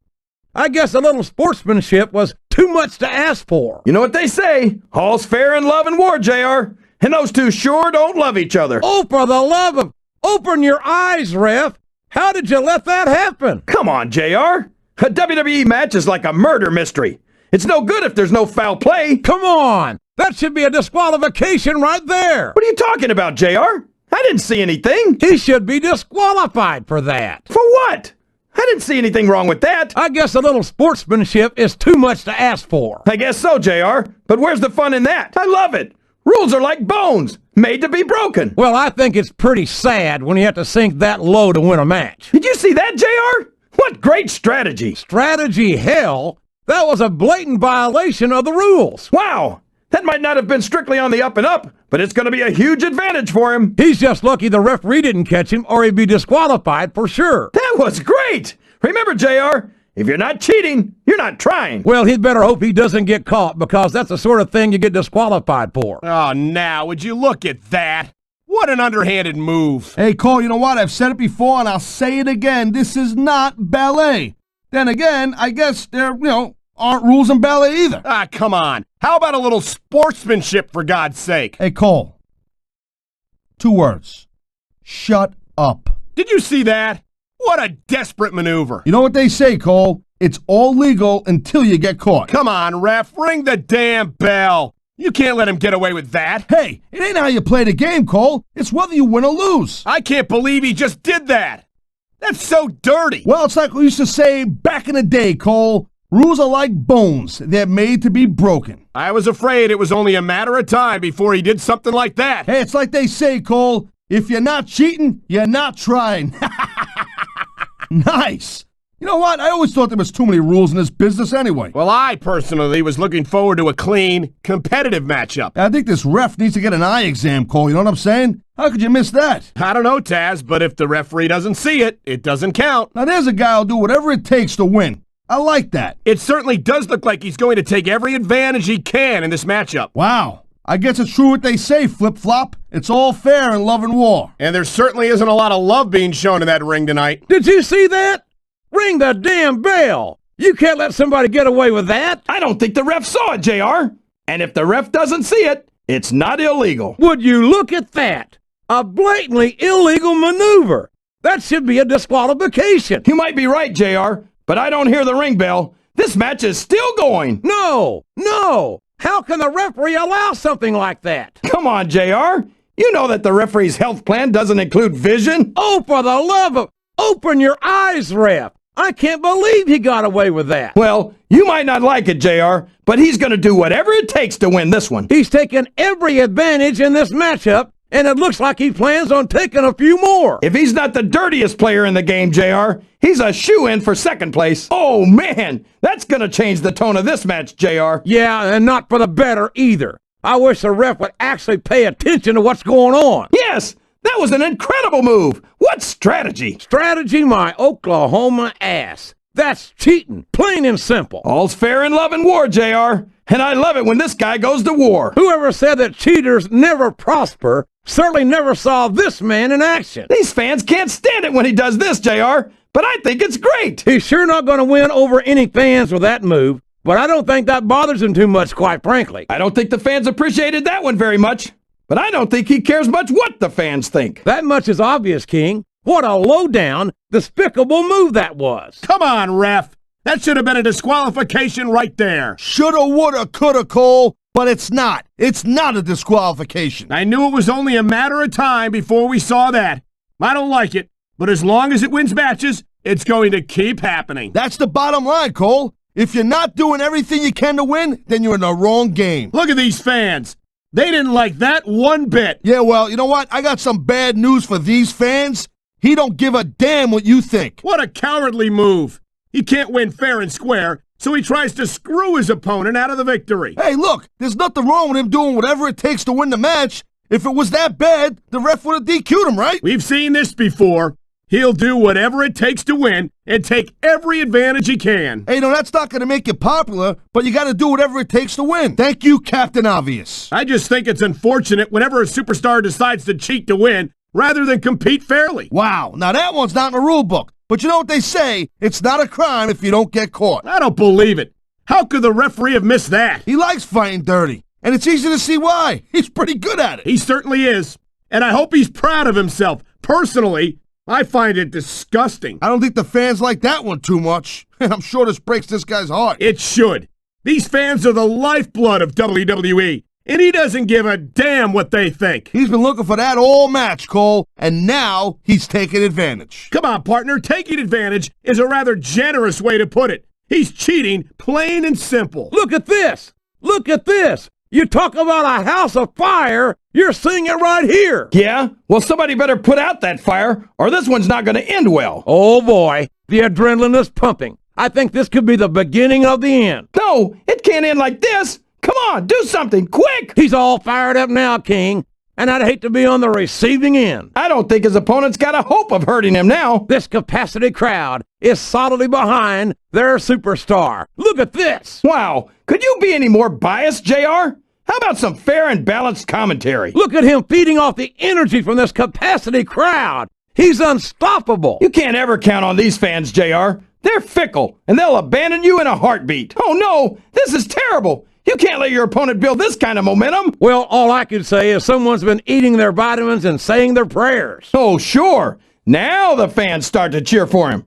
I guess a little sportsmanship was too much to ask for. You know what they say, all's fair in love and war, JR. And those two sure don't love each other. Oh, for the love of... Open your eyes, ref. How did you let that happen? Come on, JR. A WWE match is like a murder mystery. It's no good if there's no foul play. Come on. That should be a disqualification right there. What are you talking about, JR? I didn't see anything. He should be disqualified for that. For what? I didn't see anything wrong with that. I guess a little sportsmanship is too much to ask for. I guess so, JR. But where's the fun in that? I love it. Rules are like bones, made to be broken. Well, I think it's pretty sad when you have to sink that low to win a match. Did you see that, JR? What great strategy. Strategy, hell. That was a blatant violation of the rules. Wow. That might not have been strictly on the up and up, but it's going to be a huge advantage for him. He's just lucky the referee didn't catch him or he'd be disqualified for sure. That was great. Remember, JR, if you're not cheating, you're not trying. Well, he'd better hope he doesn't get caught because that's the sort of thing you get disqualified for. Oh, now, would you look at that? What an underhanded move. Hey, Cole, you know what? I've said it before, and I'll say it again. This is not ballet. Then again, I guess there, aren't rules in ballet either. Ah, come on. How about a little sportsmanship, for God's sake? Hey, Cole. 2 words. Shut up. Did you see that? What a desperate maneuver. You know what they say, Cole? It's all legal until you get caught. Come on, ref. Ring the damn bell. You can't let him get away with that. Hey, it ain't how you play the game, Cole. It's whether you win or lose. I can't believe he just did that. That's so dirty. Well, it's like we used to say back in the day, Cole. Rules are like bones. They're made to be broken. I was afraid it was only a matter of time before he did something like that. Hey, it's like they say, Cole. If you're not cheating, you're not trying. Nice. You know what? I always thought there was too many rules in this business anyway. Well, I personally was looking forward to a clean, competitive matchup. I think this ref needs to get an eye exam, Cole. You know what I'm saying? How could you miss that? I don't know, Taz, but if the referee doesn't see it, it doesn't count. Now, there's a guy who'll do whatever it takes to win. I like that. It certainly does look like he's going to take every advantage he can in this matchup. Wow. I guess it's true what they say, flip-flop. It's all fair in love and war. And there certainly isn't a lot of love being shown in that ring tonight. Did you see that? Ring the damn bell. You can't let somebody get away with that. I don't think the ref saw it, JR. And if the ref doesn't see it, it's not illegal. Would you look at that? A blatantly illegal maneuver. That should be a disqualification. You might be right, JR, but I don't hear the ring bell. This match is still going. No. How can the referee allow something like that? Come on, JR. You know that the referee's health plan doesn't include vision. Oh, for the love of... Open your eyes, ref. I can't believe he got away with that. Well, you might not like it, JR, but he's going to do whatever it takes to win this one. He's taken every advantage in this matchup, and it looks like he plans on taking a few more. If he's not the dirtiest player in the game, JR, he's a shoo-in for second place. Oh, man, that's going to change the tone of this match, JR. Yeah, and not for the better either. I wish the ref would actually pay attention to what's going on. Yes, that was an incredible move. What strategy? Strategy, my Oklahoma ass. That's cheating, plain and simple. All's fair in love and war, JR. And I love it when this guy goes to war. Whoever said that cheaters never prosper certainly never saw this man in action. These fans can't stand it when he does this, JR, but I think it's great. He's sure not going to win over any fans with that move, but I don't think that bothers him too much, quite frankly. I don't think the fans appreciated that one very much, but I don't think he cares much what the fans think. That much is obvious, King. What a low-down, despicable move that was. Come on, ref. That should have been a disqualification right there. Shoulda, woulda, coulda, Cole, but it's not. It's not a disqualification. I knew it was only a matter of time before we saw that. I don't like it, but as long as it wins matches, it's going to keep happening. That's the bottom line, Cole. If you're not doing everything you can to win, then you're in the wrong game. Look at these fans. They didn't like that one bit. Yeah, well, you know what? I got some bad news for these fans. He don't give a damn what you think. What a cowardly move. He can't win fair and square, so he tries to screw his opponent out of the victory. Hey, look, there's nothing wrong with him doing whatever it takes to win the match. If it was that bad, the ref would have DQ'd him, right? We've seen this before. He'll do whatever it takes to win and take every advantage he can. Hey, no, that's not going to make you popular, but you got to do whatever it takes to win. Thank you, Captain Obvious. I just think it's unfortunate whenever a superstar decides to cheat to win rather than compete fairly. Wow, now that one's not in the rule book. But you know what they say, it's not a crime if you don't get caught. I don't believe it. How could the referee have missed that? He likes fighting dirty, and it's easy to see why. He's pretty good at it. He certainly is, and I hope he's proud of himself. Personally, I find it disgusting. I don't think the fans like that one too much, and I'm sure this breaks this guy's heart. It should. These fans are the lifeblood of WWE, and he doesn't give a damn what they think. He's been looking for that all match, Cole, and now he's taking advantage. Come on, partner, taking advantage is a rather generous way to put it. He's cheating, plain and simple. Look at this! Look at this! You talk about a house of fire, you're seeing it right here! Yeah? Well, somebody better put out that fire, or this one's not going to end well. Oh boy, the adrenaline is pumping. I think this could be the beginning of the end. No, it can't end like this. Come on, do something, quick! He's all fired up now, King, and I'd hate to be on the receiving end. I don't think his opponent's got a hope of hurting him now. This capacity crowd is solidly behind their superstar. Look at this! Wow, could you be any more biased, JR? How about some fair and balanced commentary? Look at him feeding off the energy from this capacity crowd. He's unstoppable. You can't ever count on these fans, JR. They're fickle, and they'll abandon you in a heartbeat. Oh no, this is terrible. You can't let your opponent build this kind of momentum. Well, all I can say is someone's been eating their vitamins and saying their prayers. Oh, sure. Now the fans start to cheer for him.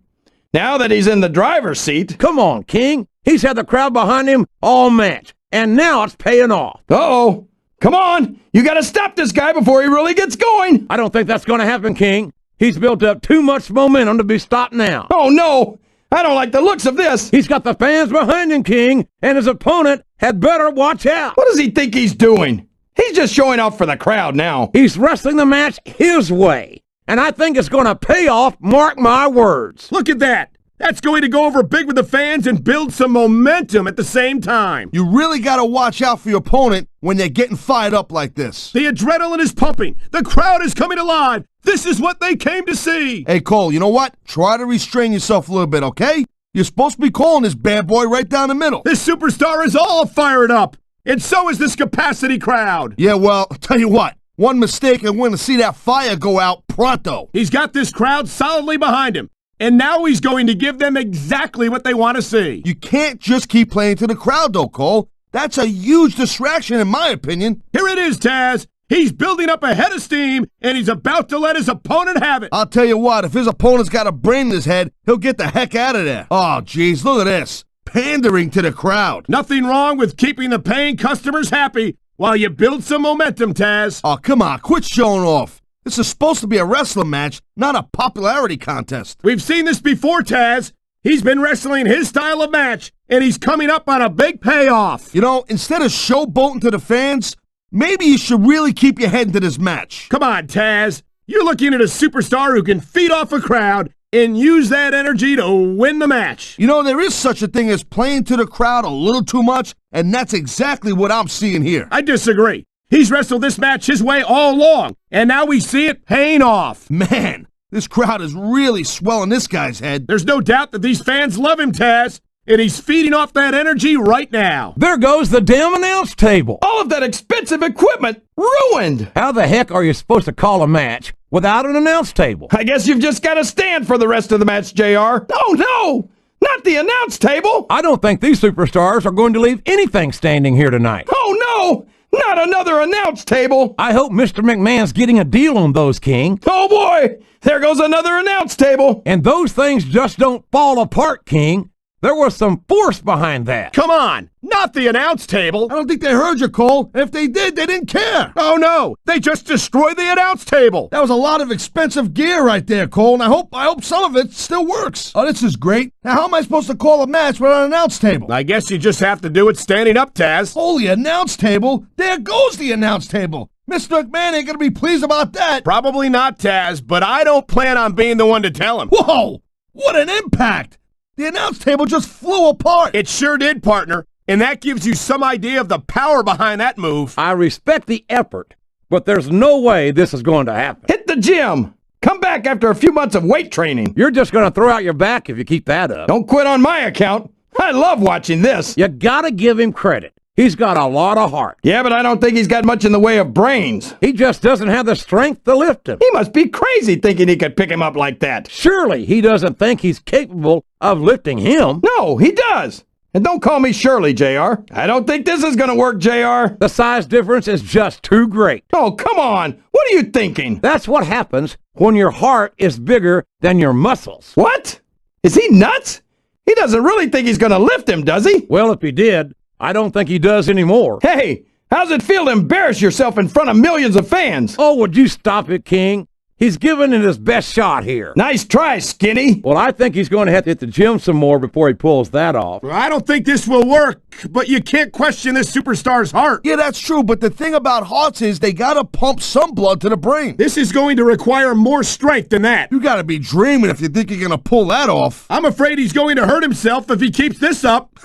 Now that he's in the driver's seat. Come on, King. He's had the crowd behind him all match, and now it's paying off. Uh-oh. Come on. You got to stop this guy before he really gets going. I don't think that's going to happen, King. He's built up too much momentum to be stopped now. Oh, no. I don't like the looks of this. He's got the fans behind him, King, and his opponent had better watch out. What does he think he's doing? He's just showing off for the crowd now. He's wrestling the match his way, and I think it's going to pay off, mark my words. Look at that. That's going to go over big with the fans and build some momentum at the same time. You really got to watch out for your opponent when they're getting fired up like this. The adrenaline is pumping. The crowd is coming alive. This is what they came to see. Hey, Cole, you know what? Try to restrain yourself a little bit, okay? You're supposed to be calling this bad boy right down the middle. This superstar is all fired up, and so is this capacity crowd. Yeah, well, I'll tell you what. One mistake and we're going to see that fire go out pronto. He's got this crowd solidly behind him, and now he's going to give them exactly what they want to see. You can't just keep playing to the crowd, though, Cole. That's a huge distraction, in my opinion. Here it is, Taz. He's building up a head of steam, and he's about to let his opponent have it. I'll tell you what, if his opponent's got a brain in his head, he'll get the heck out of there. Oh, geez, look at this. Pandering to the crowd. Nothing wrong with keeping the paying customers happy while you build some momentum, Taz. Oh, come on, quit showing off. This is supposed to be a wrestling match, not a popularity contest. We've seen this before, Taz. He's been wrestling his style of match, and he's coming up on a big payoff. You know, instead of showboating to the fans, maybe you should really keep your head into this match. Come on, Taz. You're looking at a superstar who can feed off a crowd and use that energy to win the match. You know, there is such a thing as playing to the crowd a little too much, and that's exactly what I'm seeing here. I disagree. He's wrestled this match his way all along, and now we see it paying off. Man, this crowd is really swelling this guy's head. There's no doubt that these fans love him, Taz, and he's feeding off that energy right now. There goes the damn announce table. All of that expensive equipment ruined. How the heck are you supposed to call a match without an announce table? I guess you've just got to stand for the rest of the match, JR. Oh, no, not the announce table. I don't think these superstars are going to leave anything standing here tonight. Oh, no, not another announce table. I hope Mr. McMahon's getting a deal on those, King. Oh, boy, there goes another announce table. And those things just don't fall apart, King. There was some force behind that. Come on, not the announce table. I don't think they heard you, Cole. If they did, they didn't care. Oh no, they just destroyed the announce table. That was a lot of expensive gear right there, Cole, and I hope some of it still works. Oh, this is great. Now, how am I supposed to call a match without an announce table? I guess you just have to do it standing up, Taz. Holy announce table? There goes the announce table. Mr. McMahon ain't gonna be pleased about that. Probably not, Taz, but I don't plan on being the one to tell him. Whoa! What an impact! The announce table just flew apart. It sure did, partner. And that gives you some idea of the power behind that move. I respect the effort, but there's no way this is going to happen. Hit the gym. Come back after a few months of weight training. You're just going to throw out your back if you keep that up. Don't quit on my account. I love watching this. You got to give him credit. He's got a lot of heart. Yeah, but I don't think he's got much in the way of brains. He just doesn't have the strength to lift him. He must be crazy thinking he could pick him up like that. Surely he doesn't think he's capable of lifting him. No, he does. And don't call me Shirley, JR. I don't think this is going to work, JR. The size difference is just too great. Oh, come on. What are you thinking? That's what happens when your heart is bigger than your muscles. What? Is he nuts? He doesn't really think he's going to lift him, does he? Well, if he did, I don't think he does anymore. Hey, how's it feel to embarrass yourself in front of millions of fans? Oh, would you stop it, King? He's giving it his best shot here. Nice try, Skinny. Well, I think he's going to have to hit the gym some more before he pulls that off. Well, I don't think this will work, but you can't question this superstar's heart. Yeah, that's true, but the thing about hearts is they gotta pump some blood to the brain. This is going to require more strength than that. You gotta be dreaming if you think you're gonna pull that off. I'm afraid he's going to hurt himself if he keeps this up.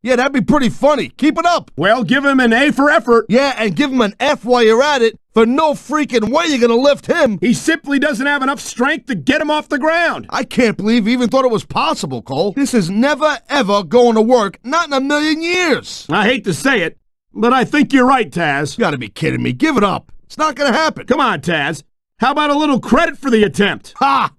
Yeah, that'd be pretty funny. Keep it up. Well, give him an A for effort. Yeah, and give him an F while you're at it. For no freaking way you're gonna lift him. He simply doesn't have enough strength to get him off the ground. I can't believe he even thought it was possible, Cole. This is never, ever going to work. Not in a million years. I hate to say it, but I think you're right, Taz. You gotta be kidding me. Give it up. It's not gonna happen. Come on, Taz. How about a little credit for the attempt? Ha!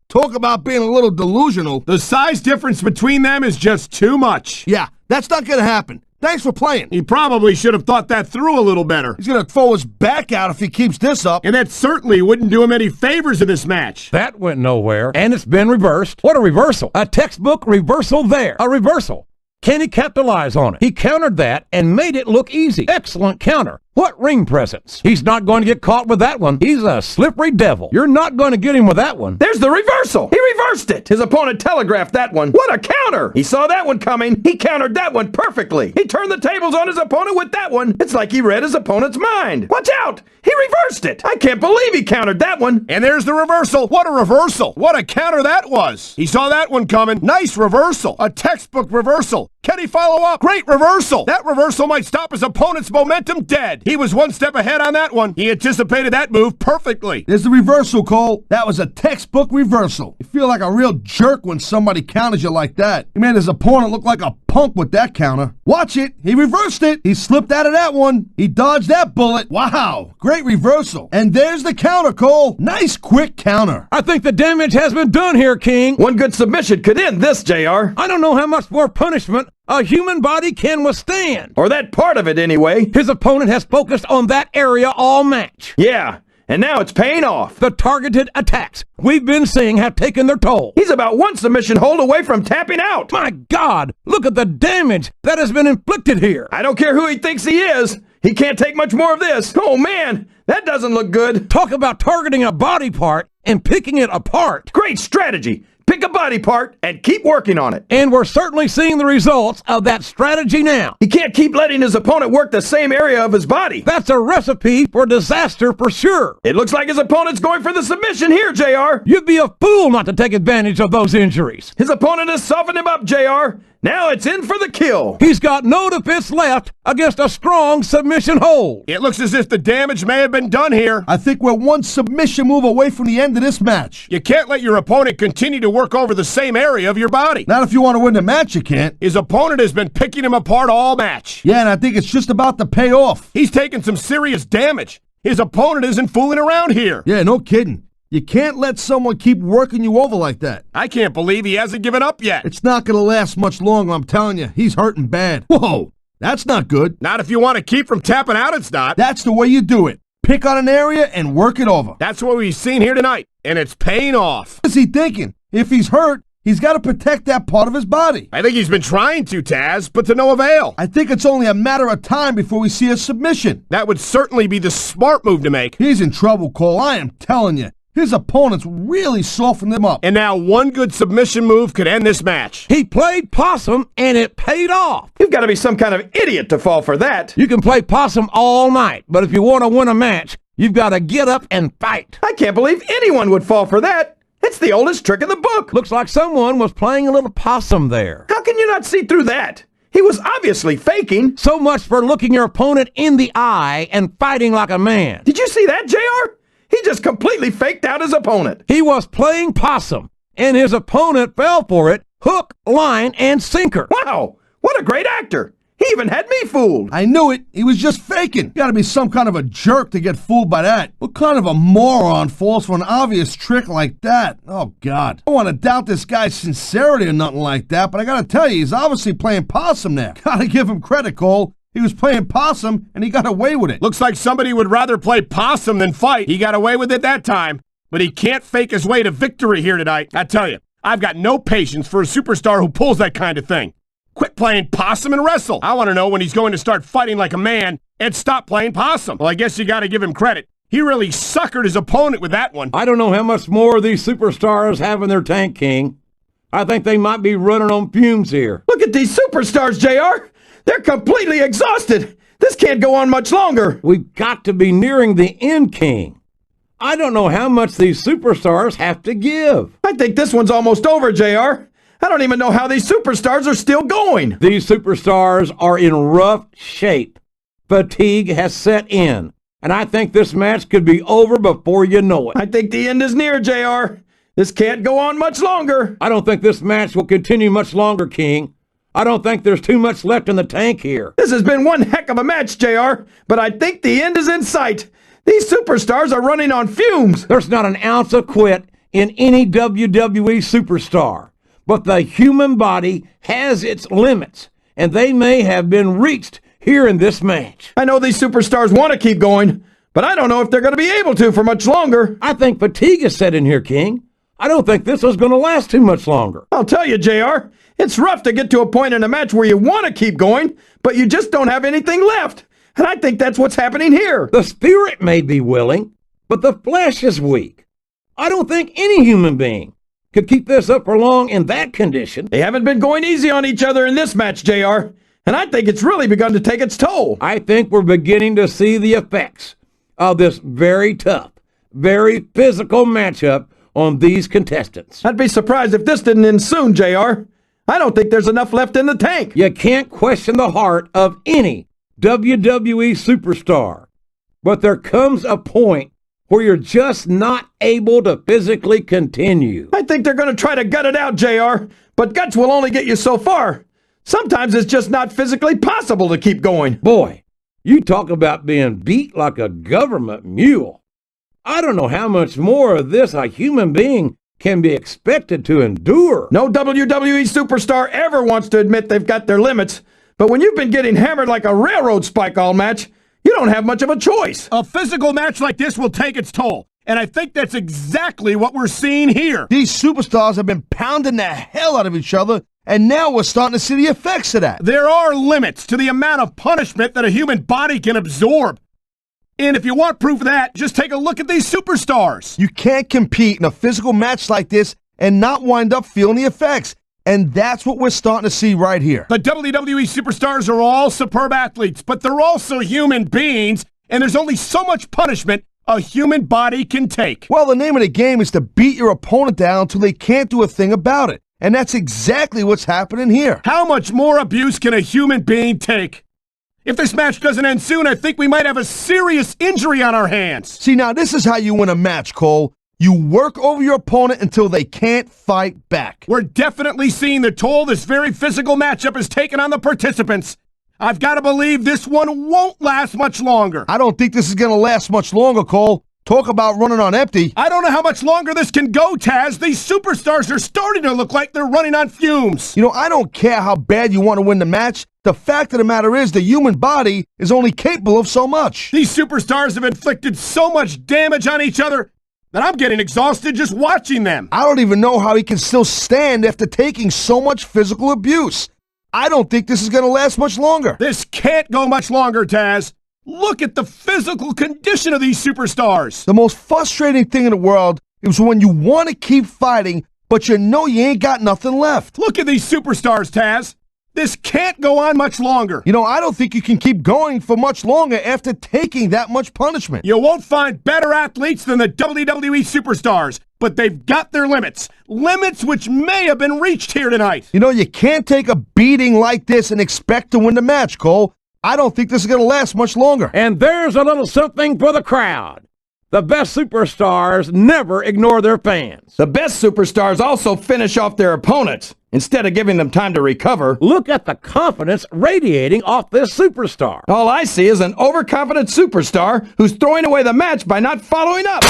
Talk about being a little delusional. The size difference between them is just too much. Yeah, that's not gonna happen. Thanks for playing. He probably should have thought that through a little better. He's gonna throw his back out if he keeps this up. And that certainly wouldn't do him any favors in this match. That went nowhere, and it's been reversed. What a reversal. A textbook reversal there. A reversal. Can he capitalize on it? He countered that and made it look easy. Excellent counter. What ring presence? He's not going to get caught with that one. He's a slippery devil. You're not going to get him with that one. There's the reversal. He reversed it. His opponent telegraphed that one. What a counter. He saw that one coming. He countered that one perfectly. He turned the tables on his opponent with that one. It's like he read his opponent's mind. Watch out. He reversed it. I can't believe he countered that one. And there's the reversal. What a reversal. What a counter that was. He saw that one coming. Nice reversal. A textbook reversal. Can he follow up? Great reversal. That reversal might stop his opponent's momentum dead. He was one step ahead on that one. He anticipated that move perfectly. There's the reversal, Cole. That was a textbook reversal. You feel like a real jerk when somebody counters you like that. He made his opponent look like a punk with that counter. Watch it. He reversed it. He slipped out of that one. He dodged that bullet. Wow. Great reversal. And there's the counter, Cole. Nice quick counter. I think the damage has been done here, King. One good submission could end this, JR. I don't know how much more punishment a human body can withstand. Or that part of it, anyway. His opponent has focused on that area all match. Yeah, and now it's paying off. The targeted attacks we've been seeing have taken their toll. He's about one submission hold away from tapping out. My God, look at the damage that has been inflicted here. I don't care who he thinks he is. He can't take much more of this. Oh, man, that doesn't look good. Talk about targeting a body part and picking it apart. Great strategy. Pick a body part and keep working on it. And we're certainly seeing the results of that strategy now. He can't keep letting his opponent work the same area of his body. That's a recipe for disaster for sure. It looks like his opponent's going for the submission here, JR. You'd be a fool not to take advantage of those injuries. His opponent has softened him up, JR. Now it's in for the kill. He's got no defense left against a strong submission hold. It looks as if the damage may have been done here. I think we're one submission move away from the end of this match. You can't let your opponent continue to work over the same area of your body. Not if you want to win the match, you can't. His opponent has been picking him apart all match. Yeah, and I think it's just about to pay off. He's taken some serious damage. His opponent isn't fooling around here. Yeah, no kidding. You can't let someone keep working you over like that. I can't believe he hasn't given up yet. It's not going to last much longer, I'm telling you. He's hurting bad. Whoa, that's not good. Not if you want to keep from tapping out, it's not. That's the way you do it. Pick on an area and work it over. That's what we've seen here tonight, and it's paying off. What is he thinking? If he's hurt, He's got to protect that part of his body. I think he's been trying to, Taz, but to no avail. I think it's only a matter of time before we see a submission. That would certainly be the smart move to make. He's in trouble, Cole. I am telling you. His opponents really softened him up. And now one good submission move could end this match. He played possum, and it paid off. You've got to be some kind of idiot to fall for that. You can play possum all night, but if you want to win a match, you've got to get up and fight. I can't believe anyone would fall for that. It's the oldest trick in the book. Looks like someone was playing a little possum there. How can you not see through that? He was obviously faking. So much for looking your opponent in the eye and fighting like a man. Did you see that, JR? He just completely faked out his opponent. He was playing possum, and his opponent fell for it, hook, line, and sinker. Wow, what a great actor. He even had me fooled. I knew it. He was just faking. Got to be some kind of a jerk to get fooled by that. What kind of a moron falls for an obvious trick like that? Oh, God. I don't want to doubt this guy's sincerity or nothing like that, but I got to tell you, he's obviously playing possum there. Got to give him credit, Cole. He was playing possum, and he got away with it. Looks like somebody would rather play possum than fight. He got away with it that time, but he can't fake his way to victory here tonight. I tell you, I've got no patience for a superstar who pulls that kind of thing. Quit playing possum and wrestle. I want to know when he's going to start fighting like a man and stop playing possum. Well, I guess you got to give him credit. He really suckered his opponent with that one. I don't know how much more these superstars have in their tank, King. I think they might be running on fumes here. Look at these superstars, JR. They're completely exhausted. This can't go on much longer. We've got to be nearing the end, King. I don't know how much these superstars have to give. I think this one's almost over, JR. I don't even know how these superstars are still going. These superstars are in rough shape. Fatigue has set in, and I think this match could be over before you know it. I think the end is near, JR. This can't go on much longer. I don't think this match will continue much longer, King. I don't think there's too much left in the tank here. This has been one heck of a match, JR, but I think the end is in sight. These superstars are running on fumes. There's not an ounce of quit in any WWE superstar. But the human body has its limits, and they may have been reached here in this match. I know these superstars want to keep going, but I don't know if they're going to be able to for much longer. I think fatigue is set in here, King. I don't think this is going to last too much longer. I'll tell you, JR, it's rough to get to a point in a match where you want to keep going, but you just don't have anything left. And I think that's what's happening here. The spirit may be willing, but the flesh is weak. I don't think any human being could keep this up for long in that condition. They haven't been going easy on each other in this match, JR, and I think it's really begun to take its toll. I think we're beginning to see the effects of this very tough, very physical matchup on these contestants. I'd be surprised if this didn't end soon, JR. I don't think there's enough left in the tank. You can't question the heart of any WWE superstar, but there comes a point where you're just not able to physically continue. I think they're going to try to gut it out, JR, but guts will only get you so far. Sometimes it's just not physically possible to keep going. Boy, you talk about being beat like a government mule. I don't know how much more of this a human being can be expected to endure. No WWE superstar ever wants to admit they've got their limits, but when you've been getting hammered like a railroad spike all match, you don't have much of a choice. A physical match like this will take its toll, and I think that's exactly what we're seeing here. These superstars have been pounding the hell out of each other, and now we're starting to see the effects of that. There are limits to the amount of punishment that a human body can absorb. And if you want proof of that, just take a look at these superstars. You can't compete in a physical match like this and not wind up feeling the effects. And that's what we're starting to see right here. The WWE superstars are all superb athletes, but they're also human beings, and there's only so much punishment a human body can take. Well, the name of the game is to beat your opponent down until they can't do a thing about it. And that's exactly what's happening here. How much more abuse can a human being take? If this match doesn't end soon, I think we might have a serious injury on our hands. See, now this is how you win a match, Cole. You work over your opponent until they can't fight back. We're definitely seeing the toll this very physical matchup has taken on the participants. I've got to believe this one won't last much longer. I don't think this is going to last much longer, Cole. Talk about running on empty. I don't know how much longer this can go, Taz. These superstars are starting to look like they're running on fumes. You know, I don't care how bad you want to win the match. The fact of the matter is the human body is only capable of so much. These superstars have inflicted so much damage on each other. that I'm getting exhausted just watching them. I don't even know how he can still stand after taking so much physical abuse. I don't think this is going to last much longer. This can't go much longer, Taz. Look at the physical condition of these superstars. The most frustrating thing in the world is when you want to keep fighting, but you know you ain't got nothing left. Look at these superstars, Taz. This can't go on much longer. You know, I don't think you can keep going for much longer after taking that much punishment. You won't find better athletes than the WWE superstars, but they've got their limits. Limits which may have been reached here tonight. You know, you can't take a beating like this and expect to win the match, Cole. I don't think this is going to last much longer. And there's a little something for the crowd. The best superstars never ignore their fans. The best superstars also finish off their opponents instead of giving them time to recover. Look at the confidence radiating off this superstar. All I see is an overconfident superstar who's throwing away the match by not following up.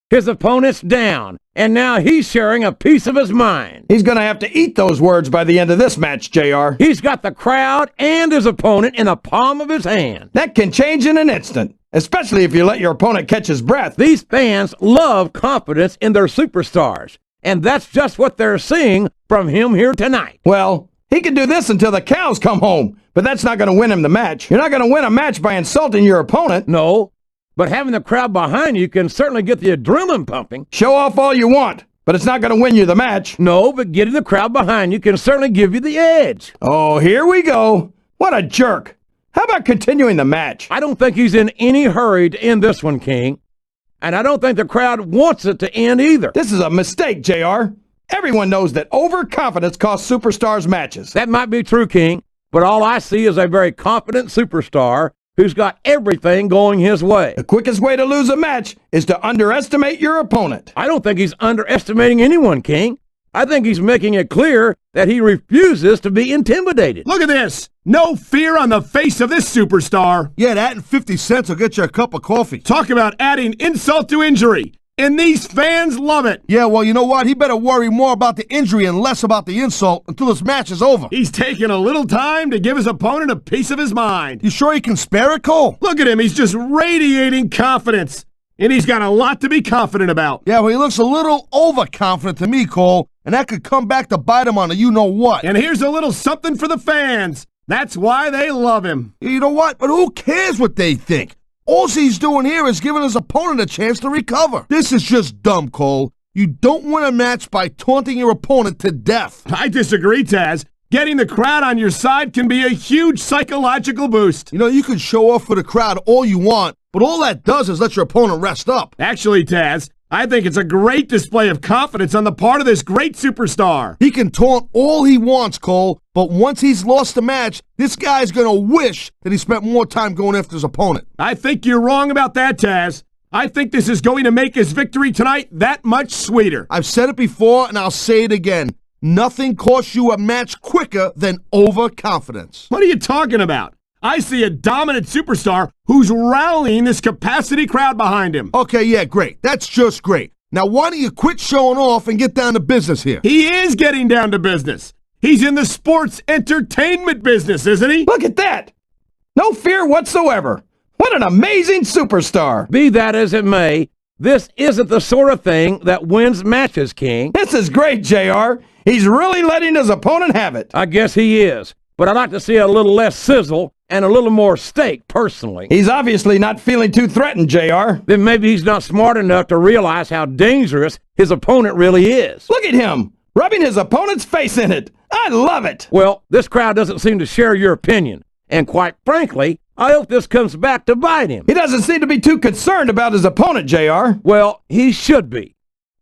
His opponent's down, and now he's sharing a piece of his mind. He's going to have to eat those words by the end of this match, JR. He's got the crowd and his opponent in the palm of his hand. That can change in an instant, especially if you let your opponent catch his breath. These fans love confidence in their superstars, and that's just what they're seeing from him here tonight. Well, he can do this until the cows come home, but that's not going to win him the match. You're not going to win a match by insulting your opponent. No, but having the crowd behind you can certainly get the adrenaline pumping. Show off all you want, but it's not going to win you the match. No, but getting the crowd behind you can certainly give you the edge. Oh, here we go. What a jerk. How about continuing the match? I don't think he's in any hurry to end this one, King. And I don't think the crowd wants it to end either. This is a mistake, JR. Everyone knows that overconfidence costs superstars matches. That might be true, King, but all I see is a very confident superstar who's got everything going his way. The quickest way to lose a match is to underestimate your opponent. I don't think he's underestimating anyone, King. I think he's making it clear that he refuses to be intimidated. Look at this. No fear on the face of this superstar. Yeah, that and 50 cents will get you a cup of coffee. Talk about adding insult to injury. And these fans love it. Yeah, well, you know what? He better worry more about the injury and less about the insult until this match is over. He's taking a little time to give his opponent a piece of his mind. You sure he can spare it, Cole? Look at him. He's just radiating confidence. And he's got a lot to be confident about. Yeah, well, he looks a little overconfident to me, Cole, and that could come back to bite him on a you-know-what. And here's a little something for the fans. That's why they love him. You know what? But who cares what they think? All he's doing here is giving his opponent a chance to recover. This is just dumb, Cole. You don't win a match by taunting your opponent to death. I disagree, Taz. Getting the crowd on your side can be a huge psychological boost. You know, you can show off for the crowd all you want, but all that does is let your opponent rest up. Actually, Taz, I think it's a great display of confidence on the part of this great superstar. He can taunt all he wants, Cole, but once he's lost the match, this guy's going to wish that he spent more time going after his opponent. I think you're wrong about that, Taz. I think this is going to make his victory tonight that much sweeter. I've said it before, and I'll say it again. Nothing costs you a match quicker than overconfidence. What are you talking about? I see a dominant superstar who's rallying this capacity crowd behind him. Okay, yeah, great. That's just great. Now, why don't you quit showing off and get down to business here? He is getting down to business. He's in the sports entertainment business, isn't he? Look at that. No fear whatsoever. What an amazing superstar. Be that as it may, this isn't the sort of thing that wins matches, King. This is great, JR. He's really letting his opponent have it. I guess he is, but I'd like to see a little less sizzle and a little more steak, personally. He's obviously not feeling too threatened, JR. Then maybe he's not smart enough to realize how dangerous his opponent really is. Look at him, rubbing his opponent's face in it. I love it. Well, this crowd doesn't seem to share your opinion, and quite frankly, I hope this comes back to bite him. He doesn't seem to be too concerned about his opponent, JR. Well, he should be.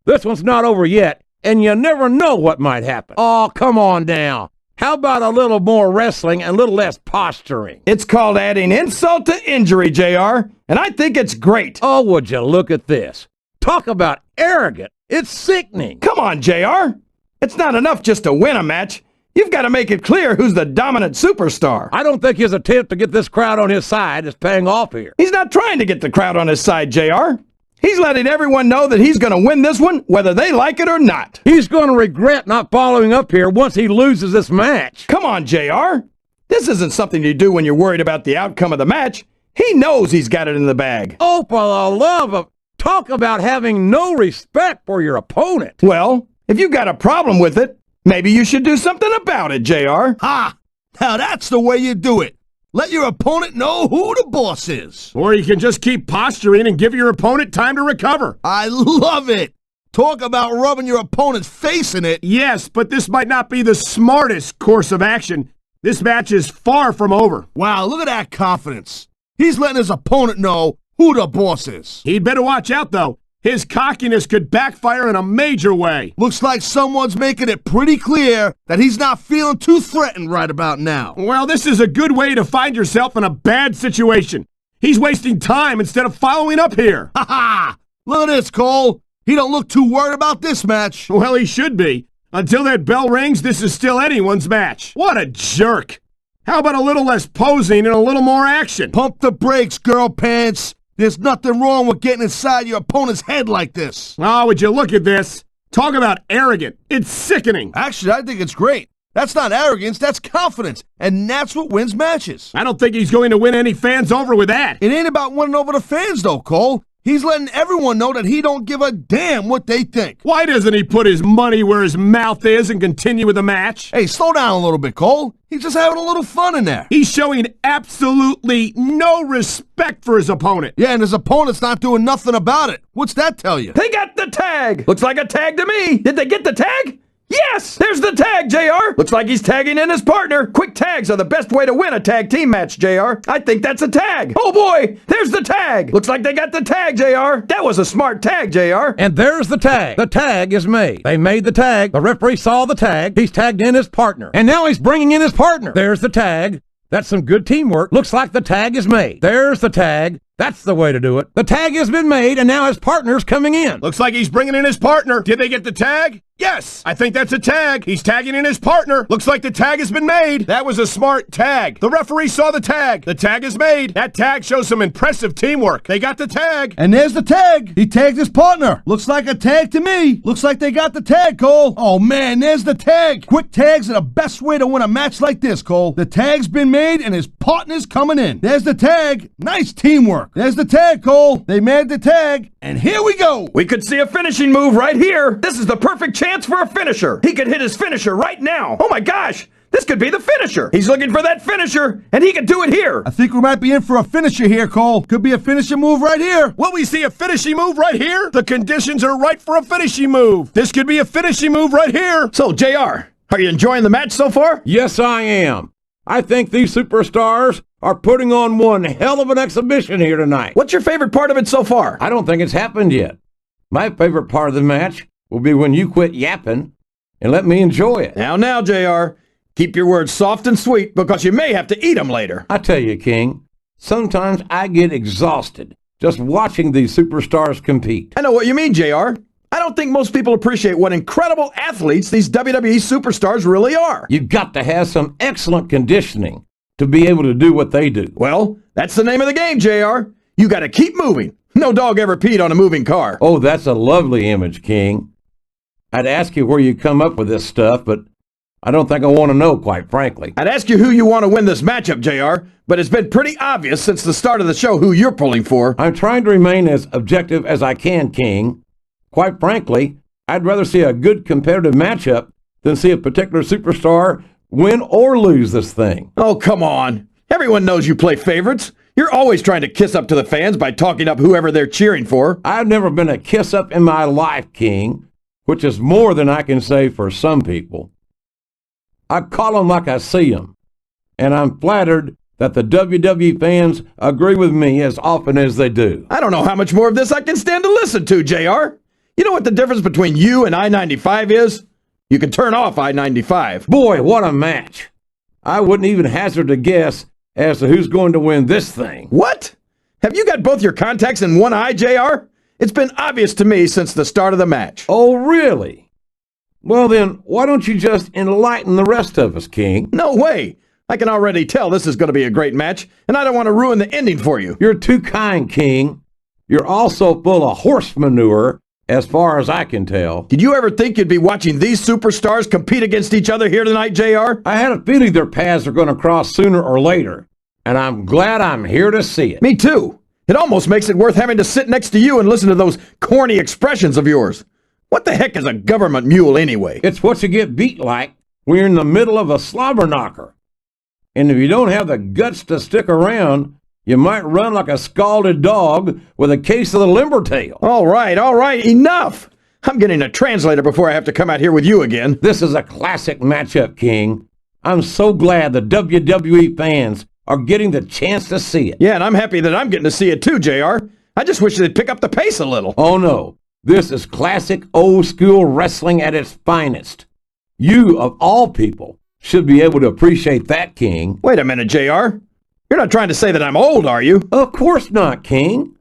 This one's not over yet, and you never know what might happen. Oh, come on now. How about a little more wrestling and a little less posturing? It's called adding insult to injury, JR, and I think it's great. Oh, would you look at this? Talk about arrogant. It's sickening. Come on, JR. It's not enough just to win a match. You've got to make it clear who's the dominant superstar. I don't think his attempt to get this crowd on his side is paying off here. He's not trying to get the crowd on his side, JR. He's letting everyone know that he's going to win this one, whether they like it or not. He's going to regret not following up here once he loses this match. Come on, JR. This isn't something you do when you're worried about the outcome of the match. He knows he's got it in the bag. Oh, for the love of... Talk about having no respect for your opponent. Well, if you got a problem with it, maybe you should do something about it, JR. Ha! Now that's the way you do it. Let your opponent know who the boss is. Or you can just keep posturing and give your opponent time to recover. I love it. Talk about rubbing your opponent's face in it. Yes, but this might not be the smartest course of action. This match is far from over. Wow, look at that confidence. He's letting his opponent know who the boss is. He'd better watch out, though. His cockiness could backfire in a major way. Looks like someone's making it pretty clear that he's not feeling too threatened right about now. Well, this is a good way to find yourself in a bad situation. He's wasting time instead of following up here. Ha ha! Look at this, Cole. He don't look too worried about this match. Well, he should be. Until that bell rings, this is still anyone's match. What a jerk. How about a little less posing and a little more action? Pump the brakes, girl pants. There's nothing wrong with getting inside your opponent's head like this. Oh, would you look at this? Talk about arrogant. It's sickening. Actually, I think it's great. That's not arrogance, that's confidence. And that's what wins matches. I don't think he's going to win any fans over with that. It ain't about winning over the fans, though, Cole. He's letting everyone know that he don't give a damn what they think. Why doesn't he put his money where his mouth is and continue with the match? Hey, slow down a little bit, Cole. He's just having a little fun in there. He's showing absolutely no respect for his opponent. Yeah, and his opponent's not doing nothing about it. What's that tell you? They got the tag. Looks like a tag to me. Did they get the tag? Yes! There's the tag, JR! Looks like he's tagging in his partner. Quick tags are the best way to win a tag team match, JR. I think that's a tag. Oh boy! There's the tag! Looks like they got the tag, JR. That was a smart tag, JR. And there's the tag. The tag is made. They made the tag. The referee saw the tag. He's tagged in his partner. And now he's bringing in his partner. There's the tag. That's some good teamwork. Looks like the tag is made. There's the tag. That's the way to do it. The tag has been made, and now his partner's coming in. Looks like he's bringing in his partner. Did they get the tag? Yes, I think that's a tag. He's tagging in his partner. Looks like the tag has been made. That was a smart tag. The referee saw the tag. The tag is made. That tag shows some impressive teamwork. They got the tag. And there's the tag. He tagged his partner. Looks like a tag to me. Looks like they got the tag, Cole. Oh, man, there's the tag. Quick tags are the best way to win a match like this, Cole. The tag's been made, and his partner's coming in. There's the tag. Nice teamwork. There's the tag, Cole. They made the tag, and here we go. We could see a finishing move right here. This is the perfect chance for a finisher. He could hit his finisher right now. Oh my gosh, this could be the finisher. He's looking for that finisher, and he could do it here. I think we might be in for a finisher here, Cole. Could be a finishing move right here. Will we see a finishing move right here? The conditions are right for a finishing move. This could be a finishing move right here. So, JR, are you enjoying the match so far? Yes, I am. I think these superstars are putting on one hell of an exhibition here tonight. What's your favorite part of it so far? I don't think it's happened yet. My favorite part of the match will be when you quit yapping and let me enjoy it. Now, JR, keep your words soft and sweet because you may have to eat them later. I tell you, King, sometimes I get exhausted just watching these superstars compete. I know what you mean, JR. I don't think most people appreciate what incredible athletes these WWE superstars really are. You've got to have some excellent conditioning to be able to do what they do. Well, that's the name of the game, JR. You got to keep moving. No dog ever peed on a moving car. Oh, that's a lovely image, King. I'd ask you where you come up with this stuff, but I don't think I want to know, quite frankly. I'd ask you who you want to win this matchup, JR, but it's been pretty obvious since the start of the show who you're pulling for. I'm trying to remain as objective as I can, King. Quite frankly, I'd rather see a good competitive matchup than see a particular superstar win or lose this thing. Oh, come on. Everyone knows you play favorites. You're always trying to kiss up to the fans by talking up whoever they're cheering for. I've never been a kiss-up in my life, King, which is more than I can say for some people. I call them like I see them, and I'm flattered that the WWE fans agree with me as often as they do. I don't know how much more of this I can stand to listen to, JR. You know what the difference between you and I-95 is? You can turn off I-95. Boy, what a match. I wouldn't even hazard a guess as to who's going to win this thing. What? Have you got both your contacts in one eye, JR? It's been obvious to me since the start of the match. Oh, really? Well then, why don't you just enlighten the rest of us, King? No way. I can already tell this is going to be a great match, and I don't want to ruin the ending for you. You're too kind, King. You're also full of horse manure, as far as I can tell. Did you ever think you'd be watching these superstars compete against each other here tonight, JR? I had a feeling their paths are going to cross sooner or later, and I'm glad I'm here to see it. Me too. It almost makes it worth having to sit next to you and listen to those corny expressions of yours. What the heck is a government mule anyway? It's what you get beat like when you're in the middle of a slobber knocker. And if you don't have the guts to stick around, you might run like a scalded dog with a case of the limber tail. All right, enough! I'm getting a translator before I have to come out here with you again. This is a classic matchup, King. I'm so glad the WWE fans are getting the chance to see it. Yeah, and I'm happy that I'm getting to see it too, JR. I just wish they'd pick up the pace a little. Oh no, this is classic old school wrestling at its finest. You, of all people, should be able to appreciate that, King. Wait a minute, JR. You're not trying to say that I'm old, are you? Of course not, King.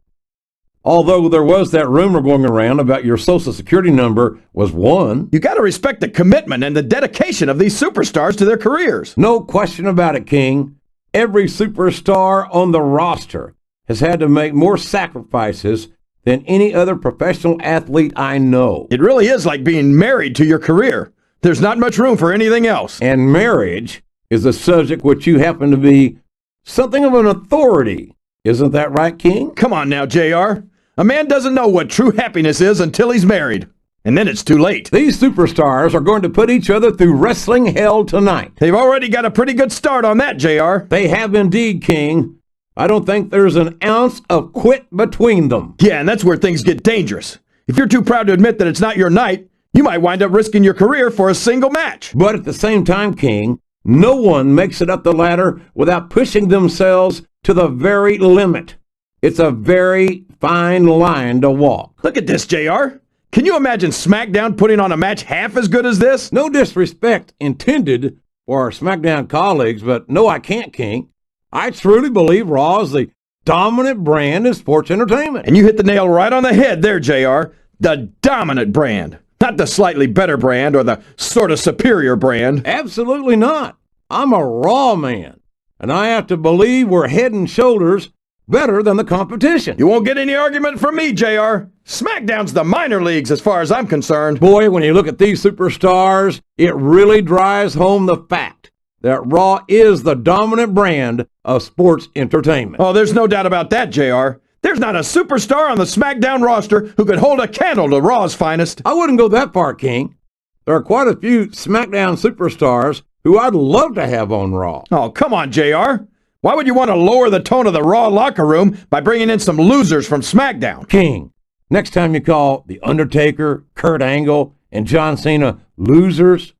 Although there was that rumor going around about your social security number was 1. You gotta respect the commitment and the dedication of these superstars to their careers. No question about it, King. Every superstar on the roster has had to make more sacrifices than any other professional athlete I know. It really is like being married to your career. There's not much room for anything else. And marriage is a subject which you happen to be something of an authority. Isn't that right, King? Come on now, JR. A man doesn't know what true happiness is until he's married. And then it's too late. These superstars are going to put each other through wrestling hell tonight. They've already got a pretty good start on that, JR. They have indeed, King. I don't think there's an ounce of quit between them. Yeah, and that's where things get dangerous. If you're too proud to admit that it's not your night, you might wind up risking your career for a single match. But at the same time, King, no one makes it up the ladder without pushing themselves to the very limit. It's a very fine line to walk. Look at this, JR. Can you imagine SmackDown putting on a match half as good as this? No disrespect intended for our SmackDown colleagues, but no, I can't, King. I truly believe Raw is the dominant brand in sports entertainment. And you hit the nail right on the head there, JR. The dominant brand. Not the slightly better brand or the sort of superior brand. Absolutely not. I'm a Raw man, and I have to believe we're head and shoulders better than the competition. You won't get any argument from me, JR. SmackDown's the minor leagues as far as I'm concerned. Boy, when you look at these superstars, it really drives home the fact that Raw is the dominant brand of sports entertainment. Oh, there's no doubt about that, JR. There's not a superstar on the SmackDown roster who could hold a candle to Raw's finest. I wouldn't go that far, King. There are quite a few SmackDown superstars who I'd love to have on Raw. Oh, come on, JR. Why would you want to lower the tone of the Raw locker room by bringing in some losers from SmackDown? King, next time you call The Undertaker, Kurt Angle, and John Cena losers,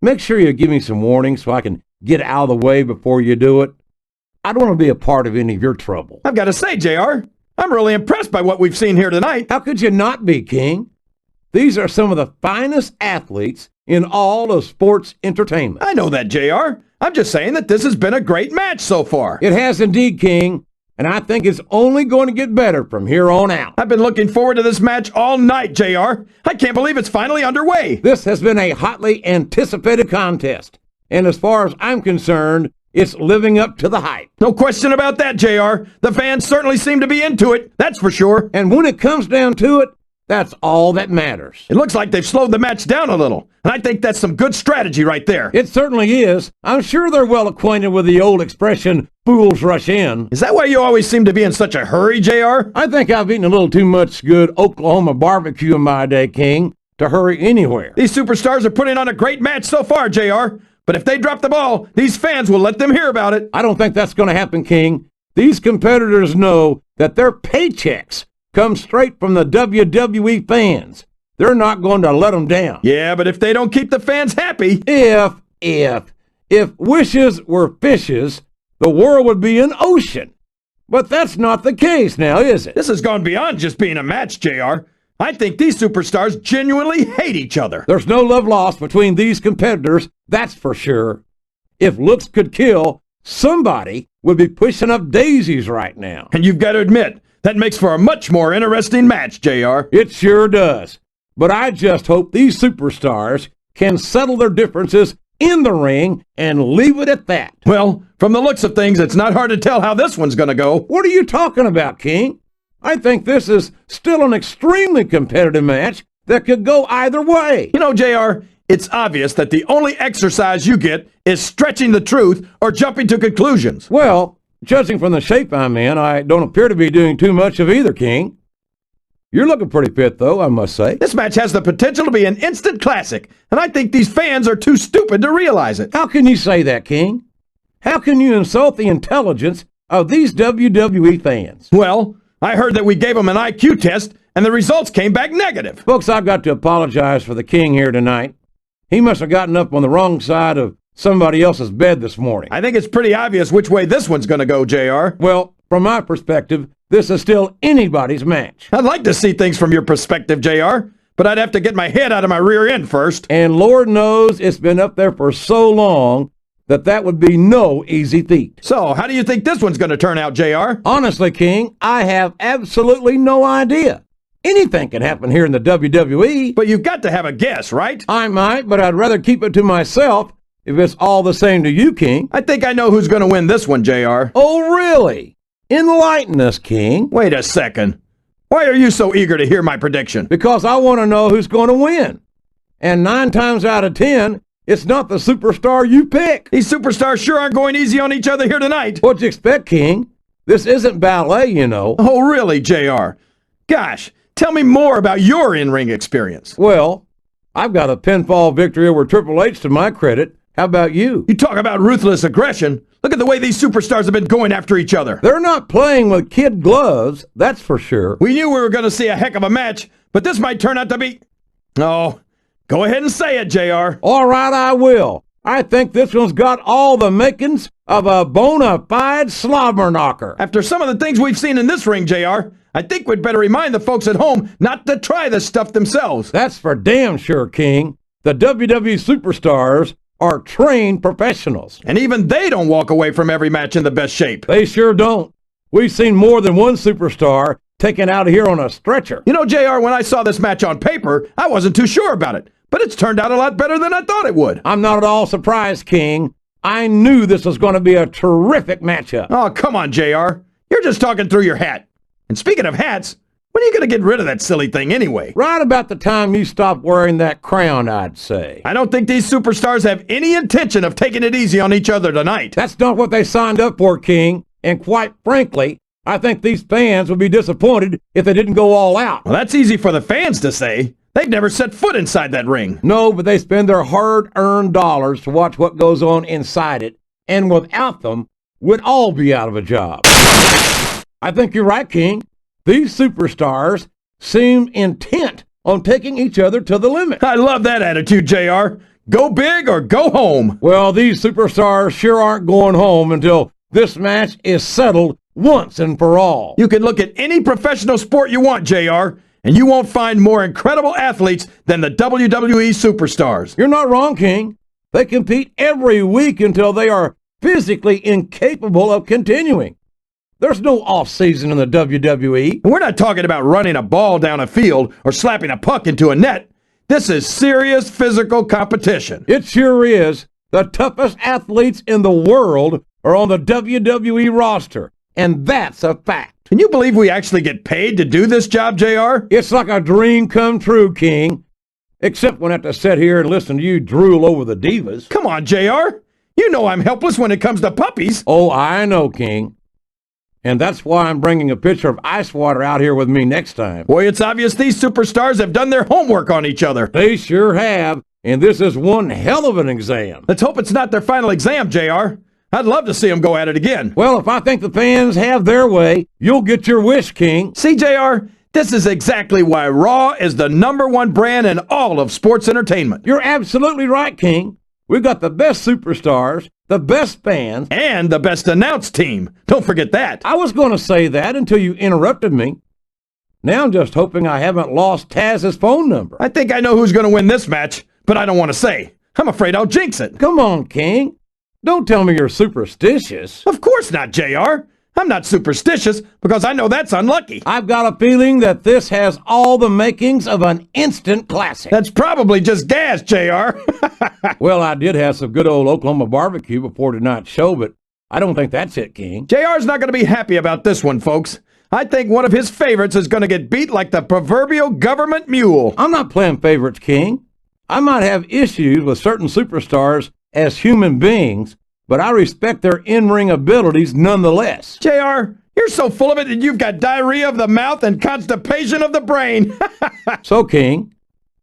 make sure you give me some warning so I can get out of the way before you do it. I don't want to be a part of any of your trouble. I've got to say, JR, I'm really impressed by what we've seen here tonight. How could you not be, King? These are some of the finest athletes in all of sports entertainment. I know that, JR. I'm just saying that this has been a great match so far. It has indeed, King, and I think it's only going to get better from here on out. I've been looking forward to this match all night, JR. I can't believe it's finally underway. This has been a hotly anticipated contest, and as far as I'm concerned, it's living up to the hype. No question about that, JR. The fans certainly seem to be into it, that's for sure. And when it comes down to it, that's all that matters. It looks like they've slowed the match down a little, and I think that's some good strategy right there. It certainly is. I'm sure they're well acquainted with the old expression, fools rush in. Is that why you always seem to be in such a hurry, JR? I think I've eaten a little too much good Oklahoma barbecue in my day, King, to hurry anywhere. These superstars are putting on a great match so far, JR. But if they drop the ball, these fans will let them hear about it. I don't think that's going to happen, King. These competitors know that their paychecks come straight from the WWE fans. They're not going to let them down. Yeah, but if they don't keep the fans happy... If wishes were fishes, the world would be an ocean. But that's not the case now, is it? This has gone beyond just being a match, JR. I think these superstars genuinely hate each other. There's no love lost between these competitors, that's for sure. If looks could kill, somebody would be pushing up daisies right now. And you've got to admit, that makes for a much more interesting match, JR. It sure does. But I just hope these superstars can settle their differences in the ring and leave it at that. Well, from the looks of things, it's not hard to tell how this one's going to go. What are you talking about, King? I think this is still an extremely competitive match that could go either way. You know, JR, it's obvious that the only exercise you get is stretching the truth or jumping to conclusions. Well, judging from the shape I'm in, I don't appear to be doing too much of either, King. You're looking pretty fit, though, I must say. This match has the potential to be an instant classic, and I think these fans are too stupid to realize it. How can you say that, King? How can you insult the intelligence of these WWE fans? Well, I heard that we gave them an IQ test, and the results came back negative. Folks, I've got to apologize for the King here tonight. He must have gotten up on the wrong side of somebody else's bed this morning. I think it's pretty obvious which way this one's going to go, JR. Well, from my perspective, this is still anybody's match. I'd like to see things from your perspective, JR, but I'd have to get my head out of my rear end first. And Lord knows it's been up there for so long that would be no easy feat. So, how do you think this one's going to turn out, JR? Honestly, King, I have absolutely no idea. Anything can happen here in the WWE. But you've got to have a guess, right? I might, but I'd rather keep it to myself if it's all the same to you, King. I think I know who's going to win this one, JR. Oh, really? Enlighten us, King. Wait a second. Why are you so eager to hear my prediction? Because I want to know who's going to win. And 9 times out of 10, it's not the superstar you pick. These superstars sure aren't going easy on each other here tonight. What'd you expect, King? This isn't ballet, you know. Oh, really, JR? Gosh, tell me more about your in-ring experience. Well, I've got a pinfall victory over Triple H to my credit. How about you? You talk about ruthless aggression. Look at the way these superstars have been going after each other. They're not playing with kid gloves, that's for sure. We knew we were going to see a heck of a match, but this might turn out to be... Oh, go ahead and say it, JR. All right, I will. I think this one's got all the makings of a bona fide slobber knocker. After some of the things we've seen in this ring, JR, I think we'd better remind the folks at home not to try this stuff themselves. That's for damn sure, King. The WWE superstars are trained professionals. And even they don't walk away from every match in the best shape. They sure don't. We've seen more than one superstar taken out of here on a stretcher. You know, JR, when I saw this match on paper, I wasn't too sure about it. But it's turned out a lot better than I thought it would. I'm not at all surprised, King. I knew this was going to be a terrific matchup. Oh, come on, JR. You're just talking through your hat. And speaking of hats, when are you going to get rid of that silly thing anyway? Right about the time you stop wearing that crown, I'd say. I don't think these superstars have any intention of taking it easy on each other tonight. That's not what they signed up for, King. And quite frankly, I think these fans would be disappointed if they didn't go all out. Well, that's easy for the fans to say. They've never set foot inside that ring. No, but they spend their hard-earned dollars to watch what goes on inside it. And without them, we'd all be out of a job. I think you're right, King. These superstars seem intent on taking each other to the limit. I love that attitude, JR. Go big or go home. Well, these superstars sure aren't going home until this match is settled once and for all. You can look at any professional sport you want, JR, and you won't find more incredible athletes than the WWE superstars. You're not wrong, King. They compete every week until they are physically incapable of continuing. There's no off-season in the WWE. And we're not talking about running a ball down a field or slapping a puck into a net. This is serious physical competition. It sure is. The toughest athletes in the world are on the WWE roster, and that's a fact. Can you believe we actually get paid to do this job, JR? It's like a dream come true, King. Except when I have to sit here and listen to you drool over the divas. Come on, JR. You know I'm helpless when it comes to puppies. Oh, I know, King. And that's why I'm bringing a pitcher of ice water out here with me next time. Boy, it's obvious these superstars have done their homework on each other. They sure have, and this is one hell of an exam. Let's hope it's not their final exam, JR. I'd love to see them go at it again. Well, if I think the fans have their way, you'll get your wish, King. See, JR, this is exactly why Raw is the #1 brand in all of sports entertainment. You're absolutely right, King. We've got the best superstars, the best fans, and the best announced team. Don't forget that. I was going to say that until you interrupted me. Now I'm just hoping I haven't lost Tazz's phone number. I think I know who's going to win this match, but I don't want to say. I'm afraid I'll jinx it. Come on, King. Don't tell me you're superstitious. Of course not, JR. I'm not superstitious because I know that's unlucky. I've got a feeling that this has all the makings of an instant classic. That's probably just gas, JR. Well, I did have some good old Oklahoma barbecue before tonight's show, but I don't think that's it, King. JR's not going to be happy about this one, folks. I think one of his favorites is going to get beat like the proverbial government mule. I'm not playing favorites, King. I might have issues with certain superstars as human beings, but I respect their in-ring abilities nonetheless. JR, you're so full of it that you've got diarrhea of the mouth and constipation of the brain. So, King,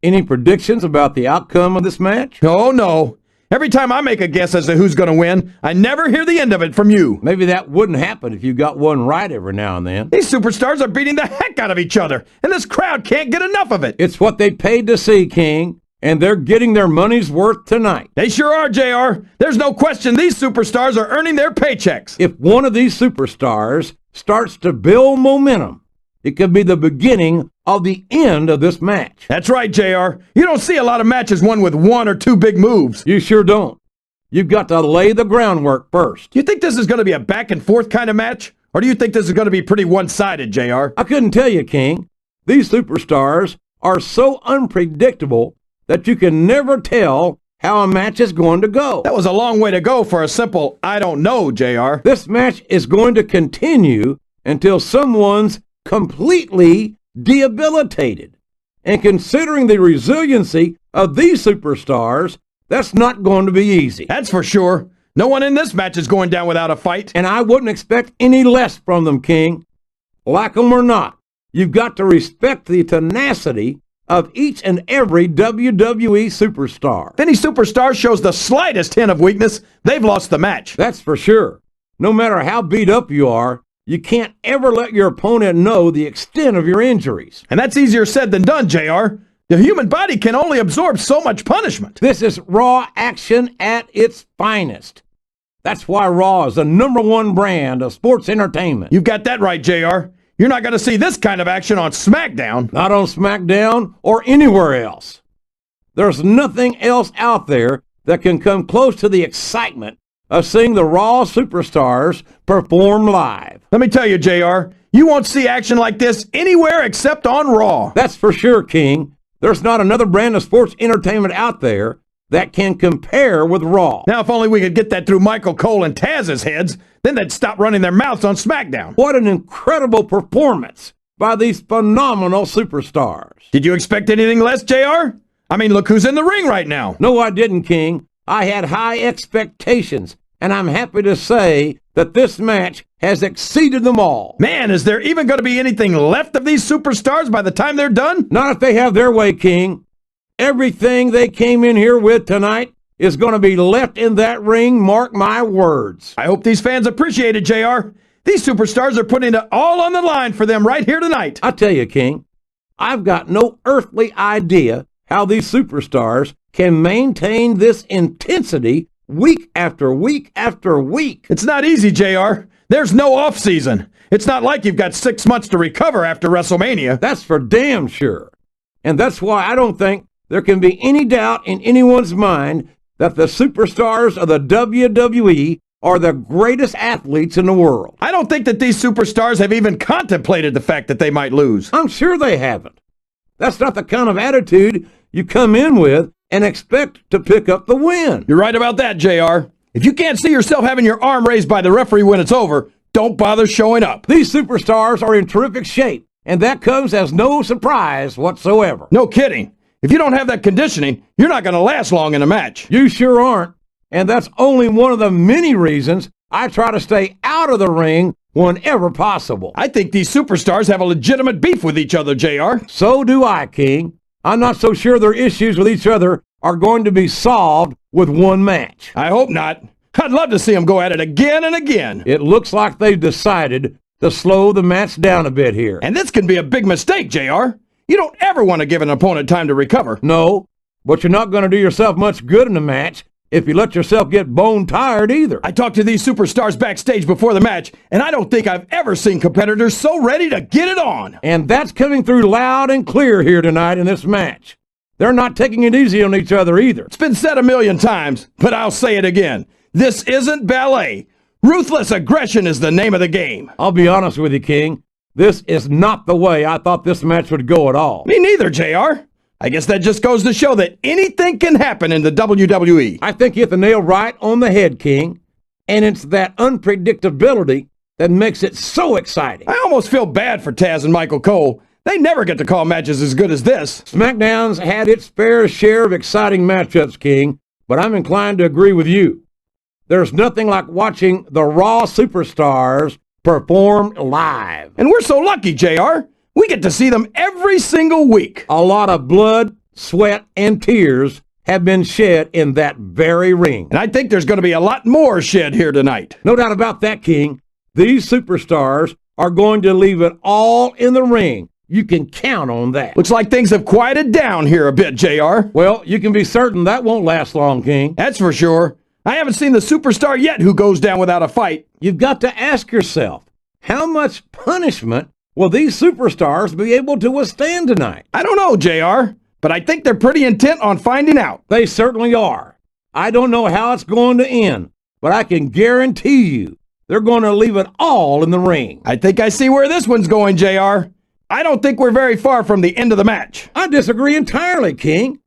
any predictions about the outcome of this match? Oh, no. Every time I make a guess as to who's going to win, I never hear the end of it from you. Maybe that wouldn't happen if you got one right every now and then. These superstars are beating the heck out of each other, and this crowd can't get enough of it. It's what they paid to see, King, and they're getting their money's worth tonight. They sure are, JR. There's no question these superstars are earning their paychecks. If one of these superstars starts to build momentum, it could be the beginning of the end of this match. That's right, JR. You don't see a lot of matches won with one or two big moves. You sure don't. You've got to lay the groundwork first. Do you think this is going to be a back and forth kind of match? Or do you think this is going to be pretty one-sided, JR? I couldn't tell you, King. These superstars are so unpredictable that you can never tell how a match is going to go. That was a long way to go for a simple, I don't know, JR. This match is going to continue until someone's completely debilitated. And considering the resiliency of these superstars, that's not going to be easy. That's for sure. No one in this match is going down without a fight. And I wouldn't expect any less from them, King. Like them or not, you've got to respect the tenacity of each and every WWE superstar. If any superstar shows the slightest hint of weakness, they've lost the match. That's for sure. No matter how beat up you are, you can't ever let your opponent know the extent of your injuries. And that's easier said than done, JR. The human body can only absorb so much punishment. This is Raw action at its finest. That's why Raw is the #1 brand of sports entertainment. You've got that right, JR. You're not going to see this kind of action on SmackDown. Not on SmackDown or anywhere else. There's nothing else out there that can come close to the excitement of seeing the Raw superstars perform live. Let me tell you, JR, you won't see action like this anywhere except on Raw. That's for sure, King. There's not another brand of sports entertainment out there that can compare with Raw. Now, if only we could get that through Michael Cole and Tazz's heads, then they'd stop running their mouths on SmackDown. What an incredible performance by these phenomenal superstars. Did you expect anything less, JR? I mean, look who's in the ring right now. No, I didn't, King. I had high expectations, and I'm happy to say that this match has exceeded them all. Man, is there even going to be anything left of these superstars by the time they're done? Not if they have their way, King. Everything they came in here with tonight is going to be left in that ring, mark my words. I hope these fans appreciate it, JR. These superstars are putting it all on the line for them right here tonight. I tell you, King, I've got no earthly idea how these superstars can maintain this intensity week after week after week. It's not easy, JR. There's no off season. It's not like you've got 6 months to recover after WrestleMania. That's for damn sure. And that's why I don't think there can be any doubt in anyone's mind that the superstars of the WWE are the greatest athletes in the world. I don't think that these superstars have even contemplated the fact that they might lose. I'm sure they haven't. That's not the kind of attitude you come in with and expect to pick up the win. You're right about that, JR. If you can't see yourself having your arm raised by the referee when it's over, don't bother showing up. These superstars are in terrific shape, and that comes as no surprise whatsoever. No kidding. If you don't have that conditioning, you're not going to last long in a match. You sure aren't, and that's only one of the many reasons I try to stay out of the ring whenever possible. I think these superstars have a legitimate beef with each other, JR. So do I, King. I'm not so sure their issues with each other are going to be solved with one match. I hope not. I'd love to see them go at it again and again. It looks like they've decided to slow the match down a bit here. And this can be a big mistake, JR. You don't ever want to give an opponent time to recover. No, but you're not going to do yourself much good in a match if you let yourself get bone tired either. I talked to these superstars backstage before the match, and I don't think I've ever seen competitors so ready to get it on. And that's coming through loud and clear here tonight in this match. They're not taking it easy on each other either. It's been said a million times, but I'll say it again. This isn't ballet. Ruthless aggression is the name of the game. I'll be honest with you, King. This is not the way I thought this match would go at all. Me neither, JR. I guess that just goes to show that anything can happen in the WWE. I think you hit the nail right on the head, King. And it's that unpredictability that makes it so exciting. I almost feel bad for Tazz and Michael Cole. They never get to call matches as good as this. SmackDown's had its fair share of exciting matchups, King, but I'm inclined to agree with you. There's nothing like watching the Raw superstars perform live. And we're so lucky, JR. We get to see them every single week. A lot of blood, sweat, and tears have been shed in that very ring. And I think there's going to be a lot more shed here tonight. No doubt about that, King. These superstars are going to leave it all in the ring. You can count on that. Looks like things have quieted down here a bit, JR. Well, you can be certain that won't last long, King. That's for sure. I haven't seen the superstar yet who goes down without a fight. You've got to ask yourself, how much punishment will these superstars be able to withstand tonight? I don't know, JR, but I think they're pretty intent on finding out. They certainly are. I don't know how it's going to end, but I can guarantee you they're going to leave it all in the ring. I think I see where this one's going, JR. I don't think we're very far from the end of the match. I disagree entirely, King.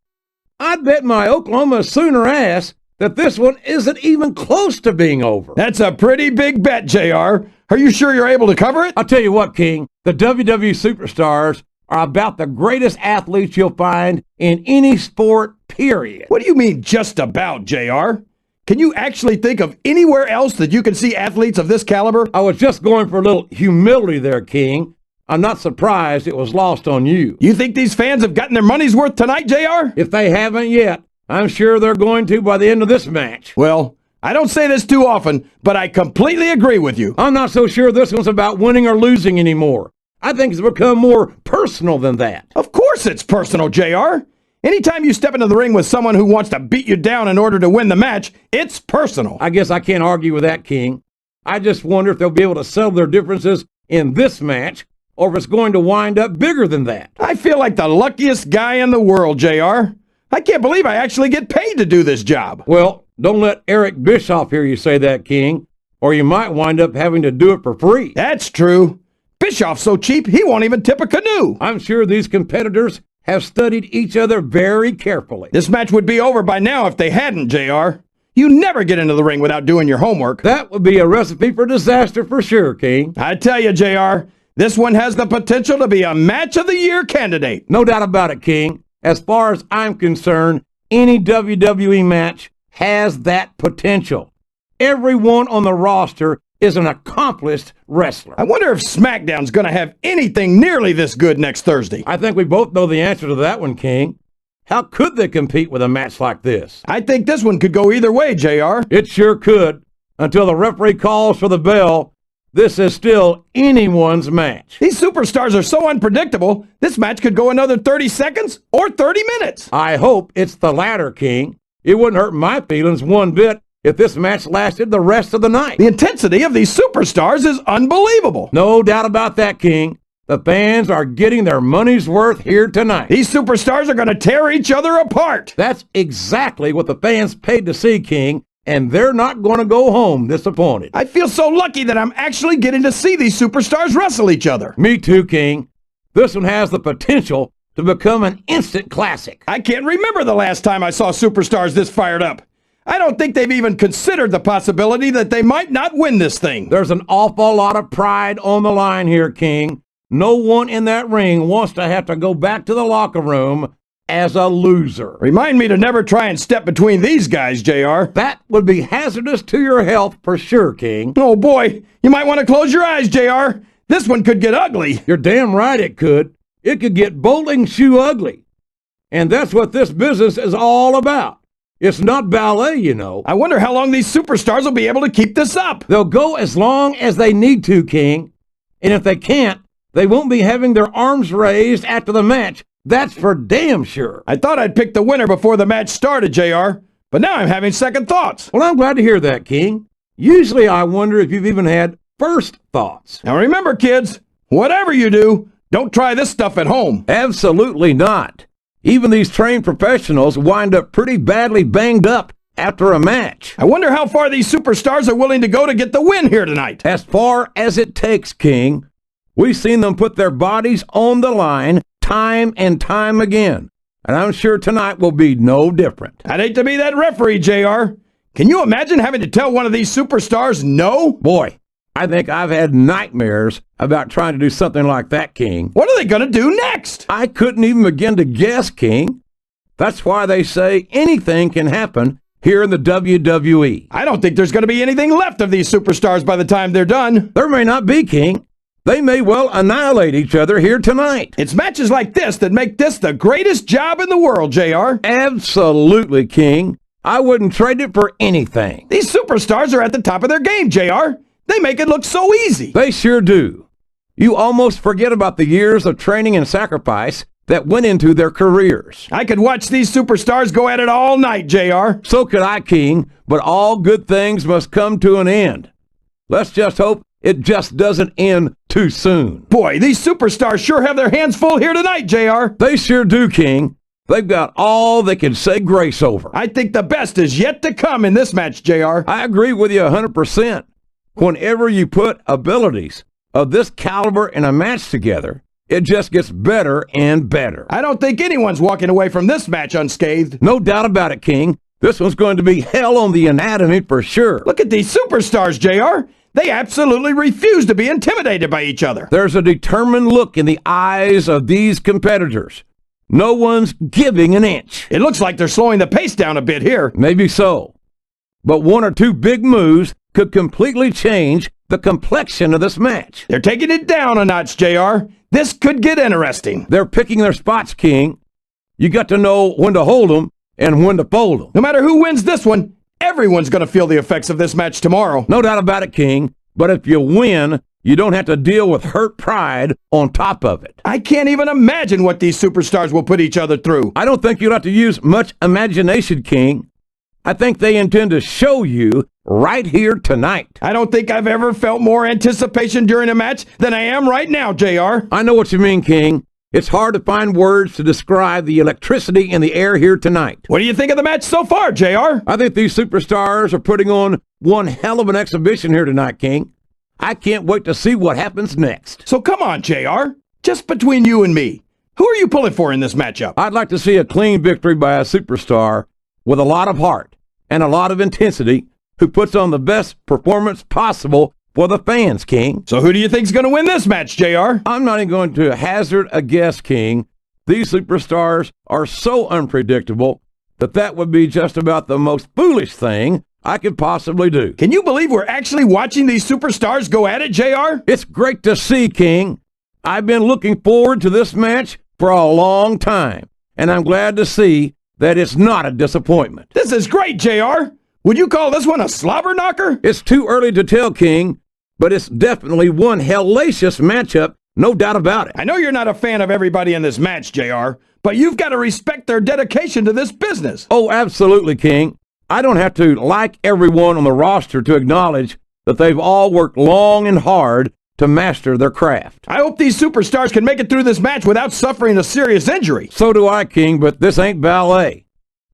I'd bet my Oklahoma Sooner ass that this one isn't even close to being over. That's a pretty big bet, JR. Are you sure you're able to cover it? I'll tell you what, King, the WWE superstars are about the greatest athletes you'll find in any sport, period. What do you mean, just about, JR? Can you actually think of anywhere else that you can see athletes of this caliber? I was just going for a little humility there, King. I'm not surprised it was lost on you. You think these fans have gotten their money's worth tonight, JR? If they haven't yet, I'm sure they're going to by the end of this match. Well, I don't say this too often, but I completely agree with you. I'm not so sure this one's about winning or losing anymore. I think it's become more personal than that. Of course it's personal, JR. Anytime you step into the ring with someone who wants to beat you down in order to win the match, it's personal. I guess I can't argue with that, King. I just wonder if they'll be able to settle their differences in this match, or if it's going to wind up bigger than that. I feel like the luckiest guy in the world, JR. I can't believe I actually get paid to do this job. Well, don't let Eric Bischoff hear you say that, King, or you might wind up having to do it for free. That's true. Bischoff's so cheap, he won't even tip a canoe. I'm sure these competitors have studied each other very carefully. This match would be over by now if they hadn't, JR. You never get into the ring without doing your homework. That would be a recipe for disaster for sure, King. I tell you, JR, this one has the potential to be a Match of the Year candidate. No doubt about it, King. As far as I'm concerned, any WWE match has that potential. Everyone on the roster is an accomplished wrestler. I wonder if SmackDown's going to have anything nearly this good next Thursday. I think we both know the answer to that one, King. How could they compete with a match like this? I think this one could go either way, JR. It sure could. Until the referee calls for the bell, this is still anyone's match. These superstars are so unpredictable, this match could go another 30 seconds or 30 minutes. I hope it's the latter, King. It wouldn't hurt my feelings one bit if this match lasted the rest of the night. The intensity of these superstars is unbelievable. No doubt about that, King. The fans are getting their money's worth here tonight. These superstars are going to tear each other apart. That's exactly what the fans paid to see, King, and they're not going to go home disappointed. I feel so lucky that I'm actually getting to see these superstars wrestle each other. Me too, King. This one has the potential to become an instant classic. I can't remember the last time I saw superstars this fired up. I don't think they've even considered the possibility that they might not win this thing. There's an awful lot of pride on the line here, King. No one in that ring wants to have to go back to the locker room as a loser. Remind me to never try and step between these guys, JR. That would be hazardous to your health for sure, King. Oh boy, you might want to close your eyes, JR. This one could get ugly. You're damn right it could. It could get bowling shoe ugly. And that's what this business is all about. It's not ballet, you know. I wonder how long these superstars will be able to keep this up. They'll go as long as they need to, King. And if they can't, they won't be having their arms raised after the match. That's for damn sure. I thought I'd pick the winner before the match started, JR, but now I'm having second thoughts. Well, I'm glad to hear that, King. Usually I wonder if you've even had first thoughts. Now remember, kids, whatever you do, don't try this stuff at home. Absolutely not. Even these trained professionals wind up pretty badly banged up after a match. I wonder how far these superstars are willing to go to get the win here tonight. As far as it takes, King. We've seen them put their bodies on the line time and time again. And I'm sure tonight will be no different. I'd hate to be that referee, JR. Can you imagine having to tell one of these superstars no? Boy, I think I've had nightmares about trying to do something like that, King. What are they going to do next? I couldn't even begin to guess, King. That's why they say anything can happen here in the WWE. I don't think there's going to be anything left of these superstars by the time they're done. There may not be, King. They may well annihilate each other here tonight. It's matches like this that make this the greatest job in the world, JR. Absolutely, King. I wouldn't trade it for anything. These superstars are at the top of their game, JR. They make it look so easy. They sure do. You almost forget about the years of training and sacrifice that went into their careers. I could watch these superstars go at it all night, JR. So could I, King, but all good things must come to an end. Let's just hope it just doesn't end too soon. Boy, these superstars sure have their hands full here tonight, JR. They sure do, King. They've got all they can say grace over. I think the best is yet to come in this match, JR. I agree with you 100%. Whenever you put abilities of this caliber in a match together, it just gets better and better. I don't think anyone's walking away from this match unscathed. No doubt about it, King. This one's going to be hell on the anatomy for sure. Look at these superstars, JR. They absolutely refuse to be intimidated by each other. There's a determined look in the eyes of these competitors. No one's giving an inch. It looks like they're slowing the pace down a bit here. Maybe so. But one or two big moves could completely change the complexion of this match. They're taking it down a notch, JR. This could get interesting. They're picking their spots, King. You got to know when to hold them and when to fold them. No matter who wins this one, everyone's going to feel the effects of this match tomorrow. No doubt about it, King. But if you win, you don't have to deal with hurt pride on top of it. I can't even imagine what these superstars will put each other through. I don't think you'll have to use much imagination, King. I think they intend to show you right here tonight. I don't think I've ever felt more anticipation during a match than I am right now, JR. I know what you mean, King. It's hard to find words to describe the electricity in the air here tonight. What do you think of the match so far, JR? I think these superstars are putting on one hell of an exhibition here tonight, King. I can't wait to see what happens next. So come on, JR. Just between you and me, who are you pulling for in this matchup? I'd like to see a clean victory by a superstar with a lot of heart and a lot of intensity who puts on the best performance possible for the fans, King. So who do you think's going to win this match, JR? I'm not even going to hazard a guess, King. These superstars are so unpredictable that would be just about the most foolish thing I could possibly do. Can you believe we're actually watching these superstars go at it, JR? It's great to see, King. I've been looking forward to this match for a long time, and I'm glad to see that it's not a disappointment. This is great, JR. Would you call this one a slobber knocker? It's too early to tell, King, but it's definitely one hellacious matchup, no doubt about it. I know you're not a fan of everybody in this match, JR, but you've got to respect their dedication to this business. Oh, absolutely, King. I don't have to like everyone on the roster to acknowledge that they've all worked long and hard to master their craft. I hope these superstars can make it through this match without suffering a serious injury. So do I, King, but this ain't ballet.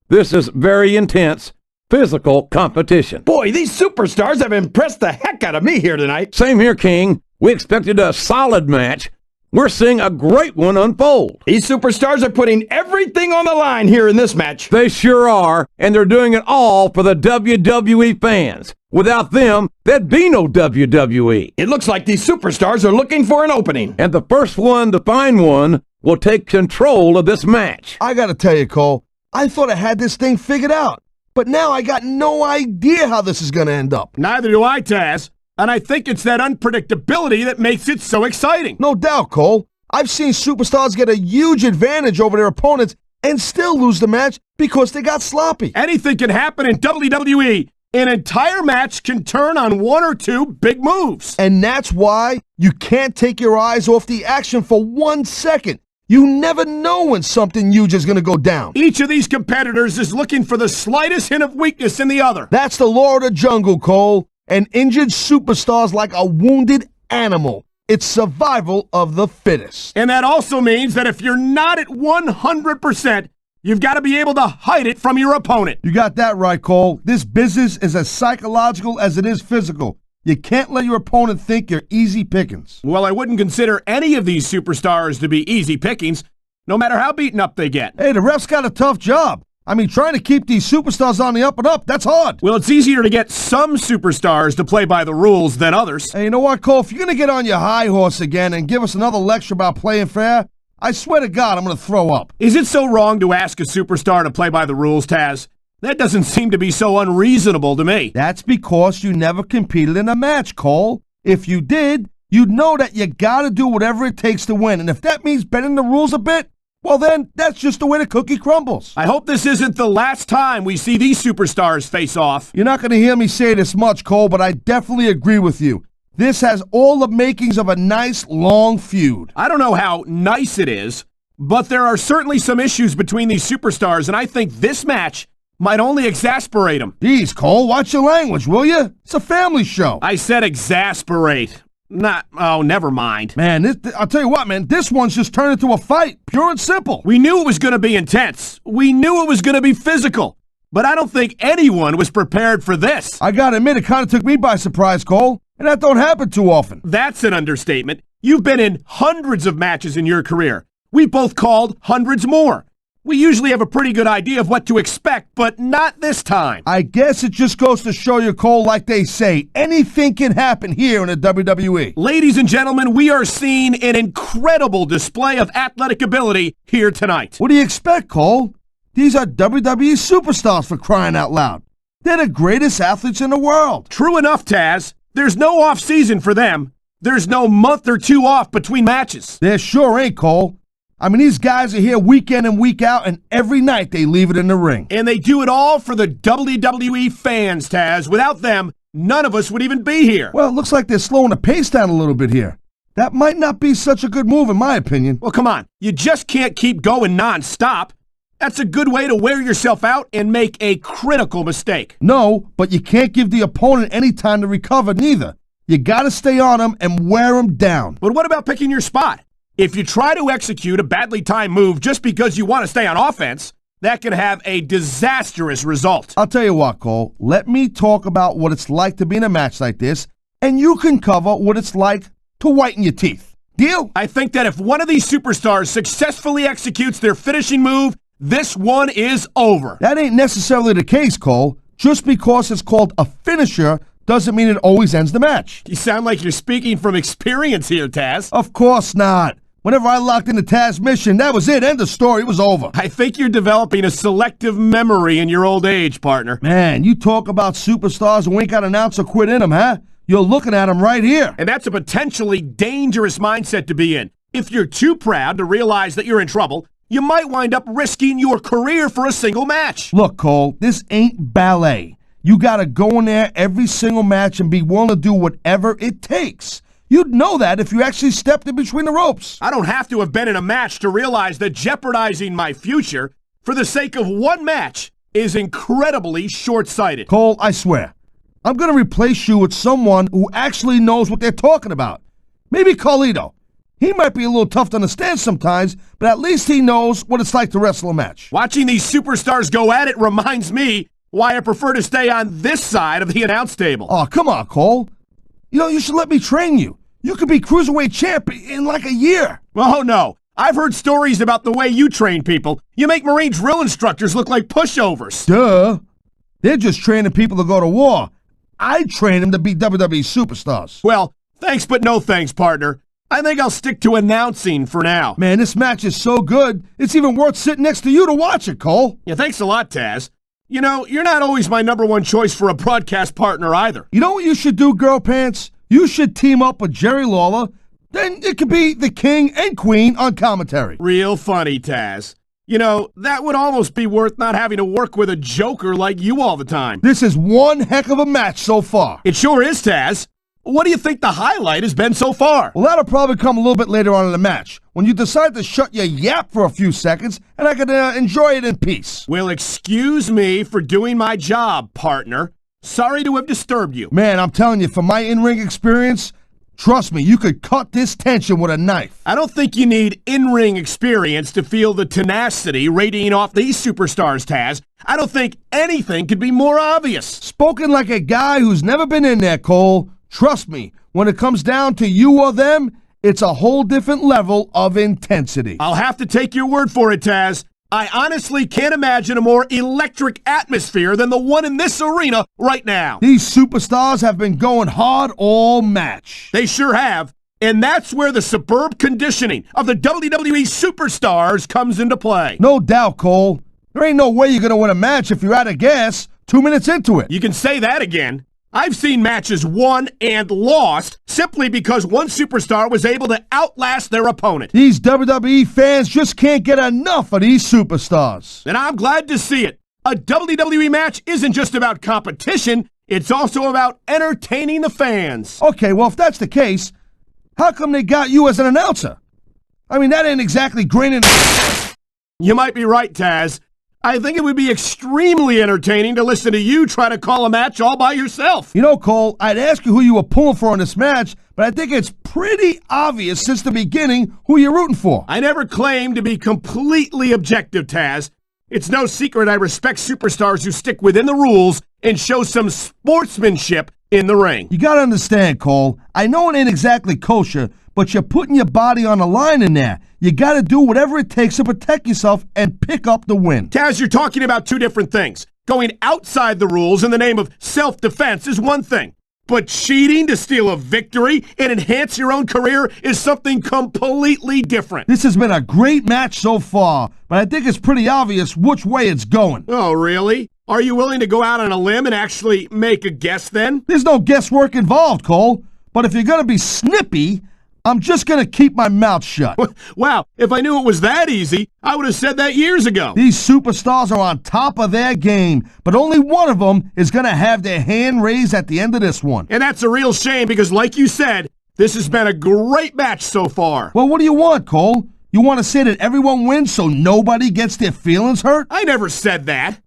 This is very intense, physical competition. Boy, these superstars have impressed the heck out of me here tonight. Same here, King. We expected a solid match. We're seeing a great one unfold. These superstars are putting everything on the line here in this match. They sure are, and they're doing it all for the WWE fans. Without them, there'd be no WWE. It looks like these superstars are looking for an opening. And the first one to find one will take control of this match. I gotta tell you, Cole, I thought I had this thing figured out, but now I got no idea how this is gonna end up. Neither do I, Taz. And I think it's that unpredictability that makes it so exciting. No doubt, Cole. I've seen superstars get a huge advantage over their opponents and still lose the match because they got sloppy. Anything can happen in WWE. An entire match can turn on one or two big moves. And that's why you can't take your eyes off the action for 1 second. You never know when something huge is going to go down. Each of these competitors is looking for the slightest hint of weakness in the other. That's the law of the jungle, Cole. An injured superstar's like a wounded animal. It's survival of the fittest. And that also means that if you're not at 100%, you've got to be able to hide it from your opponent. You got that right, Cole. This business is as psychological as it is physical. You can't let your opponent think you're easy pickings. Well, I wouldn't consider any of these superstars to be easy pickings, no matter how beaten up they get. Hey, the ref's got a tough job. I mean, trying to keep these superstars on the up and up, that's hard. Well, it's easier to get some superstars to play by the rules than others. Hey, you know what, Cole? If you're going to get on your high horse again and give us another lecture about playing fair, I swear to God, I'm going to throw up. Is it so wrong to ask a superstar to play by the rules, Taz? That doesn't seem to be so unreasonable to me. That's because you never competed in a match, Cole. If you did, you'd know that you gotta do whatever it takes to win. And if that means bending the rules a bit, well then, that's just the way the cookie crumbles. I hope this isn't the last time we see these superstars face off. You're not gonna hear me say this much, Cole, but I definitely agree with you. This has all the makings of a nice, long feud. I don't know how nice it is, but there are certainly some issues between these superstars, and I think this match might only exasperate them. Geez, Cole, watch your language, will you? It's a family show. I said exasperate. Never mind. Man, I'll tell you what, man, this one's just turned into a fight, pure and simple. We knew it was going to be intense. We knew it was going to be physical. But I don't think anyone was prepared for this. I gotta admit, it kind of took me by surprise, Cole, and that don't happen too often. That's an understatement. You've been in hundreds of matches in your career. We both called hundreds more. We usually have a pretty good idea of what to expect, but not this time. I guess it just goes to show you, Cole, like they say, anything can happen here in the WWE. Ladies and gentlemen, we are seeing an incredible display of athletic ability here tonight. What do you expect, Cole? These are WWE superstars, for crying out loud. They're the greatest athletes in the world. True enough, Taz. There's no off-season for them. There's no month or two off between matches. There sure ain't, Cole. I mean, these guys are here week in and week out, and every night they leave it in the ring. And they do it all for the WWE fans, Taz. Without them, none of us would even be here. Well, it looks like they're slowing the pace down a little bit here. That might not be such a good move, in my opinion. Well, come on. You just can't keep going non-stop. That's a good way to wear yourself out and make a critical mistake. No, but you can't give the opponent any time to recover, neither. You gotta stay on them and wear them down. But what about picking your spot? If you try to execute a badly timed move just because you want to stay on offense, that can have a disastrous result. I'll tell you what, Cole. Let me talk about what it's like to be in a match like this, and you can cover what it's like to whiten your teeth. Deal? I think that if one of these superstars successfully executes their finishing move, this one is over. That ain't necessarily the case, Cole. Just because it's called a finisher doesn't mean it always ends the match. You sound like you're speaking from experience here, Taz. Of course not. Whenever I locked into Taz's mission, that was it. End of story. It was over. I think you're developing a selective memory in your old age, partner. Man, you talk about superstars and we ain't got an ounce of quit in them, huh? You're looking at them right here. And that's a potentially dangerous mindset to be in. If you're too proud to realize that you're in trouble, you might wind up risking your career for a single match. Look, Cole, this ain't ballet. You gotta go in there every single match and be willing to do whatever it takes. You'd know that if you actually stepped in between the ropes. I don't have to have been in a match to realize that jeopardizing my future for the sake of one match is incredibly short-sighted. Cole, I swear, I'm gonna replace you with someone who actually knows what they're talking about. Maybe Carlito. He might be a little tough to understand sometimes, but at least he knows what it's like to wrestle a match. Watching these superstars go at it reminds me why I prefer to stay on this side of the announce table. Oh, come on, Cole. You know, you should let me train you. You could be Cruiserweight champ in like a year. Oh, no. I've heard stories about the way you train people. You make Marine drill instructors look like pushovers. Duh. They're just training people to go to war. I train them to be WWE superstars. Well, thanks but no thanks, partner. I think I'll stick to announcing for now. Man, this match is so good, it's even worth sitting next to you to watch it, Cole. Yeah, thanks a lot, Taz. You know, you're not always my number one choice for a broadcast partner either. You know what you should do, Girl Pants? You should team up with Jerry Lawler. Then it could be the king and queen on commentary. Real funny, Taz. You know, that would almost be worth not having to work with a joker like you all the time. This is one heck of a match so far. It sure is, Taz. What do you think the highlight has been so far? Well, that'll probably come a little bit later on in the match, when you decide to shut your yap for a few seconds, and I can enjoy it in peace. Well, excuse me for doing my job, partner. Sorry to have disturbed you. Man, I'm telling you, from my in-ring experience, trust me, you could cut this tension with a knife. I don't think you need in-ring experience to feel the tenacity radiating off these superstars, Taz. I don't think anything could be more obvious. Spoken like a guy who's never been in there, Cole. Trust me, when it comes down to you or them, it's a whole different level of intensity. I'll have to take your word for it, Taz. I honestly can't imagine a more electric atmosphere than the one in this arena right now. These superstars have been going hard all match. They sure have. And that's where the superb conditioning of the WWE superstars comes into play. No doubt, Cole. There ain't no way you're going to win a match if you're out of gas 2 minutes into it. You can say that again. I've seen matches won and lost simply because one superstar was able to outlast their opponent. These WWE fans just can't get enough of these superstars. And I'm glad to see it. A WWE match isn't just about competition, it's also about entertaining the fans. Okay, well, if that's the case, how come they got you as an announcer? I mean, that ain't exactly graining. You might be right, Taz. I think it would be extremely entertaining to listen to you try to call a match all by yourself. You know, Cole, I'd ask you who you were pulling for in this match, but I think it's pretty obvious since the beginning who you're rooting for. I never claimed to be completely objective, Taz. It's no secret I respect superstars who stick within the rules and show some sportsmanship in the ring. You gotta understand, Cole, I know it ain't exactly kosher, but you're putting your body on the line in there. You gotta do whatever it takes to protect yourself and pick up the win. Taz, you're talking about two different things. Going outside the rules in the name of self-defense is one thing. But cheating to steal a victory and enhance your own career is something completely different. This has been a great match so far, but I think it's pretty obvious which way it's going. Oh, really? Are you willing to go out on a limb and actually make a guess then? There's no guesswork involved, Cole. But if you're gonna be snippy, I'm just gonna keep my mouth shut. Wow, if I knew it was that easy, I would have said that years ago. These superstars are on top of their game, but only one of them is gonna have their hand raised at the end of this one. And that's a real shame because, like you said, this has been a great match so far. Well, what do you want, Cole? You want to say that everyone wins so nobody gets their feelings hurt? I never said that.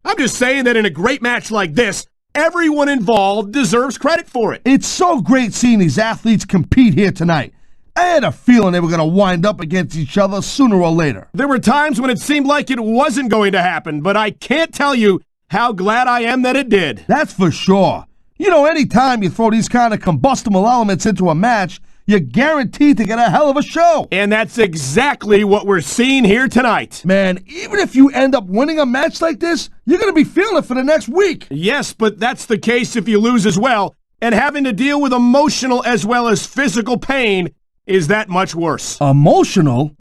I'm just saying that in a great match like this, everyone involved deserves credit for it. It's so great seeing these athletes compete here tonight. I had a feeling they were going to wind up against each other sooner or later. There were times when it seemed like it wasn't going to happen, but I can't tell you how glad I am that it did. That's for sure. You know, anytime you throw these kind of combustible elements into a match, you're guaranteed to get a hell of a show. And that's exactly what we're seeing here tonight. Man, even if you end up winning a match like this, you're going to be feeling it for the next week. Yes, but that's the case if you lose as well. And having to deal with emotional as well as physical pain is that much worse. Emotional?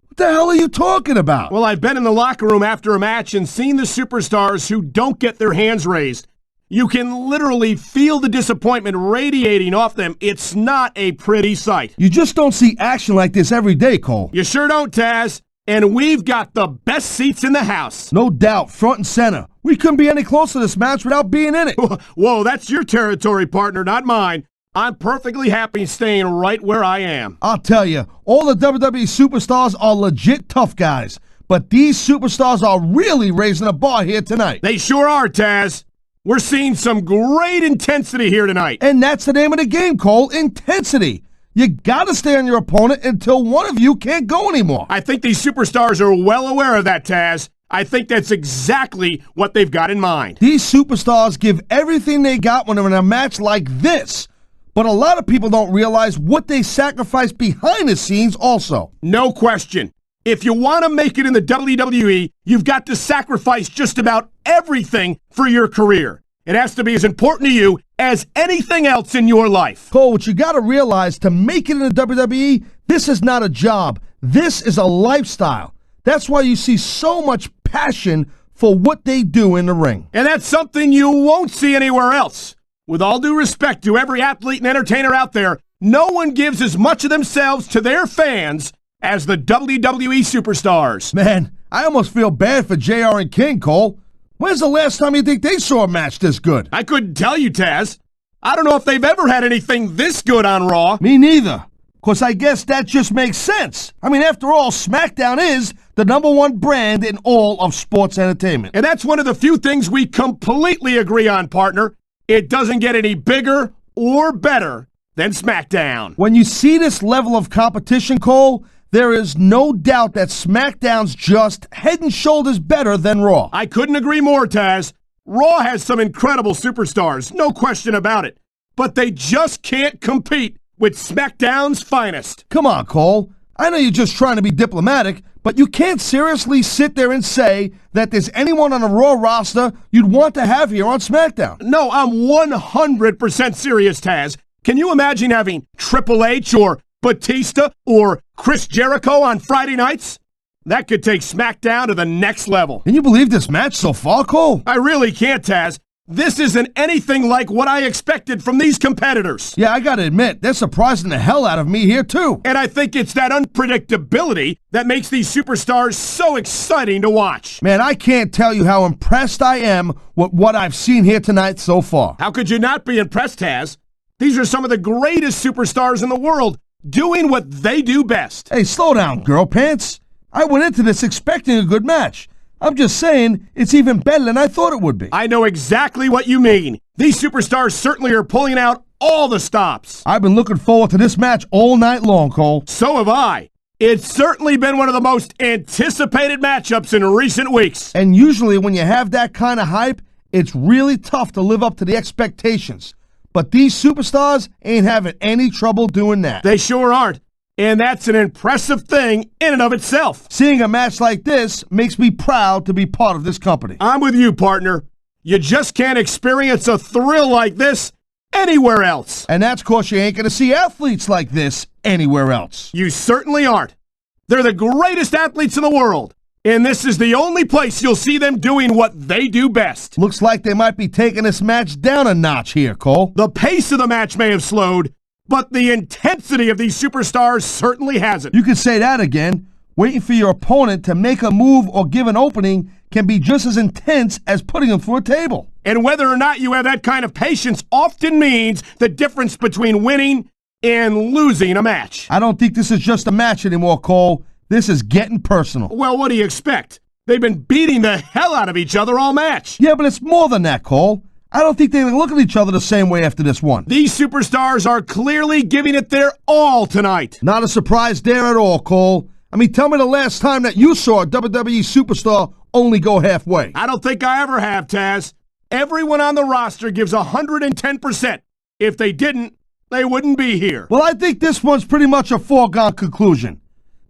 What the hell are you talking about? Well, I've been in the locker room after a match and seen the superstars who don't get their hands raised. You can literally feel the disappointment radiating off them. It's not a pretty sight. You just don't see action like this every day, Cole. You sure don't, Taz. And we've got the best seats in the house. No doubt, front and center. We couldn't be any closer to this match without being in it. Whoa, that's your territory, partner, not mine. I'm perfectly happy staying right where I am. I'll tell you, all the WWE superstars are legit tough guys. But these superstars are really raising the bar here tonight. They sure are, Taz. We're seeing some great intensity here tonight. And that's the name of the game, Cole, intensity. You gotta stay on your opponent until one of you can't go anymore. I think these superstars are well aware of that, Taz. I think that's exactly what they've got in mind. These superstars give everything they got when they're in a match like this. But a lot of people don't realize what they sacrifice behind the scenes also. No question. If you want to make it in the WWE, you've got to sacrifice just about everything for your career. It has to be as important to you as anything else in your life. Cole, what you got to realize, to make it in the WWE, this is not a job. This is a lifestyle. That's why you see so much passion for what they do in the ring. And that's something you won't see anywhere else. With all due respect to every athlete and entertainer out there, no one gives as much of themselves to their fans as the WWE superstars. Man, I almost feel bad for JR and King, Cole. When's the last time you think they saw a match this good? I couldn't tell you, Taz. I don't know if they've ever had anything this good on Raw. Me neither. 'Cause I guess that just makes sense. I mean, after all, SmackDown is the #1 brand in all of sports entertainment. And that's one of the few things we completely agree on, partner. It doesn't get any bigger or better than SmackDown. When you see this level of competition, Cole, there is no doubt that SmackDown's just head and shoulders better than Raw. I couldn't agree more, Taz. Raw has some incredible superstars, no question about it. But they just can't compete with SmackDown's finest. Come on, Cole. I know you're just trying to be diplomatic, but you can't seriously sit there and say that there's anyone on the Raw roster you'd want to have here on SmackDown. No, I'm 100% serious, Taz. Can you imagine having Triple H or Batista or Chris Jericho on Friday nights? That could take SmackDown to the next level. Can you believe this match so far, Cole? I really can't, Taz. This isn't anything like what I expected from these competitors. Yeah, I gotta admit, they're surprising the hell out of me here, too. And I think it's that unpredictability that makes these superstars so exciting to watch. Man, I can't tell you how impressed I am with what I've seen here tonight so far. How could you not be impressed, Taz? These are some of the greatest superstars in the world doing what they do best. Hey, slow down, girl pants. I went into this expecting a good match. I'm just saying, it's even better than I thought it would be. I know exactly what you mean. These superstars certainly are pulling out all the stops. I've been looking forward to this match all night long, Cole. So have I. It's certainly been one of the most anticipated matchups in recent weeks. And usually when you have that kind of hype, it's really tough to live up to the expectations. But these superstars ain't having any trouble doing that. They sure aren't. And that's an impressive thing in and of itself. Seeing a match like this makes me proud to be part of this company. I'm with you, partner. You just can't experience a thrill like this anywhere else. And that's 'cause you ain't gonna see athletes like this anywhere else. You certainly aren't. They're the greatest athletes in the world. And this is the only place you'll see them doing what they do best. Looks like they might be taking this match down a notch here, Cole. The pace of the match may have slowed, but the intensity of these superstars certainly hasn't. You could say that again. Waiting for your opponent to make a move or give an opening can be just as intense as putting them through a table. And whether or not you have that kind of patience often means the difference between winning and losing a match. I don't think this is just a match anymore, Cole. This is getting personal. Well, what do you expect? They've been beating the hell out of each other all match. Yeah, but it's more than that, Cole. I don't think they look at each other the same way after this one. These superstars are clearly giving it their all tonight. Not a surprise there at all, Cole. I mean, tell me the last time that you saw a WWE superstar only go halfway. I don't think I ever have, Taz. Everyone on the roster gives 110%. If they didn't, they wouldn't be here. Well, I think this one's pretty much a foregone conclusion.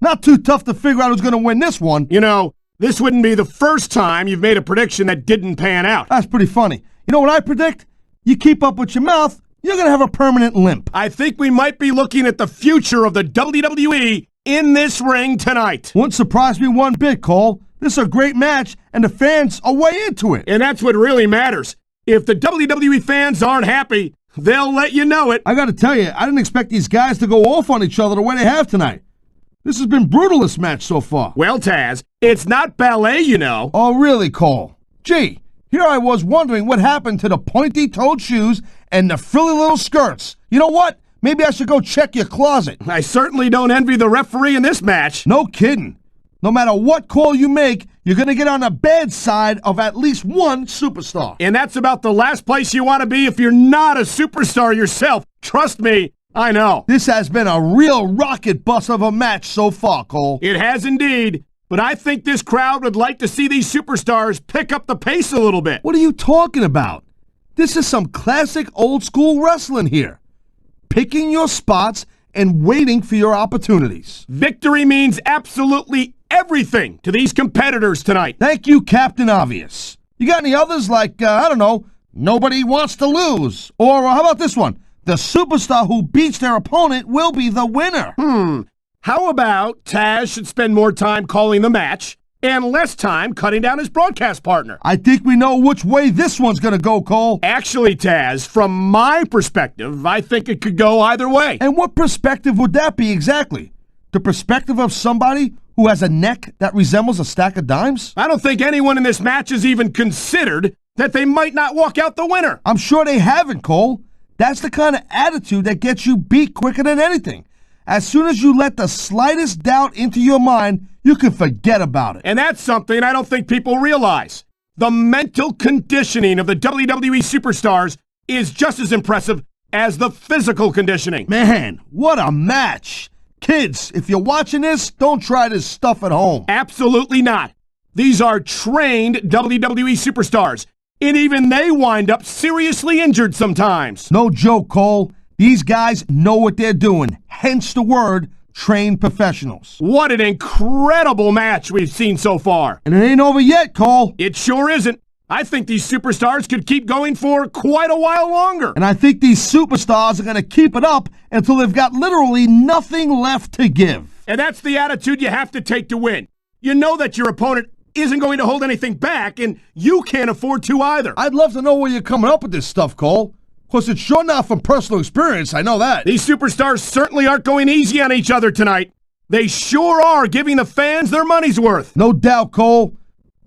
Not too tough to figure out who's going to win this one. You know, this wouldn't be the first time you've made a prediction that didn't pan out. That's pretty funny. You know what I predict? You keep up with your mouth, you're going to have a permanent limp. I think we might be looking at the future of the WWE in this ring tonight. Wouldn't surprise me one bit, Cole. This is a great match, and the fans are way into it. And that's what really matters. If the WWE fans aren't happy, they'll let you know it. I got to tell you, I didn't expect these guys to go off on each other the way they have tonight. This has been brutal, this match so far. Well, Taz, it's not ballet, you know. Oh, really, Cole? Gee, here I was wondering what happened to the pointy-toed shoes and the frilly little skirts. You know what? Maybe I should go check your closet. I certainly don't envy the referee in this match. No kidding. No matter what call you make, you're going to get on the bad side of at least one superstar. And that's about the last place you want to be if you're not a superstar yourself. Trust me, I know. This has been a real rocket bus of a match so far, Cole. It has indeed. But I think this crowd would like to see these superstars pick up the pace a little bit. What are you talking about? This is some classic old-school wrestling here. Picking your spots and waiting for your opportunities. Victory means absolutely everything to these competitors tonight. Thank you, Captain Obvious. You got any others like, I don't know, nobody wants to lose? Or how about this one? The superstar who beats their opponent will be the winner. How about Taz should spend more time calling the match and less time cutting down his broadcast partner? I think we know which way this one's going to go, Cole. Actually, Taz, from my perspective, I think it could go either way. And what perspective would that be exactly? The perspective of somebody who has a neck that resembles a stack of dimes? I don't think anyone in this match has even considered that they might not walk out the winner. I'm sure they haven't, Cole. That's the kind of attitude that gets you beat quicker than anything. As soon as you let the slightest doubt into your mind, you can forget about it. And that's something I don't think people realize. The mental conditioning of the WWE superstars is just as impressive as the physical conditioning. Man, what a match. Kids, if you're watching this, don't try this stuff at home. Absolutely not. These are trained WWE superstars, and even they wind up seriously injured sometimes. No joke, Cole. These guys know what they're doing, hence the word trained professionals. What an incredible match we've seen so far. And it ain't over yet, Cole. It sure isn't. I think these superstars could keep going for quite a while longer. And I think these superstars are going to keep it up until they've got literally nothing left to give. And that's the attitude you have to take to win. You know that your opponent isn't going to hold anything back, and you can't afford to either. I'd love to know where you're coming up with this stuff, Cole. Because it's sure not from personal experience, I know that. These superstars certainly aren't going easy on each other tonight. They sure are giving the fans their money's worth. No doubt, Cole.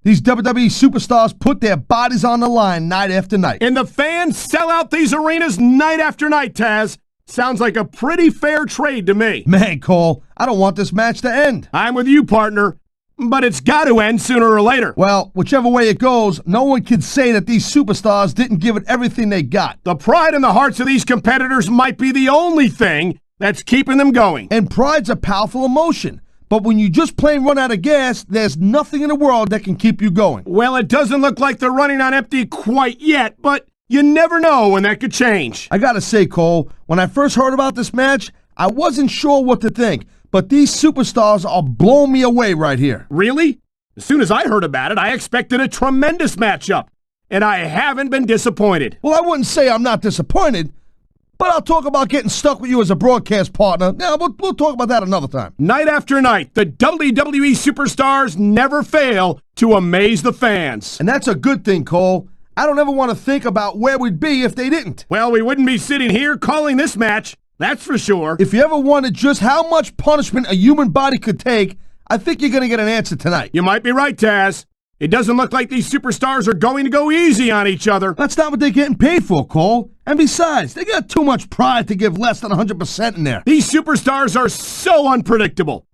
These WWE superstars put their bodies on the line night after night. And the fans sell out these arenas night after night, Taz. Sounds like a pretty fair trade to me. Man, Cole, I don't want this match to end. I'm with you, partner. But it's got to end sooner or later. Well, whichever way it goes, no one can say that these superstars didn't give it everything they got. The pride in the hearts of these competitors might be the only thing that's keeping them going. And pride's a powerful emotion. But when you just plain run out of gas, there's nothing in the world that can keep you going. Well, it doesn't look like they're running on empty quite yet, but you never know when that could change. I gotta say, Cole, when I first heard about this match, I wasn't sure what to think. But these superstars are blowing me away right here. Really? As soon as I heard about it, I expected a tremendous matchup. And I haven't been disappointed. Well, I wouldn't say I'm not disappointed, but I'll talk about getting stuck with you as a broadcast partner. Yeah, we'll talk about that another time. Night after night, the WWE superstars never fail to amaze the fans. And that's a good thing, Cole. I don't ever want to think about where we'd be if they didn't. Well, we wouldn't be sitting here calling this match. That's for sure. If you ever wondered just how much punishment a human body could take, I think you're going to get an answer tonight. You might be right, Taz. It doesn't look like these superstars are going to go easy on each other. That's not what they're getting paid for, Cole. And besides, they got too much pride to give less than 100% in there. These superstars are so unpredictable.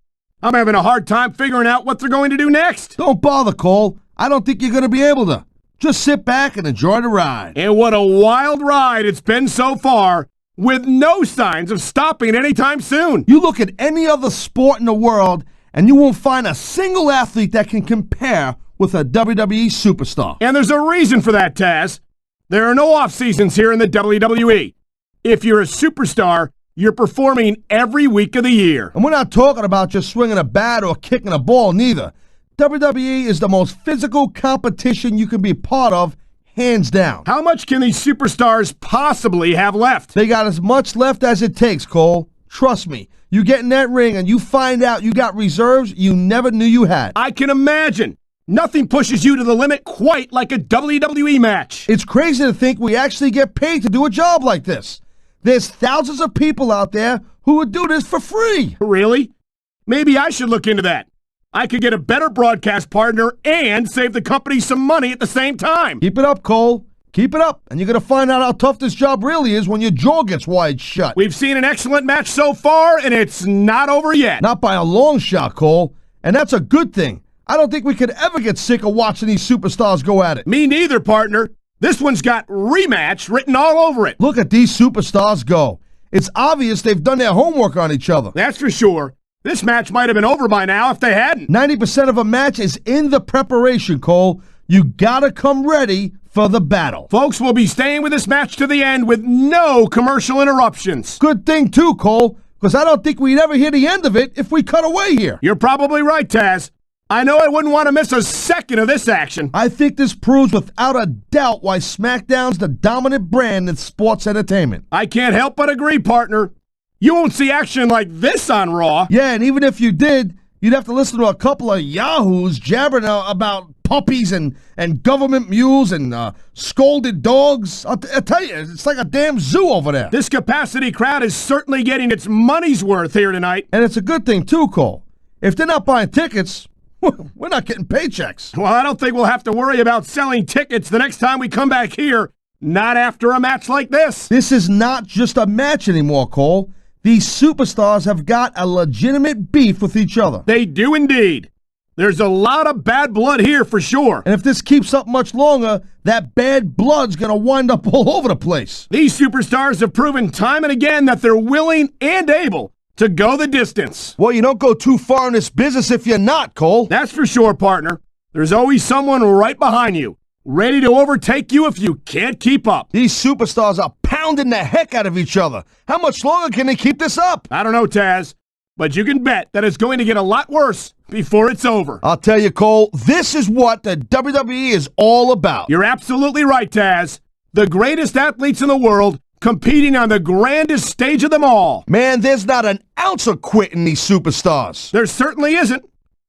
I'm having a hard time figuring out what they're going to do next. Don't bother, Cole. I don't think you're going to be able to. Just sit back and enjoy the ride. And what a wild ride it's been so far, with no signs of stopping anytime soon. You look at any other sport in the world, and you won't find a single athlete that can compare with a WWE superstar. And there's a reason for that, Taz. There are no off-seasons here in the WWE. If you're a superstar, you're performing every week of the year. And we're not talking about just swinging a bat or kicking a ball, neither. WWE is the most physical competition you can be part of, hands down. How much can these superstars possibly have left? They got as much left as it takes, Cole. Trust me. You get in that ring and you find out you got reserves you never knew you had. I can imagine. Nothing pushes you to the limit quite like a WWE match. It's crazy to think we actually get paid to do a job like this. There's thousands of people out there who would do this for free. Really? Maybe I should look into that. I could get a better broadcast partner and save the company some money at the same time. Keep it up, Cole. Keep it up, and you're going to find out how tough this job really is when your jaw gets wide shut. We've seen an excellent match so far, and it's not over yet. Not by a long shot, Cole. And that's a good thing. I don't think we could ever get sick of watching these superstars go at it. Me neither, partner. This one's got rematch written all over it. Look at these superstars go. It's obvious they've done their homework on each other. That's for sure. This match might have been over by now if they hadn't. 90% of a match is in the preparation, Cole. You gotta come ready for the battle. Folks will be staying with this match to the end with no commercial interruptions. Good thing, too, Cole, because I don't think we'd ever hear the end of it if we cut away here. You're probably right, Taz. I know I wouldn't want to miss a second of this action. I think this proves without a doubt why SmackDown's the dominant brand in sports entertainment. I can't help but agree, partner. You won't see action like this on Raw. Yeah, and even if you did, you'd have to listen to a couple of yahoos jabbering about puppies and government mules and scolded dogs. I'll tell you, it's like a damn zoo over there. This capacity crowd is certainly getting its money's worth here tonight. And it's a good thing, too, Cole. If they're not buying tickets, we're not getting paychecks. Well, I don't think we'll have to worry about selling tickets the next time we come back here. Not after a match like this. This is not just a match anymore, Cole. These superstars have got a legitimate beef with each other. They do indeed. There's a lot of bad blood here for sure. And if this keeps up much longer, that bad blood's gonna wind up all over the place. These superstars have proven time and again that they're willing and able to go the distance. Well, you don't go too far in this business if you're not, Cole. That's for sure, partner. There's always someone right behind you, ready to overtake you if you can't keep up. These superstars are pounding the heck out of each other. How much longer can they keep this up? I don't know, Taz, but you can bet that it's going to get a lot worse before it's over. I'll tell you, Cole, this is what the WWE is all about. You're absolutely right, Taz. The greatest athletes in the world competing on the grandest stage of them all. Man, there's not an ounce of quit in these superstars. There certainly isn't.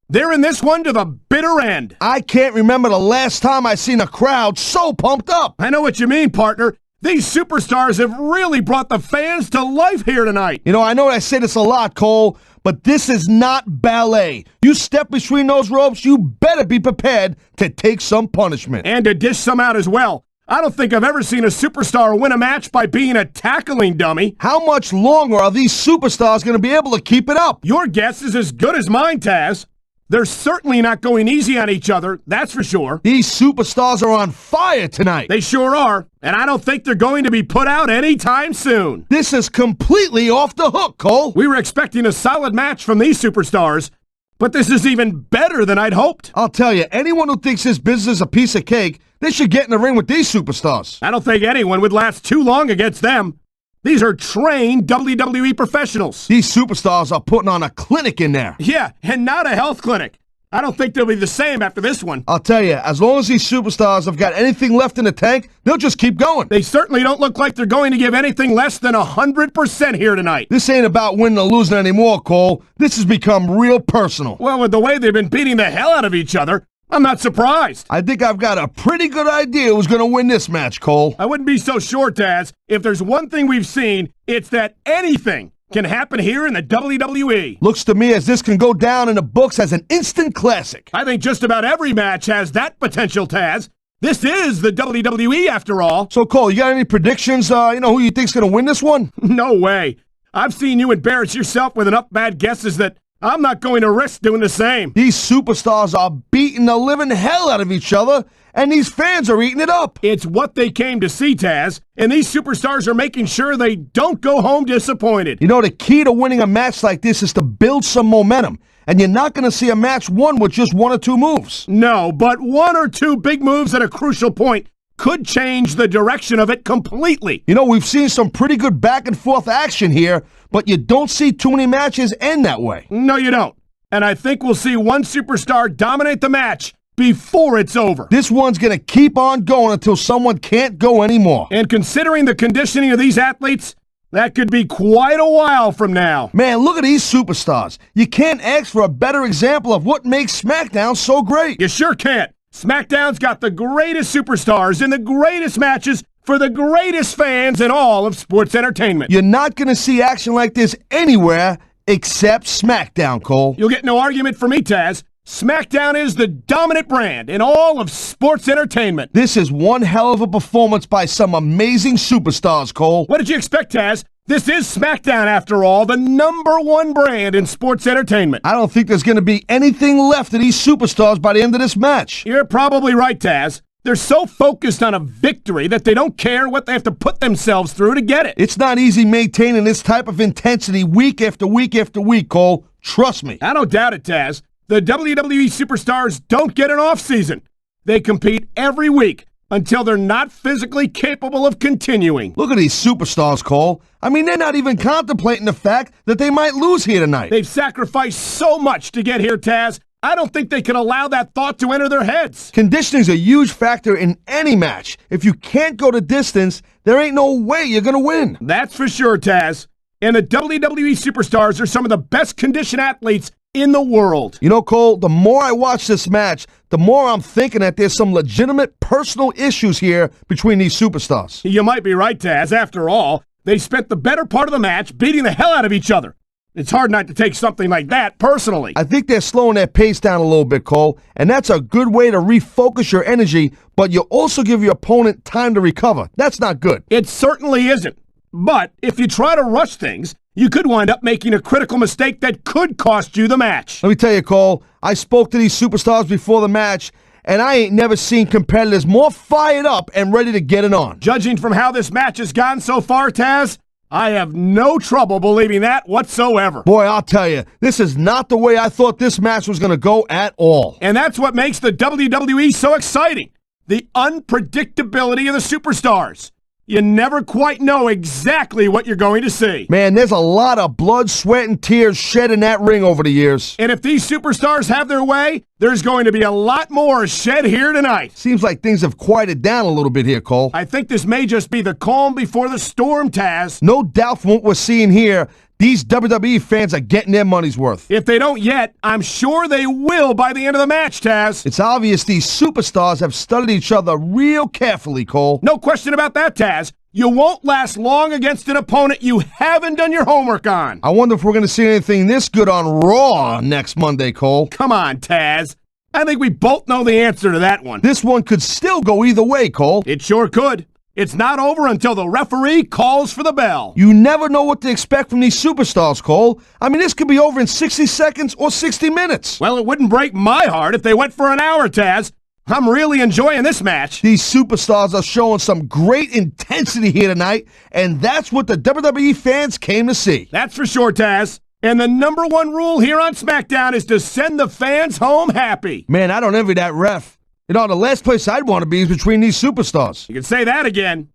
They're in this one to the bitter end. I can't remember the last time I seen a crowd so pumped up. I know what you mean, partner. These superstars have really brought the fans to life here tonight. You know, I know I say this a lot, Cole, but this is not ballet. You step between those ropes, you better be prepared to take some punishment. And to dish some out as well. I don't think I've ever seen a superstar win a match by being a tackling dummy. How much longer are these superstars going to be able to keep it up? Your guess is as good as mine, Taz. They're certainly not going easy on each other, that's for sure. These superstars are on fire tonight. They sure are, and I don't think they're going to be put out anytime soon. This is completely off the hook, Cole. We were expecting a solid match from these superstars, but this is even better than I'd hoped. I'll tell you, anyone who thinks this business is a piece of cake, they should get in the ring with these superstars. I don't think anyone would last too long against them. These are trained WWE professionals. These superstars are putting on a clinic in there. Yeah, and not a health clinic. I don't think they'll be the same after this one. I'll tell you, as long as these superstars have got anything left in the tank, they'll just keep going. They certainly don't look like they're going to give anything less than 100% here tonight. This ain't about winning or losing anymore, Cole. This has become real personal. Well, with the way they've been beating the hell out of each other, I'm not surprised. I think I've got a pretty good idea who's going to win this match, Cole. I wouldn't be so sure, Taz. If there's one thing we've seen, it's that anything can happen here in the WWE. Looks to me as this can go down in the books as an instant classic. I think just about every match has that potential, Taz. This is the WWE, after all. So, Cole, you got any predictions, who you think's going to win this one? No way. I've seen you embarrass yourself with enough bad guesses that I'm not going to risk doing the same. These superstars are beating the living hell out of each other, and these fans are eating it up. It's what they came to see, Taz, and these superstars are making sure they don't go home disappointed. You know, the key to winning a match like this is to build some momentum, and you're not going to see a match won with just one or two moves. No, but one or two big moves at a crucial point could change the direction of it completely. You know, we've seen some pretty good back and forth action here, but you don't see too many matches end that way. No, you don't. And I think we'll see one superstar dominate the match before it's over. This one's going to keep on going until someone can't go anymore. And considering the conditioning of these athletes, that could be quite a while from now. Man, look at these superstars. You can't ask for a better example of what makes SmackDown so great. You sure can't. SmackDown's got the greatest superstars in the greatest matches for the greatest fans in all of sports entertainment. You're not going to see action like this anywhere except SmackDown, Cole. You'll get no argument from me, Taz. SmackDown is the dominant brand in all of sports entertainment. This is one hell of a performance by some amazing superstars, Cole. What did you expect, Taz? This is SmackDown, after all, the #1 brand in sports entertainment. I don't think there's going to be anything left of these superstars by the end of this match. You're probably right, Taz. They're so focused on a victory that they don't care what they have to put themselves through to get it. It's not easy maintaining this type of intensity week after week after week, Cole. Trust me. I don't doubt it, Taz. The WWE superstars don't get an off-season. They compete every week until they're not physically capable of continuing. Look at these superstars, Cole. I mean, they're not even contemplating the fact that they might lose here tonight. They've sacrificed so much to get here, Taz. I don't think they can allow that thought to enter their heads. Conditioning's a huge factor in any match. If you can't go the distance, there ain't no way you're going to win. That's for sure, Taz. And the WWE superstars are some of the best conditioned athletes in the world. You know, Cole, the more I watch this match, the more I'm thinking that there's some legitimate personal issues here between these superstars. You might be right, Taz. After all, they spent the better part of the match beating the hell out of each other. It's hard not to take something like that personally. I think they're slowing their pace down a little bit, Cole, and that's a good way to refocus your energy, but you also give your opponent time to recover. That's not good. It certainly isn't. But if you try to rush things, you could wind up making a critical mistake that could cost you the match. Let me tell you, Cole, I spoke to these superstars before the match, and I ain't never seen competitors more fired up and ready to get it on. Judging from how this match has gone so far, Taz, I have no trouble believing that whatsoever. Boy, I'll tell you, this is not the way I thought this match was going to go at all. And that's what makes the WWE so exciting. The unpredictability of the superstars. You never quite know exactly what you're going to see. Man, there's a lot of blood, sweat, and tears shed in that ring over the years. And if these superstars have their way, there's going to be a lot more shed here tonight. Seems like things have quieted down a little bit here, Cole. I think this may just be the calm before the storm, Taz. No doubt from what we're seeing here, These WWE fans are getting their money's worth. If they don't yet, I'm sure they will by the end of the match, Taz. It's obvious these superstars have studied each other real carefully, Cole. No question about that, Taz. You won't last long against an opponent you haven't done your homework on. I wonder if we're going to see anything this good on Raw next Monday, Cole. Come on, Taz. I think we both know the answer to that one. This one could still go either way, Cole. It sure could. It's not over until the referee calls for the bell. You never know what to expect from these superstars, Cole. I mean, this could be over in 60 seconds or 60 minutes. Well, it wouldn't break my heart if they went for an hour, Taz. I'm really enjoying this match. These superstars are showing some great intensity here tonight, and that's what the WWE fans came to see. That's for sure, Taz. And the number one rule here on SmackDown is to send the fans home happy. Man, I don't envy that ref. You know, the last place I'd want to be is between these superstars. You can say that again.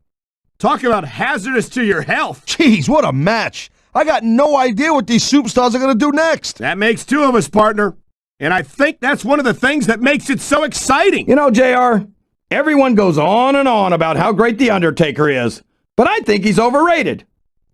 Talk about hazardous to your health. Jeez, what a match. I got no idea what these superstars are going to do next. That makes two of us, partner. And I think that's one of the things that makes it so exciting. You know, JR, everyone goes on and on about how great The Undertaker is, but I think he's overrated.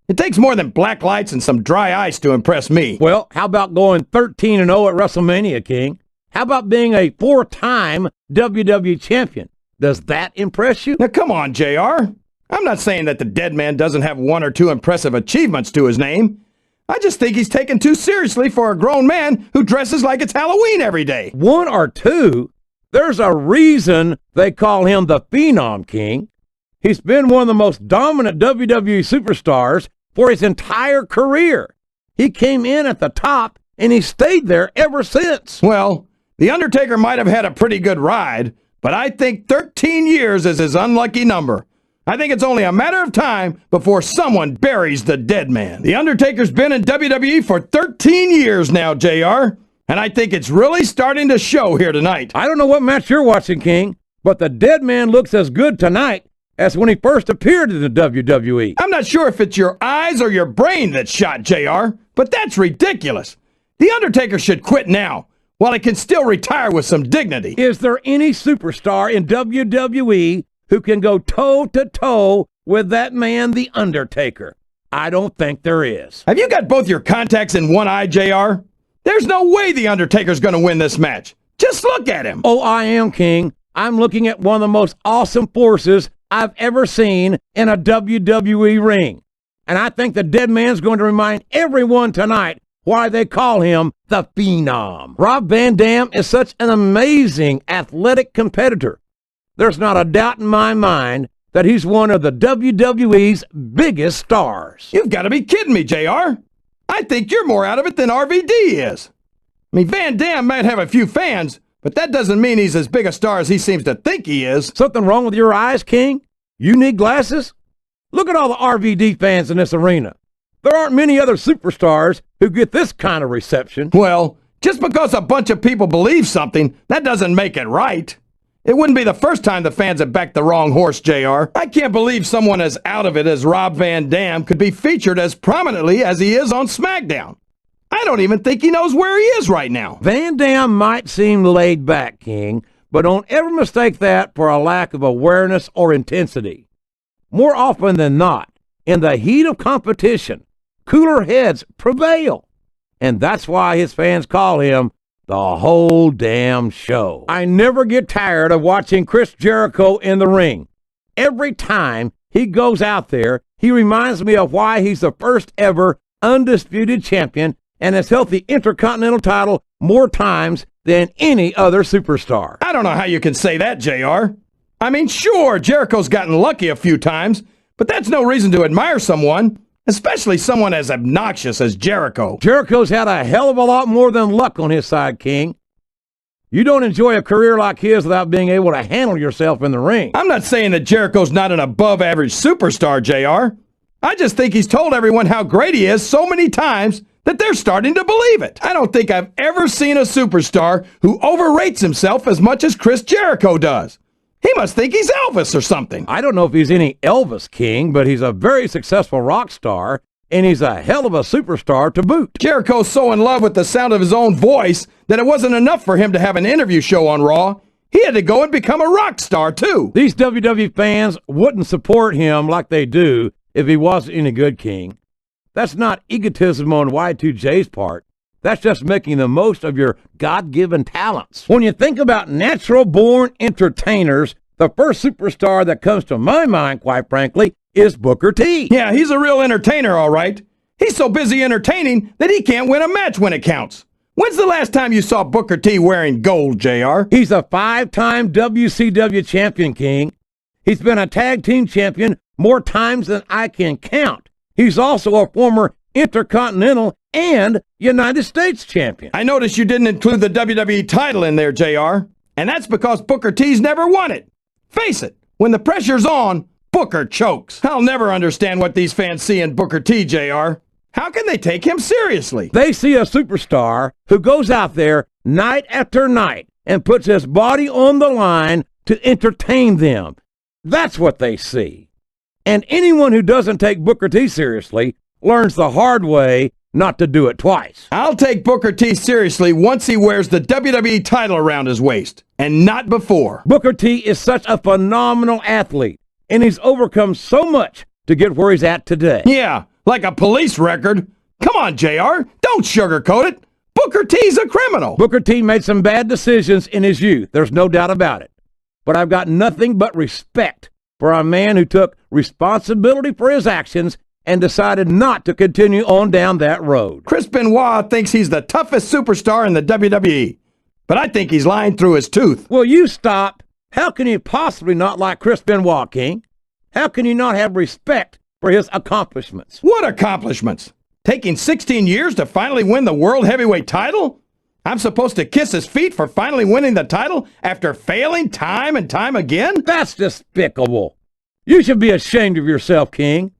It takes more than black lights and some dry ice to impress me. Well, how about going 13-0 at WrestleMania, King? How about being a 4-time WWE champion? Does that impress you? Now, come on, JR. I'm not saying that the dead man doesn't have one or two impressive achievements to his name. I just think he's taken too seriously for a grown man who dresses like it's Halloween every day. One or two? There's a reason they call him the Phenom King. He's been one of the most dominant WWE superstars for his entire career. He came in at the top, and he stayed there ever since. Well, The Undertaker might have had a pretty good ride, but I think 13 years is his unlucky number. I think it's only a matter of time before someone buries the dead man. The Undertaker's been in WWE for 13 years now, JR, and I think it's really starting to show here tonight. I don't know what match you're watching, King, but the dead man looks as good tonight as when he first appeared in the WWE. I'm not sure if it's your eyes or your brain that's shot, JR, but that's ridiculous. The Undertaker should quit now, while he can still retire with some dignity. Is there any superstar in WWE who can go toe-to-toe with that man, The Undertaker? I don't think there is. Have you got both your contacts in one eye, JR? There's no way The Undertaker's going to win this match. Just look at him. Oh, I am, King. I'm looking at one of the most awesome forces I've ever seen in a WWE ring. And I think the dead man's going to remind everyone tonight why they call him the Phenom. Rob Van Dam is such an amazing athletic competitor. There's not a doubt in my mind that he's one of the WWE's biggest stars. You've got to be kidding me, JR. I think you're more out of it than RVD is. I mean, Van Dam might have a few fans, but that doesn't mean he's as big a star as he seems to think he is. Something wrong with your eyes, King? You need glasses? Look at all the RVD fans in this arena. There aren't many other superstars who get this kind of reception. Well, just because a bunch of people believe something, that doesn't make it right. It wouldn't be the first time the fans have backed the wrong horse, JR. I can't believe someone as out of it as Rob Van Dam could be featured as prominently as he is on SmackDown. I don't even think he knows where he is right now. Van Dam might seem laid back, King, but don't ever mistake that for a lack of awareness or intensity. More often than not, in the heat of competition, cooler heads prevail. And that's why his fans call him the whole damn show. I never get tired of watching Chris Jericho in the ring. Every time he goes out there, he reminds me of why he's the first ever undisputed champion and has held the Intercontinental title more times than any other superstar. I don't know how you can say that, JR. I mean, sure, Jericho's gotten lucky a few times, but that's no reason to admire someone, especially someone as obnoxious as Jericho. Jericho's had a hell of a lot more than luck on his side, King. You don't enjoy a career like his without being able to handle yourself in the ring. I'm not saying that Jericho's not an above-average superstar, JR. I just think he's told everyone how great he is so many times that they're starting to believe it. I don't think I've ever seen a superstar who overrates himself as much as Chris Jericho does. He must think he's Elvis or something. I don't know if he's any Elvis, King, but he's a very successful rock star, and he's a hell of a superstar to boot. Jericho's so in love with the sound of his own voice that it wasn't enough for him to have an interview show on Raw. He had to go and become a rock star, too. These WWE fans wouldn't support him like they do if he wasn't any good, King. That's not egotism on Y2J's part. That's just making the most of your God-given talents. When you think about natural-born entertainers, the first superstar that comes to my mind, quite frankly, is Booker T. Yeah, he's a real entertainer, all right. He's so busy entertaining that he can't win a match when it counts. When's the last time you saw Booker T wearing gold, JR? He's a 5-time WCW champion, King. He's been a tag team champion more times than I can count. He's also a former Intercontinental and United States champion. I noticed you didn't include the WWE title in there, JR. And that's because Booker T's never won it. Face it, when the pressure's on, Booker chokes. I'll never understand what these fans see in Booker T, JR. How can they take him seriously? They see a superstar who goes out there night after night and puts his body on the line to entertain them. That's what they see. And anyone who doesn't take Booker T seriously learns the hard way not to do it twice. I'll take Booker T seriously once he wears the WWE title around his waist, and not before. Booker T is such a phenomenal athlete, and he's overcome so much to get where he's at today. Yeah, like a police record. Come on, JR, don't sugarcoat it. Booker T's a criminal. Booker T made some bad decisions in his youth, there's no doubt about it. But I've got nothing but respect for a man who took responsibility for his actions and decided not to continue on down that road. Chris Benoit thinks he's the toughest superstar in the WWE, but I think he's lying through his tooth. Will you stop? How can you possibly not like Chris Benoit, King? How can you not have respect for his accomplishments? What accomplishments? Taking 16 years to finally win the World Heavyweight title? I'm supposed to kiss his feet for finally winning the title after failing time and time again? That's despicable. You should be ashamed of yourself, King.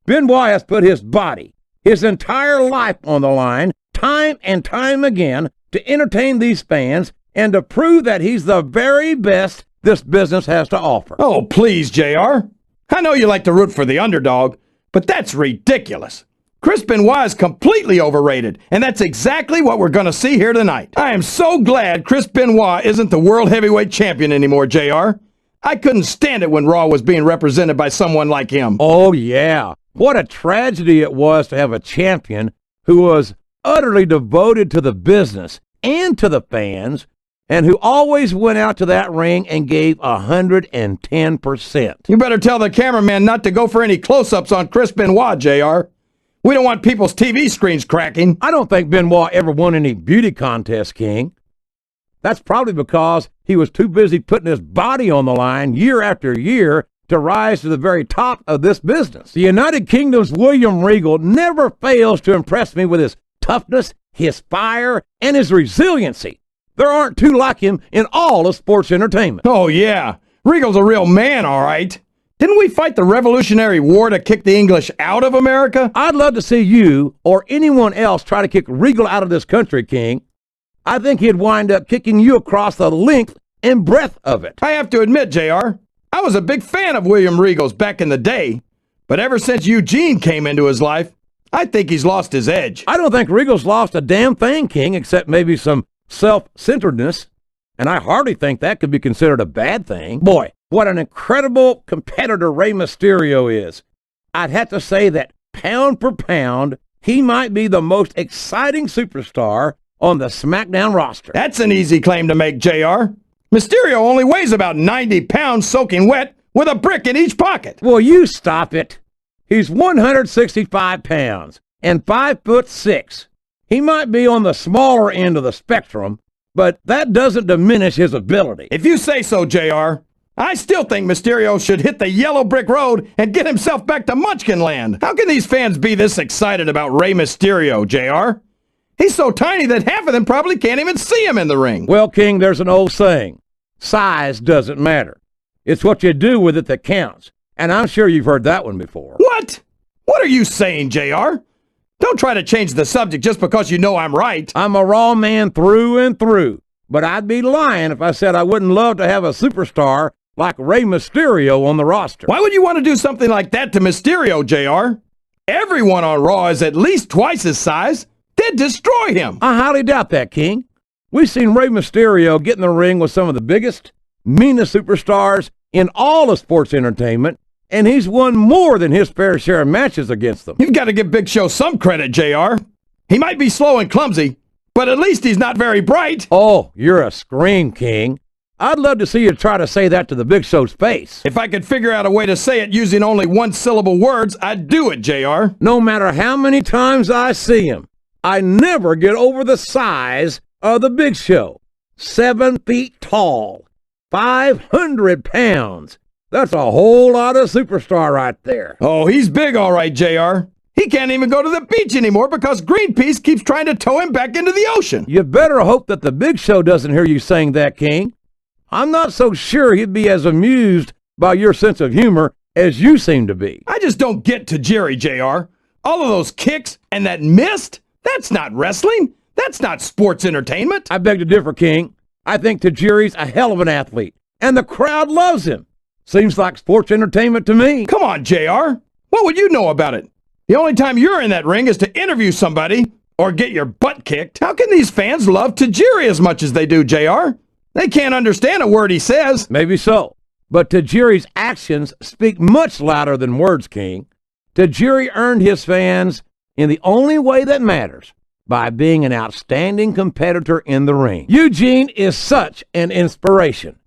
Benoit has put his body, his entire life on the line, time and time again, to entertain these fans and to prove that he's the very best this business has to offer. Oh, please, JR. I know you like to root for the underdog, but that's ridiculous. Chris Benoit is completely overrated, and that's exactly what we're going to see here tonight. I am so glad Chris Benoit isn't the World Heavyweight Champion anymore, JR. I couldn't stand it when Raw was being represented by someone like him. Oh, yeah. What a tragedy it was to have a champion who was utterly devoted to the business and to the fans, and who always went out to that ring and gave 110%. You better tell the cameraman not to go for any close-ups on Chris Benoit, JR. We don't want people's TV screens cracking. I don't think Benoit ever won any beauty contest, King. That's probably because he was too busy putting his body on the line year after year to rise to the very top of this business. The United Kingdom's William Regal never fails to impress me with his toughness, his fire, and his resiliency. There aren't two like him in all of sports entertainment. Oh, yeah. Regal's a real man, all right. Didn't we fight the Revolutionary War to kick the English out of America? I'd love to see you or anyone else try to kick Regal out of this country, King. I think he'd wind up kicking you across the length and breadth of it. I have to admit, JR, I was a big fan of William Regal's back in the day, but ever since Eugene came into his life, I think he's lost his edge. I don't think Regal's lost a damn thing, King, except maybe some self-centeredness, and I hardly think that could be considered a bad thing. Boy, what an incredible competitor Rey Mysterio is. I'd have to say that pound for pound, he might be the most exciting superstar on the SmackDown roster. That's an easy claim to make, JR. Mysterio only weighs about 90 pounds soaking wet with a brick in each pocket. Will you stop it? He's 165 pounds and 5'6". He might be on the smaller end of the spectrum, but that doesn't diminish his ability. If you say so, JR. I still think Mysterio should hit the yellow brick road and get himself back to Munchkin Land. How can these fans be this excited about Rey Mysterio, JR? He's so tiny that half of them probably can't even see him in the ring. Well, King, there's an old saying. Size doesn't matter. It's what you do with it that counts. And I'm sure you've heard that one before. What? What are you saying, JR? Don't try to change the subject just because you know I'm right. I'm a Raw man through and through. But I'd be lying if I said I wouldn't love to have a superstar like Rey Mysterio on the roster. Why would you want to do something like that to Mysterio, JR? Everyone on Raw is at least twice his size. They'd destroy him. I highly doubt that, King. We've seen Rey Mysterio get in the ring with some of the biggest, meanest superstars in all of sports entertainment, and he's won more than his fair share of matches against them. You've got to give Big Show some credit, JR. He might be slow and clumsy, but at least he's not very bright. Oh, you're a scream king. I'd love to see you try to say that to the Big Show's face. If I could figure out a way to say it using only one-syllable words, I'd do it, JR. No matter how many times I see him, I never get over the size of the Big Show. 7 feet tall, 500 pounds. That's a whole lot of superstar right there. Oh, he's big all right, JR. He can't even go to the beach anymore because Greenpeace keeps trying to tow him back into the ocean. You better hope that the Big Show doesn't hear you saying that, King. I'm not so sure he'd be as amused by your sense of humor as you seem to be. I just don't get Tajiri, JR. All of those kicks and that mist, that's not wrestling. That's not sports entertainment. I beg to differ, King. I think Tajiri's a hell of an athlete, and the crowd loves him. Seems like sports entertainment to me. Come on, JR. What would you know about it? The only time you're in that ring is to interview somebody or get your butt kicked. How can these fans love Tajiri as much as they do, JR? They can't understand a word he says. Maybe so, but Tajiri's actions speak much louder than words, King. Tajiri earned his fans in the only way that matters, by being an outstanding competitor in the ring. Eugene is such an inspiration.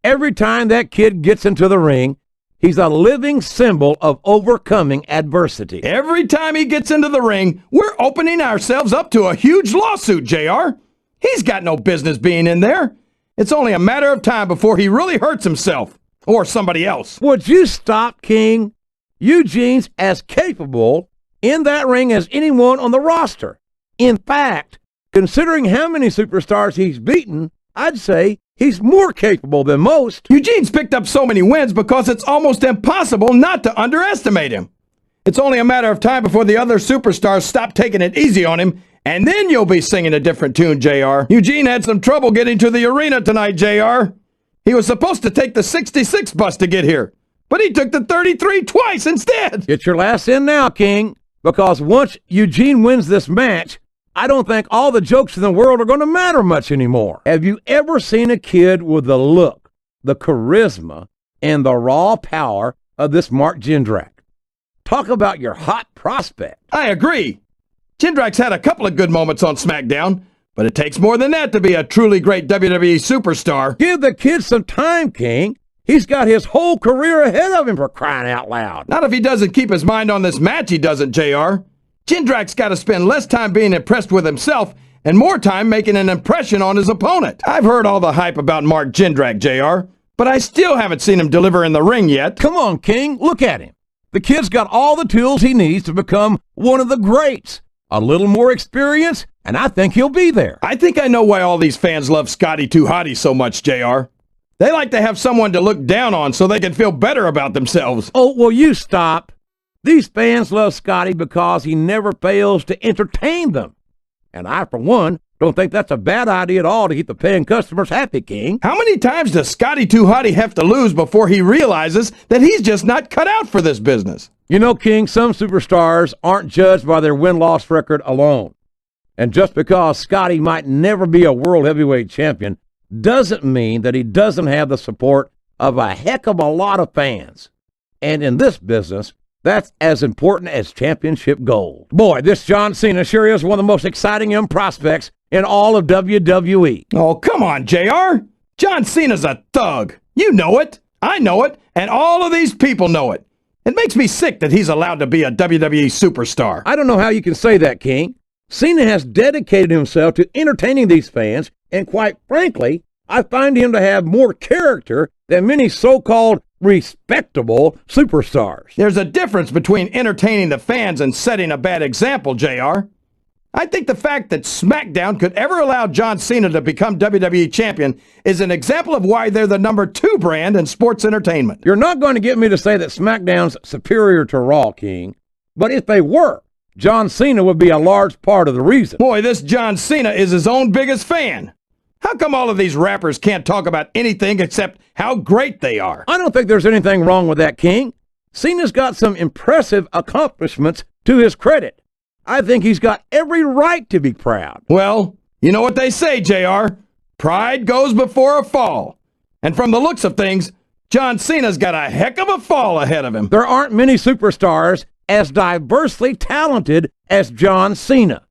Every time that kid gets into the ring, he's a living symbol of overcoming adversity. Every time he gets into the ring, we're opening ourselves up to a huge lawsuit, JR. He's got no business being in there. It's only a matter of time before he really hurts himself or somebody else. Would you stop, King? Eugene's as capable in that ring as anyone on the roster. In fact, considering how many superstars he's beaten, I'd say he's more capable than most. Eugene's picked up so many wins because it's almost impossible not to underestimate him. It's only a matter of time before the other superstars stop taking it easy on him, and then you'll be singing a different tune, JR. Eugene had some trouble getting to the arena tonight, JR. He was supposed to take the 66 bus to get here, but he took the 33 twice instead. Get your laughs in now, King, because once Eugene wins this match, I don't think all the jokes in the world are going to matter much anymore. Have you ever seen a kid with the look, the charisma, and the raw power of this Mark Jindrak? Talk about your hot prospect. I agree. Jindrak's had a couple of good moments on SmackDown, but it takes more than that to be a truly great WWE superstar. Give the kid some time, King. He's got his whole career ahead of him, for crying out loud. Not if he doesn't keep his mind on this match, he doesn't, JR. Jindrak's got to spend less time being impressed with himself and more time making an impression on his opponent. I've heard all the hype about Mark Jindrak, JR, but I still haven't seen him deliver in the ring yet. Come on, King, look at him. The kid's got all the tools he needs to become one of the greats. A little more experience, and I think he'll be there. I think I know why all these fans love Scotty 2 Hotty so much, JR. They like to have someone to look down on so they can feel better about themselves. Oh, will you stop? These fans love Scotty because he never fails to entertain them. And I, for one, don't think that's a bad idea at all to keep the paying customers happy, King. How many times does Scotty 2 Hotty have to lose before he realizes that he's just not cut out for this business? You know, King, some superstars aren't judged by their win-loss record alone. And just because Scotty might never be a world heavyweight champion doesn't mean that he doesn't have the support of a heck of a lot of fans. And in this business, that's as important as championship gold. Boy, this John Cena sure is one of the most exciting young prospects in all of WWE. Oh, come on, JR. John Cena's a thug. You know it. I know it. And all of these people know it. It makes me sick that he's allowed to be a WWE superstar. I don't know how you can say that, King. Cena has dedicated himself to entertaining these fans, and quite frankly, I find him to have more character than many so-called respectable superstars. There's a difference between entertaining the fans and setting a bad example, JR. I think the fact that SmackDown could ever allow John Cena to become WWE champion is an example of why they're the #2 brand in sports entertainment. You're not going to get me to say that SmackDown's superior to Raw, King, but if they were, John Cena would be a large part of the reason. Boy, this John Cena is his own biggest fan. How come all of these rappers can't talk about anything except how great they are? I don't think there's anything wrong with that, King. Cena's got some impressive accomplishments to his credit. I think he's got every right to be proud. Well, you know what they say, JR. Pride goes before a fall. And from the looks of things, John Cena's got a heck of a fall ahead of him. There aren't many superstars as diversely talented as John Cena.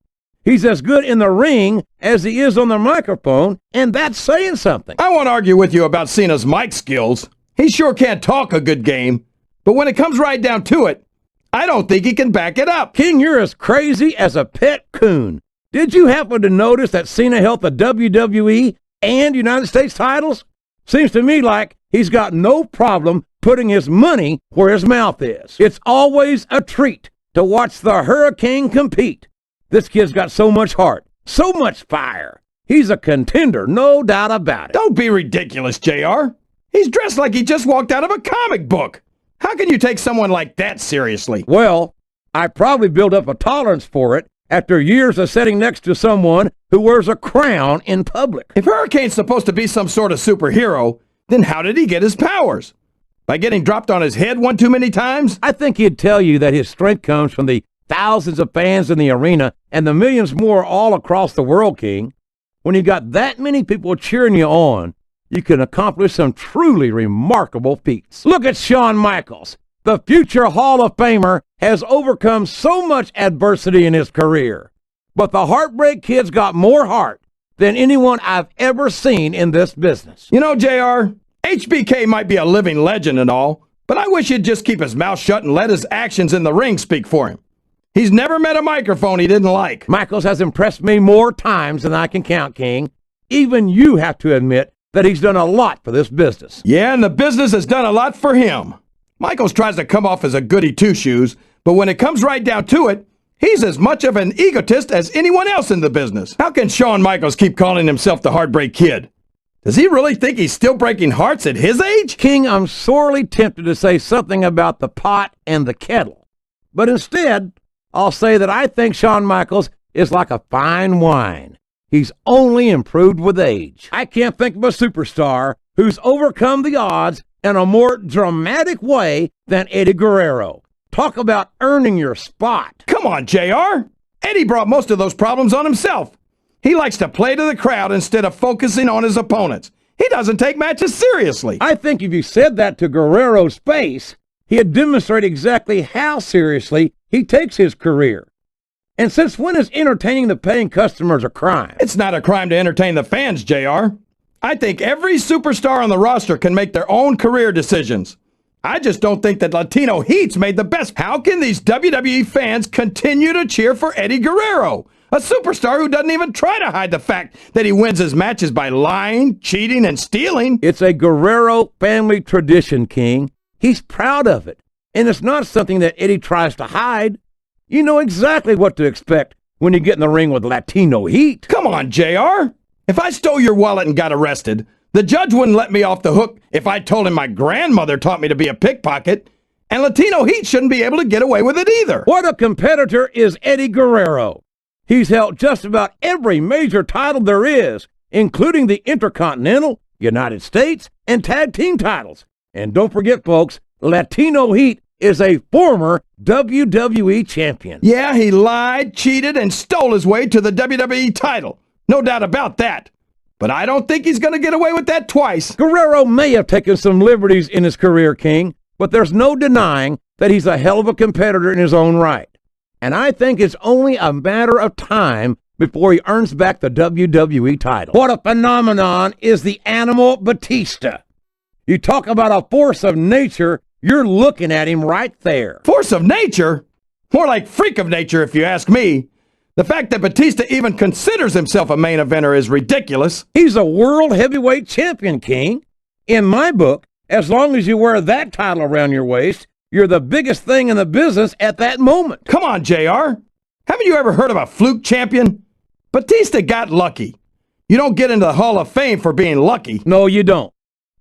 He's as good in the ring as he is on the microphone, and that's saying something. I won't argue with you about Cena's mic skills. He sure can't talk a good game. But when it comes right down to it, I don't think he can back it up. King, you're as crazy as a pet coon. Did you happen to notice that Cena held the WWE and United States titles? Seems to me like he's got no problem putting his money where his mouth is. It's always a treat to watch the Hurricane compete. This kid's got so much heart, so much fire. He's a contender, no doubt about it. Don't be ridiculous, JR. He's dressed like he just walked out of a comic book. How can you take someone like that seriously? Well, I probably built up a tolerance for it after years of sitting next to someone who wears a crown in public. If Hurricane's supposed to be some sort of superhero, then how did he get his powers? By getting dropped on his head one too many times? I think he'd tell you that his strength comes from the thousands of fans in the arena and the millions more all across the world, King. When you got that many people cheering you on, you can accomplish some truly remarkable feats. Look at Shawn Michaels. The future Hall of Famer has overcome so much adversity in his career. But the Heartbreak Kid's got more heart than anyone I've ever seen in this business. You know, JR, HBK might be a living legend and all, but I wish he'd just keep his mouth shut and let his actions in the ring speak for him. He's never met a microphone he didn't like. Michaels has impressed me more times than I can count, King. Even you have to admit that he's done a lot for this business. Yeah, and the business has done a lot for him. Michaels tries to come off as a goody two-shoes, but when it comes right down to it, he's as much of an egotist as anyone else in the business. How can Shawn Michaels keep calling himself the Heartbreak Kid? Does he really think he's still breaking hearts at his age? King, I'm sorely tempted to say something about the pot and the kettle. But instead, I'll say that I think Shawn Michaels is like a fine wine. He's only improved with age. I can't think of a superstar who's overcome the odds in a more dramatic way than Eddie Guerrero. Talk about earning your spot. Come on, JR. Eddie brought most of those problems on himself. He likes to play to the crowd instead of focusing on his opponents. He doesn't take matches seriously. I think if you said that to Guerrero's face, he'd demonstrate exactly how seriously he takes his career. And since when is entertaining the paying customers a crime? It's not a crime to entertain the fans, JR. I think every superstar on the roster can make their own career decisions. I just don't think that Latino Heat's made the best. How can these WWE fans continue to cheer for Eddie Guerrero, a superstar who doesn't even try to hide the fact that he wins his matches by lying, cheating, and stealing? It's a Guerrero family tradition, King. He's proud of it. And it's not something that Eddie tries to hide. You know exactly what to expect when you get in the ring with Latino Heat. Come on, JR. If I stole your wallet and got arrested, the judge wouldn't let me off the hook if I told him my grandmother taught me to be a pickpocket, and Latino Heat shouldn't be able to get away with it either. What a competitor is Eddie Guerrero. He's held just about every major title there is, including the Intercontinental, United States, and Tag Team titles. And don't forget, folks, Latino Heat is a former WWE champion. Yeah, he lied, cheated, and stole his way to the WWE title. No doubt about that. But I don't think he's going to get away with that twice. Guerrero may have taken some liberties in his career, King, but there's no denying that he's a hell of a competitor in his own right. And I think it's only a matter of time before he earns back the WWE title. What a phenomenon is the Animal Batista. You talk about a force of nature, you're looking at him right there. Force of nature? More like freak of nature, if you ask me. The fact that Batista even considers himself a main eventer is ridiculous. He's a world heavyweight champion, King. In my book, as long as you wear that title around your waist, you're the biggest thing in the business at that moment. Come on, JR. Haven't you ever heard of a fluke champion? Batista got lucky. You don't get into the Hall of Fame for being lucky. No, you don't.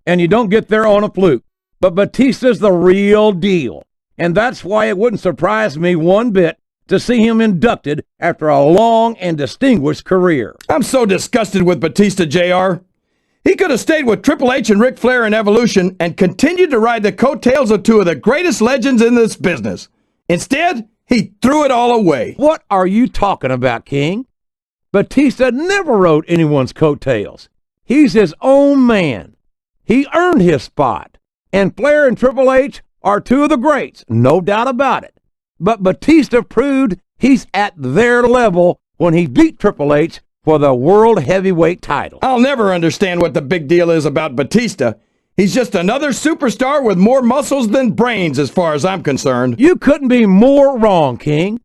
And you don't get there on a fluke. But Batista's the real deal. And that's why it wouldn't surprise me one bit to see him inducted after a long and distinguished career. I'm so disgusted with Batista, JR. He could have stayed with Triple H and Ric Flair in Evolution and continued to ride the coattails of two of the greatest legends in this business. Instead, he threw it all away. What are you talking about, King? Batista never rode anyone's coattails. He's his own man. He earned his spot. And Flair and Triple H are two of the greats, no doubt about it. But Batista proved he's at their level when he beat Triple H for the World Heavyweight title. I'll never understand what the big deal is about Batista. He's just another superstar with more muscles than brains as far as I'm concerned. You couldn't be more wrong, King.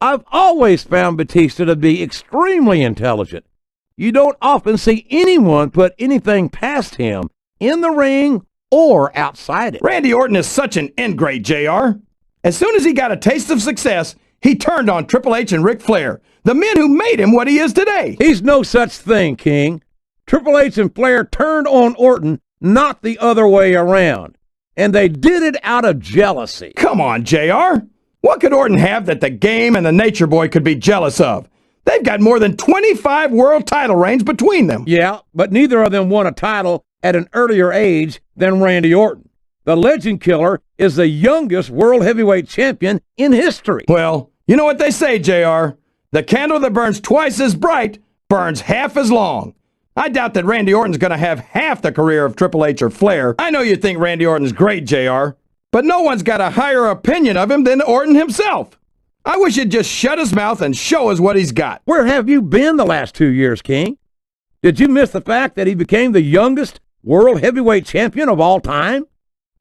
I've always found Batista to be extremely intelligent. You don't often see anyone put anything past him in the ring or outside it. Randy Orton is such an ingrate, JR. As soon as he got a taste of success, he turned on Triple H and Ric Flair, the men who made him what he is today. He's no such thing, King. Triple H and Flair turned on Orton, not the other way around. And they did it out of jealousy. Come on, JR. What could Orton have that the Game and the Nature Boy could be jealous of? They've got more than 25 world title reigns between them. Yeah, but neither of them won a title at an earlier age than Randy Orton. The Legend Killer is the youngest World Heavyweight Champion in history. Well, you know what they say, JR. The candle that burns twice as bright burns half as long. I doubt that Randy Orton's going to have half the career of Triple H or Flair. I know you think Randy Orton's great, JR, but no one's got a higher opinion of him than Orton himself. I wish he'd just shut his mouth and show us what he's got. Where have you been the last 2 years, King? Did you miss the fact that he became the youngest World Heavyweight Champion of all time?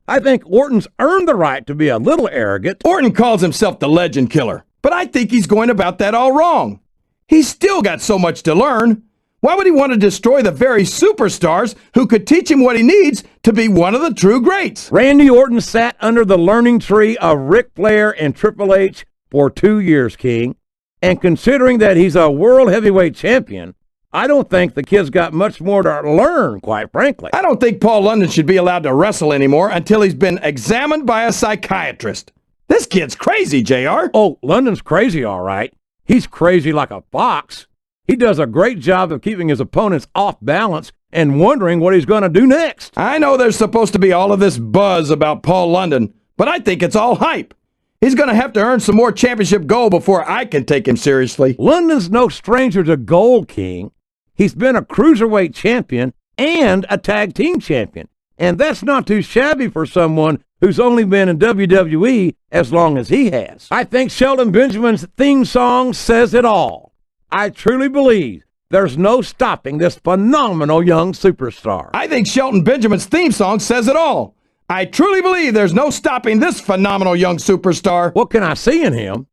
I think Orton's earned the right to be a little arrogant. Orton calls himself the Legend Killer, but I think he's going about that all wrong. He's still got so much to learn. Why would he want to destroy the very superstars who could teach him what he needs to be one of the true greats? Randy Orton sat under the learning tree of Ric Flair and Triple H for 2 years, King. And considering that he's a World Heavyweight Champion, I don't think the kid's got much more to learn, quite frankly. I don't think Paul London should be allowed to wrestle anymore until he's been examined by a psychiatrist. This kid's crazy, JR. Oh, London's crazy, all right. He's crazy like a fox. He does a great job of keeping his opponents off balance and wondering what he's going to do next. I know there's supposed to be all of this buzz about Paul London, but I think it's all hype. He's going to have to earn some more championship gold before I can take him seriously. London's no stranger to gold, King. He's been a cruiserweight champion and a tag team champion. And that's not too shabby for someone who's only been in WWE as long as he has. I think Shelton Benjamin's theme song says it all. I truly believe there's no stopping this phenomenal young superstar. I think Shelton Benjamin's theme song says it all. I truly believe there's no stopping this phenomenal young superstar. What can I see in him?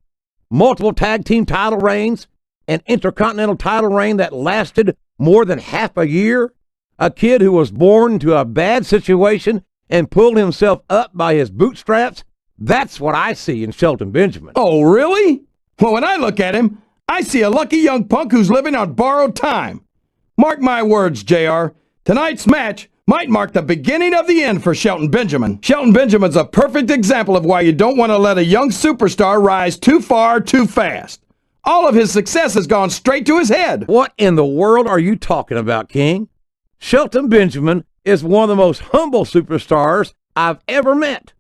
Multiple tag team title reigns, an intercontinental title reign that lasted more than half a year, a kid who was born into a bad situation and pulled himself up by his bootstraps. That's what I see in Shelton Benjamin. Oh, really? Well, when I look at him, I see a lucky young punk who's living on borrowed time. Mark my words, JR. Tonight's match might mark the beginning of the end for Shelton Benjamin. Shelton Benjamin's a perfect example of why you don't want to let a young superstar rise too far too fast. All of his success has gone straight to his head. What in the world are you talking about, King? Shelton Benjamin is one of the most humble superstars I've ever met.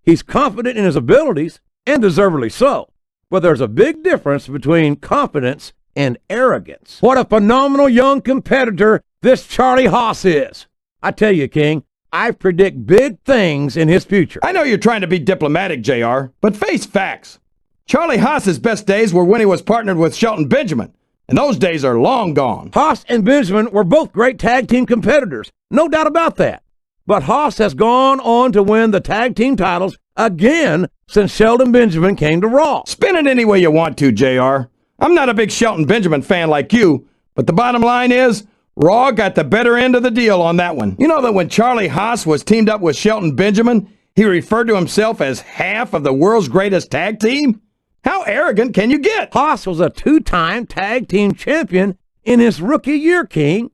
He's confident in his abilities, and deservedly so. But there's a big difference between confidence and arrogance. What a phenomenal young competitor this Charlie Haas is. I tell you, King, I predict big things in his future. I know you're trying to be diplomatic, JR, but face facts. Charlie Haas's best days were when he was partnered with Shelton Benjamin, and those days are long gone. Haas and Benjamin were both great tag team competitors, no doubt about that. But Haas has gone on to win the tag team titles again since Shelton Benjamin came to Raw. Spin it any way you want to, JR. I'm not a big Shelton Benjamin fan like you, but the bottom line is, Raw got the better end of the deal on that one. You know that when Charlie Haas was teamed up with Shelton Benjamin, he referred to himself as half of the world's greatest tag team? How arrogant can you get? Haas was a two-time tag team champion in his rookie year, King.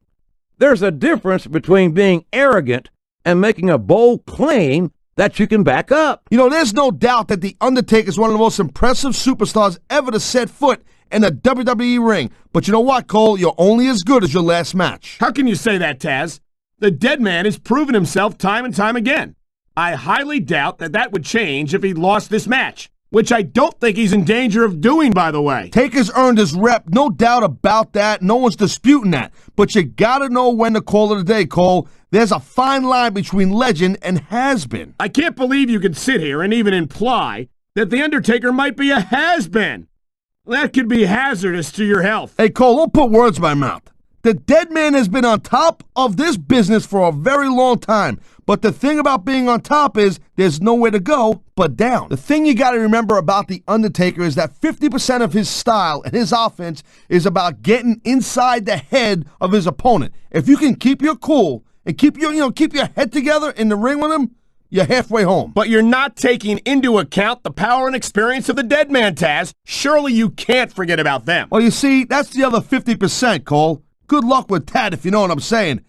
There's a difference between being arrogant and making a bold claim that you can back up. You know, there's no doubt that The Undertaker is one of the most impressive superstars ever to set foot in a WWE ring. But you know what, Cole? You're only as good as your last match. How can you say that, Taz? The dead man has proven himself time and time again. I highly doubt that would change if he lost this match, which I don't think he's in danger of doing, by the way. Taker's earned his rep, no doubt about that. No one's disputing that. But you gotta know when to call it a day, Cole. there's a fine line between legend and has-been. I can't believe you could sit here and even imply that The Undertaker might be a has-been. That could be hazardous to your health. Hey, Cole, don't put words in my mouth. The dead man has been on top of this business for a very long time. But the thing about being on top is there's nowhere to go but down. The thing you got to remember about The Undertaker is that 50% of his style and his offense is about getting inside the head of his opponent. If you can keep your cool and keep your head together in the ring with him, you're halfway home. But you're not taking into account the power and experience of the dead man, Taz. Surely you can't forget about them. Well, you see, that's the other 50%, Cole. Good luck with that, if you know what I'm saying.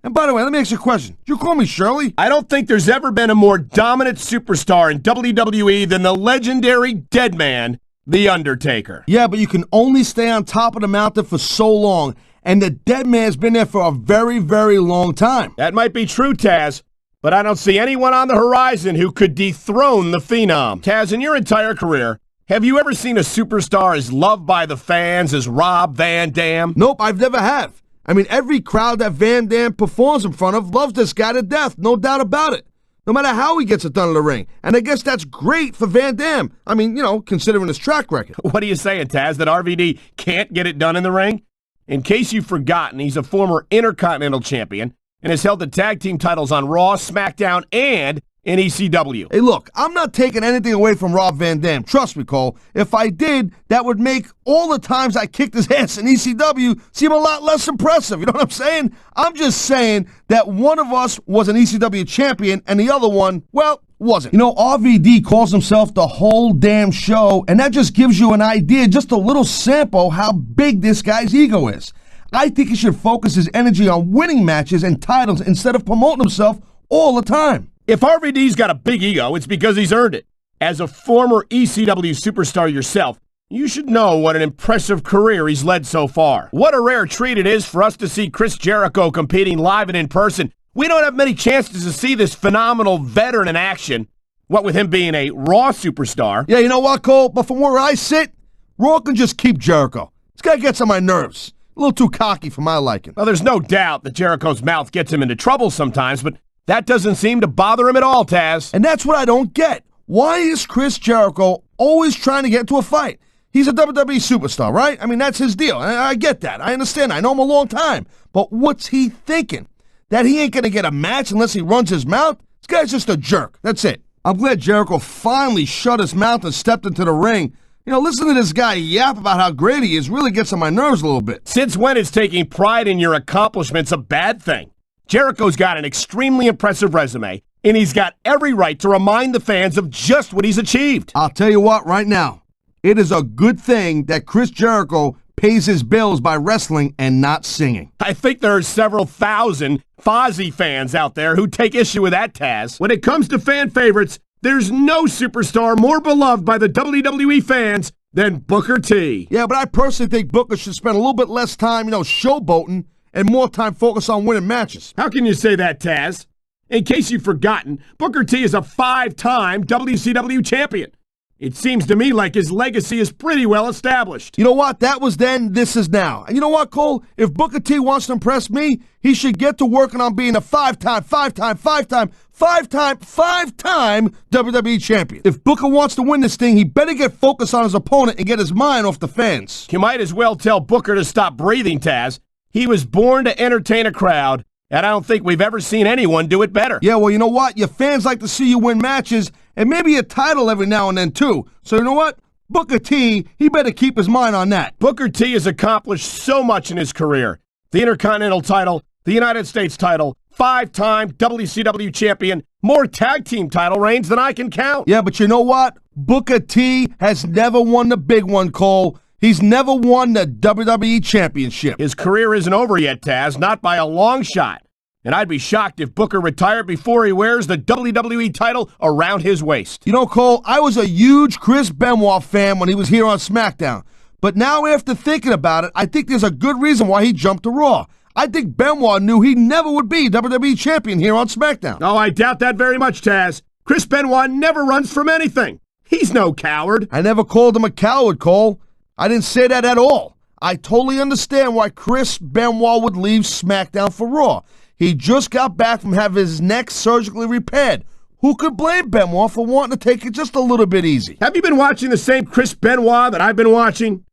And by the way, let me ask you a question. Did you call me Shirley? I don't think there's ever been a more dominant superstar in WWE than the legendary dead man, The Undertaker. Yeah, but you can only stay on top of the mountain for so long, and the dead man's been there for a very, very long time. That might be true, Taz, but I don't see anyone on the horizon who could dethrone the Phenom. Taz, in your entire career, have you ever seen a superstar as loved by the fans as Rob Van Dam? Nope, I've never have. I mean, every crowd that Van Dam performs in front of loves this guy to death, no doubt about it. No matter how he gets it done in the ring. And I guess that's great for Van Dam. I mean, considering his track record. What are you saying, Taz, that RVD can't get it done in the ring? In case you've forgotten, he's a former Intercontinental Champion and has held the tag team titles on Raw, SmackDown, and in ECW. Hey, look, I'm not taking anything away from Rob Van Dam. Trust me, Cole. If I did, that would make all the times I kicked his ass in ECW seem a lot less impressive. You know what I'm saying? I'm just saying that one of us was an ECW champion and the other one, well, wasn't. RVD calls himself the whole damn show, and that just gives you an idea, just a little sample, how big this guy's ego is. I think he should focus his energy on winning matches and titles instead of promoting himself all the time. If RVD's got a big ego, it's because he's earned it. As a former ECW superstar yourself, you should know what an impressive career he's led so far. What a rare treat it is for us to see Chris Jericho competing live and in person. We don't have many chances to see this phenomenal veteran in action, what with him being a Raw superstar. Yeah, you know what, Cole? But from where I sit, Raw can just keep Jericho. This guy gets on my nerves. A little too cocky for my liking. Well, there's no doubt that Jericho's mouth gets him into trouble sometimes, but that doesn't seem to bother him at all, Taz. And that's what I don't get. Why is Chris Jericho always trying to get into a fight? He's a WWE superstar, right? I mean, that's his deal. I get that. I understand. I know him a long time. But what's he thinking? That he ain't going to get a match unless he runs his mouth? This guy's just a jerk. That's it. I'm glad Jericho finally shut his mouth and stepped into the ring. Listen to this guy yap about how great he is really gets on my nerves a little bit. Since when is taking pride in your accomplishments a bad thing? Jericho's got an extremely impressive resume, and he's got every right to remind the fans of just what he's achieved. I'll tell you what right now. It is a good thing that Chris Jericho pays his bills by wrestling and not singing. I think there are several thousand Fozzy fans out there who take issue with that, Taz. When it comes to fan favorites, there's no superstar more beloved by the WWE fans than Booker T. Yeah, but I personally think Booker should spend a little bit less time, showboating and more time focused on winning matches. How can you say that, Taz? In case you've forgotten, Booker T is a 5-time WCW champion. It seems to me like his legacy is pretty well established. You know what? That was then, this is now. And you know what, Cole? If Booker T wants to impress me, he should get to working on being a five-time WWE champion. If Booker wants to win this thing, he better get focused on his opponent and get his mind off the fans. You might as well tell Booker to stop breathing, Taz. He was born to entertain a crowd, and I don't think we've ever seen anyone do it better. Yeah, well, you know what? Your fans like to see you win matches, and maybe a title every now and then, too. So you know what? Booker T, he better keep his mind on that. Booker T has accomplished so much in his career. The Intercontinental title, the United States title, 5-time WCW champion, more tag team title reigns than I can count. Yeah, but you know what? Booker T has never won the big one, Cole. He's never won the WWE Championship. His career isn't over yet, Taz, not by a long shot. And I'd be shocked if Booker retired before he wears the WWE title around his waist. You know, Cole, I was a huge Chris Benoit fan when he was here on SmackDown. But now after thinking about it, I think there's a good reason why he jumped to Raw. I think Benoit knew he never would be WWE Champion here on SmackDown. Oh, I doubt that very much, Taz. Chris Benoit never runs from anything. He's no coward. I never called him a coward, Cole. I didn't say that at all. I totally understand why Chris Benoit would leave SmackDown for Raw. He just got back from having his neck surgically repaired. Who could blame Benoit for wanting to take it just a little bit easy? Have you been watching the same Chris Benoit that I've been watching?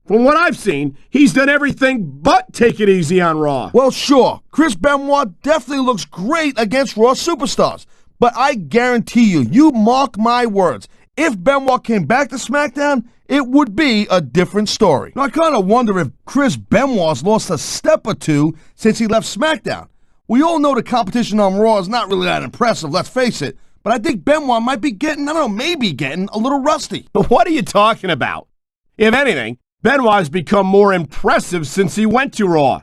From what I've seen, he's done everything but take it easy on Raw. Well, sure, Chris Benoit definitely looks great against Raw superstars. But I guarantee you mark my words, if Benoit came back to SmackDown, it would be a different story. Now, I kind of wonder if Chris Benoit's lost a step or two since he left SmackDown. We all know the competition on Raw is not really that impressive, let's face it. But I think Benoit might be getting, maybe getting a little rusty. But what are you talking about? If anything, Benoit has become more impressive since he went to Raw.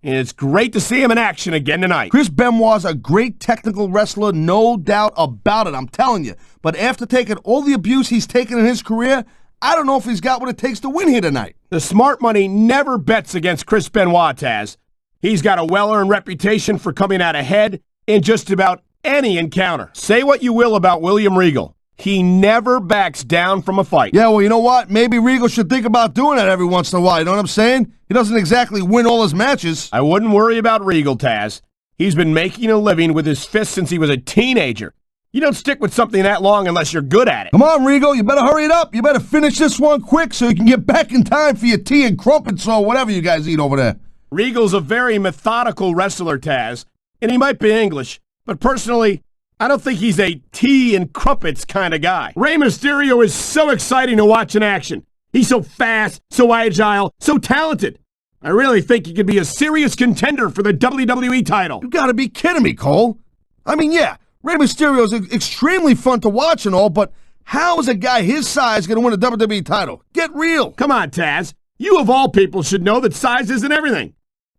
And it's great to see him in action again tonight. Chris Benoit's a great technical wrestler, no doubt about it, I'm telling you. But after taking all the abuse he's taken in his career, I don't know if he's got what it takes to win here tonight. The smart money never bets against Chris Benoit, Taz. He's got a well-earned reputation for coming out ahead in just about any encounter. Say what you will about William Regal. He never backs down from a fight. Yeah, well, you know what? Maybe Regal should think about doing that every once in a while, you know what I'm saying? He doesn't exactly win all his matches. I wouldn't worry about Regal, Taz. He's been making a living with his fists since he was a teenager. You don't stick with something that long unless you're good at it. Come on, Regal, you better hurry it up. You better finish this one quick so you can get back in time for your tea and crumpets or whatever you guys eat over there. Regal's a very methodical wrestler, Taz, and he might be English, but personally, I don't think he's a tea and crumpets kind of guy. Rey Mysterio is so exciting to watch in action. He's so fast, so agile, so talented. I really think he could be a serious contender for the WWE title. You gotta be kidding me, Cole. I mean, yeah, Rey Mysterio is extremely fun to watch and all, but how is a guy his size gonna win a WWE title? Get real. Come on, Taz. You of all people should know that size isn't everything.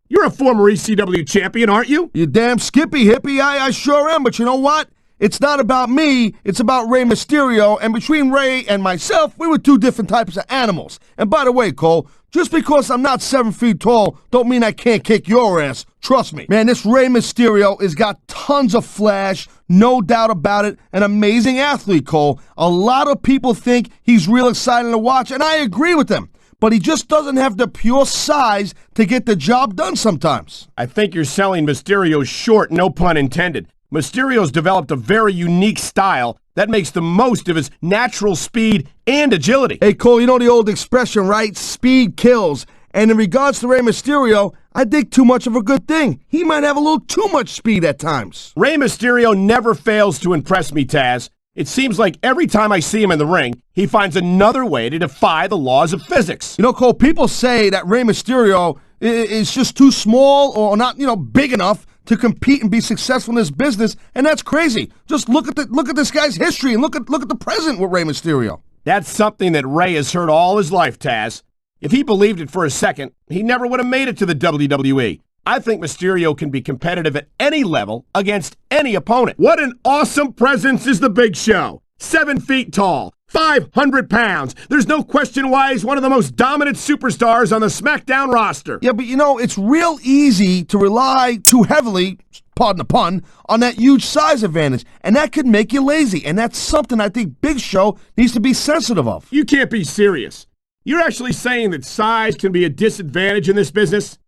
You're a former ECW champion, aren't you? You damn skippy hippie, I sure am, but you know what? It's not about me, it's about Rey Mysterio, and between Rey and myself, we were two different types of animals. And by the way, Cole, just because I'm not 7 feet tall, don't mean I can't kick your ass. Trust me. Man, this Rey Mysterio has got tons of flash, no doubt about it, an amazing athlete, Cole. A lot of people think he's real exciting to watch, and I agree with them. But he just doesn't have the pure size to get the job done sometimes. I think you're selling Mysterio short, no pun intended. Mysterio's developed a very unique style that makes the most of his natural speed and agility. Hey, Cole, you know the old expression, right? Speed kills. And in regards to Rey Mysterio, I think too much of a good thing. He might have a little too much speed at times. Rey Mysterio never fails to impress me, Taz. It seems like every time I see him in the ring, he finds another way to defy the laws of physics. You know, Cole, people say that Rey Mysterio is just too small or not, big enough to compete and be successful in this business, and that's crazy. Just look at this guy's history and look at the present with Rey Mysterio. That's something that Rey has heard all his life, Taz. If he believed it for a second, he never would have made it to the WWE. I think Mysterio can be competitive at any level against any opponent. What an awesome presence is the Big Show. 7 feet tall, 500 pounds. There's no question why he's one of the most dominant superstars on the SmackDown roster. Yeah, but it's real easy to rely too heavily, pardon the pun, on that huge size advantage. And that could make you lazy. And that's something I think Big Show needs to be sensitive of. You can't be serious. You're actually saying that size can be a disadvantage in this business?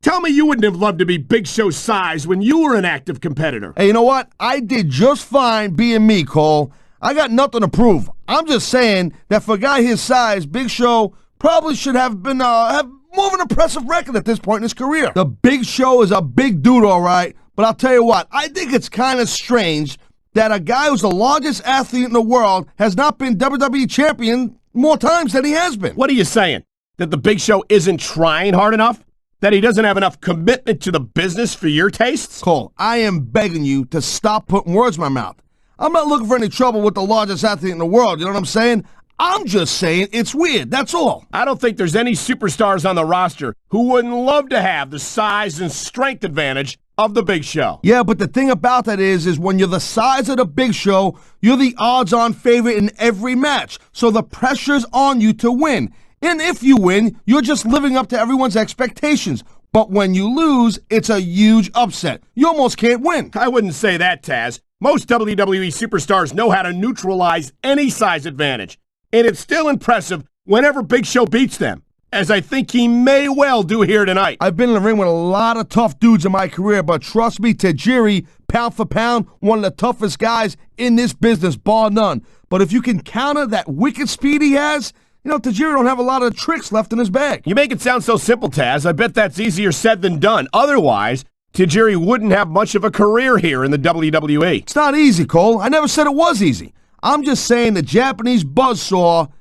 Tell me you wouldn't have loved to be Big Show's size when you were an active competitor. Hey, you know what? I did just fine being me, Cole. I got nothing to prove. I'm just saying that for a guy his size, Big Show probably should have been have more of an impressive record at this point in his career. The Big Show is a big dude, all right, but I'll tell you what, I think it's kind of strange that a guy who's the largest athlete in the world has not been WWE champion more times than he has been. What are you saying? That the Big Show isn't trying hard enough? That he doesn't have enough commitment to the business for your tastes? Cole, I am begging you to stop putting words in my mouth. I'm not looking for any trouble with the largest athlete in the world, you know what I'm saying? I'm just saying it's weird, that's all. I don't think there's any superstars on the roster who wouldn't love to have the size and strength advantage of the Big Show. Yeah, but the thing about that is when you're the size of the Big Show, you're the odds-on favorite in every match. So the pressure's on you to win. And if you win, you're just living up to everyone's expectations. But when you lose, it's a huge upset. You almost can't win. I wouldn't say that, Taz. Most WWE superstars know how to neutralize any size advantage. And it's still impressive whenever Big Show beats them. as I think he may well do here tonight. I've been in the ring with a lot of tough dudes in my career, but trust me, Tajiri, pound for pound, one of the toughest guys in this business, bar none. But if you can counter that wicked speed he has, you know, Tajiri don't have a lot of tricks left in his bag. You make it sound so simple, Taz. I bet that's easier said than done. Otherwise, Tajiri wouldn't have much of a career here in the WWE. It's not easy, Cole. I never said it was easy. I'm just saying the Japanese buzzsaw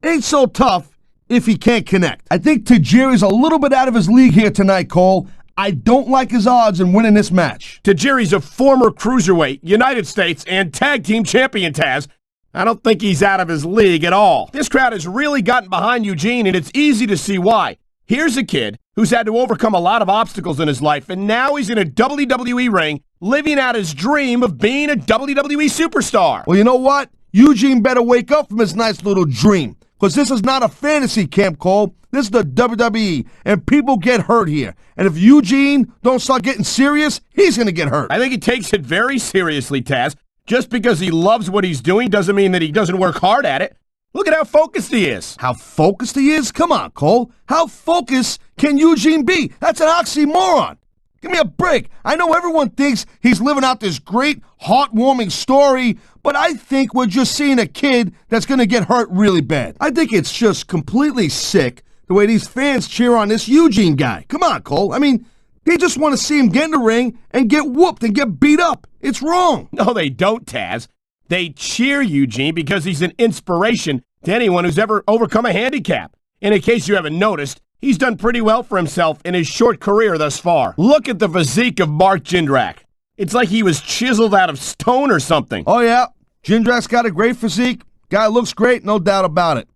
ain't so tough if he can't connect. I think Tajiri's a little bit out of his league here tonight, Cole. I don't like his odds in winning this match. Tajiri's a former Cruiserweight, United States, and Tag Team Champion, Taz. I don't think he's out of his league at all. This crowd has really gotten behind Eugene, and it's easy to see why. Here's a kid who's had to overcome a lot of obstacles in his life, and now he's in a WWE ring, living out his dream of being a WWE superstar. Well, you know what? Eugene better wake up from his nice little dream. Because this is not a fantasy camp, Cole. This is the WWE, and people get hurt here. And if Eugene don't start getting serious, he's going to get hurt. I think he takes it very seriously, Taz. Just because he loves what he's doing doesn't mean that he doesn't work hard at it. Look at how focused he is. How focused he is? Come on, Cole. How focused can Eugene be? That's an oxymoron. Give me a break. I know everyone thinks he's living out this great, heartwarming story, but I think we're just seeing a kid that's going to get hurt really bad. I think it's just completely sick the way these fans cheer on this Eugene guy. Come on, Cole. I mean, they just want to see him get in the ring and get whooped and get beat up. It's wrong. No, they don't, Taz. They cheer Eugene because he's an inspiration to anyone who's ever overcome a handicap. And in case you haven't noticed, he's done pretty well for himself in his short career thus far. Look at the physique of Mark Jindrak. It's like he was chiseled out of stone or something. Oh, yeah. Jindrak's got a great physique. Guy looks great, no doubt about it.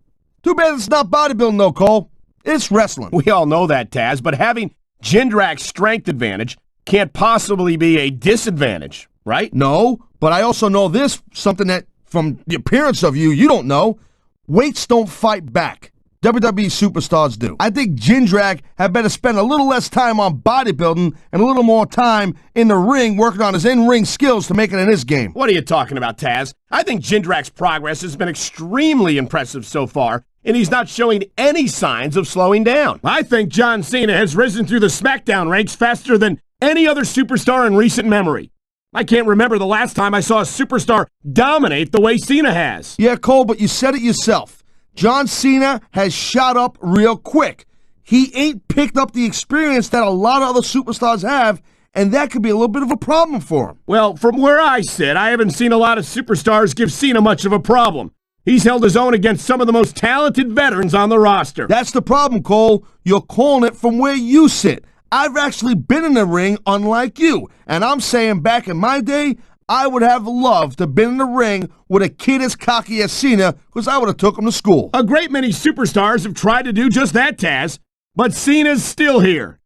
Too bad it's not bodybuilding, though, Cole. It's wrestling. We all know that, Taz, but having Jindrak's strength advantage can't possibly be a disadvantage, right? No, but I also know this, something that, from the appearance of you don't know. Weights don't fight back. WWE superstars do. I think Jindrak had better spend a little less time on bodybuilding and a little more time in the ring working on his in-ring skills to make it in this game. What are you talking about, Taz? I think Jindrak's progress has been extremely impressive so far, and he's not showing any signs of slowing down. I think John Cena has risen through the SmackDown ranks faster than any other superstar in recent memory. I can't remember the last time I saw a superstar dominate the way Cena has. Yeah, Cole, but you said it yourself. John Cena has shot up real quick. He ain't picked up the experience that a lot of other superstars have, and that could be a little bit of a problem for him. Well, from where I sit, I haven't seen a lot of superstars give Cena much of a problem. He's held his own against some of the most talented veterans on the roster. That's the problem, Cole. You're calling it from where you sit. I've actually been in the ring, unlike you, and I'm saying back in my day, I would have loved to have been in the ring with a kid as cocky as Cena, because I would have took him to school. A great many superstars have tried to do just that, Taz, but Cena's still here.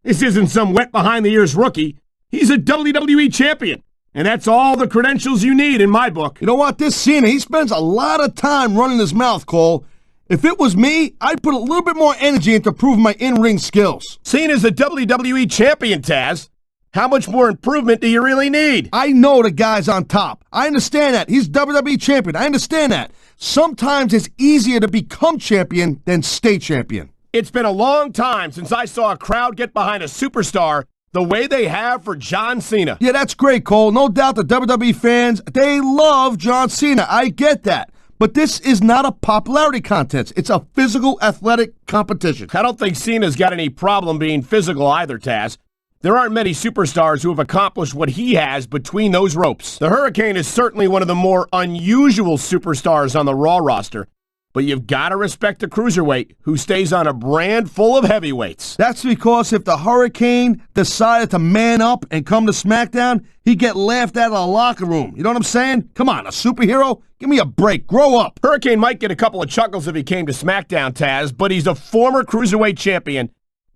This isn't some wet behind-the-ears rookie. He's a WWE champion, and that's all the credentials you need in my book. You know what? This Cena, he spends a lot of time running his mouth, Cole. If it was me, I'd put a little bit more energy into proving my in-ring skills. Cena's a WWE champion, Taz. How much more improvement do you really need? I know the guy's on top. I understand that. He's WWE champion. I understand that. Sometimes it's easier to become champion than stay champion. It's been a long time since I saw a crowd get behind a superstar the way they have for John Cena. Yeah, that's great, Cole. No doubt the WWE fans, they love John Cena. I get that. But this is not a popularity contest. It's a physical, athletic competition. I don't think Cena's got any problem being physical either, Taz. There aren't many superstars who have accomplished what he has between those ropes. The Hurricane is certainly one of the more unusual superstars on the Raw roster, but you've got to respect the Cruiserweight who stays on a brand full of heavyweights. That's because if the Hurricane decided to man up and come to SmackDown, he'd get laughed at in the locker room. You know what I'm saying? Come on, a superhero? Give me a break. Grow up. Hurricane might get a couple of chuckles if he came to SmackDown, Taz, but he's a former Cruiserweight champion,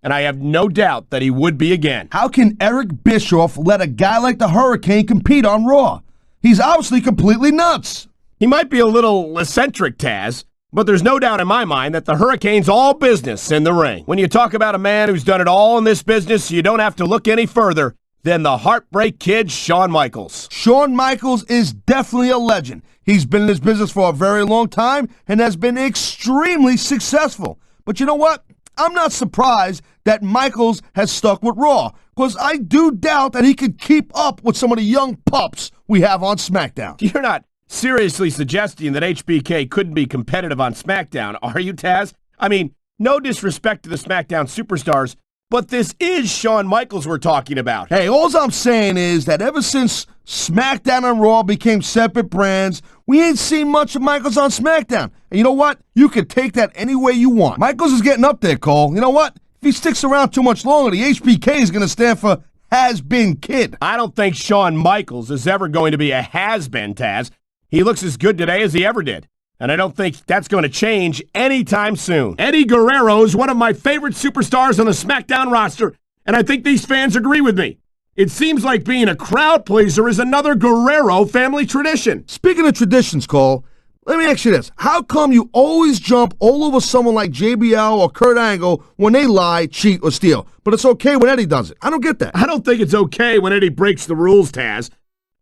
and I have no doubt that he would be again. How can Eric Bischoff let a guy like the Hurricane compete on Raw? He's obviously completely nuts. He might be a little eccentric, Taz, but there's no doubt in my mind that the Hurricane's all business in the ring. When you talk about a man who's done it all in this business, you don't have to look any further than the Heartbreak Kid, Shawn Michaels. Shawn Michaels is definitely a legend. He's been in this business for a very long time and has been extremely successful. But you know what? I'm not surprised that Michaels has stuck with Raw, because I do doubt that he could keep up with some of the young pups we have on SmackDown. You're not seriously suggesting that HBK couldn't be competitive on SmackDown, are you, Taz? I mean, no disrespect to the SmackDown superstars, but this is Shawn Michaels we're talking about. Hey, all I'm saying is that ever since SmackDown and Raw became separate brands, we ain't seen much of Michaels on SmackDown. And you know what? You can take that any way you want. Michaels is getting up there, Cole. You know what? If he sticks around too much longer, the HBK is going to stand for has-been kid. I don't think Shawn Michaels is ever going to be a has-been, Taz. He looks as good today as he ever did. And I don't think that's going to change anytime soon. Eddie Guerrero is one of my favorite superstars on the SmackDown roster, and I think these fans agree with me. It seems like being a crowd pleaser is another Guerrero family tradition. Speaking of traditions, Cole, let me ask you this. How come you always jump all over someone like JBL or Kurt Angle when they lie, cheat, or steal, but it's okay when Eddie does it? I don't get that. I don't think it's okay when Eddie breaks the rules, Taz.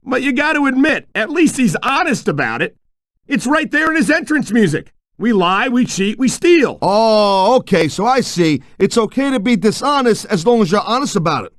But you got to admit, at least he's honest about it. It's right there in his entrance music. We lie, we cheat, we steal. Oh, okay, so I see. It's okay to be dishonest as long as you're honest about it.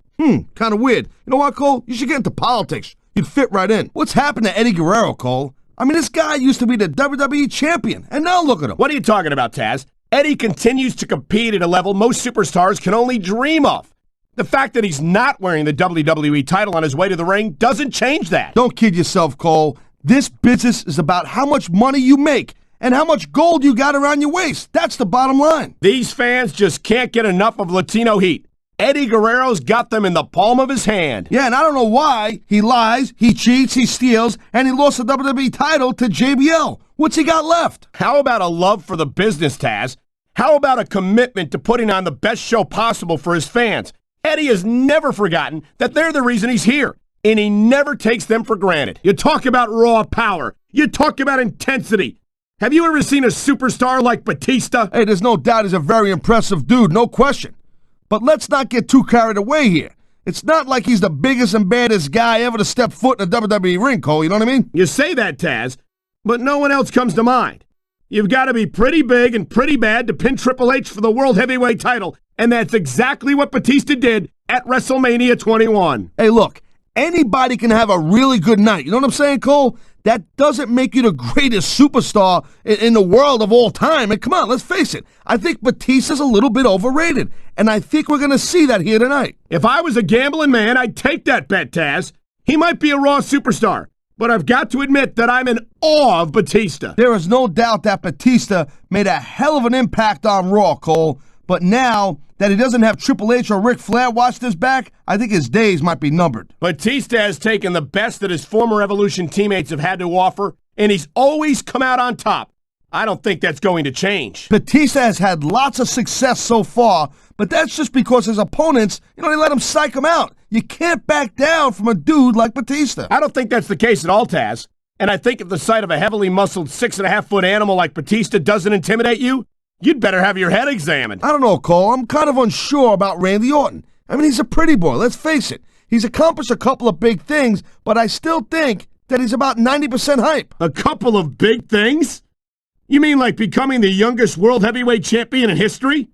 Kind of weird. You know what, Cole? You should get into politics. You'd fit right in. What's happened to Eddie Guerrero, Cole? I mean, this guy used to be the WWE champion, and now look at him. What are you talking about, Taz? Eddie continues to compete at a level most superstars can only dream of. The fact that he's not wearing the WWE title on his way to the ring doesn't change that. Don't kid yourself, Cole. This business is about how much money you make and how much gold you got around your waist. That's the bottom line. These fans just can't get enough of Latino heat. Eddie Guerrero's got them in the palm of his hand. Yeah, and I don't know why. He lies, he cheats, he steals, and he lost the WWE title to JBL. What's he got left? How about a love for the business, Taz? How about a commitment to putting on the best show possible for his fans? Eddie has never forgotten that they're the reason he's here, and he never takes them for granted. You talk about raw power. You talk about intensity. Have you ever seen a superstar like Batista? Hey, there's no doubt he's a very impressive dude, no question. But let's not get too carried away here. It's not like he's the biggest and baddest guy ever to step foot in a WWE ring, Cole, you know what I mean? You say that, Taz, but no one else comes to mind. You've got to be pretty big and pretty bad to pin Triple H for the World Heavyweight title, and that's exactly what Batista did at WrestleMania 21. Hey, look, anybody can have a really good night. You know what I'm saying, Cole? That doesn't make you the greatest superstar in the world of all time. And come on, let's face it. I think Batista's a little bit overrated, and I think we're going to see that here tonight. If I was a gambling man, I'd take that bet, Taz. He might be a Raw superstar, but I've got to admit that I'm in awe of Batista. There is no doubt that Batista made a hell of an impact on Raw, Cole. But now that he doesn't have Triple H or Ric Flair watch this back, I think his days might be numbered. Batista has taken the best that his former Evolution teammates have had to offer, and he's always come out on top. I don't think that's going to change. Batista has had lots of success so far, but that's just because his opponents, they let him psych him out. You can't back down from a dude like Batista. I don't think that's the case at all, Taz. And I think if the sight of a heavily muscled 6.5-foot animal like Batista doesn't intimidate you, you'd better have your head examined. I don't know, Cole. I'm kind of unsure about Randy Orton. I mean, he's a pretty boy, let's face it. He's accomplished a couple of big things, but I still think that he's about 90% hype. A couple of big things? You mean like becoming the youngest world heavyweight champion in history?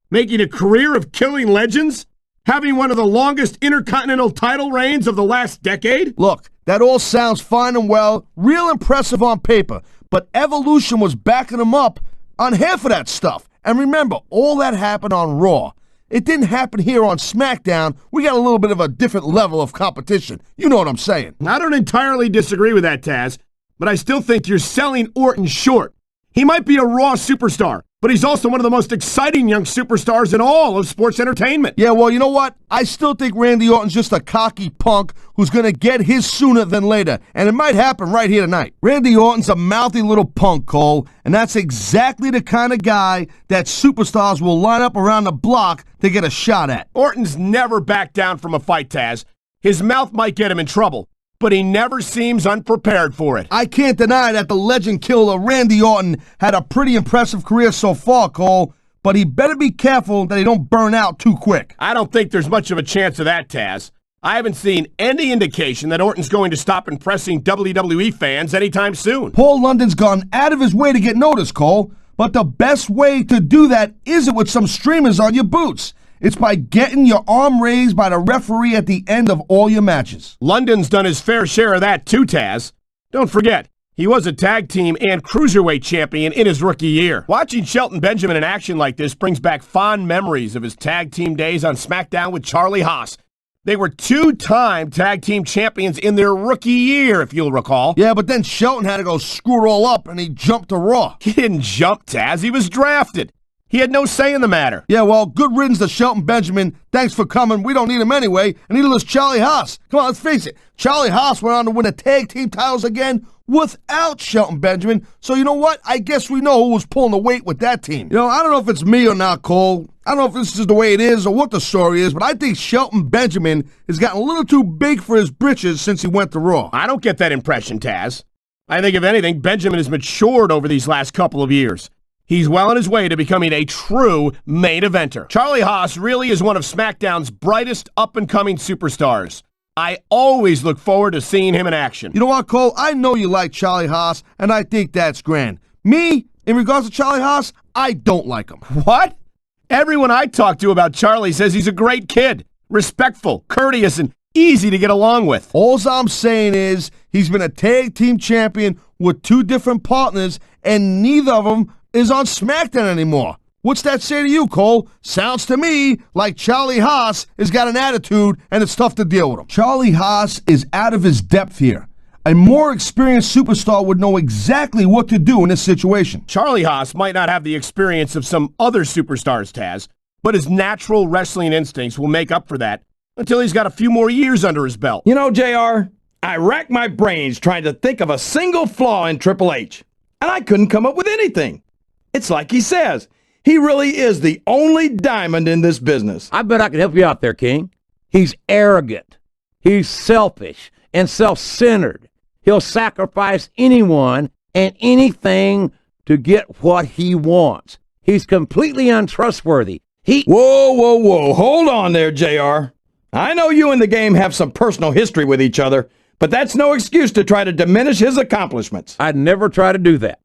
Making a career of killing legends? Having one of the longest intercontinental title reigns of the last decade? Look, that all sounds fine and well, real impressive on paper, but Evolution was backing him up on half of that stuff. And remember, all that happened on Raw. It didn't happen here on SmackDown. We got a little bit of a different level of competition. You know what I'm saying. I don't entirely disagree with that, Taz, but I still think you're selling Orton short. He might be a Raw superstar, but he's also one of the most exciting young superstars in all of sports entertainment. Yeah, well, you know what? I still think Randy Orton's just a cocky punk who's going to get his sooner than later, and it might happen right here tonight. Randy Orton's a mouthy little punk, Cole, and that's exactly the kind of guy that superstars will line up around the block to get a shot at. Orton's never backed down from a fight, Taz. His mouth might get him in trouble, but he never seems unprepared for it. I can't deny that the legend killer Randy Orton had a pretty impressive career so far, Cole, but he better be careful that he don't burn out too quick. I don't think there's much of a chance of that, Taz. I haven't seen any indication that Orton's going to stop impressing WWE fans anytime soon. Paul London's gone out of his way to get noticed, Cole, But the best way to do that isn't with some streamers on your boots. It's by getting your arm raised by the referee at the end of all your matches. London's done his fair share of that too, Taz. Don't forget, he was a tag team and cruiserweight champion in his rookie year. Watching Shelton Benjamin in action like this brings back fond memories of his tag team days on SmackDown with Charlie Haas. They were two-time tag team champions in their rookie year, if you'll recall. Yeah, but then Shelton had to go screw it all up, and he jumped to Raw. He didn't jump, Taz. He was drafted. He had no say in the matter. Yeah, well, good riddance to Shelton Benjamin. Thanks for coming. We don't need him anyway. And neither does Charlie Haas. Come on, let's face it. Charlie Haas went on to win the tag team titles again without Shelton Benjamin. So you know what? I guess we know who was pulling the weight with that team. You know, I don't know if it's me or not, Cole. I don't know if this is the way it is or what the story is, but I think Shelton Benjamin has gotten a little too big for his britches since he went to Raw. I don't get that impression, Taz. I think, if anything, Benjamin has matured over these last couple of years. He's well on his way to becoming a true main eventer. Charlie Haas really is one of SmackDown's brightest up-and-coming superstars. I always look forward to seeing him in action. You know what, Cole? I know you like Charlie Haas, and I think that's grand. Me, in regards to Charlie Haas, I don't like him. What? Everyone I talk to about Charlie says he's a great kid, respectful, courteous, and easy to get along with. All I'm saying is he's been a tag team champion with two different partners, and neither of them is on SmackDown anymore. What's that say to you, Cole? Sounds to me like Charlie Haas has got an attitude and it's tough to deal with him. Charlie Haas is out of his depth here. A more experienced superstar would know exactly what to do in this situation. Charlie Haas might not have the experience of some other superstars, Taz, but his natural wrestling instincts will make up for that until he's got a few more years under his belt. You know, JR, I racked my brains trying to think of a single flaw in Triple H, and I couldn't come up with anything. It's like he says, he really is the only diamond in this business. I bet I can help you out there, King. He's arrogant. He's selfish and self-centered. He'll sacrifice anyone and anything to get what he wants. He's completely untrustworthy. Whoa. Hold on there, JR. I know you and the game have some personal history with each other, but that's no excuse to try to diminish his accomplishments. I'd never try to do that.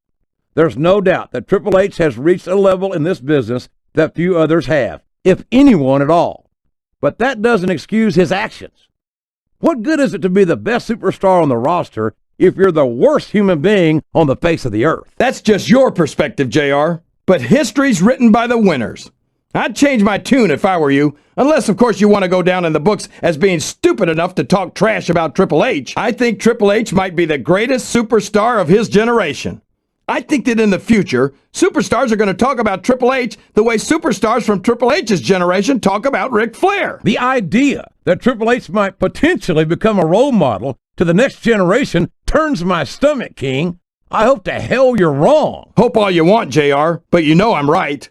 There's no doubt that Triple H has reached a level in this business that few others have, if anyone at all. But that doesn't excuse his actions. What good is it to be the best superstar on the roster if you're the worst human being on the face of the earth? That's just your perspective, JR. But history's written by the winners. I'd change my tune if I were you, unless, of course, you want to go down in the books as being stupid enough to talk trash about Triple H. I think Triple H might be the greatest superstar of his generation. I think that in the future, superstars are going to talk about Triple H the way superstars from Triple H's generation talk about Ric Flair. The idea that Triple H might potentially become a role model to the next generation turns my stomach, King. I hope to hell you're wrong. Hope all you want, JR, but you know I'm right.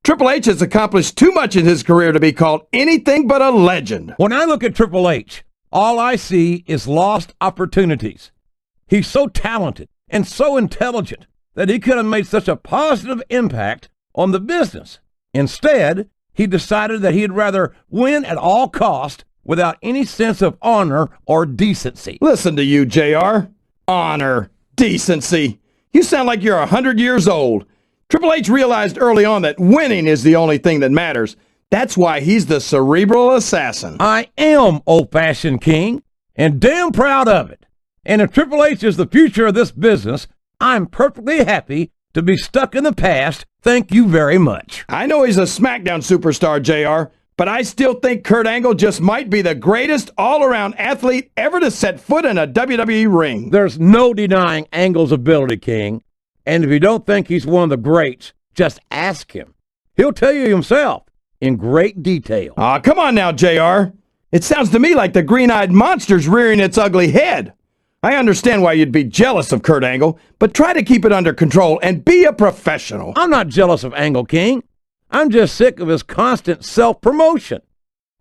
Triple H has accomplished too much in his career to be called anything but a legend. When I look at Triple H, all I see is lost opportunities. He's so talented and so intelligent that he could have made such a positive impact on the business. Instead, he decided that he'd rather win at all cost without any sense of honor or decency. Listen to you, JR. Honor, decency. You sound like you're 100 years old. Triple H realized early on that winning is the only thing that matters. That's why he's the cerebral assassin. I am old-fashioned, King, and damn proud of it. And if Triple H is the future of this business, I'm perfectly happy to be stuck in the past. Thank you very much. I know he's a SmackDown superstar, JR, but I still think Kurt Angle just might be the greatest all-around athlete ever to set foot in a WWE ring. There's no denying Angle's ability, King. And if you don't think he's one of the greats, just ask him. He'll tell you himself in great detail. Aw, come on now, JR. It sounds to me like the green-eyed monster's rearing its ugly head. I understand why you'd be jealous of Kurt Angle, but try to keep it under control and be a professional. I'm not jealous of Angle, King. I'm just sick of his constant self-promotion.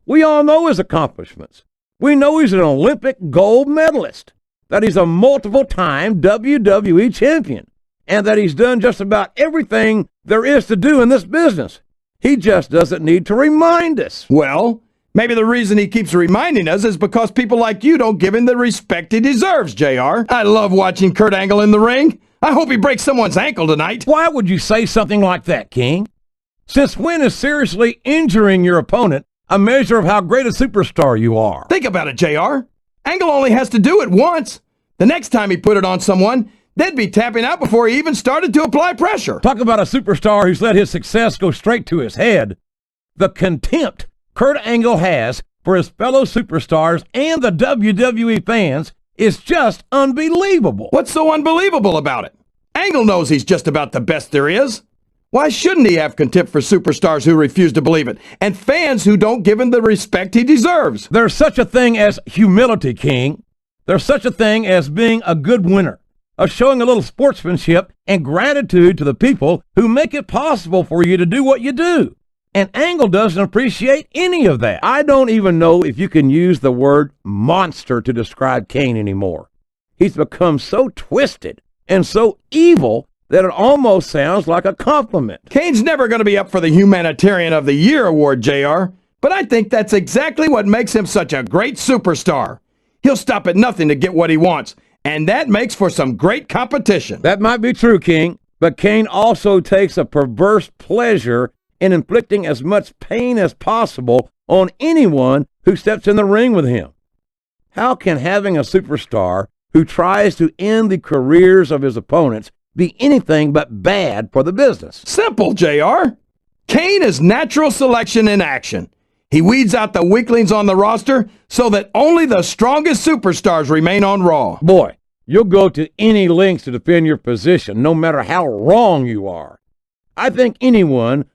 We all know his accomplishments. We know he's an Olympic gold medalist, that he's a multiple-time WWE champion, and that he's done just about everything there is to do in this business. He just doesn't need to remind us. Well, maybe the reason he keeps reminding us is because people like you don't give him the respect he deserves, JR. I love watching Kurt Angle in the ring. I hope he breaks someone's ankle tonight. Why would you say something like that, King? Since when is seriously injuring your opponent a measure of how great a superstar you are? Think about it, JR. Angle only has to do it once. The next time he put it on someone, they'd be tapping out before he even started to apply pressure. Talk about a superstar who's let his success go straight to his head. The contempt Kurt Angle has for his fellow superstars and the WWE fans is just unbelievable. What's so unbelievable about it? Angle knows he's just about the best there is. Why shouldn't he have contempt for superstars who refuse to believe it and fans who don't give him the respect he deserves? There's such a thing as humility, King. There's such a thing as being a good winner, of showing a little sportsmanship and gratitude to the people who make it possible for you to do what you do. And Angle doesn't appreciate any of that. I don't even know if you can use the word monster to describe Kane anymore. He's become so twisted and so evil that it almost sounds like a compliment. Kane's never going to be up for the Humanitarian of the Year award, JR, but I think that's exactly what makes him such a great superstar. He'll stop at nothing to get what he wants, and that makes for some great competition. That might be true, King, but Kane also takes a perverse pleasure in inflicting as much pain as possible on anyone who steps in the ring with him. How can having a superstar who tries to end the careers of his opponents be anything but bad for the business? Simple, JR. Kane is natural selection in action. He weeds out the weaklings on the roster so that only the strongest superstars remain on Raw. Boy, you'll go to any lengths to defend your position, no matter how wrong you are. I think anyone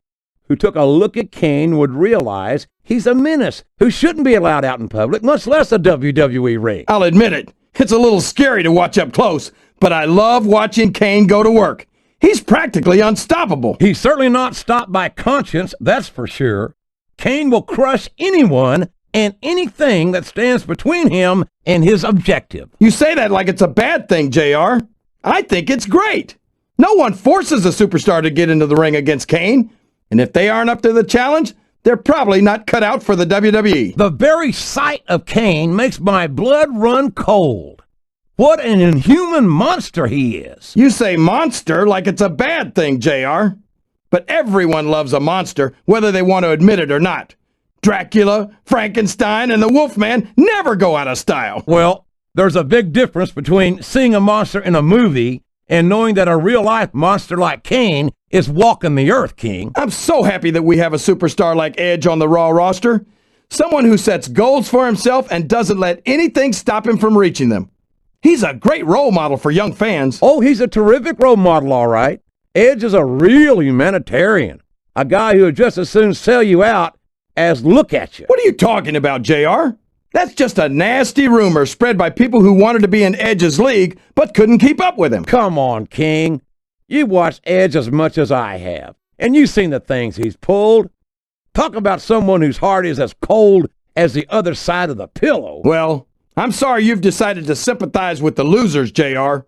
who took a look at Kane would realize he's a menace who shouldn't be allowed out in public, much less a WWE ring. I'll admit it. It's a little scary to watch up close, but I love watching Kane go to work. He's practically unstoppable. He's certainly not stopped by conscience, that's for sure. Kane will crush anyone and anything that stands between him and his objective. You say that like it's a bad thing, JR. I think it's great. No one forces a superstar to get into the ring against Kane. And if they aren't up to the challenge, they're probably not cut out for the WWE. The very sight of Kane makes my blood run cold. What an inhuman monster he is. You say monster like it's a bad thing, JR. But everyone loves a monster, whether they want to admit it or not. Dracula, Frankenstein, and the Wolfman never go out of style. Well, there's a big difference between seeing a monster in a movie and knowing that a real-life monster like Kane is walking the earth, King. I'm so happy that we have a superstar like Edge on the Raw roster. Someone who sets goals for himself and doesn't let anything stop him from reaching them. He's a great role model for young fans. Oh, he's a terrific role model, all right. Edge is a real humanitarian, a guy who would just as soon sell you out as look at you. What are you talking about, JR? That's just a nasty rumor spread by people who wanted to be in Edge's league but couldn't keep up with him. Come on, King. You've watched Edge as much as I have, and you've seen the things he's pulled. Talk about someone whose heart is as cold as the other side of the pillow. Well, I'm sorry you've decided to sympathize with the losers, JR.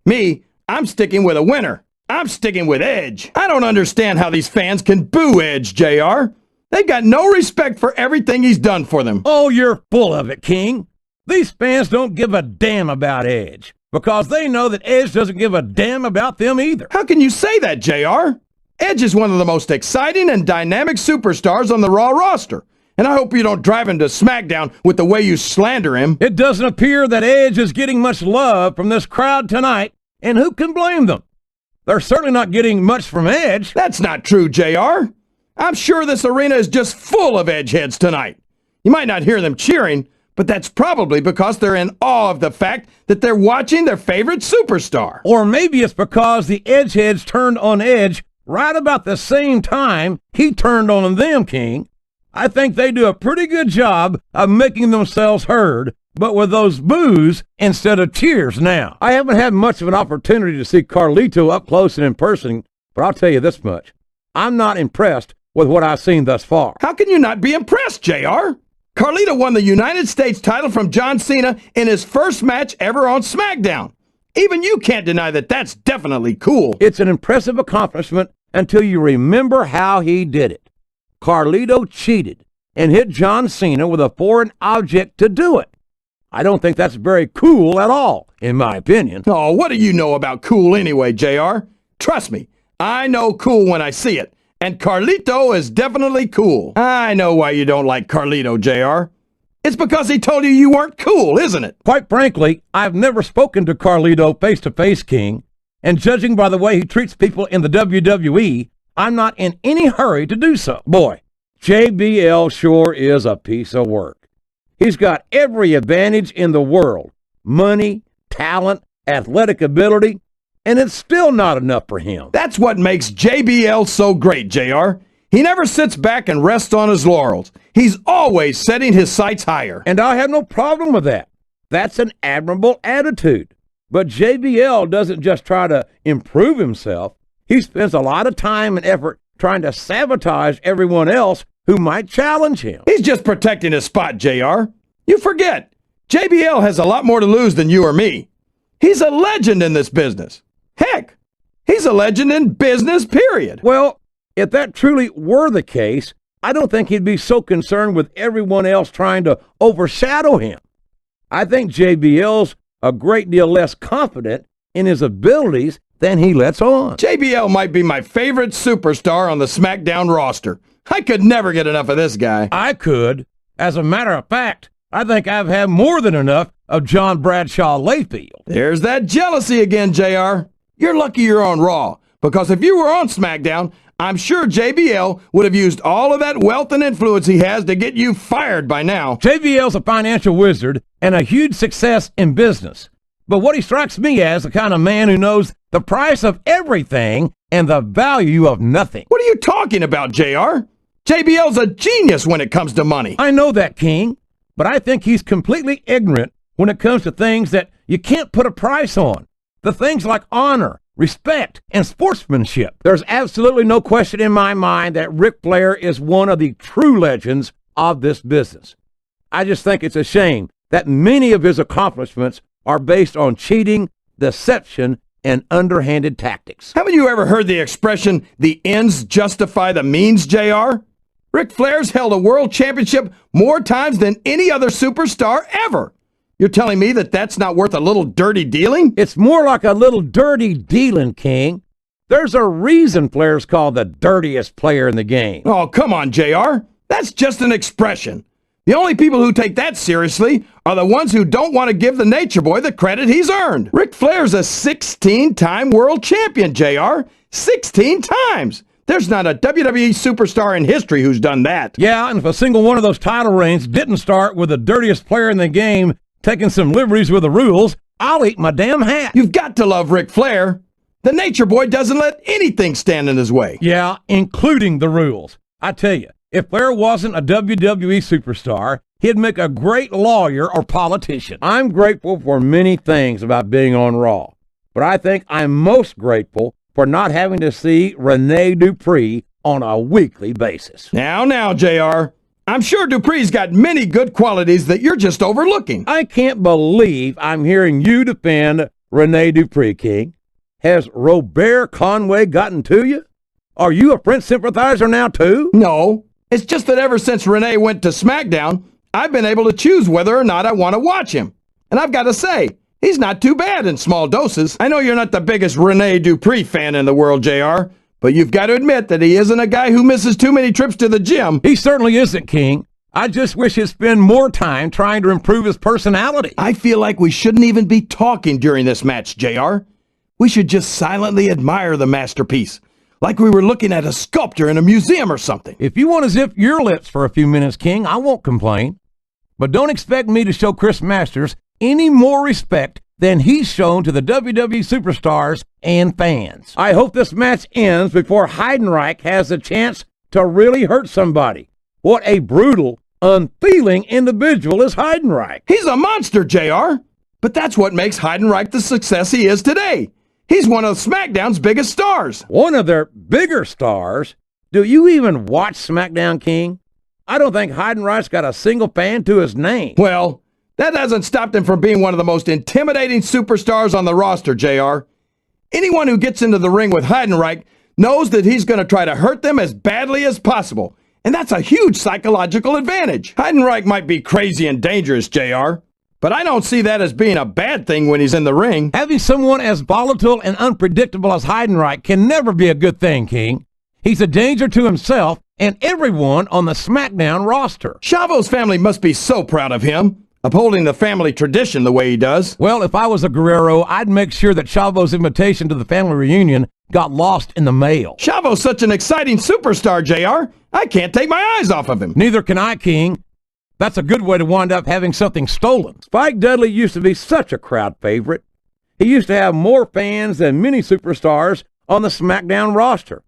Me, I'm sticking with a winner. I'm sticking with Edge. I don't understand how these fans can boo Edge, JR. They've got no respect for everything he's done for them. Oh, you're full of it, King. These fans don't give a damn about Edge because they know that Edge doesn't give a damn about them either. How can you say that, JR? Edge is one of the most exciting and dynamic superstars on the Raw roster. And I hope you don't drive him to SmackDown with the way you slander him. It doesn't appear that Edge is getting much love from this crowd tonight, and who can blame them? They're certainly not getting much from Edge. That's not true, JR. I'm sure this arena is just full of Edge heads tonight. You might not hear them cheering, but that's probably because they're in awe of the fact that they're watching their favorite superstar. Or maybe it's because the Edge heads turned on Edge right about the same time he turned on them, King. I think they do a pretty good job of making themselves heard, but with those boos instead of cheers now. I haven't had much of an opportunity to see Carlito up close and in person, but I'll tell you this much. I'm not impressed with what I've seen thus far. How can you not be impressed, JR? Carlito won the United States title from John Cena in his first match ever on SmackDown. Even you can't deny that that's definitely cool. It's an impressive accomplishment until you remember how he did it. Carlito cheated and hit John Cena with a foreign object to do it. I don't think that's very cool at all, in my opinion. Oh, what do you know about cool anyway, JR? Trust me, I know cool when I see it. And Carlito is definitely cool. I know why you don't like Carlito, JR. It's because he told you weren't cool, isn't it? Quite frankly, I've never spoken to Carlito face-to-face, King. And judging by the way he treats people in the WWE, I'm not in any hurry to do so. Boy, JBL sure is a piece of work. He's got every advantage in the world. Money, talent, athletic ability, and it's still not enough for him. That's what makes JBL so great, JR. He never sits back and rests on his laurels. He's always setting his sights higher. And I have no problem with that. That's an admirable attitude. But JBL doesn't just try to improve himself. He spends a lot of time and effort trying to sabotage everyone else who might challenge him. He's just protecting his spot, JR. You forget, JBL has a lot more to lose than you or me. He's a legend in this business. Heck, he's a legend in business, period. Well, if that truly were the case, I don't think he'd be so concerned with everyone else trying to overshadow him. I think JBL's a great deal less confident in his abilities than he lets on. JBL might be my favorite superstar on the SmackDown roster. I could never get enough of this guy. I could. As a matter of fact, I think I've had more than enough of John Bradshaw Layfield. There's that jealousy again, JR. You're lucky you're on Raw, because if you were on SmackDown, I'm sure JBL would have used all of that wealth and influence he has to get you fired by now. JBL's a financial wizard and a huge success in business. But what he strikes me as the kind of man who knows the price of everything and the value of nothing. What are you talking about, JR? JBL's a genius when it comes to money. I know that, King, but I think he's completely ignorant when it comes to things that you can't put a price on. The things like honor, respect, and sportsmanship. There's absolutely no question in my mind that Ric Flair is one of the true legends of this business. I just think it's a shame that many of his accomplishments are based on cheating, deception, and underhanded tactics. Haven't you ever heard the expression, the ends justify the means, JR? Ric Flair's held a world championship more times than any other superstar ever. You're telling me that that's not worth a little dirty dealing? It's more like a little dirty dealing, King. There's a reason Flair's called the dirtiest player in the game. Oh, come on, JR. That's just an expression. The only people who take that seriously are the ones who don't want to give the Nature Boy the credit he's earned. Ric Flair's a 16-time world champion, JR. 16 times. There's not a WWE superstar in history who's done that. Yeah, and if a single one of those title reigns didn't start with the dirtiest player in the game taking some liberties with the rules, I'll eat my damn hat. You've got to love Ric Flair. The Nature Boy doesn't let anything stand in his way. Yeah, including the rules. I tell you, if Flair wasn't a WWE superstar, he'd make a great lawyer or politician. I'm grateful for many things about being on Raw, but I think I'm most grateful for not having to see Rene Dupree on a weekly basis. Now, JR. I'm sure Dupree's got many good qualities that you're just overlooking. I can't believe I'm hearing you defend Rene Dupree, King. Has Robert Conway gotten to you? Are you a Prince sympathizer now, too? No. It's just that ever since Rene went to SmackDown, I've been able to choose whether or not I want to watch him. And I've got to say, he's not too bad in small doses. I know you're not the biggest Rene Dupree fan in the world, JR, but you've got to admit that he isn't a guy who misses too many trips to the gym. He certainly isn't, King. I just wish he'd spend more time trying to improve his personality. I feel like we shouldn't even be talking during this match, JR. We should just silently admire the masterpiece, like we were looking at a sculpture in a museum or something. If you want to zip your lips for a few minutes, King, I won't complain. But don't expect me to show Chris Masters any more respect than he's shown to the WWE superstars and fans. I hope this match ends before Heidenreich has a chance to really hurt somebody. What a brutal, unfeeling individual is Heidenreich. He's a monster, JR. But that's what makes Heidenreich the success he is today. He's one of SmackDown's biggest stars. One of their bigger stars? Do you even watch SmackDown, King? I don't think Heidenreich's got a single fan to his name. Well, that hasn't stopped him from being one of the most intimidating superstars on the roster, JR. Anyone who gets into the ring with Heidenreich knows that he's going to try to hurt them as badly as possible. And that's a huge psychological advantage. Heidenreich might be crazy and dangerous, JR, but I don't see that as being a bad thing when he's in the ring. Having someone as volatile and unpredictable as Heidenreich can never be a good thing, King. He's a danger to himself and everyone on the SmackDown roster. Chavo's family must be so proud of him, upholding the family tradition the way he does. Well, if I was a Guerrero, I'd make sure that Chavo's invitation to the family reunion got lost in the mail. Chavo's such an exciting superstar, JR. I can't take my eyes off of him. Neither can I, King. That's a good way to wind up having something stolen. Spike Dudley used to be such a crowd favorite. He used to have more fans than many superstars on the SmackDown roster.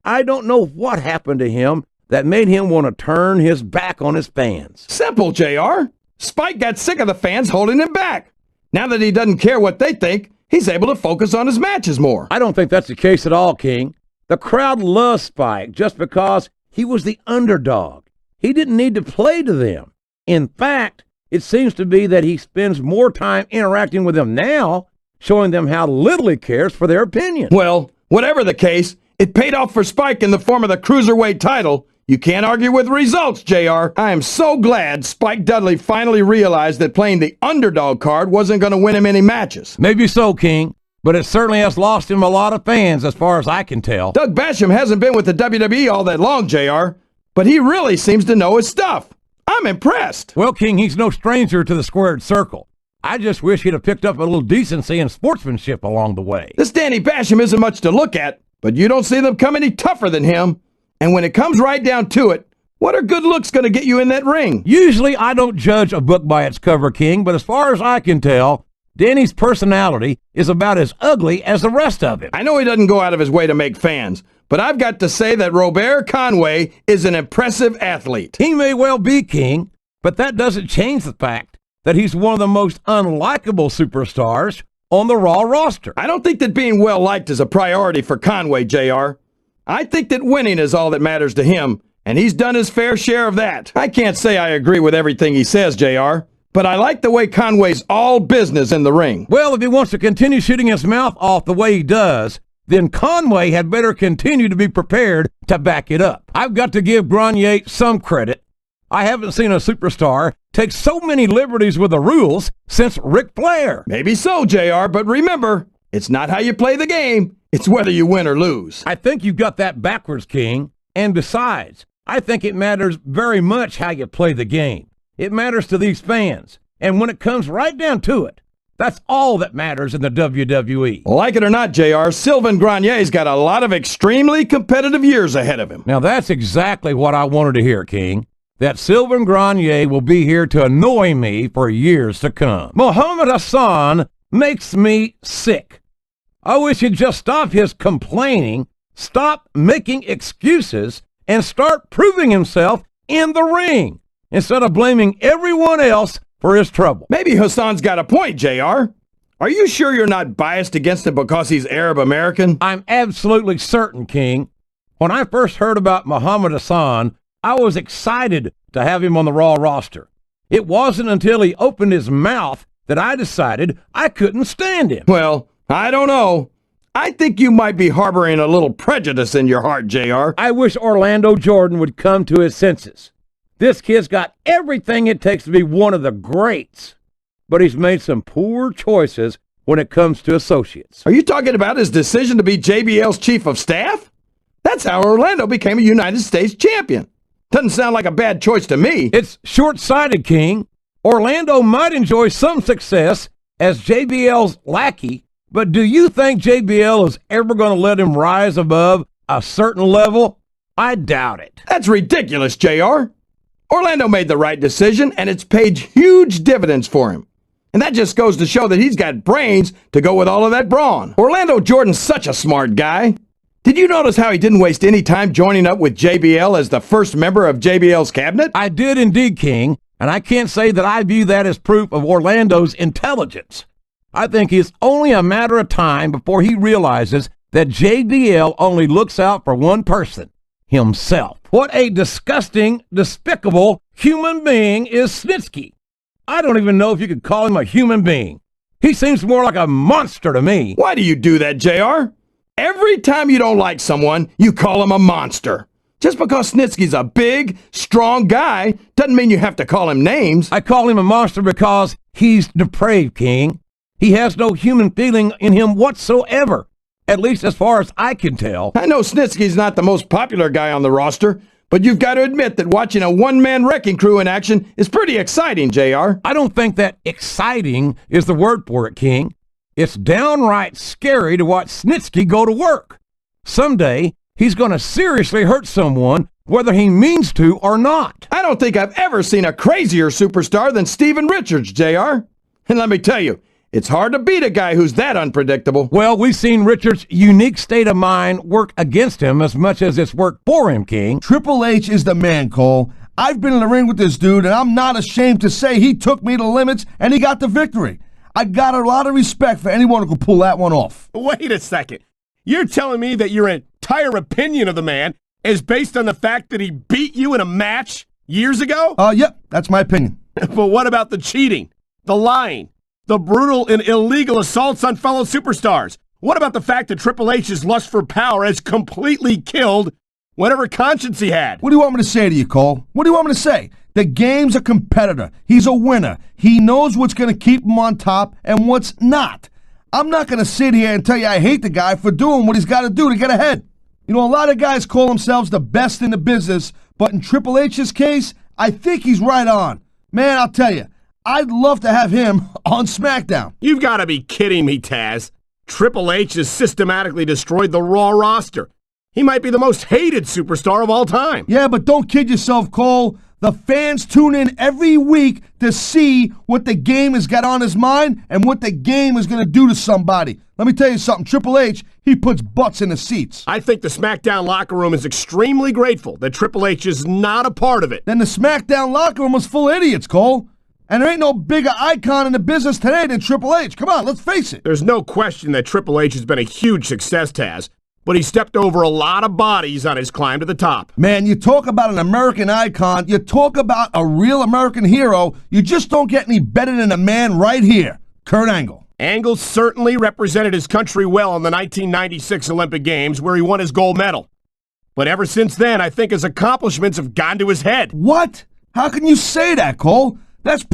I don't know what happened to him that made him want to turn his back on his fans. Simple, JR. Spike got sick of the fans holding him back. Now that he doesn't care what they think, he's able to focus on his matches more. I don't think that's the case at all, King. The crowd loves Spike just because he was the underdog. He didn't need to play to them. In fact, it seems to be that he spends more time interacting with them now, showing them how little he cares for their opinion. Well, whatever the case, it paid off for Spike in the form of the Cruiserweight title. You can't argue with results, JR. I am so glad Spike Dudley finally realized that playing the underdog card wasn't going to win him any matches. Maybe so, King, but it certainly has lost him a lot of fans as far as I can tell. Doug Basham hasn't been with the WWE all that long, JR, but he really seems to know his stuff. I'm impressed. Well, King, he's no stranger to the squared circle. I just wish he'd have picked up a little decency and sportsmanship along the way. This Danny Basham isn't much to look at, but you don't see them come any tougher than him. And when it comes right down to it, what are good looks going to get you in that ring? Usually I don't judge a book by its cover, King, but as far as I can tell, Danny's personality is about as ugly as the rest of him. I know he doesn't go out of his way to make fans, but I've got to say that Robert Conway is an impressive athlete. He may well be, King, but that doesn't change the fact that he's one of the most unlikable superstars on the Raw roster. I don't think that being well-liked is a priority for Conway, JR. I think that winning is all that matters to him, and he's done his fair share of that. I can't say I agree with everything he says, JR, but I like the way Conway's all business in the ring. Well, if he wants to continue shooting his mouth off the way he does, then Conway had better continue to be prepared to back it up. I've got to give Grenier some credit. I haven't seen a superstar take so many liberties with the rules since Ric Flair. Maybe so, JR, but remember, it's not how you play the game. It's whether you win or lose. I think you've got that backwards, King. And besides, I think it matters very much how you play the game. It matters to these fans. And when it comes right down to it, that's all that matters in the WWE. Like it or not, JR, Sylvain Grenier's got a lot of extremely competitive years ahead of him. Now that's exactly what I wanted to hear, King. That Sylvain Grenier will be here to annoy me for years to come. Muhammad Hassan makes me sick. I wish he'd just stop his complaining, stop making excuses, and start proving himself in the ring instead of blaming everyone else for his trouble. Maybe Hassan's got a point, JR. Are you sure you're not biased against him because he's Arab American? I'm absolutely certain, King. When I first heard about Muhammad Hassan, I was excited to have him on the Raw roster. It wasn't until he opened his mouth that I decided I couldn't stand him. Well, I don't know. I think you might be harboring a little prejudice in your heart, JR. I wish Orlando Jordan would come to his senses. This kid's got everything it takes to be one of the greats, but he's made some poor choices when it comes to associates. Are you talking about his decision to be JBL's chief of staff? That's how Orlando became a United States champion. Doesn't sound like a bad choice to me. It's short-sighted, King. Orlando might enjoy some success as JBL's lackey, but do you think JBL is ever going to let him rise above a certain level? I doubt it. That's ridiculous, JR. Orlando made the right decision, and it's paid huge dividends for him. And that just goes to show that he's got brains to go with all of that brawn. Orlando Jordan's such a smart guy. Did you notice how he didn't waste any time joining up with JBL as the first member of JBL's cabinet? I did indeed, King, and I can't say that I view that as proof of Orlando's intelligence. I think it's only a matter of time before he realizes that JBL only looks out for one person, himself. What a disgusting, despicable human being is Snitsky. I don't even know if you could call him a human being. He seems more like a monster to me. Why do you do that, JR? Every time you don't like someone, you call him a monster. Just because Snitsky's a big, strong guy doesn't mean you have to call him names. I call him a monster because He's depraved, King. He has no human feeling in him whatsoever, at least as far as I can tell. I know Snitsky's not the most popular guy on the roster, but you've got to admit that watching a one-man wrecking crew in action is pretty exciting, JR. I don't think that exciting is the word for it, King. It's downright scary to watch Snitsky go to work. Someday, he's going to seriously hurt someone, whether he means to or not. I don't think I've ever seen a crazier superstar than Steven Richards, JR. And let me tell you, it's hard to beat a guy who's that unpredictable. Well, we've seen Richards' unique state of mind work against him as much as it's worked for him, King. Triple H is the man, Cole. I've been in the ring with this dude, and I'm not ashamed to say he took me to limits, and he got the victory. I got a lot of respect for anyone who could pull that one off. Wait a second. You're telling me that your entire opinion of the man is based on the fact that he beat you in a match years ago? Yep, that's my opinion. But what about the cheating, the lying, the brutal and illegal assaults on fellow superstars? What about the fact that Triple H's lust for power has completely killed whatever conscience he had? What do you want me to say to you, Cole? What do you want me to say? The game's a competitor. He's a winner. He knows what's going to keep him on top and what's not. I'm not going to sit here and tell you I hate the guy for doing what he's got to do to get ahead. You know, a lot of guys call themselves the best in the business, but in Triple H's case, I think he's right on. Man, I'll tell you, I'd love to have him on SmackDown. You've got to be kidding me, Taz. Triple H has systematically destroyed the Raw roster. He might be the most hated superstar of all time. Yeah, but don't kid yourself, Cole. The fans tune in every week to see what the game has got on his mind and what the game is going to do to somebody. Let me tell you something. Triple H, he puts butts in the seats. I think the SmackDown locker room is extremely grateful that Triple H is not a part of it. Then the SmackDown locker room was full of idiots, Cole. And there ain't no bigger icon in the business today than Triple H. Come on, let's face it. There's no question that Triple H has been a huge success, Taz, but he stepped over a lot of bodies on his climb to the top. Man, you talk about an American icon, you talk about a real American hero, you just don't get any better than a man right here, Kurt Angle. Angle certainly represented his country well in the 1996 Olympic Games, where he won his gold medal. But ever since then, I think his accomplishments have gone to his head. What? How can you say that, Cole? That's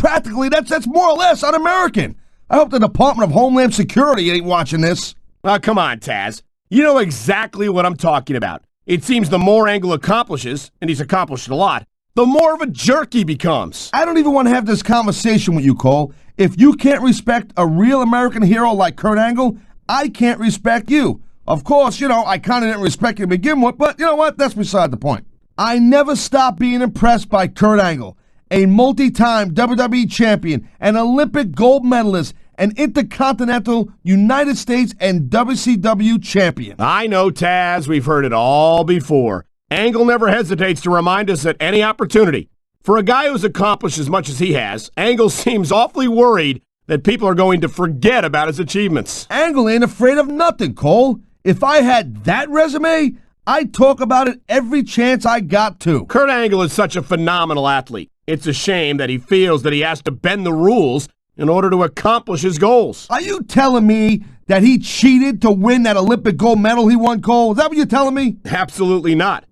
more or less un-American. I hope the Department of Homeland Security ain't watching this. Come on, Taz. You know exactly what I'm talking about. It seems the more Angle accomplishes, and he's accomplished a lot, the more of a jerk he becomes. I don't even want to have this conversation with you, Cole. If you can't respect a real American hero like Kurt Angle, I can't respect you. Of course, I kind of didn't respect you to begin with, but you know what? That's beside the point. I never stopped being impressed by Kurt Angle, a multi-time WWE champion, an Olympic gold medalist, an Intercontinental United States and WCW champion. I know, Taz. We've heard it all before. Angle never hesitates to remind us at any opportunity. For a guy who's accomplished as much as he has, Angle seems awfully worried that people are going to forget about his achievements. Angle ain't afraid of nothing, Cole. If I had that resume, I'd talk about it every chance I got to. Kurt Angle is such a phenomenal athlete. It's a shame that he feels that he has to bend the rules in order to accomplish his goals. Are you telling me that he cheated to win that Olympic gold medal he won, Cole? Is that what you're telling me? Absolutely not.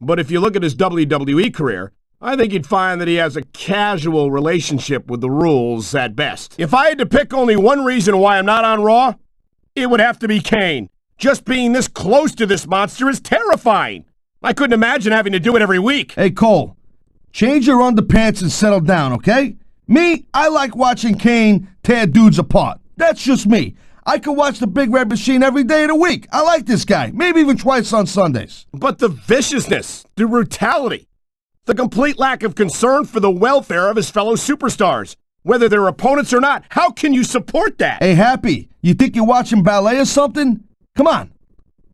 But if you look at his WWE career, I think you'd find that he has a casual relationship with the rules at best. If I had to pick only one reason why I'm not on Raw, it would have to be Kane. Just being this close to this monster is terrifying. I couldn't imagine having to do it every week. Hey, Cole, change your underpants and settle down, okay? Me, I like watching Kane tear dudes apart. That's just me. I could watch the Big Red Machine every day of the week. I like this guy, maybe even twice on Sundays. But the viciousness, the brutality, the complete lack of concern for the welfare of his fellow superstars, whether they're opponents or not, how can you support that? Hey, Happy, you think you're watching ballet or something? Come on.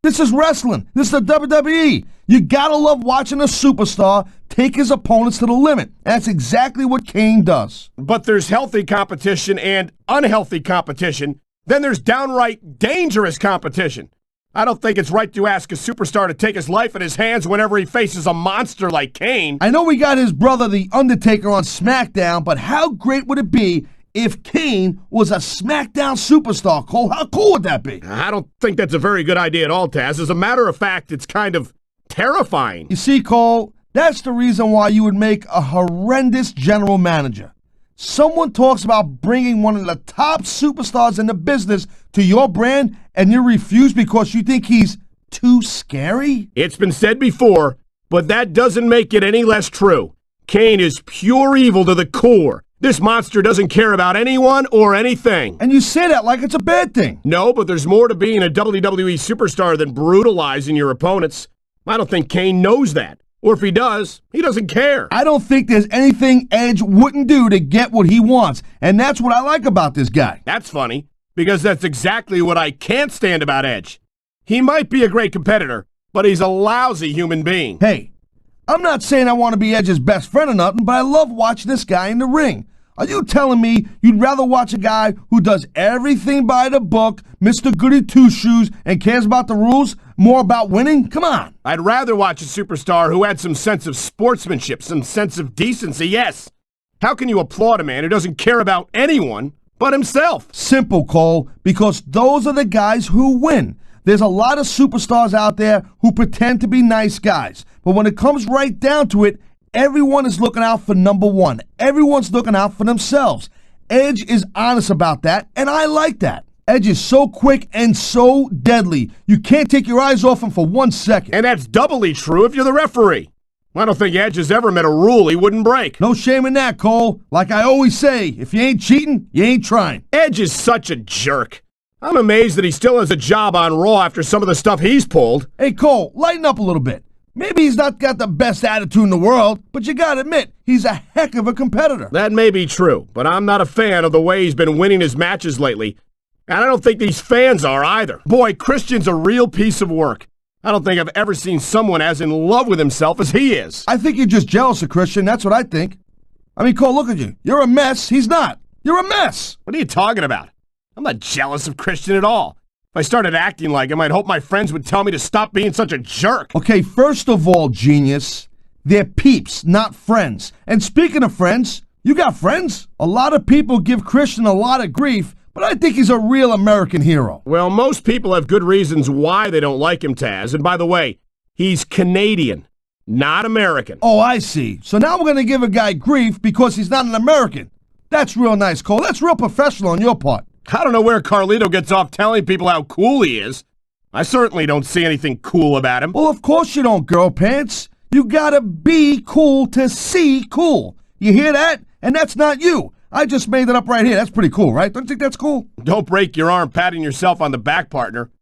This is wrestling. This is the WWE. You gotta love watching a superstar take his opponents to the limit. That's exactly what Kane does. But there's healthy competition and unhealthy competition. Then there's downright dangerous competition. I don't think it's right to ask a superstar to take his life in his hands whenever he faces a monster like Kane. I know we got his brother, The Undertaker, on SmackDown, but how great would it be if Kane was a SmackDown superstar, Cole? How cool would that be? I don't think that's a very good idea at all, Taz. As a matter of fact, it's kind of terrifying. You see, Cole, that's the reason why you would make a horrendous general manager. Someone talks about bringing one of the top superstars in the business to your brand, and you refuse because you think he's too scary? It's been said before, but that doesn't make it any less true. Kane is pure evil to the core. This monster doesn't care about anyone or anything. And you say that like it's a bad thing. No, but there's more to being a WWE superstar than brutalizing your opponents. I don't think Kane knows that. Or if he does, he doesn't care. I don't think there's anything Edge wouldn't do to get what he wants, and that's what I like about this guy. That's funny, because that's exactly what I can't stand about Edge. He might be a great competitor, but he's a lousy human being. Hey, I'm not saying I want to be Edge's best friend or nothing, but I love watching this guy in the ring. Are you telling me you'd rather watch a guy who does everything by the book, Mr. Goody Two-Shoes, and cares about the rules, more about winning? Come on. I'd rather watch a superstar who had some sense of sportsmanship, some sense of decency, yes. How can you applaud a man who doesn't care about anyone but himself? Simple, Cole, because those are the guys who win. There's a lot of superstars out there who pretend to be nice guys, but when it comes right down to it, everyone is looking out for number one. Everyone's looking out for themselves. Edge is honest about that, and I like that. Edge is so quick and so deadly. You can't take your eyes off him for 1 second. And that's doubly true if you're the referee. I don't think Edge has ever met a rule he wouldn't break. No shame in that, Cole. Like I always say, if you ain't cheating, you ain't trying. Edge is such a jerk. I'm amazed that he still has a job on Raw after some of the stuff he's pulled. Hey, Cole, lighten up a little bit. Maybe he's not got the best attitude in the world, but you gotta admit, he's a heck of a competitor. That may be true, but I'm not a fan of the way he's been winning his matches lately. And I don't think these fans are either. Boy, Christian's a real piece of work. I don't think I've ever seen someone as in love with himself as he is. I think you're just jealous of Christian, that's what I think. I mean, Cole, look at you. You're a mess, he's not. You're a mess. What are you talking about? I'm not jealous of Christian at all. If I started acting like him, I'd hope my friends would tell me to stop being such a jerk. Okay, first of all, genius, they're peeps, not friends. And speaking of friends, you got friends? A lot of people give Christian a lot of grief, but I think he's a real American hero. Well, most people have good reasons why they don't like him, Taz. And by the way, he's Canadian, not American. Oh, I see. So now we're going to give a guy grief because he's not an American. That's real nice, Cole. That's real professional on your part. I don't know where Carlito gets off telling people how cool he is. I certainly don't see anything cool about him. Well, of course you don't, girl pants. You gotta be cool to see cool. You hear that? And that's not you. I just made that up right here. That's pretty cool, right? Don't you think that's cool? Don't break your arm patting yourself on the back, partner.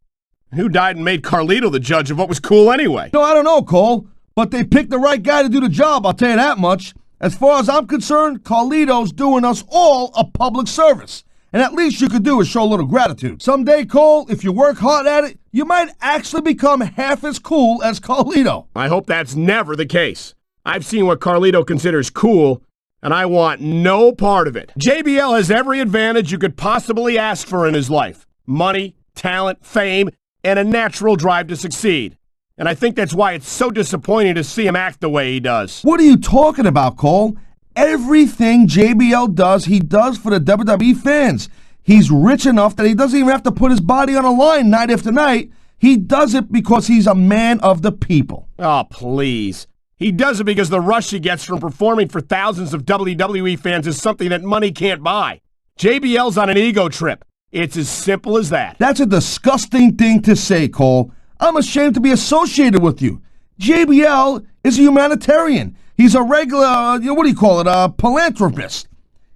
Who died and made Carlito the judge of what was cool anyway? No, I don't know, Cole. But they picked the right guy to do the job, I'll tell you that much. As far as I'm concerned, Carlito's doing us all a public service. And at least you could do is show a little gratitude. Someday, Cole, if you work hard at it, you might actually become half as cool as Carlito. I hope that's never the case. I've seen what Carlito considers cool, and I want no part of it. JBL has every advantage you could possibly ask for in his life. Money, talent, fame, and a natural drive to succeed. And I think that's why it's so disappointing to see him act the way he does. What are you talking about, Cole? Everything JBL does, he does for the WWE fans. He's rich enough that he doesn't even have to put his body on a line night after night. He does it because he's a man of the people. Oh, please. He does it because the rush he gets from performing for thousands of WWE fans is something that money can't buy. JBL's on an ego trip. It's as simple as that. That's a disgusting thing to say, Cole. I'm ashamed to be associated with you. JBL is a humanitarian. He's a regular, what do you call it, a philanthropist.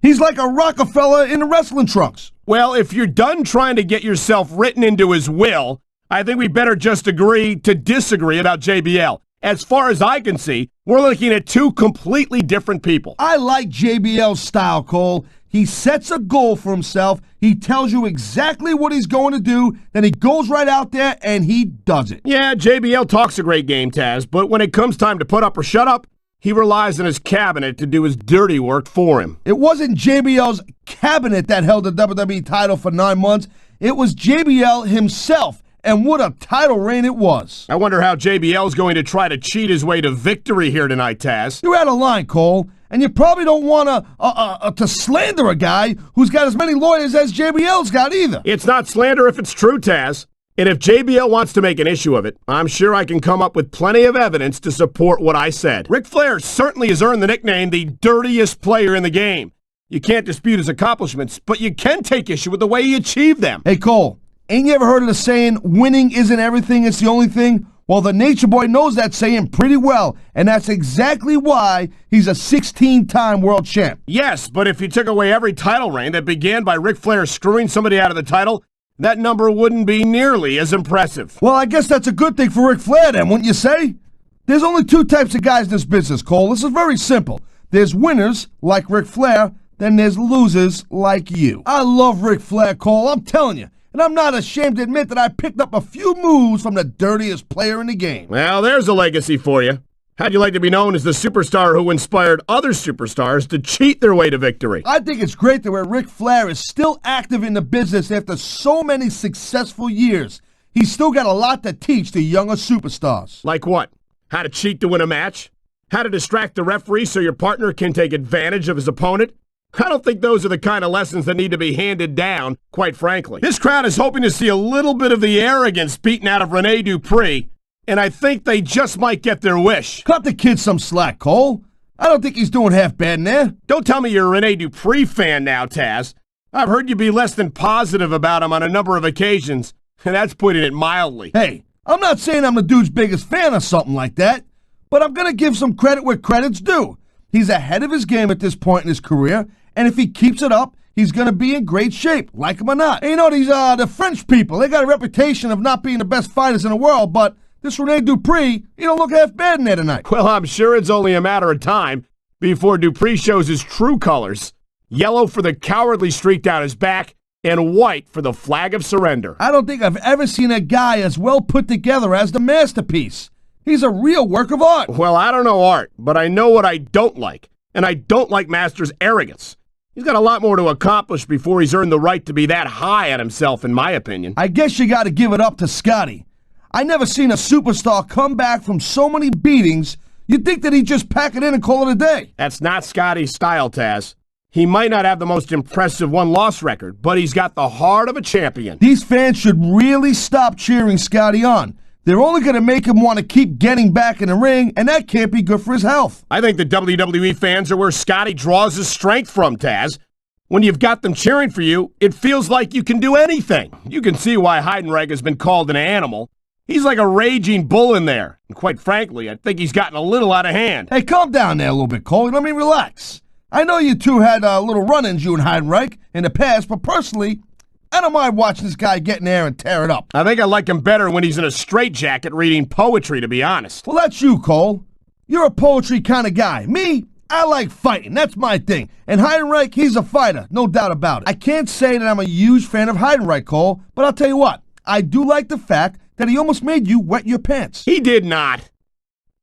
He's like a Rockefeller in the wrestling trunks. Well, if you're done trying to get yourself written into his will, I think we better just agree to disagree about JBL. As far as I can see, we're looking at two completely different people. I like JBL's style, Cole. He sets a goal for himself. He tells you exactly what he's going to do. Then he goes right out there and he does it. Yeah, JBL talks a great game, Taz, but when it comes time to put up or shut up, he relies on his cabinet to do his dirty work for him. It wasn't JBL's cabinet that held the WWE title for 9 months. It was JBL himself. And what a title reign it was. I wonder how JBL's going to try to cheat his way to victory here tonight, Taz. You're out of line, Cole. And you probably don't want to slander a guy who's got as many lawyers as JBL's got either. It's not slander if it's true, Taz. And if JBL wants to make an issue of it, I'm sure I can come up with plenty of evidence to support what I said. Ric Flair certainly has earned the nickname the dirtiest player in the game. You can't dispute his accomplishments, but you can take issue with the way he achieved them. Hey, Cole, ain't you ever heard of the saying, winning isn't everything, it's the only thing? Well, the Nature Boy knows that saying pretty well, and that's exactly why he's a 16-time world champ. Yes, but if you took away every title reign that began by Ric Flair screwing somebody out of the title, that number wouldn't be nearly as impressive. Well, I guess that's a good thing for Ric Flair then, wouldn't you say? There's only two types of guys in this business, Cole. This is very simple. There's winners, like Ric Flair, then there's losers like you. I love Ric Flair, Cole, I'm telling you. And I'm not ashamed to admit that I picked up a few moves from the dirtiest player in the game. Well, there's a legacy for you. How'd you like to be known as the superstar who inspired other superstars to cheat their way to victory? I think it's great that where Ric Flair is still active in the business after so many successful years. He's still got a lot to teach the younger superstars. Like what? How to cheat to win a match? How to distract the referee so your partner can take advantage of his opponent? I don't think those are the kind of lessons that need to be handed down, quite frankly. This crowd is hoping to see a little bit of the arrogance beaten out of Rene Dupree, and I think they just might get their wish. Cut the kid some slack, Cole. I don't think he's doing half bad in there. Don't tell me you're a Rene Dupree fan now, Tazz. I've heard you be less than positive about him on a number of occasions, and that's putting it mildly. Hey, I'm not saying I'm the dude's biggest fan or something like that, but I'm going to give some credit where credit's due. He's ahead of his game at this point in his career, and if he keeps it up, he's going to be in great shape, like him or not. And you know, these the French people, they got a reputation of not being the best fighters in the world, but this Rene Dupree, he don't look half bad in there tonight. Well, I'm sure it's only a matter of time before Dupree shows his true colors. Yellow for the cowardly streak down his back, and white for the flag of surrender. I don't think I've ever seen a guy as well put together as the masterpiece. He's a real work of art. Well, I don't know art, but I know what I don't like, and I don't like Master's arrogance. He's got a lot more to accomplish before he's earned the right to be that high on himself, in my opinion. I guess you got to give it up to Scotty. I never seen a superstar come back from so many beatings. You'd think that he'd just pack it in and call it a day. That's not Scotty's style, Tazz. He might not have the most impressive one-loss record, but he's got the heart of a champion. These fans should really stop cheering Scotty on. They're only going to make him want to keep getting back in the ring, and that can't be good for his health. I think the WWE fans are where Scotty draws his strength from, Tazz. When you've got them cheering for you, it feels like you can do anything. You can see why Heidenreich has been called an animal. He's like a raging bull in there. And quite frankly, I think he's gotten a little out of hand. Hey, calm down there a little bit, Cole. Let me relax. I know you two had little run-ins, you and Heidenreich, in the past, but personally, I don't mind watching this guy get in there and tear it up. I think I like him better when he's in a straitjacket reading poetry, to be honest. Well, that's you, Cole. You're a poetry kind of guy. Me, I like fighting. That's my thing. And Heidenreich, he's a fighter, no doubt about it. I can't say that I'm a huge fan of Heidenreich, Cole, but I'll tell you what. I do like the fact that he almost made you wet your pants. He did not.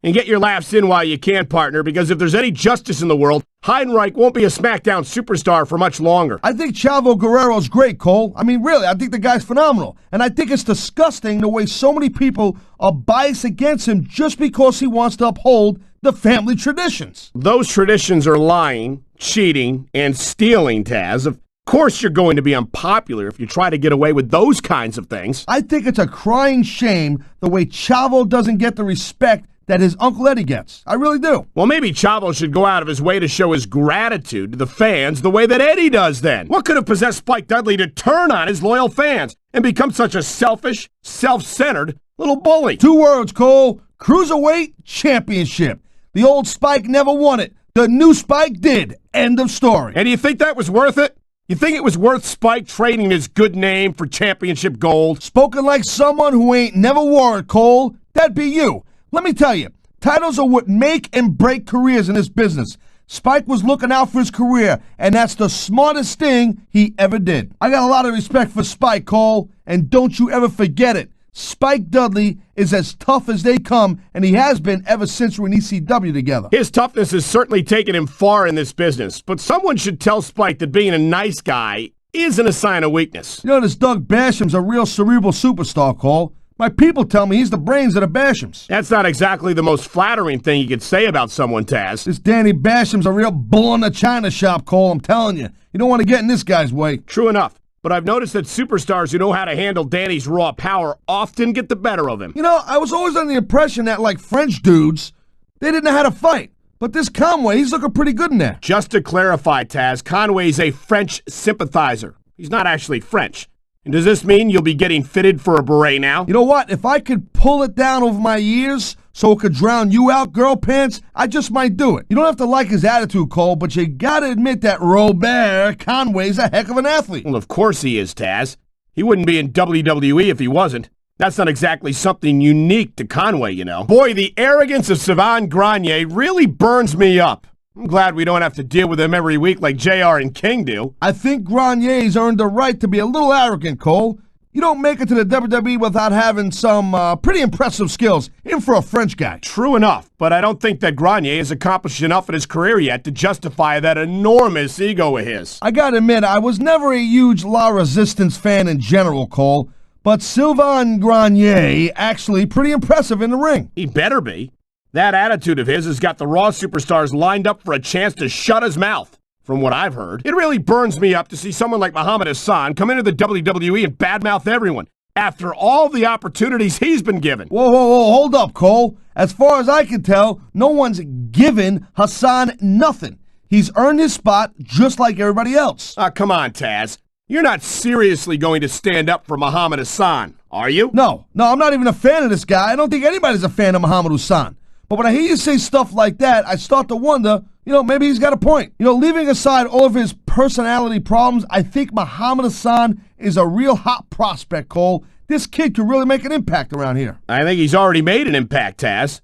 And get your laughs in while you can, partner, because if there's any justice in the world, Heidenreich won't be a SmackDown superstar for much longer. I think Chavo Guerrero's great, Cole. I mean, really, I think the guy's phenomenal. And I think it's disgusting the way so many people are biased against him just because he wants to uphold the family traditions. Those traditions are lying, cheating, and stealing, Tazz. Of course you're going to be unpopular if you try to get away with those kinds of things. I think it's a crying shame the way Chavo doesn't get the respect that his Uncle Eddie gets. I really do. Well, maybe Chavo should go out of his way to show his gratitude to the fans the way that Eddie does then. What could have possessed Spike Dudley to turn on his loyal fans and become such a selfish, self-centered little bully? 2 words, Cole. Cruiserweight Championship. The old Spike never won it. The new Spike did. End of story. And do you think that was worth it? You think it was worth Spike trading his good name for championship gold? Spoken like someone who ain't never wore it, Cole. That'd be you. Let me tell you, titles are what make and break careers in this business. Spike was looking out for his career, and that's the smartest thing he ever did. I got a lot of respect for Spike, Cole, and don't you ever forget it. Spike Dudley is as tough as they come, and he has been ever since we're in ECW together. His toughness has certainly taken him far in this business, but someone should tell Spike that being a nice guy isn't a sign of weakness. You know, this Doug Basham's a real cerebral superstar, Cole. My people tell me he's the brains of the Bashams. That's not exactly the most flattering thing you could say about someone, Tazz. This Danny Basham's a real bull in the china shop, Cole, I'm telling you. You don't want to get in this guy's way. True enough, but I've noticed that superstars who know how to handle Danny's raw power often get the better of him. You know, I was always under the impression that, like French dudes, they didn't know how to fight. But this Conway, he's looking pretty good in there. Just to clarify, Taz, Conway's a French sympathizer. He's not actually French. And does this mean you'll be getting fitted for a beret now? You know what? If I could pull it down over my ears so it could drown you out, girl pants, I just might do it. You don't have to like his attitude, Cole, but you gotta admit that Robert Conway's a heck of an athlete. Well, of course he is, Taz. He wouldn't be in WWE if he wasn't. That's not exactly something unique to Conway, you know. Boy, the arrogance of Sylvain Grenier really burns me up. I'm glad we don't have to deal with him every week like JR and King do. I think Grenier's earned the right to be a little arrogant, Cole. You don't make it to the WWE without having some pretty impressive skills, even for a French guy. True enough, but I don't think that Grenier has accomplished enough in his career yet to justify that enormous ego of his. I gotta admit, I was never a huge La Resistance fan in general, Cole, but Sylvain Grenier actually pretty impressive in the ring. He better be. That attitude of his has got the Raw superstars lined up for a chance to shut his mouth, from what I've heard. It really burns me up to see someone like Muhammad Hassan come into the WWE and badmouth everyone after all the opportunities he's been given. Whoa, hold up, Cole. As far as I can tell, no one's given Hassan nothing. He's earned his spot just like everybody else. Come on, Taz. You're not seriously going to stand up for Muhammad Hassan, are you? No, I'm not even a fan of this guy. I don't think anybody's a fan of Muhammad Hassan. But when I hear you say stuff like that, I start to wonder, maybe he's got a point. Leaving aside all of his personality problems, I think Muhammad Hassan is a real hot prospect, Cole. This kid could really make an impact around here. I think he's already made an impact, Taz.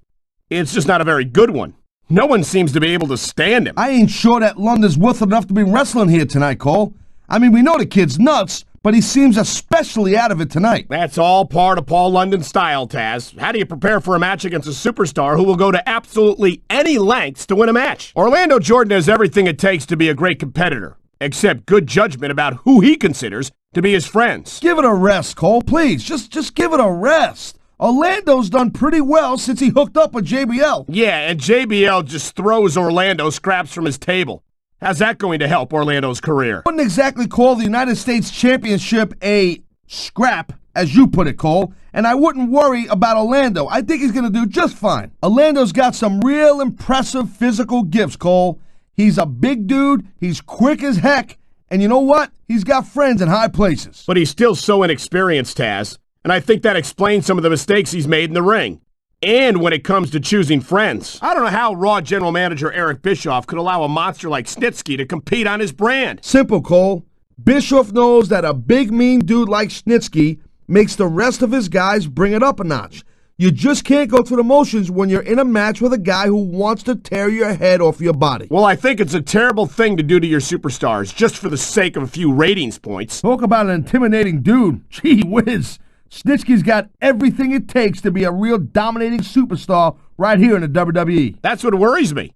It's just not a very good one. No one seems to be able to stand him. I ain't sure that London's worth enough to be wrestling here tonight, Cole. I mean, we know the kid's nuts, but he seems especially out of it tonight. That's all part of Paul London's style, Taz. How do you prepare for a match against a superstar who will go to absolutely any lengths to win a match? Orlando Jordan has everything it takes to be a great competitor, except good judgment about who he considers to be his friends. Give it a rest, Cole, please. Just give it a rest. Orlando's done pretty well since he hooked up with JBL. Yeah, and JBL just throws Orlando scraps from his table. How's that going to help Orlando's career? I wouldn't exactly call the United States Championship a scrap, as you put it, Cole, and I wouldn't worry about Orlando. I think he's going to do just fine. Orlando's got some real impressive physical gifts, Cole. He's a big dude, he's quick as heck, and you know what? He's got friends in high places. But he's still so inexperienced, Taz, and I think that explains some of the mistakes he's made in the ring. And when it comes to choosing friends. I don't know how Raw General Manager Eric Bischoff could allow a monster like Snitsky to compete on his brand. Simple, Cole. Bischoff knows that a big, mean dude like Snitsky makes the rest of his guys bring it up a notch. You just can't go through the motions when you're in a match with a guy who wants to tear your head off your body. Well, I think it's a terrible thing to do to your superstars, just for the sake of a few ratings points. Talk about an intimidating dude. Gee whiz. Snitsky's got everything it takes to be a real dominating superstar right here in the WWE. That's what worries me.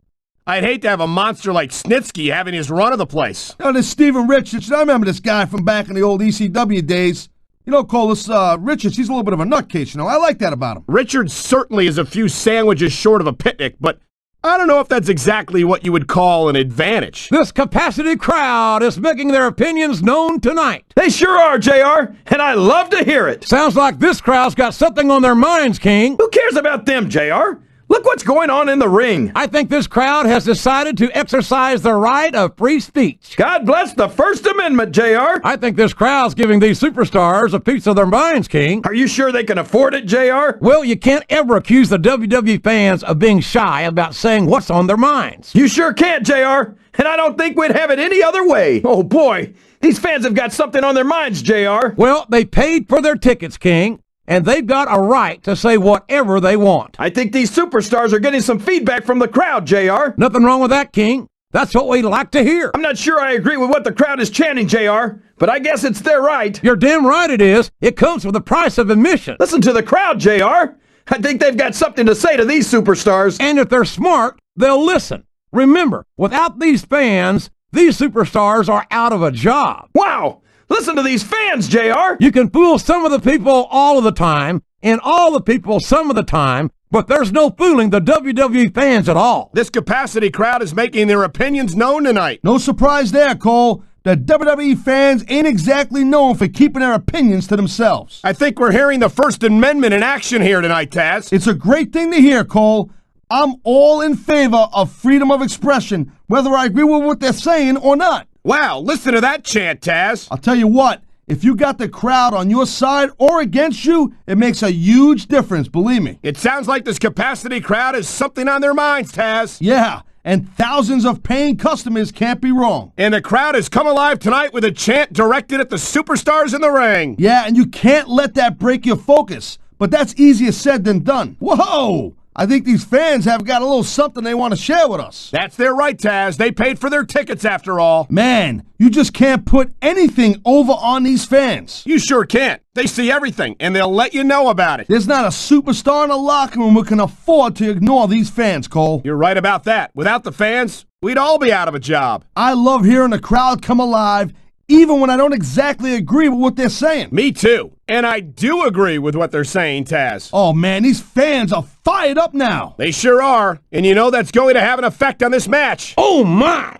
I'd hate to have a monster like Snitsky having his run of the place. This Steven Richards, I remember this guy from back in the old ECW days. Cole, this Richards, he's a little bit of a nutcase, I like that about him. Richards certainly is a few sandwiches short of a picnic, but I don't know if that's exactly what you would call an advantage. This capacity crowd is making their opinions known tonight. They sure are, JR, and I love to hear it. Sounds like this crowd's got something on their minds, King. Who cares about them, JR? Look what's going on in the ring. I think this crowd has decided to exercise their right of free speech. God bless the First Amendment, JR. I think this crowd's giving these superstars a piece of their minds, King. Are you sure they can afford it, JR? Well, you can't ever accuse the WWE fans of being shy about saying what's on their minds. You sure can't, JR. And I don't think we'd have it any other way. Oh, boy. These fans have got something on their minds, JR. Well, they paid for their tickets, King, and they've got a right to say whatever they want. I think these superstars are getting some feedback from the crowd, JR. Nothing wrong with that, King. That's what we like to hear. I'm not sure I agree with what the crowd is chanting, JR, but I guess it's their right. You're damn right it is. It comes with the price of admission. Listen to the crowd, JR. I think they've got something to say to these superstars. And if they're smart, they'll listen. Remember, without these fans, these superstars are out of a job. Wow! Listen to these fans, JR. You can fool some of the people all of the time, and all the people some of the time, but there's no fooling the WWE fans at all. This capacity crowd is making their opinions known tonight. No surprise there, Cole. The WWE fans ain't exactly known for keeping their opinions to themselves. I think we're hearing the First Amendment in action here tonight, Taz. It's a great thing to hear, Cole. I'm all in favor of freedom of expression, whether I agree with what they're saying or not. Wow, listen to that chant, Taz. I'll tell you what, if you got the crowd on your side or against you, it makes a huge difference, believe me. It sounds like this capacity crowd has something on their minds, Taz. Yeah, and thousands of paying customers can't be wrong. And the crowd has come alive tonight with a chant directed at the superstars in the ring. Yeah, and you can't let that break your focus. But that's easier said than done. Whoa! I think these fans have got a little something they want to share with us. That's their right, Taz. They paid for their tickets after all. Man, you just can't put anything over on these fans. You sure can't. They see everything, and they'll let you know about it. There's not a superstar in the locker room who can afford to ignore these fans, Cole. You're right about that. Without the fans, we'd all be out of a job. I love hearing the crowd come alive, even when I don't exactly agree with what they're saying. Me too. And I do agree with what they're saying, Taz. Oh man, these fans are fired up now. They sure are. And you know that's going to have an effect on this match. Oh my!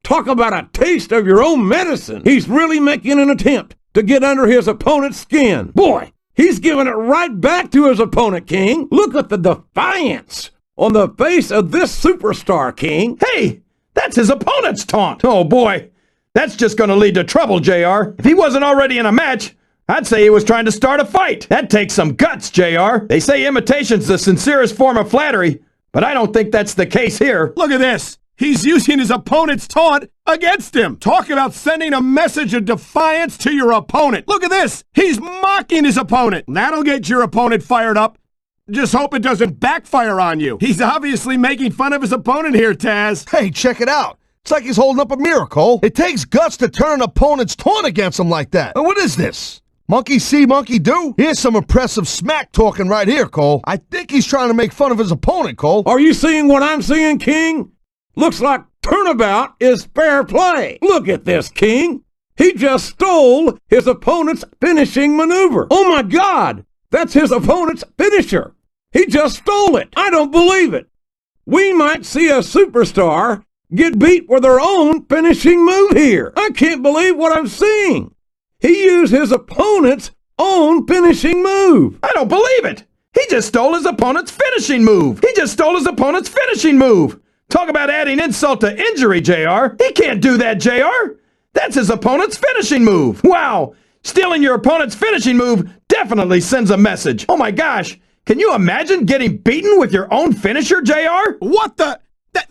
Talk about a taste of your own medicine. He's really making an attempt to get under his opponent's skin. Boy, he's giving it right back to his opponent, King. Look at the defiance on the face of this superstar, King. Hey, that's his opponent's taunt. Oh boy, that's just going to lead to trouble, JR. If he wasn't already in a match, I'd say he was trying to start a fight. That takes some guts, JR. They say imitation's the sincerest form of flattery, but I don't think that's the case here. Look at this. He's using his opponent's taunt against him. Talk about sending a message of defiance to your opponent. Look at this. He's mocking his opponent. That'll get your opponent fired up. Just hope it doesn't backfire on you. He's obviously making fun of his opponent here, Taz. Hey, check it out. It's like he's holding up a mirror, Cole. It takes guts to turn an opponent's taunt against him like that. What is this? Monkey see, monkey do? Here's some impressive smack talking right here, Cole. I think he's trying to make fun of his opponent, Cole. Are you seeing what I'm seeing, King? Looks like turnabout is fair play. Look at this, King. He just stole his opponent's finishing maneuver. Oh my God, that's his opponent's finisher. He just stole it. I don't believe it. We might see a superstar get beat with their own finishing move here. I can't believe what I'm seeing. He used his opponent's own finishing move. I don't believe it. He just stole his opponent's finishing move. He just stole his opponent's finishing move. Talk about adding insult to injury, JR. He can't do that, JR. That's his opponent's finishing move. Wow. Stealing your opponent's finishing move definitely sends a message. Oh my gosh. Can you imagine getting beaten with your own finisher, JR? What the?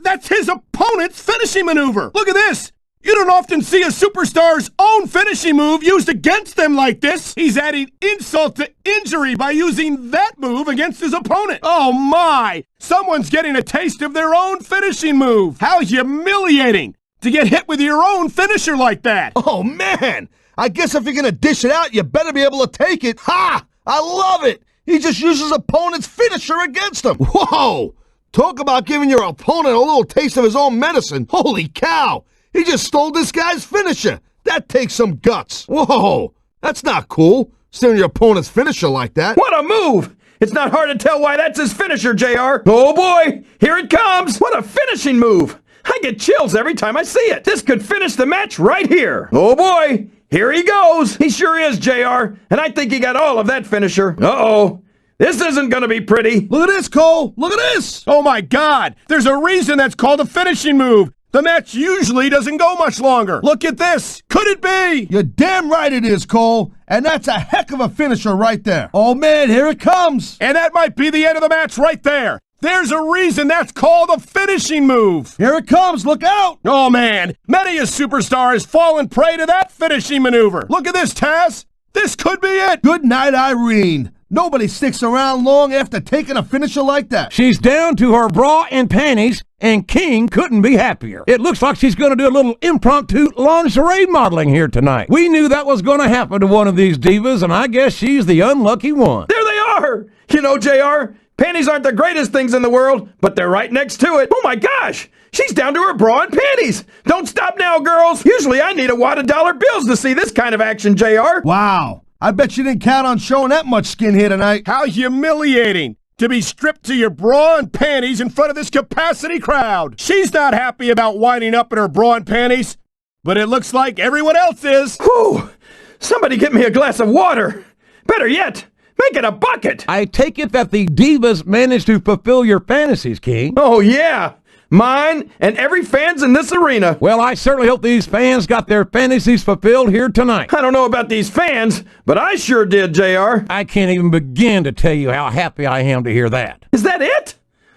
That's his opponent's finishing maneuver. Look at this. You don't often see a superstar's own finishing move used against them like this. He's adding insult to injury by using that move against his opponent. Oh my! Someone's getting a taste of their own finishing move. How humiliating to get hit with your own finisher like that. Oh man! I guess if you're gonna dish it out, you better be able to take it. Ha! I love it! He just uses opponent's finisher against him. Whoa! Talk about giving your opponent a little taste of his own medicine. Holy cow! He just stole this guy's finisher. That takes some guts. Whoa! That's not cool, stealing your opponent's finisher like that. What a move! It's not hard to tell why that's his finisher, JR. Oh boy, here it comes. What a finishing move. I get chills every time I see it. This could finish the match right here. Oh boy, here he goes. He sure is, JR, and I think he got all of that finisher. Uh-oh. This isn't gonna be pretty. Look at this, Cole. Look at this. Oh my God, there's a reason that's called a finishing move. The match usually doesn't go much longer. Look at this. Could it be? You're damn right it is, Cole. And that's a heck of a finisher right there. Oh, man, here it comes. And that might be the end of the match right there. There's a reason that's called a finishing move. Here it comes. Look out. Oh, man. Many a superstar has fallen prey to that finishing maneuver. Look at this, Taz. This could be it. Good night, Irene. Nobody sticks around long after taking a finisher like that. She's down to her bra and panties, and King couldn't be happier. It looks like she's going to do a little impromptu lingerie modeling here tonight. We knew that was going to happen to one of these divas, and I guess she's the unlucky one. There they are. You know, JR, panties aren't the greatest things in the world, but they're right next to it. Oh my gosh. She's down to her bra and panties. Don't stop now, girls. Usually I need a wad of dollar bills to see this kind of action, JR. Wow. I bet you didn't count on showing that much skin here tonight. How humiliating to be stripped to your bra and panties in front of this capacity crowd. She's not happy about winding up in her bra and panties, but it looks like everyone else is. Whew! Somebody get me a glass of water. Better yet, Make it a bucket! I take it that the Divas managed to fulfill your fantasies, King. Oh, yeah. Mine and every fan's in this arena. Well, I certainly hope these fans got their fantasies fulfilled here tonight. I don't know about these fans, but I sure did, JR. I can't even begin to tell you how happy I am to hear that. Is that it?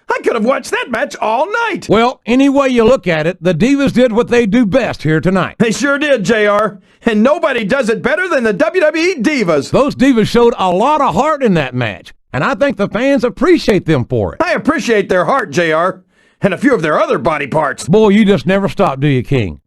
I could have watched that match all night. Well, any way you look at it, the Divas did what they do best here tonight. They sure did, JR. And nobody does it better than the WWE Divas. Those Divas showed a lot of heart in that match, and I think the fans appreciate them for it. I appreciate their heart, JR. And a few of their other body parts. Boy, you just never stop, do you, King?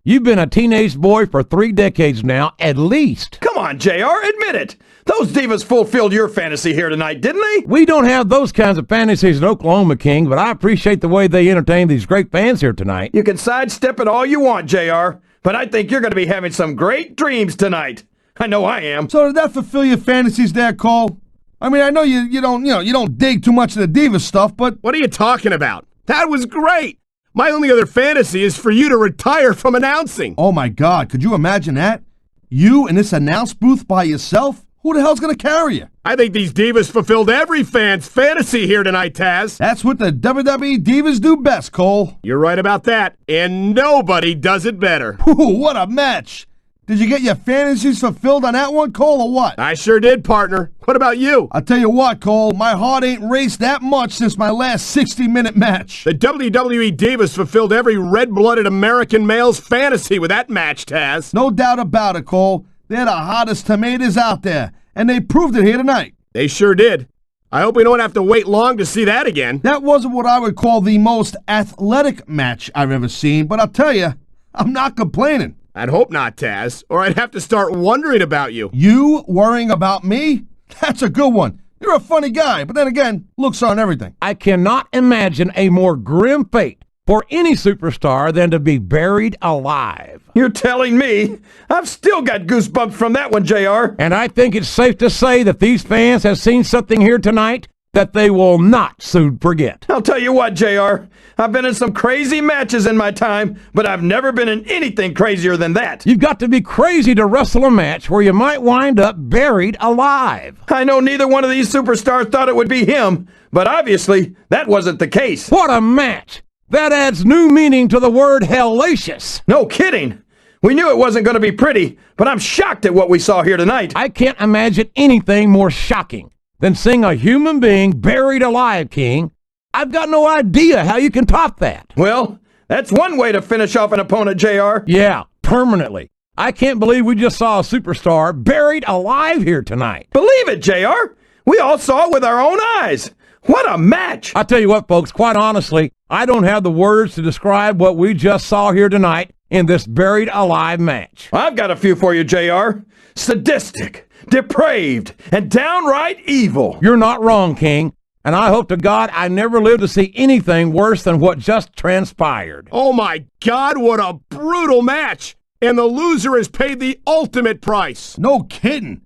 You've been a teenage boy for 3 decades now, at least. Come on, JR, admit it. Those Divas fulfilled your fantasy here tonight, didn't they? We don't have those kinds of fantasies in Oklahoma, King, but I appreciate the way they entertain these great fans here tonight. You can sidestep it all you want, JR, but I think you're going to be having some great dreams tonight. I know I am. So did that fulfill your fantasies there, Cole? I mean, I know you don't dig too much of the Divas stuff, but What are you talking about? That was great! My only other fantasy is for you to retire from announcing. oh my God, could you imagine that? You in this announce booth by yourself? Who the hell's gonna carry you? I think these Divas fulfilled every fan's fantasy here tonight, Taz. That's what the WWE Divas do best, Cole. You're right about that, and nobody does it better. Ooh, what a match! Did you get your fantasies fulfilled on that one, Cole, or what? I sure did, partner. What about you? I'll tell you what, Cole, my heart ain't raced that much since my last 60-minute match. The WWE Divas fulfilled every red-blooded American male's fantasy with that match, Taz. No doubt about it, Cole. They're the hottest tomatoes out there, and they proved it here tonight. They sure did. I hope we don't have to wait long to see that again. That wasn't what I would call the most athletic match I've ever seen, but I'll tell you, I'm not complaining. I'd hope not, Taz, or I'd have to start wondering about you. You worrying about me? That's a good one. You're a funny guy, but then again, looks aren't everything. I cannot imagine a more grim fate for any superstar than to be buried alive. You're telling me? I've still got goosebumps from that one, JR. And I think it's safe to say that these fans have seen something here tonight that they will not soon forget. I'll tell you what, JR. I've been in some crazy matches in my time, but I've never been in anything crazier than that. You've got to be crazy to wrestle a match where you might wind up buried alive. I know neither one of these superstars thought it would be him, but obviously that wasn't the case. What a match! That adds new meaning to the word hellacious. No kidding. We knew it wasn't going to be pretty, but I'm shocked at what we saw here tonight. I can't imagine anything more shocking than seeing a human being buried alive, King. I've got no idea how you can top that. Well, that's one way to finish off an opponent, JR. Yeah, permanently. I can't believe we just saw a superstar buried alive here tonight. Believe it, JR. We all saw it with our own eyes. What a match! I tell you what, folks, quite honestly, I don't have the words to describe what we just saw here tonight in this buried alive match. I've got a few for you, JR. Sadistic, depraved, and downright evil. You're not wrong, King, and I hope to God I never live to see anything worse than what just transpired. Oh my God, what a brutal match! And the loser has paid the ultimate price. No kidding.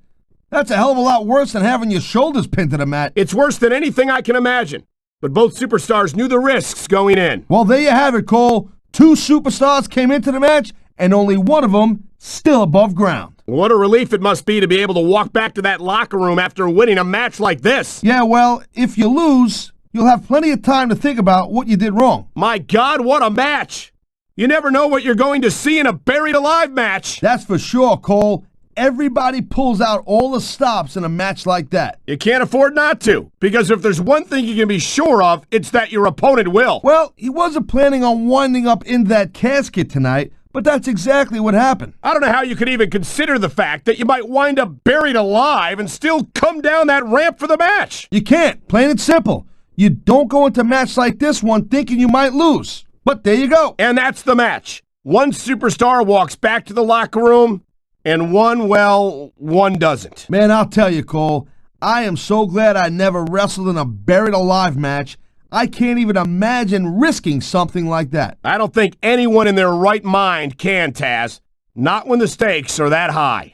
That's a hell of a lot worse than having your shoulders pinned to the mat. It's worse than anything I can imagine. But both superstars knew the risks going in. Well, there you have it, Cole. 2 superstars came into the match, and only one of them still above ground. What a relief it must be to be able to walk back to that locker room after winning a match like this. Yeah, well, if you lose, you'll have plenty of time to think about what you did wrong. My God, what a match! You never know what you're going to see in a buried alive match. That's for sure, Cole. Everybody pulls out all the stops in a match like that. You can't afford not to, because if there's one thing you can be sure of, it's that your opponent will. Well, he wasn't planning on winding up in that casket tonight, but that's exactly what happened. I don't know how you could even consider the fact that you might wind up buried alive and still come down that ramp for the match. You can't. Plain and simple. You don't go into a match like this one thinking you might lose. But there you go. And that's the match. One superstar walks back to the locker room, and one doesn't. Man, I'll tell you, Cole, I am so glad I never wrestled in a buried alive match. I can't even imagine risking something like that. I don't think anyone in their right mind can, Taz. Not when the stakes are that high.